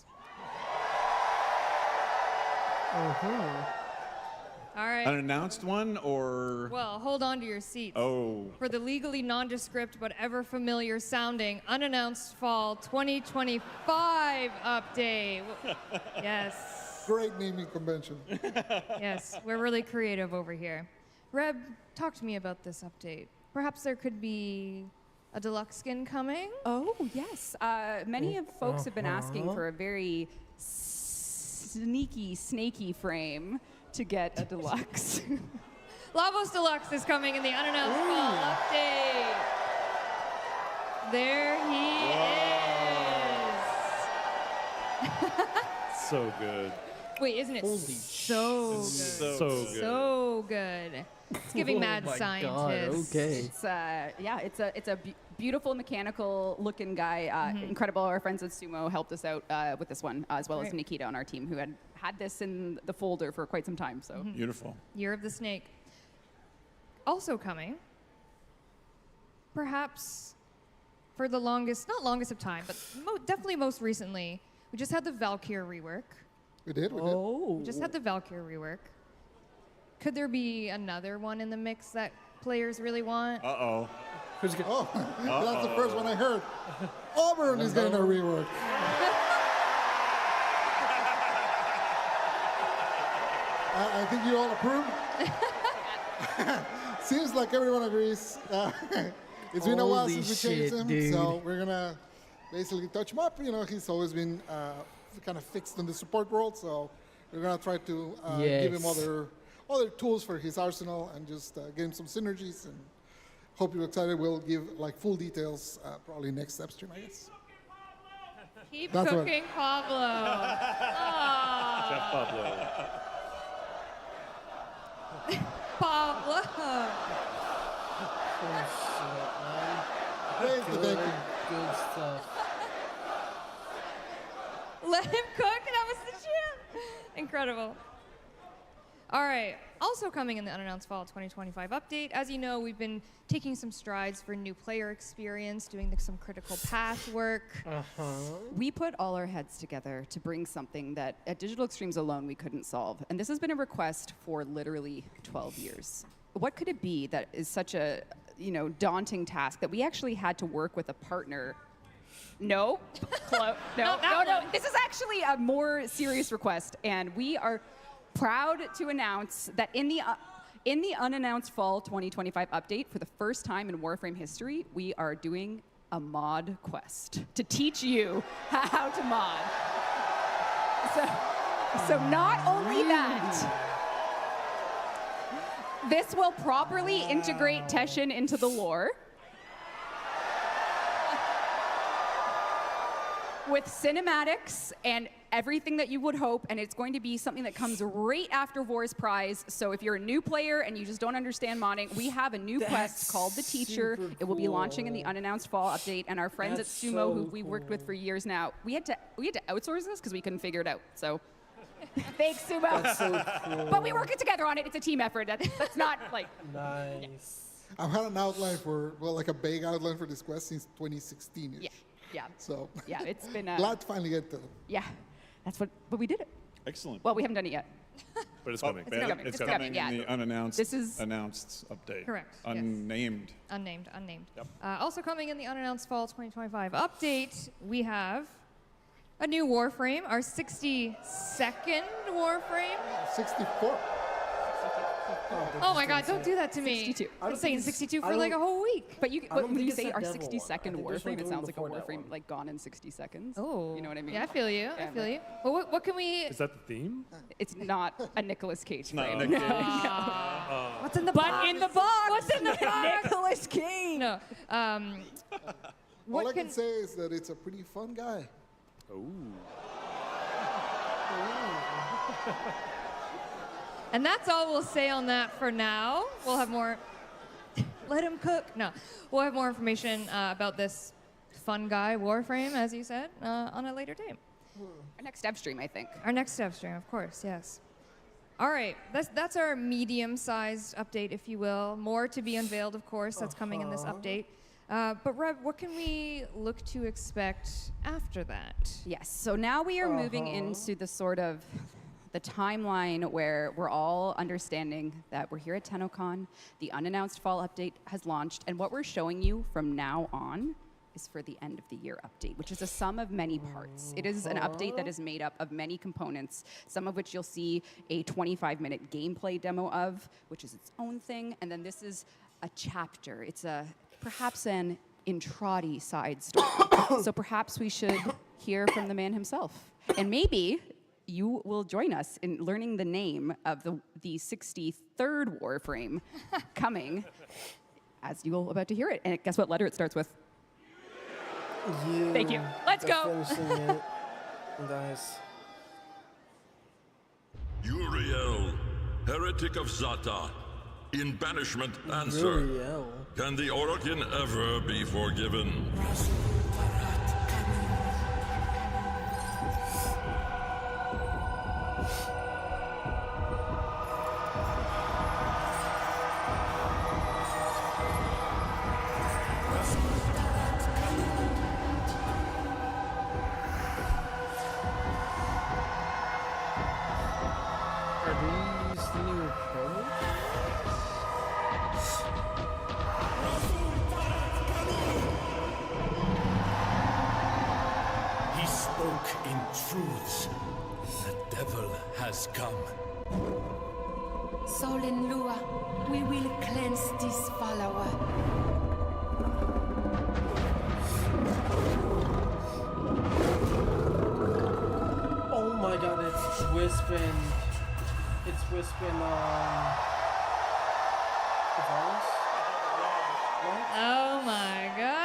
All right. An announced one or? Well, hold on to your seats. Oh. For the legally nondescript but ever familiar sounding unannounced fall 2025 update. Yes. Great naming convention. Yes, we're really creative over here. Reb, talk to me about this update. Perhaps there could be a deluxe skin coming? Oh, yes. Many of folks have been asking for a very sneaky, snaky frame to get a deluxe. Lavos Deluxe is coming in the unannounced fall update. There he is. So good. Wait, isn't it so good? So good. So good. It's giving mad scientist. It's it's a beautiful mechanical looking guy. Incredible. Our friends at Sumo helped us out with this one, as well as Right. Nikita on our team, who had this in the folder for quite some time. So Beautiful. Year of the Snake. Also coming, perhaps for the longest, not longest of time, but definitely most recently, we just had the Valkyr rework. We did. We just had the Valkyr rework. Could there be another one in the mix that players really want? Uh-oh. That's the first one I heard. Auburn is getting a rework. I think you all approve. Seems like everyone agrees. It's been a while Holy since we changed shit, him, dude. so we're gonna basically touch him up. You know, he's always been kind of fixed in the support world, so we're gonna try to give him Yes. other tools for his arsenal and just give him some synergies. And hope you're excited. We'll give like full details probably next step stream, I guess. Keep That's right. cooking, Pablo. Aw. Chef Pablo. Pablo. Thank you, thank you. Good stuff. Let him cook. That was the champ. Incredible. All right. Also coming in the unannounced fall 2025 update, as you know, we've been taking some strides for new player experience, doing some critical path work. we put all our heads together to bring something that at Digital Extremes alone we couldn't solve. And this has been a request for literally 12 years. What could it be that is such a daunting task that we actually had to work with a partner? No, no. This is actually a more serious request, and we are proud to announce that in the unannounced fall 2025 update, for the first time in Warframe history, we are doing a mod quest to teach you how to mod. So not only that, this will properly integrate Teshin into the lore with cinematics and everything that you would hope, and it's going to be something that comes right after Vor's Prize. So if you're a new player and you just don't understand modding, we have a new quest called The Teacher. It will be launching in the unannounced fall update, and our friends at Sumo, who we worked with for years now, we had to outsource this because we couldn't figure it out. So thanks, Sumo. That's so cool. But we work it together on it. It's a team effort. That's not like Nice. I've had an outline like a vague outline for this quest since 2016. Yeah. So Yeah, it's been glad to finally get to it. Yeah, but we did it. Excellent. Well, we haven't done it yet. But it's coming. It's coming. It's It's coming coming, yeah. in the unannounced, This is- announced update. Correct, yes. Unnamed. Unnamed. Yep. Also coming in the unannounced fall 2025 update, we have a new Warframe, our 62nd Warframe. 64. Oh my God, don't do that to me. 62. I'm saying 62 for like a whole week. But I don't when think you it's say that our devil one. 62nd I think there's one Warframe, it going sounds like a before that Warframe one. like gone in 60 seconds. Oh. You know what I mean? Yeah, I feel you. I feel you. Well, what can we... Is that the theme? It's not a Nicolas Cage It's not frame. Nick Cage. What's in the box? But in the box! What's in the box? Nicolas Cage! No. All I can say is that it's a pretty fun guy. And that's all we'll say on that for now. We'll have more Let him cook. No, we'll have more information about this fun guy Warframe, as you said, on a later date. Our next dev stream, I think. Our next dev stream, of course, yes. All right, that's our medium-sized update, if you will. More to be unveiled, of course. That's coming in this update. But Reb, what can we look to expect after that? Yes, so now we are moving into the sort of the timeline where we're all understanding that we're here at Tennocon, the unannounced fall update has launched, and what we're showing you from now on is for the end of the year update, which is a sum of many parts. It is an update that is made up of many components, some of which you'll see a 25-minute gameplay demo of, which is its own thing, and then this is a chapter. It's perhaps an intrati side story. So perhaps we should hear from the man himself. And maybe you will join us in learning the name of the 63rd Warframe coming as you're about to hear it. And guess what letter it starts with? You. Thank you. Let's go. Finishing it. Nice. Uriel, heretic of Zata, in banishment answer. Uriel. Can the Orokin ever be forgiven? Are these the new promo? He spoke in truths. The devil has come. Soul and Lua, we will cleanse this follower. Oh my god, it's whispering. It's whispering, Oh my God.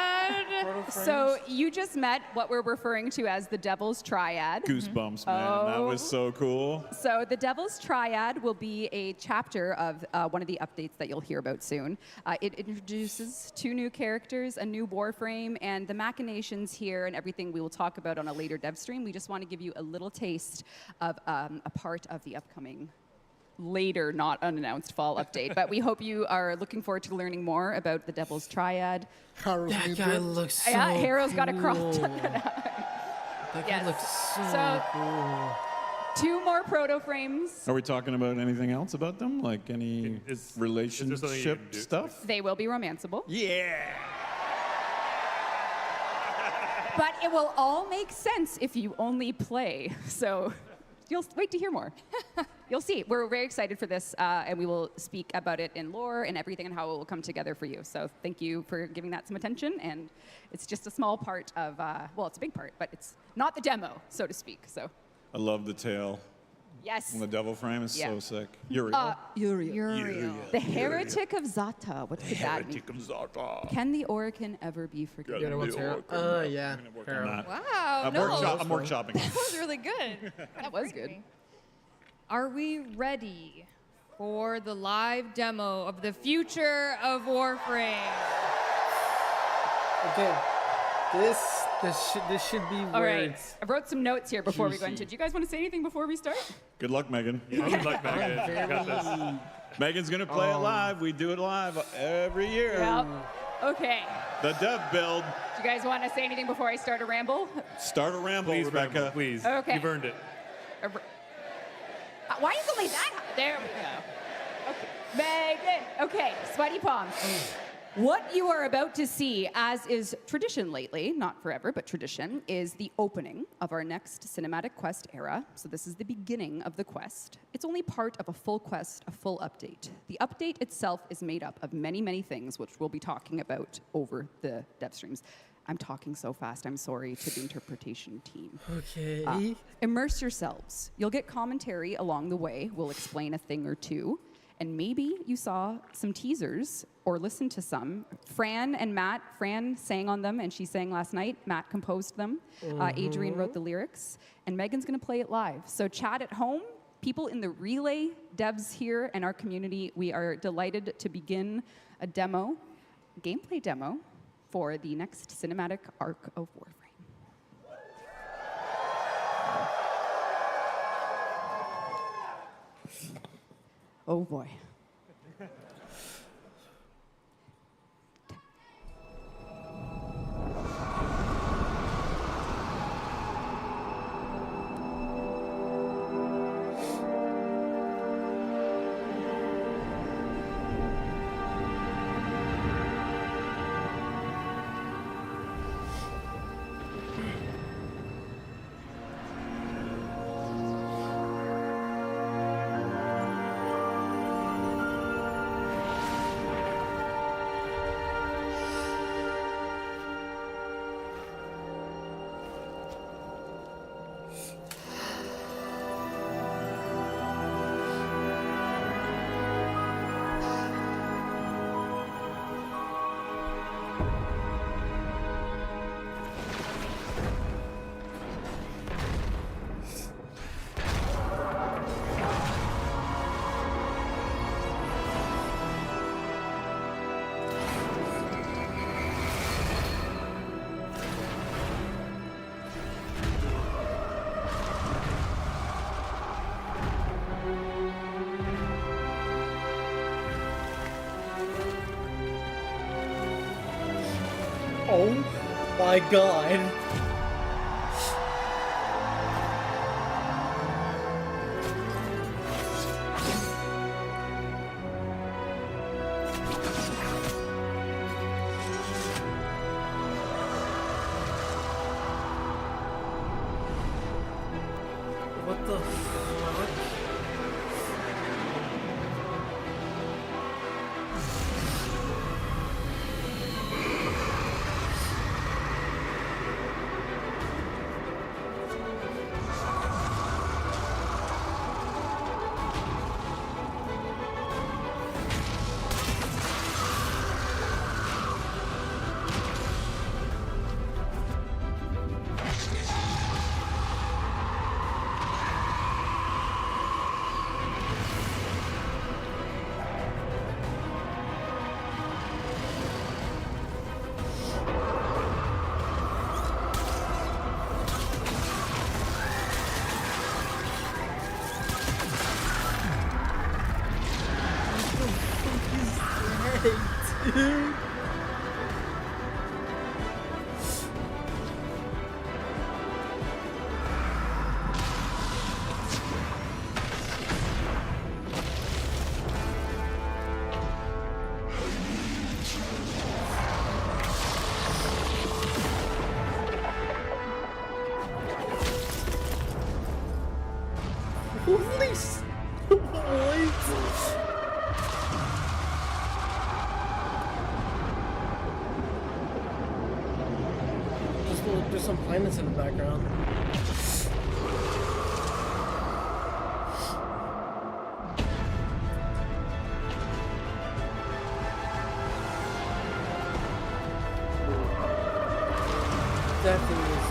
So you just met what we're referring to as the Devil's Triad. Goosebumps, man. That was so cool. So the Devil's Triad will be a chapter of one of the updates that you'll hear about soon. It introduces 2 new characters, a new Warframe, and the machinations here and everything we will talk about on a later dev stream. We just want to give you a little taste of a part of the upcoming later, not unannounced fall update. But we hope you are looking forward to learning more about the Devil's Triad. That guy looks so Yeah, Harrow's cool. got a cropped. That guy Yes. looks so, So- cool. 2 more proto frames. Are we talking about anything else about them? Like any relationship stuff? They will be romanceable. Yeah. But it will all make sense if you only play. So you'll wait to hear more. You'll see. We're very excited for this, and we will speak about it in lore and everything and how it will come together for you. So thank you for giving that some attention. And it's just a small part of, well, it's a big part, but it's not the demo, so to speak. So I love the tail. yes. And the devil frame is Yeah. so sick. Uriel. Uriel. The heretic of Zata. What could that mean? Heretic of Zata. Can the Orokin ever be forgiven? Yeah, what's Harrow? Yeah. Harrow. Wow, I'm, no. I'm workshopping. That was really good. That was good. Are we ready for the live demo of the future of Warframe? Okay. This should be All right. words. I wrote some notes here before we go Juicy. into. Do you guys want to say anything before we start? Good luck, Megan. Yeah, good luck, Megan. You got this. Megan's going to play it live. We do it live every year. Yep. Okay. The dev build. Do you guys want to say anything before I start a ramble? Start a ramble, Please, Rebecca. Rambo, please. Okay. You've earned it. Why is it only that high? There we go. Okay. Megan. Okay, sweaty palms. What you are about to see, as is tradition lately, not forever, but tradition, is the opening of our next cinematic quest era. So this is the beginning of the quest. It's only part of a full quest, a full update. The update itself is made up of many, many things, which we'll be talking about over the dev streams. I'm talking so fast, I'm sorry to the interpretation team. Okay. Immerse yourselves. You'll get commentary along the way. We'll explain a thing or two. And maybe you saw some teasers or listened to some. Fran and Matt, Fran sang on them and she sang last night. Matt composed them. Adrian wrote the lyrics. And Megan's gonna play it live. So chat at home, people in the relay, devs here and our community, we are delighted to begin a demo gameplay demo for the next cinematic arc of Warframe. Oh boy. Oh my god. What the fuck? Dude. Holy what? There's some planets in the background. Definitely is.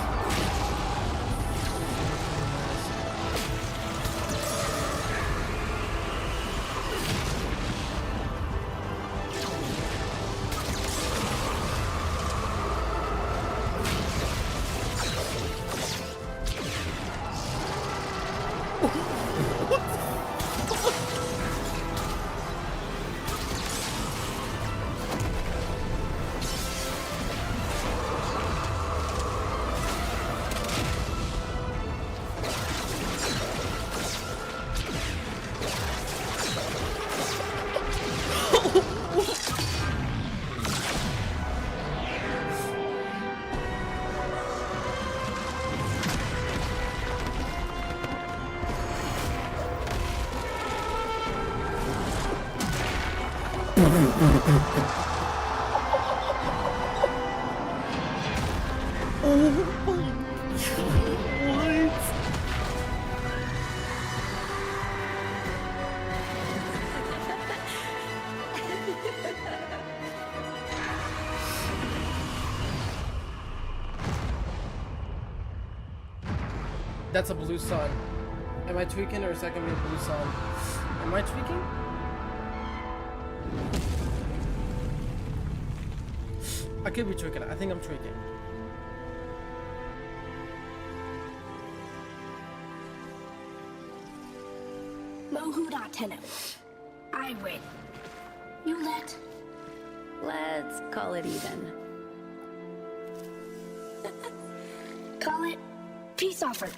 That's a blue sun. Am I tweaking or is that gonna be a blue sun? Am I tweaking? I could be tricking. I think I'm tricking. Mohuda Tenno. I win. You let. Let's call it even. Call it peace offer.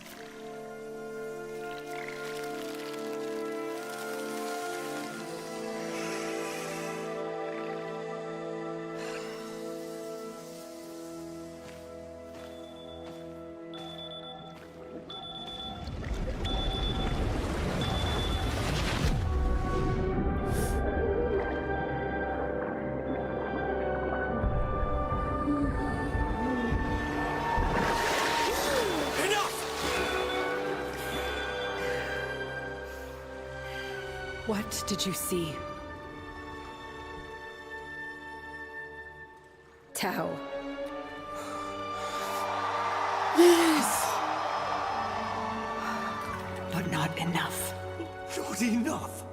What did you see? Tao. Yes! But not enough. Not enough.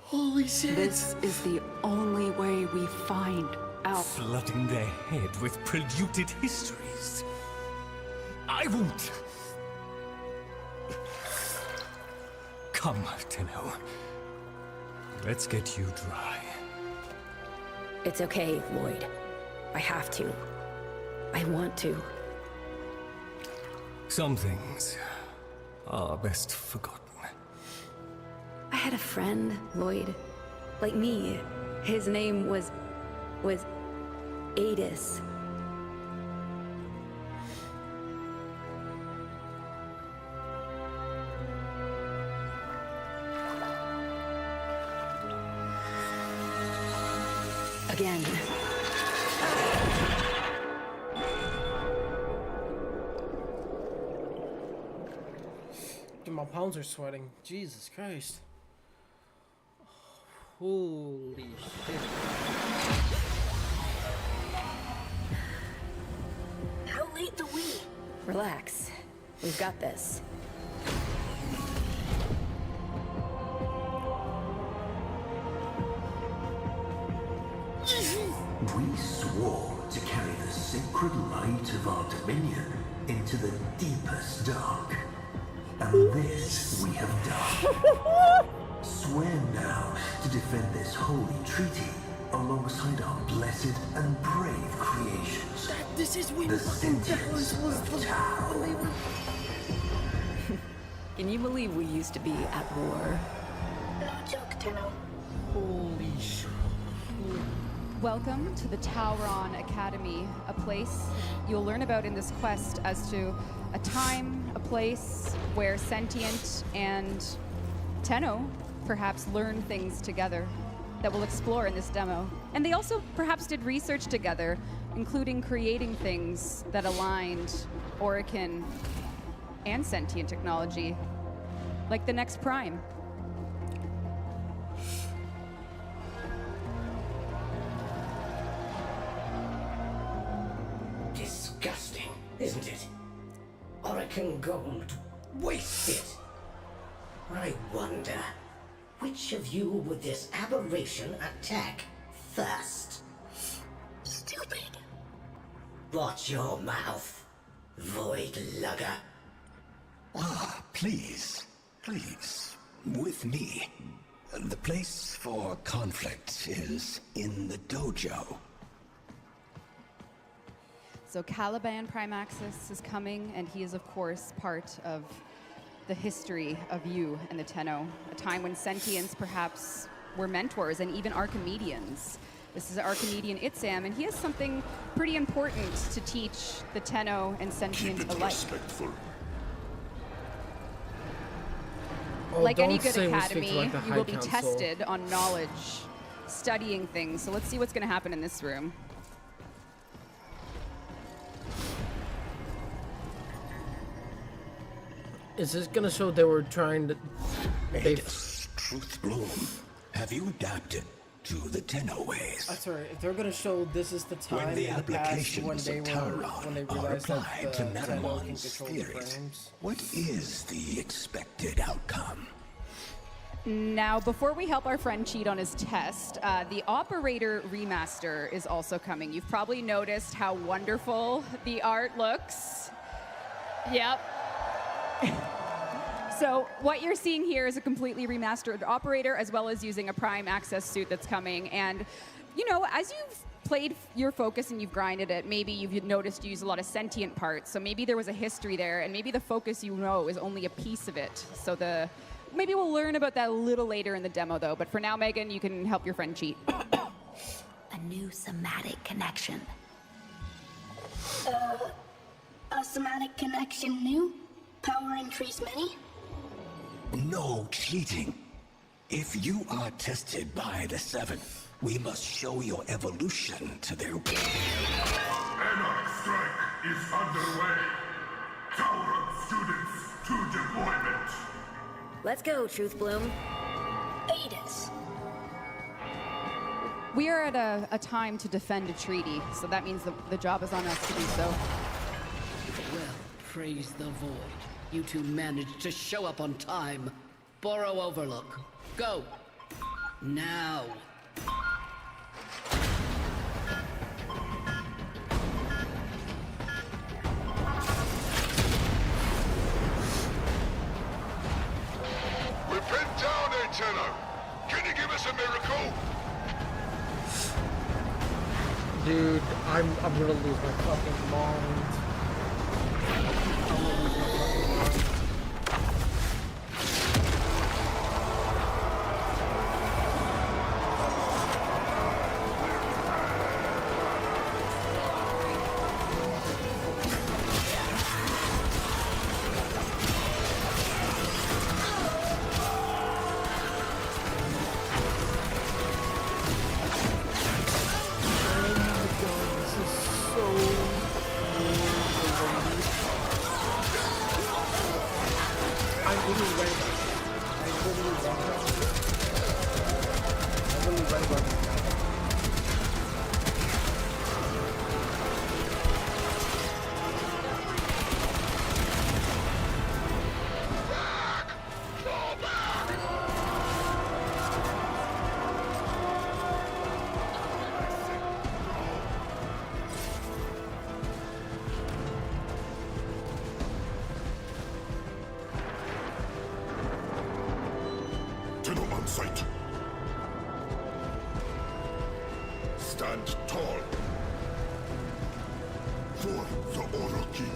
Holy shit. This is the only way we find out. Flooding their head with polluted histories. I won't. Come, Tenno. Let's get you dry. It's okay, Lloyd. I have to. I want to. Some things are best forgotten. I had a friend, Lloyd. Like me. His name was Adis. Again. Dude, my palms are sweating. Jesus Christ. Holy shit. How late do we? Relax. We've got this. We swore to carry the sacred light of our dominion into the deepest dark. And this we have done. Swear now to defend this holy treaty alongside our blessed and brave creations. This is when the sentience of Tao. Can you believe we used to be at war? No joke, Tenno. Holy shit. Welcome to the Tauron Academy, a place you'll learn about in this quest as to a time, a place where Sentient and Tenno perhaps learn things together that we'll explore in this demo. And they also perhaps did research together, including creating things that aligned Orokin and sentient technology, like the next Prime. Disgusting, isn't it? Orokin gold, wasted. I wonder, which of you would this aberration attack first? Stupid. Watch your mouth, void lugger. Ah, please, please, with me. The place for conflict is in the dojo. So Caliban Primaxis is coming, and he is, of course, part of the history of you and the Tenno, a time when sentients perhaps were mentors and even Archimedeans. This is Archimedean Itzam, and he has something pretty important to teach the Tenno and sentient alike. Respectful. Oh, Like any don't good say we stick to, academy, like, the you High will be Council. tested on knowledge, studying things. So let's see what's going to happen in this room. Is this gonna show they were trying to... Adis, Truth Bloom, have you adapted to the Tenno ways? I'm sorry, if they're gonna show this is the time When the in the past when applications they of were Tauron when they are realized that applied the to Tenno can Nanamon's control the theories, frames. what is the expected outcome? Now, before we help our friend cheat on his test, the Operator Remaster is also coming. You've probably noticed how wonderful the art looks. Yep. So what you're seeing here is a completely remastered Operator, as well as using a Prime Access suit that's coming. And, you know, as you've played your Focus and you've grinded it, maybe you've noticed you use a lot of sentient parts. So maybe there was a history there, and maybe the Focus you know is only a piece of it. So maybe we'll learn about that a little later in the demo, though. But for now, Megan, you can help your friend cheat. A new somatic connection. A somatic connection new? Power increase many? No cheating. If you are tested by the Seven, we must show your evolution to their will. Anarch strike is underway. Tower of students to deployment. Let's go, Truth Bloom. Aid us. We are at a time to defend a treaty, so that means the job is on us to do so. Well, praise the void. You two managed to show up on time. Borrow Overlook. Go. Now. We're pinned down, Tenno. Can you give us a miracle? Dude, I'm gonna lose my fucking mind. I'm gonna lose my fucking mind. Tenno on sight. Stand tall. For the Orochi.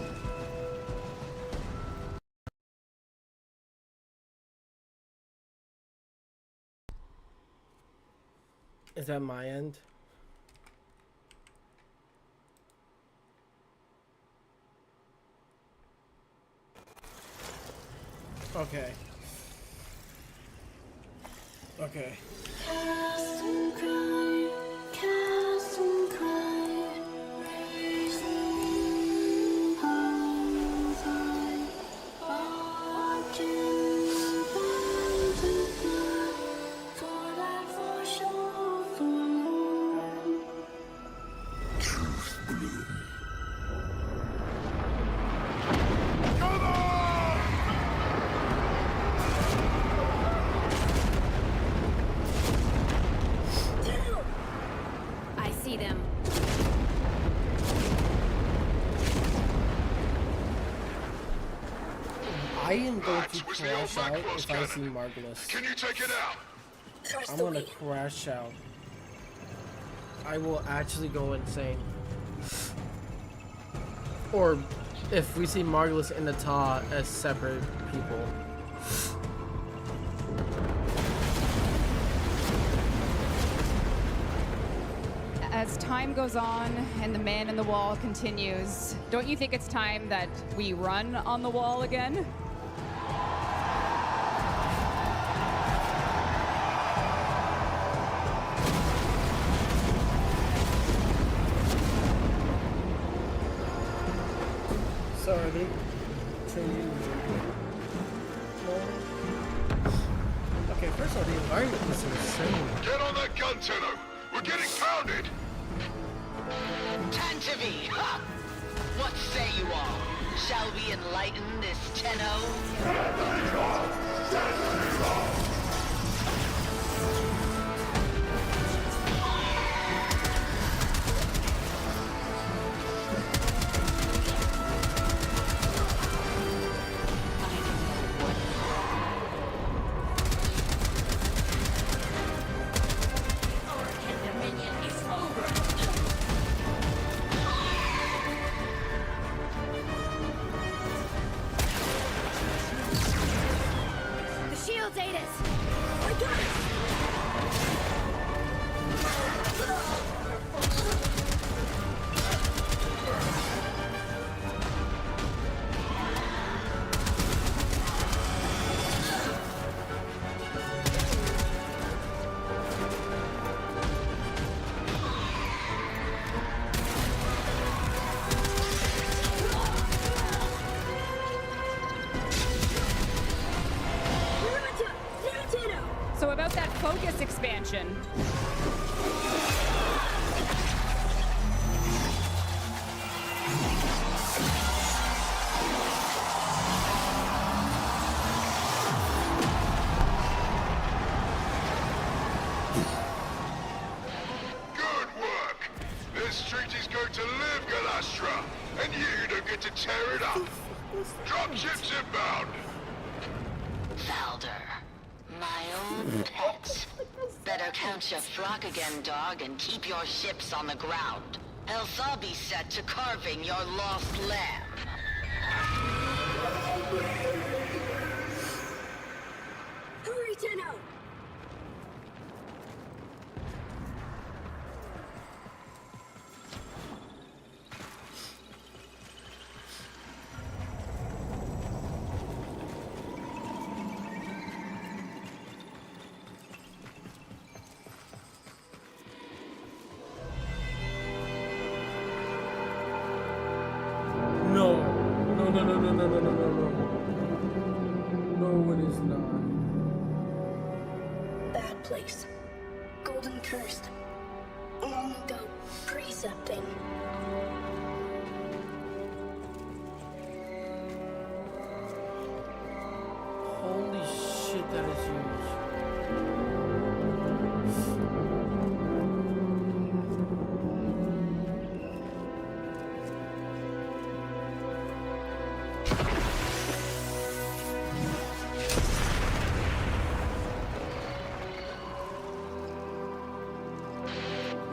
Is that my end? Okay. Okay. Cast and cry, cast and cry, raising arms high, watching the fountain fly, for that foreshorn. Truth Bloom. I see them. I am going to crash out if I see Margulis. Can you take it out? I'm gonna crash out. I will actually go insane. Or if we see Margulis and Nata as separate people. As time goes on and the man in the wall continues, don't you think it's time that we run on the wall again? So are they changing? Okay, first of all, the environment is insane. Get on that gun, Tenno. We're getting pounded. Tantavi, ha! What say you all? Shall we enlighten this Tenno? expansion. Good work! This street is going to live, Galastra, and you don't get to tear it up. Dropships inbound. Valder, my own pet. Better count your flock again, dog, and keep your ships on the ground. Else I'll be set to carving your lost lamb. Hurry, Tenno! No. No, no, no, no, no, no, no, no, no. No, it is not. Bad place. Golden cursed. Long ago, precepting. Holy shit, that is huge.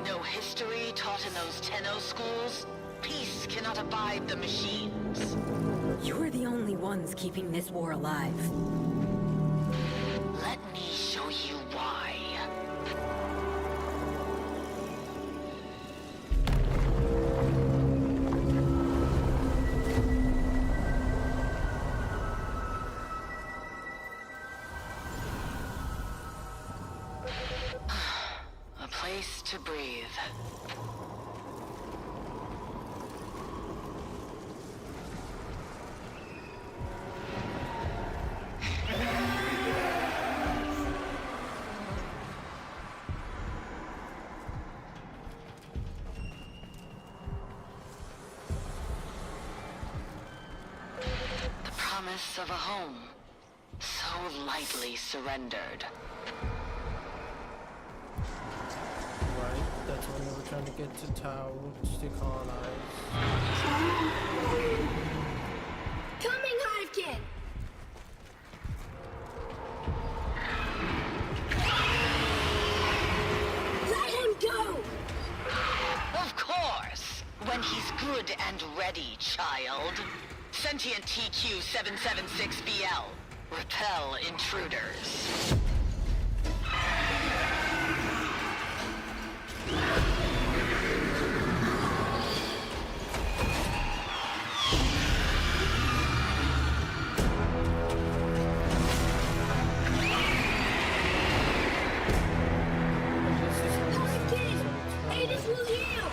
No history taught in those Tenno schools? Peace cannot abide the machines. You're the only ones keeping this war alive. Let me show you why. A place to breathe. The promise of a home, so lightly surrendered. Right, that's when they were trying to get to Tau to colonize. Coming, Hivekin! Let him go! Of course! When he's good and ready, child. Sentient TQ-776BL. Repel intruders. Adis will heal!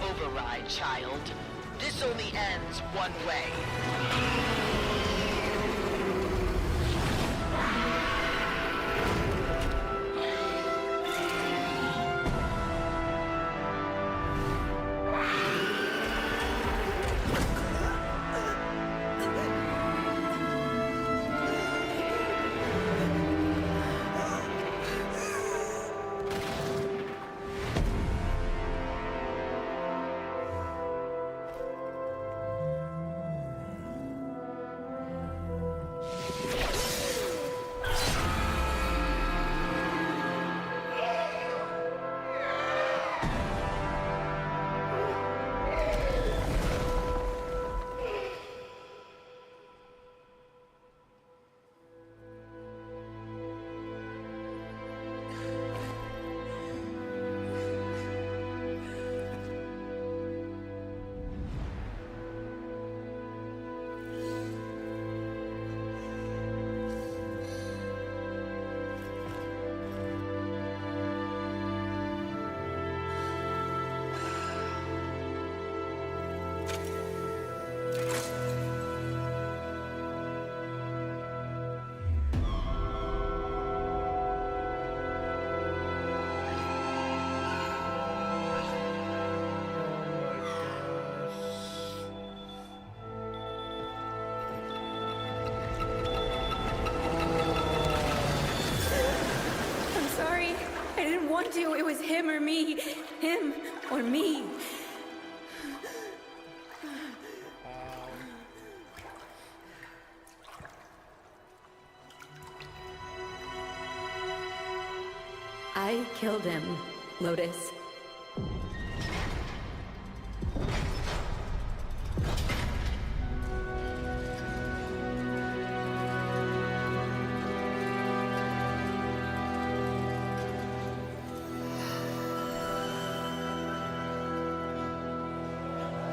Override, child. This only ends one way. told you it was him or me. Him or me. I killed him, Lotus.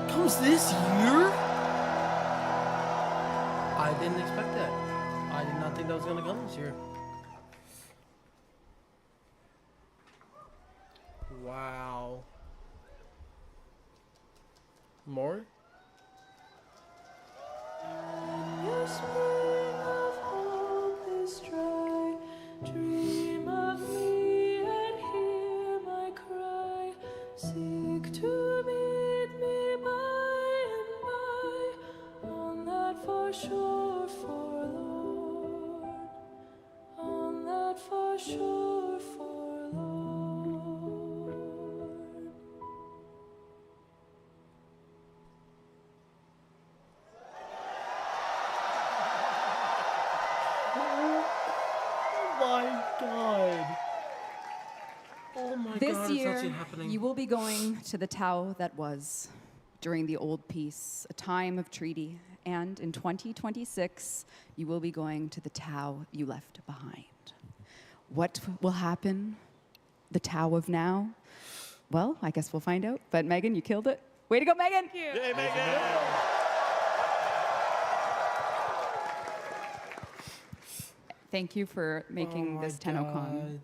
Comes this year? I didn't expect that. I did not think that was gonna come this year. Wow. More? Your spring of hope is dry. Dream of me and hear my cry. Seek to meet me by and by on that far shore forlorn. On that far shore forlorn. Oh my god. Oh my This god, year, it's actually happening. you will be going to the Tau that was during the old peace, a time of treaty. And in 2026, you will be going to the Tau you left behind. What will happen? The Tau of now? Well, I guess we'll find out. But Megan, you killed it. Way to go, Megan! Thank you. Yay, Megan! Thank you for making this Tennocon,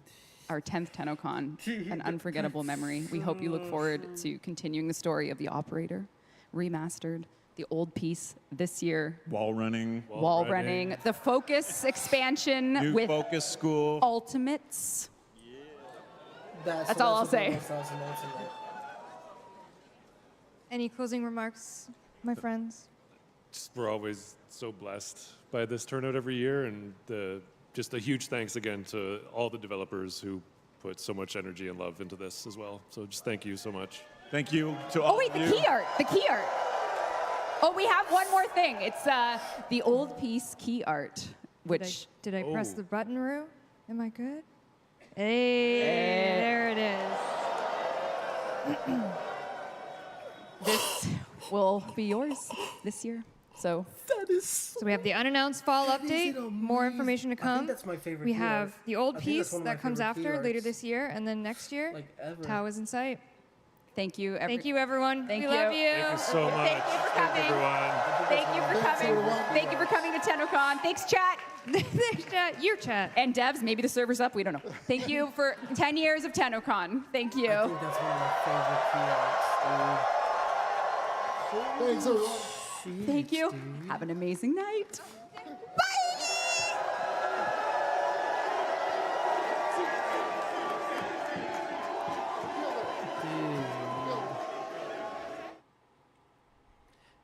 our 10th Tennocon, an unforgettable memory. We hope you look forward to continuing the story of the Operator, remastered, the old piece this year. Wall running. Wall running. The Focus expansion New with Focus School. Ultimates. That's what all I'll else say. was an ultimate. Any closing remarks, my friends? Just, we're always so blessed by this turnout every year, and just a huge thanks again to all the developers who put so much energy and love into this as well. So just thank you so much. Thank you to all Oh wait, of the you. key art. The key art. Oh, we have one more thing. It's the old piece key art, which Did I press the button, Rue? Am I good? Hey, there it is. this will be yours this year. So that is So we have the unannounced fall update. More information to I think come. that's my favorite We key have art. the old I think that's piece one of my that comes favorite key after later arts. this year, and then next year, Like ever. Tau is in sight. Thank you. Thank you, everyone. Thank we you. love you. Thank you so much. Thank you for Thank coming. everyone. Thank you for coming. Thank you for coming to Tennocon. Thanks, chat. Thanks, chat. Your chat. And devs, maybe the server's up. We don't know. Thank you for 10 years of Tennocon. Thank you. I think that's one of my favorite key arts, Thanks, everyone. Thank you. Have an amazing night.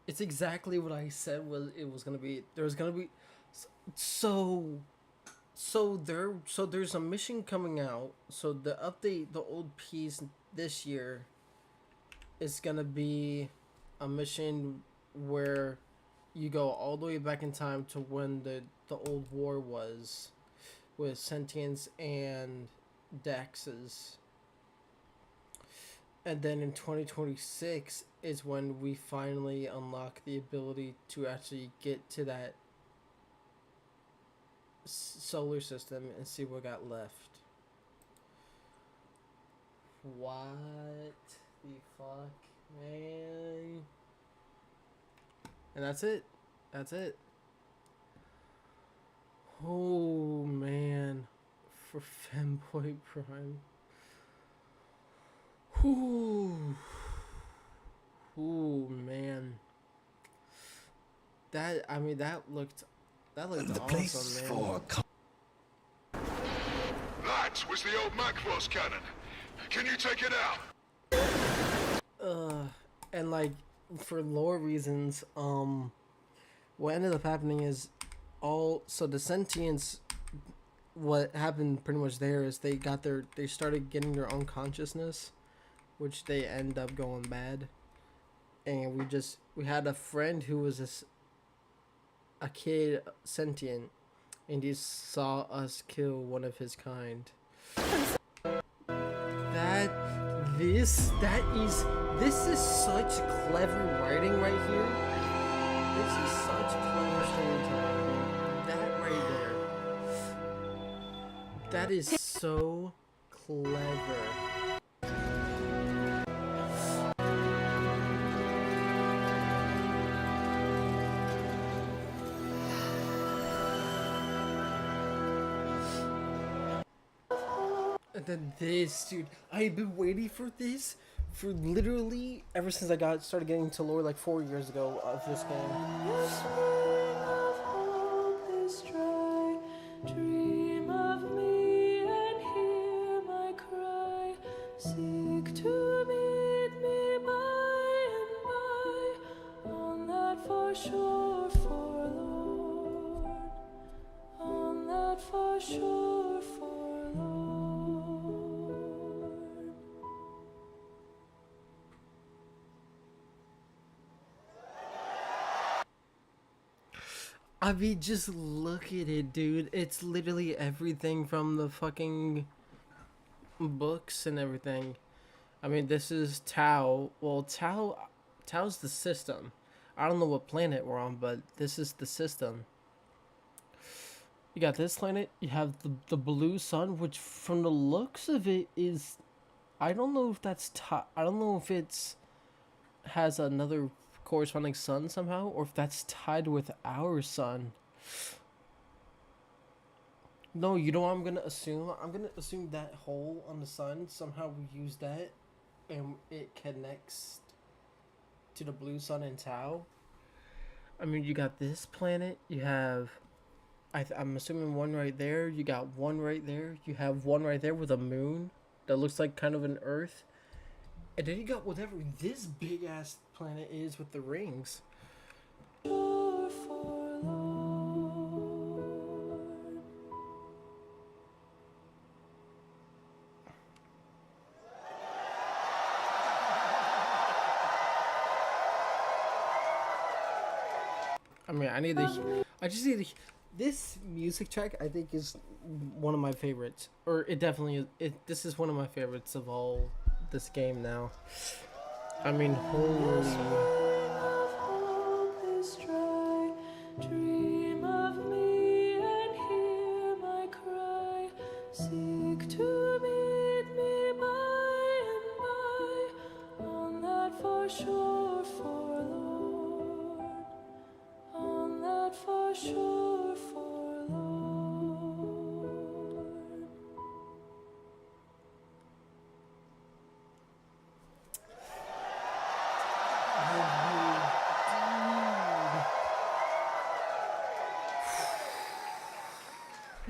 It's exactly what I said it was gonna be. There's gonna be so there's a mission coming out. So the update, the old piece this year is gonna be a mission where you go all the way back in time to when the old war was with sentience and Daxes. And then in 2026 is when we finally unlock the ability to actually get to that solar system and see what got left. What the fuck, man? And that's it. That's it. Oh, man. For Femboy Prime. Ooh. Ooh, man. That, I mean, that looked awesome, man. That was the old Macross cannon. Can you take it out? And like, for lore reasons, what ended up happening is so the sentience what happened pretty much there is they started getting their own consciousness, which they end up going bad. And we had a friend who was a kid sentient, and he saw us kill one of his kind. This is such clever writing right here. This is such clever storytelling. That right there. That is so clever. And then this, dude, I've been waiting for this for literally ever since I started getting into lore like 4 years ago of this game. Dream of me and hear my cry. Seek to meet me by and by on that far shore forlorn. On that far shore forlorn. I mean, just look at it, dude. It's literally everything from the fucking books and everything. I mean, this is Tau. Well, Tau's the system. I don't know what planet we're on, but this is the system. You got this planet. You have the blue sun, which from the looks of it is, I don't know if that's I don't know if it's has another corresponding sun somehow, or if that's tied with our sun. No, you know what I'm gonna assume? I'm gonna assume that hole on the sun, somehow we use that and it connects to the blue sun and Tau. I mean, you got this planet, you have I'm assuming one right there, you got one right there, you have one right there with a moon that looks like kind of an Earth. And then you got whatever this big ass planet is with the rings. I mean, I just need this music track. I think is one of my favorites, or it definitely is. This is one of my favorites of all this game now. I mean, holy. Dream of me and hear my cry. Seek to meet me by and by on that far shore forlorn. On that far shore forlorn.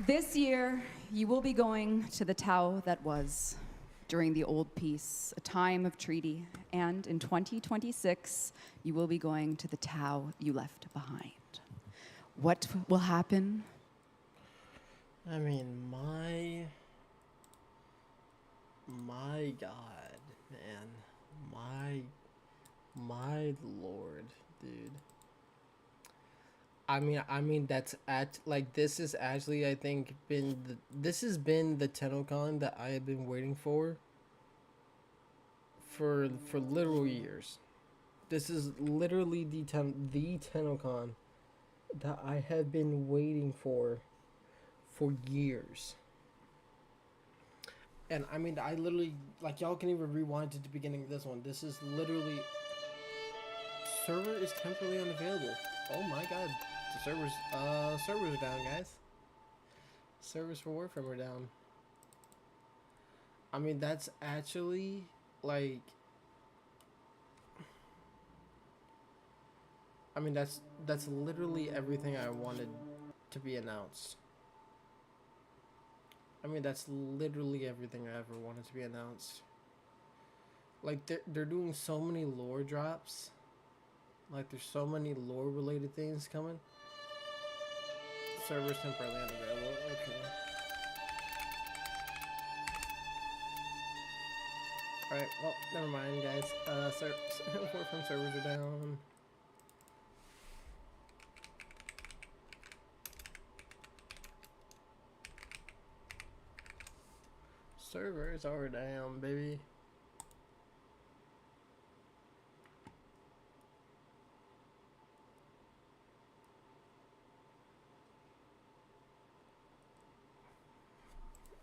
This year, you will be going to the Tau that was during the Old Peace, a time of treaty. And in 2026, you will be going to the Tau you left behind. What will happen? I mean, my God, man, my Lord, dude. I mean that's this is actually, I think, this has been the Tennocon that I have been waiting for literal years. This is literally the Tennocon that I have been waiting for years. And I mean, I literally, like, y'all can even rewind to the beginning of this one. This is literally, server is temporarily unavailable. Oh my God. The servers are down, guys. Servers for Warframe are down. I mean, that's actually, like, I mean, that's literally everything I wanted to be announced. I mean, that's literally everything I ever wanted to be announced. Like, they're doing so many lore drops. Like, there's so many lore-related things coming. Servers temporarily unavailable. Okay. Alright, well, never mind, guys. Warframe servers are down. Servers are down, baby.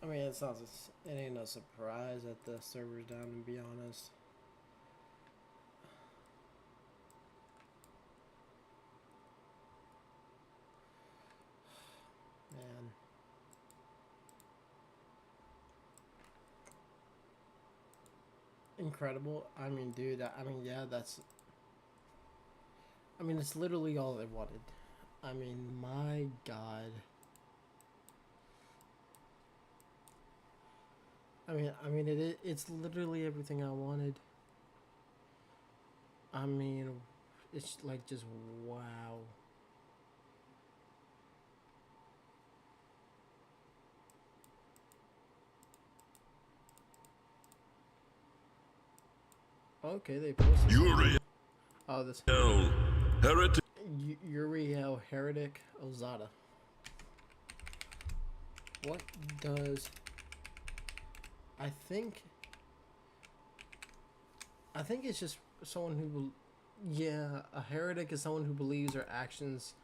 I mean, it ain't no surprise that the server's down, to be honest. Man. Incredible. I mean, dude, I mean, yeah, I mean, it's literally all I wanted. I mean, my God. I mean, it's literally everything I wanted. I mean, it's like just wow. Okay, they posted. Uriel. Oh, this. Heretic. Uriel Heretic Ozada. What does? I think it's just someone who, yeah, a heretic is someone who believes or actions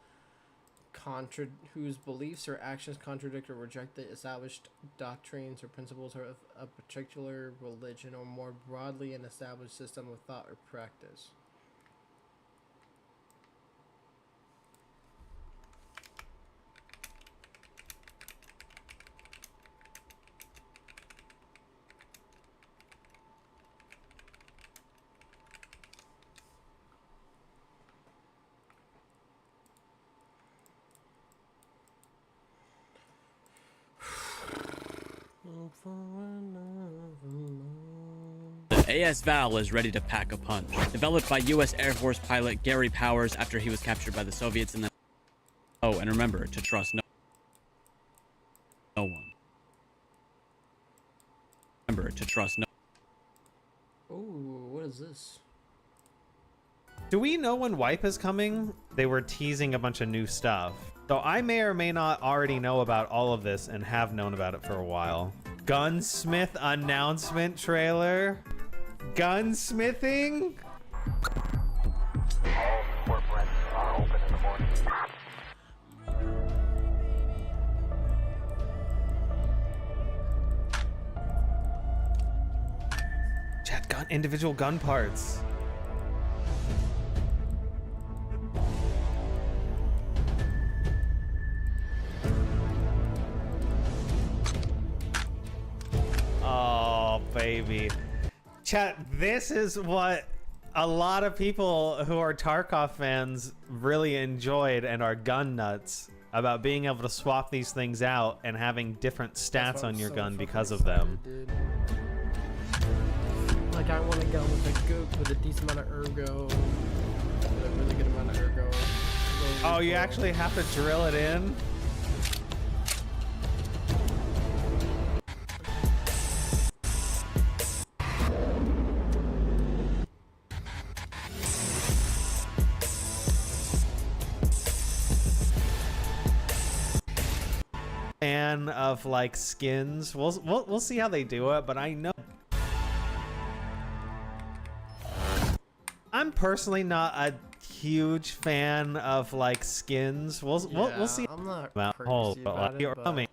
whose beliefs or actions contradict or reject the established doctrines or principles of a particular religion, or more broadly an established system of thought or practice. The AS Val is ready to pack a punch. Developed by U.S. Air Force pilot Gary Powers after he was captured by the Soviets in the... Oh, and remember to trust no one. Remember to trust no... Ooh, what is this? Do we know when Wipe is coming? They were teasing a bunch of new stuff. So I may or may not already know about all of this and have known about it for a while. Gunsmith announcement trailer? Gunsmithing? All storefronts are open in the morning. Chat, individual gun parts. Oh, baby. Chat, this is what a lot of people who are Tarkov fans really enjoyed and are gun nuts about being able to swap these things out and having different stats on your gun because of them. Dude. Like, I want a gun with a goop with a decent amount of ergo, with a really good amount of ergo. Oh, you actually have to drill it in? Fan of like skins. We'll see how they do it, but I know I'm personally not a huge fan of like skins. We'll see. I'm not crazy about it, but...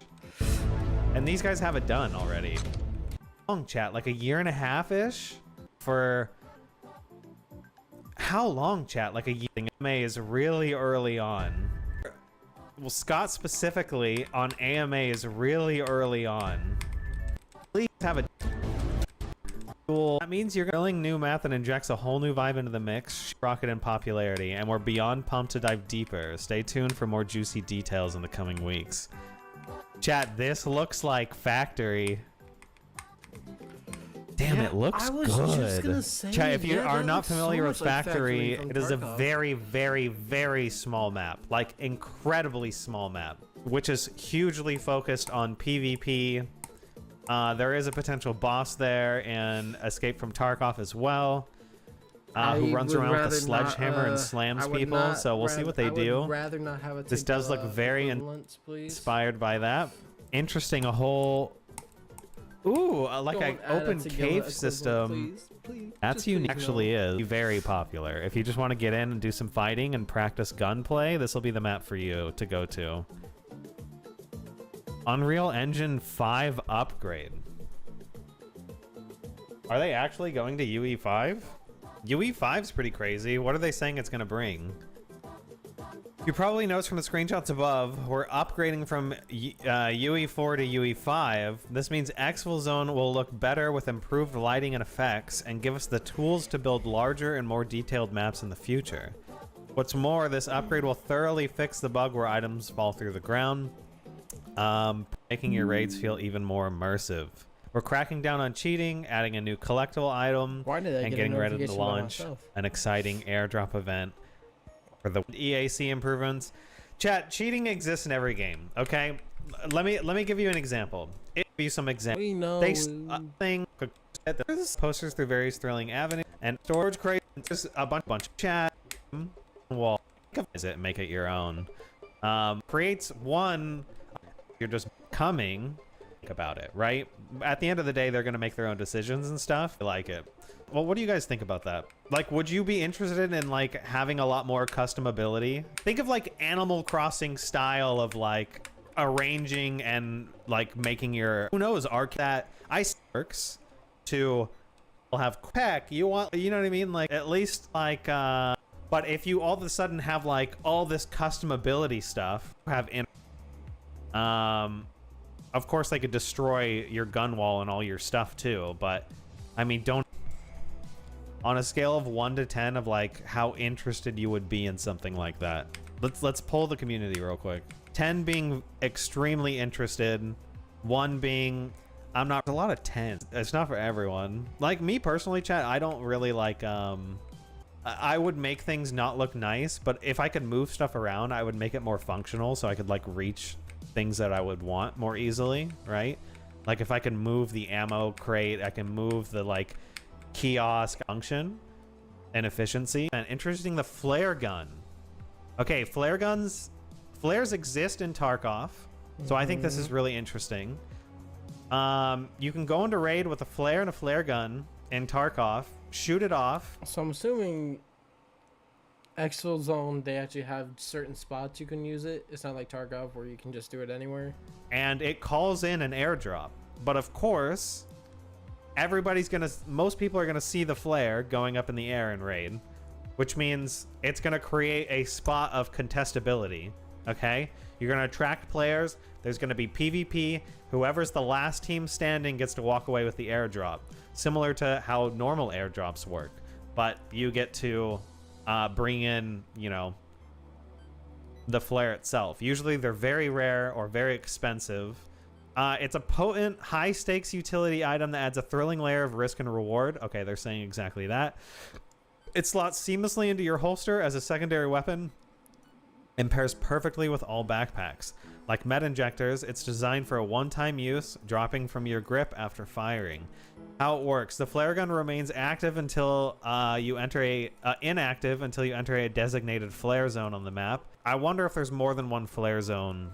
And these guys have it done already. Long chat, like a year and a half ish for how long, chat? Like a year. AMA is really early on. Well, Scott specifically on AMA is really early on. Please have a cool. That means you're drilling new math and injects a whole new vibe into the mix, rocket in popularity, and we're beyond pumped to dive deeper. Stay tuned for more juicy details in the coming weeks. Chat, this looks like Factory. Damn, it looks good. Just gonna say, Chat, if you are not familiar with like Factory, it is a Tarkov. very, very, very small map. Like, incredibly small map. Which is hugely focused on PvP There is a potential boss there and Escape from Tarkov as well. Who runs around with a sledgehammer and slams people, so we'll see what they do. Rather not have it This does look very inspired by that. Interesting, a whole... Ooh, like an open cave system. That's unique. Actually is very popular. If you just want to get in and do some fighting and practice gunplay, this will be the map for you to go to. Unreal Engine 5 upgrade. Are they actually going to UE5? UE5's pretty crazy. What are they saying it's going to bring? You probably noticed from the screenshots above, we're upgrading from UE4 to UE5. This means Exfil Zone will look better with improved lighting and effects and give us the tools to build larger and more detailed maps in the future. What's more, this upgrade will thoroughly fix the bug where items fall through the ground, making your raids feel even more immersive. We're cracking down on cheating, adding a new collectible item, and getting ready to launch an exciting airdrop event for the EAC improvements. Chat, cheating exists in every game, okay? Let me give you an example. Give you some examples. There's posters through various thrilling avenues and storage crates. There's a bunch of chat wall. Make it your own. Creates one. You're just coming about it, right? At the end of the day, they're gonna make their own decisions and stuff. I like it. Well, what do you guys think about that? Like, would you be interested in like having a lot more custom ability? Think of like Animal Crossing style of like arranging and like making your, who knows, that ice works to have peck. You know what I mean? Like at least like but if you all of a sudden have like all this custom ability stuff, have in of course they could destroy your gun wall and all your stuff too, but I mean, don't, on a scale of 1 to 10 of like how interested you would be in something like that. Let's poll the community real quick. 10 being extremely interested, 1 being I'm not. A lot of 10s. It's not for everyone. Like me personally, chat, I don't really like I would make things not look nice, but if I could move stuff around, I would make it more functional so I could like reach things that I would want more easily, right? Like if I can move the ammo crate, I can move the like kiosk function and efficiency. And interesting, the flare gun. Okay, flares exist in Tarkov, so I think this is really interesting. You can go into raid with a flare and a flare gun in Tarkov, shoot it off. So I'm assuming Exfil Zone, they actually have certain spots you can use it. It's not like Tarkov where you can just do it anywhere. And it calls in an airdrop. But of course, most people are gonna see the flare going up in the air in raid, which means it's gonna create a spot of contestability, okay? You're gonna attract players, there's gonna be PvP, whoever's the last team standing gets to walk away with the airdrop. Similar to how normal airdrops work, but you get to bring in, you know, the flare itself. Usually they're very rare or very expensive. It's a potent, high-stakes utility item that adds a thrilling layer of risk and reward. Okay, they're saying exactly that. It slots seamlessly into your holster as a secondary weapon and pairs perfectly with all backpacks. Like med injectors, it's designed for a one-time use, dropping from your grip after firing. How it works: the flare gun remains active until you enter inactive until you enter a designated flare zone on the map. I wonder if there's more than one flare zone,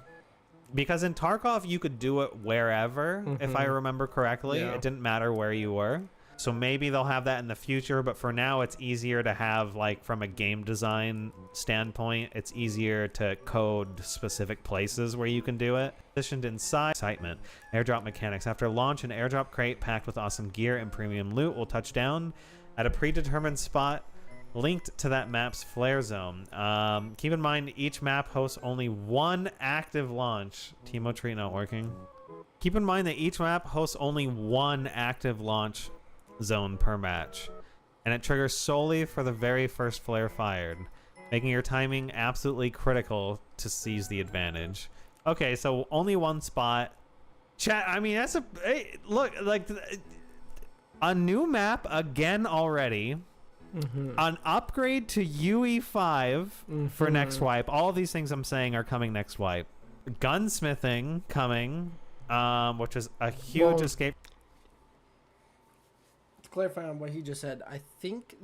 because in Tarkov you could do it wherever, if I remember correctly. Yeah. It didn't matter where you were. So maybe they'll have that in the future, but for now it's easier to have, like, from a game design standpoint, it's easier to code specific places where you can do it. Positioned inside. Excitement. Airdrop mechanics. After launch, an airdrop crate packed with awesome gear and premium loot will touch down at a predetermined spot linked to that map's flare zone. Keep in mind, each map hosts only one active launch. Teemo tree not working. Keep in mind that each map hosts only one active launch zone per match, and it triggers solely for the very first flare fired, making your timing absolutely critical to seize the advantage. Okay, so only one spot. Chat, I mean, that's look, like a new map again already. An upgrade to UE5 for next wipe. All of these things I'm saying are coming next wipe. Gunsmithing coming. which is a huge escape. To clarify on what he just said, I think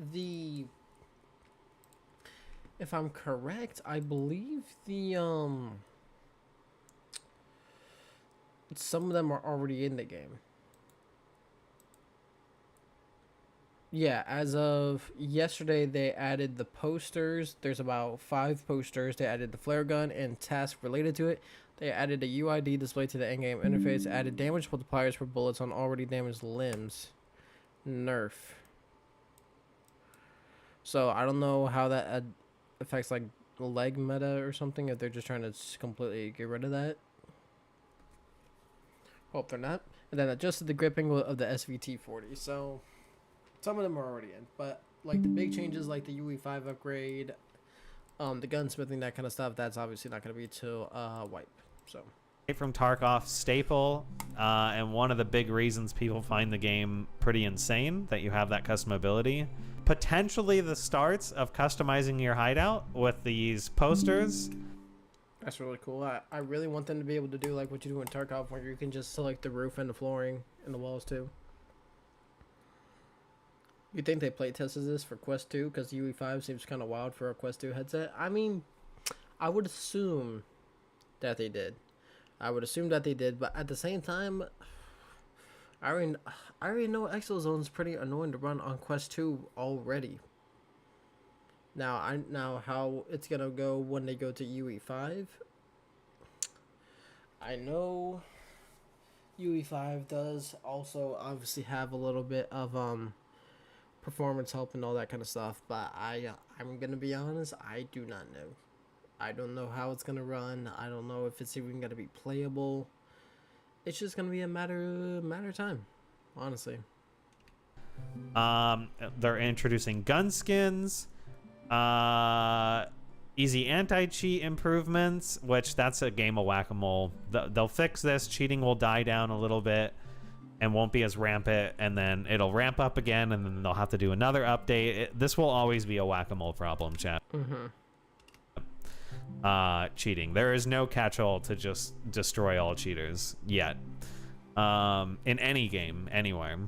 if I'm correct, I believe some of them are already in the game. Yeah, as of yesterday, they added the posters. There's about 5 posters. They added the flare gun and tasks related to it. They added a UID display to the endgame interface. Added damage multipliers for bullets on already damaged limbs. Nerf. So I don't know how that affects like leg meta or something. If they're just trying to completely get rid of that. Hope they're not. And then adjusted the grip angle of the SVT-40. So some of them are already in, but like the big changes, like the UE5 upgrade, the gunsmithing, that kind of stuff, that's obviously not going to be till wipe. So from Tarkov staple, and one of the big reasons people find the game pretty insane that you have that customability. Potentially the starts of customizing your hideout with these posters. That's really cool. I really want them to be able to do like what you do in Tarkov, where you can just select the roof and the flooring and the walls too. You think they play tested this for Quest 2? Because UE5 seems kind of wild for a Quest 2 headset. I mean, I would assume that they did. But at the same time, I already know Exozone's pretty annoying to run on Quest 2 already. Now how it's gonna go when they go to UE5. I know UE5 does also obviously have a little bit of performance help and all that kind of stuff, but I'm gonna be honest, I do not know. I don't know how it's gonna run. I don't know if it's even gonna be playable. It's just gonna be a matter of time, honestly. They're introducing gun skins, easy anti-cheat improvements, which that's a game of whack-a-mole. They'll fix this. Cheating will die down a little bit and won't be as rampant, and then it'll ramp up again, and then they'll have to do another update. This will always be a whack-a-mole problem, chat. Cheating. There is no catch-all to just destroy all cheaters yet. In any game, anywhere.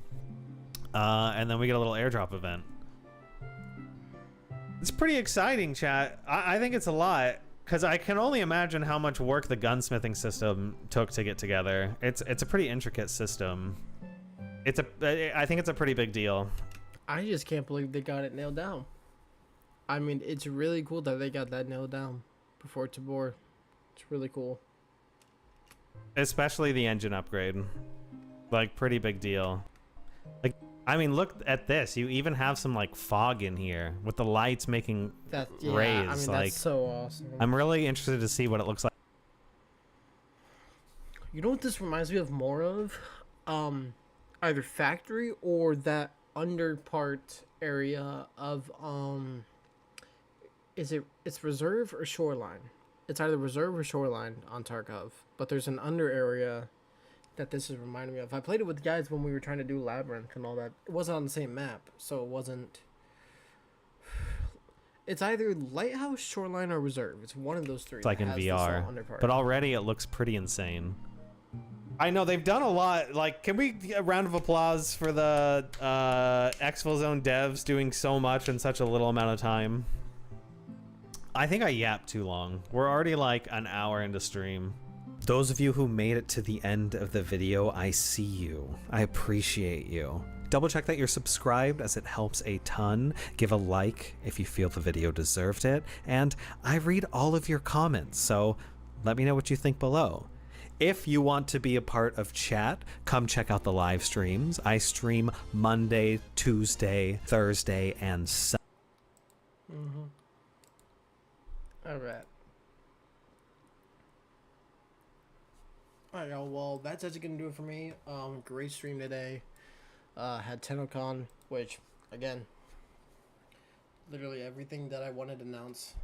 And then we get a little airdrop event. It's pretty exciting, chat. I think it's a lot, because I can only imagine how much work the gunsmithing system took to get together. It's a pretty intricate system. I think it's a pretty big deal. I just can't believe they got it nailed down. I mean, it's really cool that they got that nailed down before Tabor. It's really cool. Especially the engine upgrade. Like, pretty big deal. Like, I mean, look at this. You even have some like fog in here with the lights making rays. I mean, like, that's so awesome. I'm really interested to see what it looks like. You know what this reminds me of more of? Either factory or that under part area of it's reserve or shoreline. It's either reserve or shoreline on Tarkov, but there's an under area that this is reminding me of. I played it with guys when we were trying to do Labyrinth and all that. It wasn't on the same map, so it wasn't. It's either Lighthouse, Shoreline, or Reserve. It's one of those three. It's like in VR, but already it looks pretty insane. I know they've done a lot. Like, can we get a round of applause for the Exfil Zone devs doing so much in such a little amount of time? I think I yapped too long. We're already like an hour into stream. Those of you who made it to the end of the video, I see you. I appreciate you. Double check that you're subscribed, as it helps a ton. Give a like if you feel the video deserved it. And I read all of your comments, so let me know what you think below. If you want to be a part of chat, come check out the live streams. I stream Monday, Tuesday, Thursday, and Sunday. All right. Alright, y'all, well, that's actually gonna do it for me. Great stream today. Had Tennocon, which, again, literally everything that I wanted announced,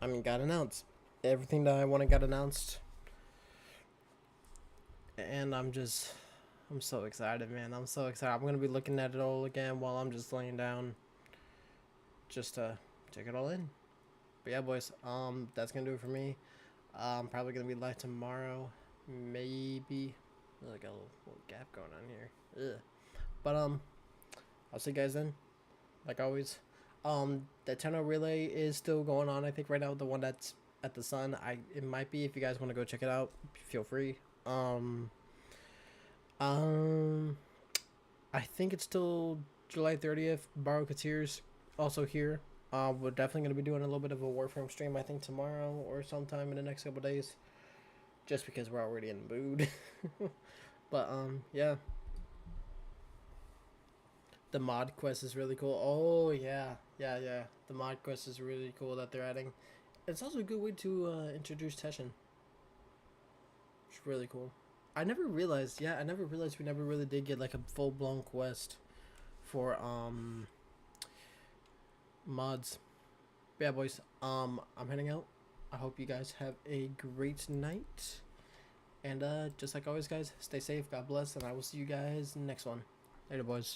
got announced. Everything that I wanted got announced. And I'm so excited, man. I'm so excited. I'm gonna be looking at it all again while I'm just laying down, just to check it all in. But yeah, boys, that's gonna do it for me. I'm probably gonna be live tomorrow. Maybe There's like a little gap going on here. Ugh. But I'll see you guys then. Like always. The Tenno relay is still going on. I think right now the one that's at the Sun. It might be, if you guys want to go check it out, feel free. I think it's still July 30th. Borrow Katir's also here. We're definitely going to be doing a little bit of a Warframe stream, I think tomorrow or sometime in the next couple days. Just because we're already in the mood. But, yeah. The mod quest is really cool. Oh, yeah. Yeah. The mod quest is really cool that they're adding. It's also a good way to introduce Teshin. It's really cool. I never realized we never really did get like a full-blown quest for mods. But yeah, boys, I'm heading out. I hope you guys have a great night. And just like always, guys, stay safe, God bless, and I will see you guys next one. Later, boys.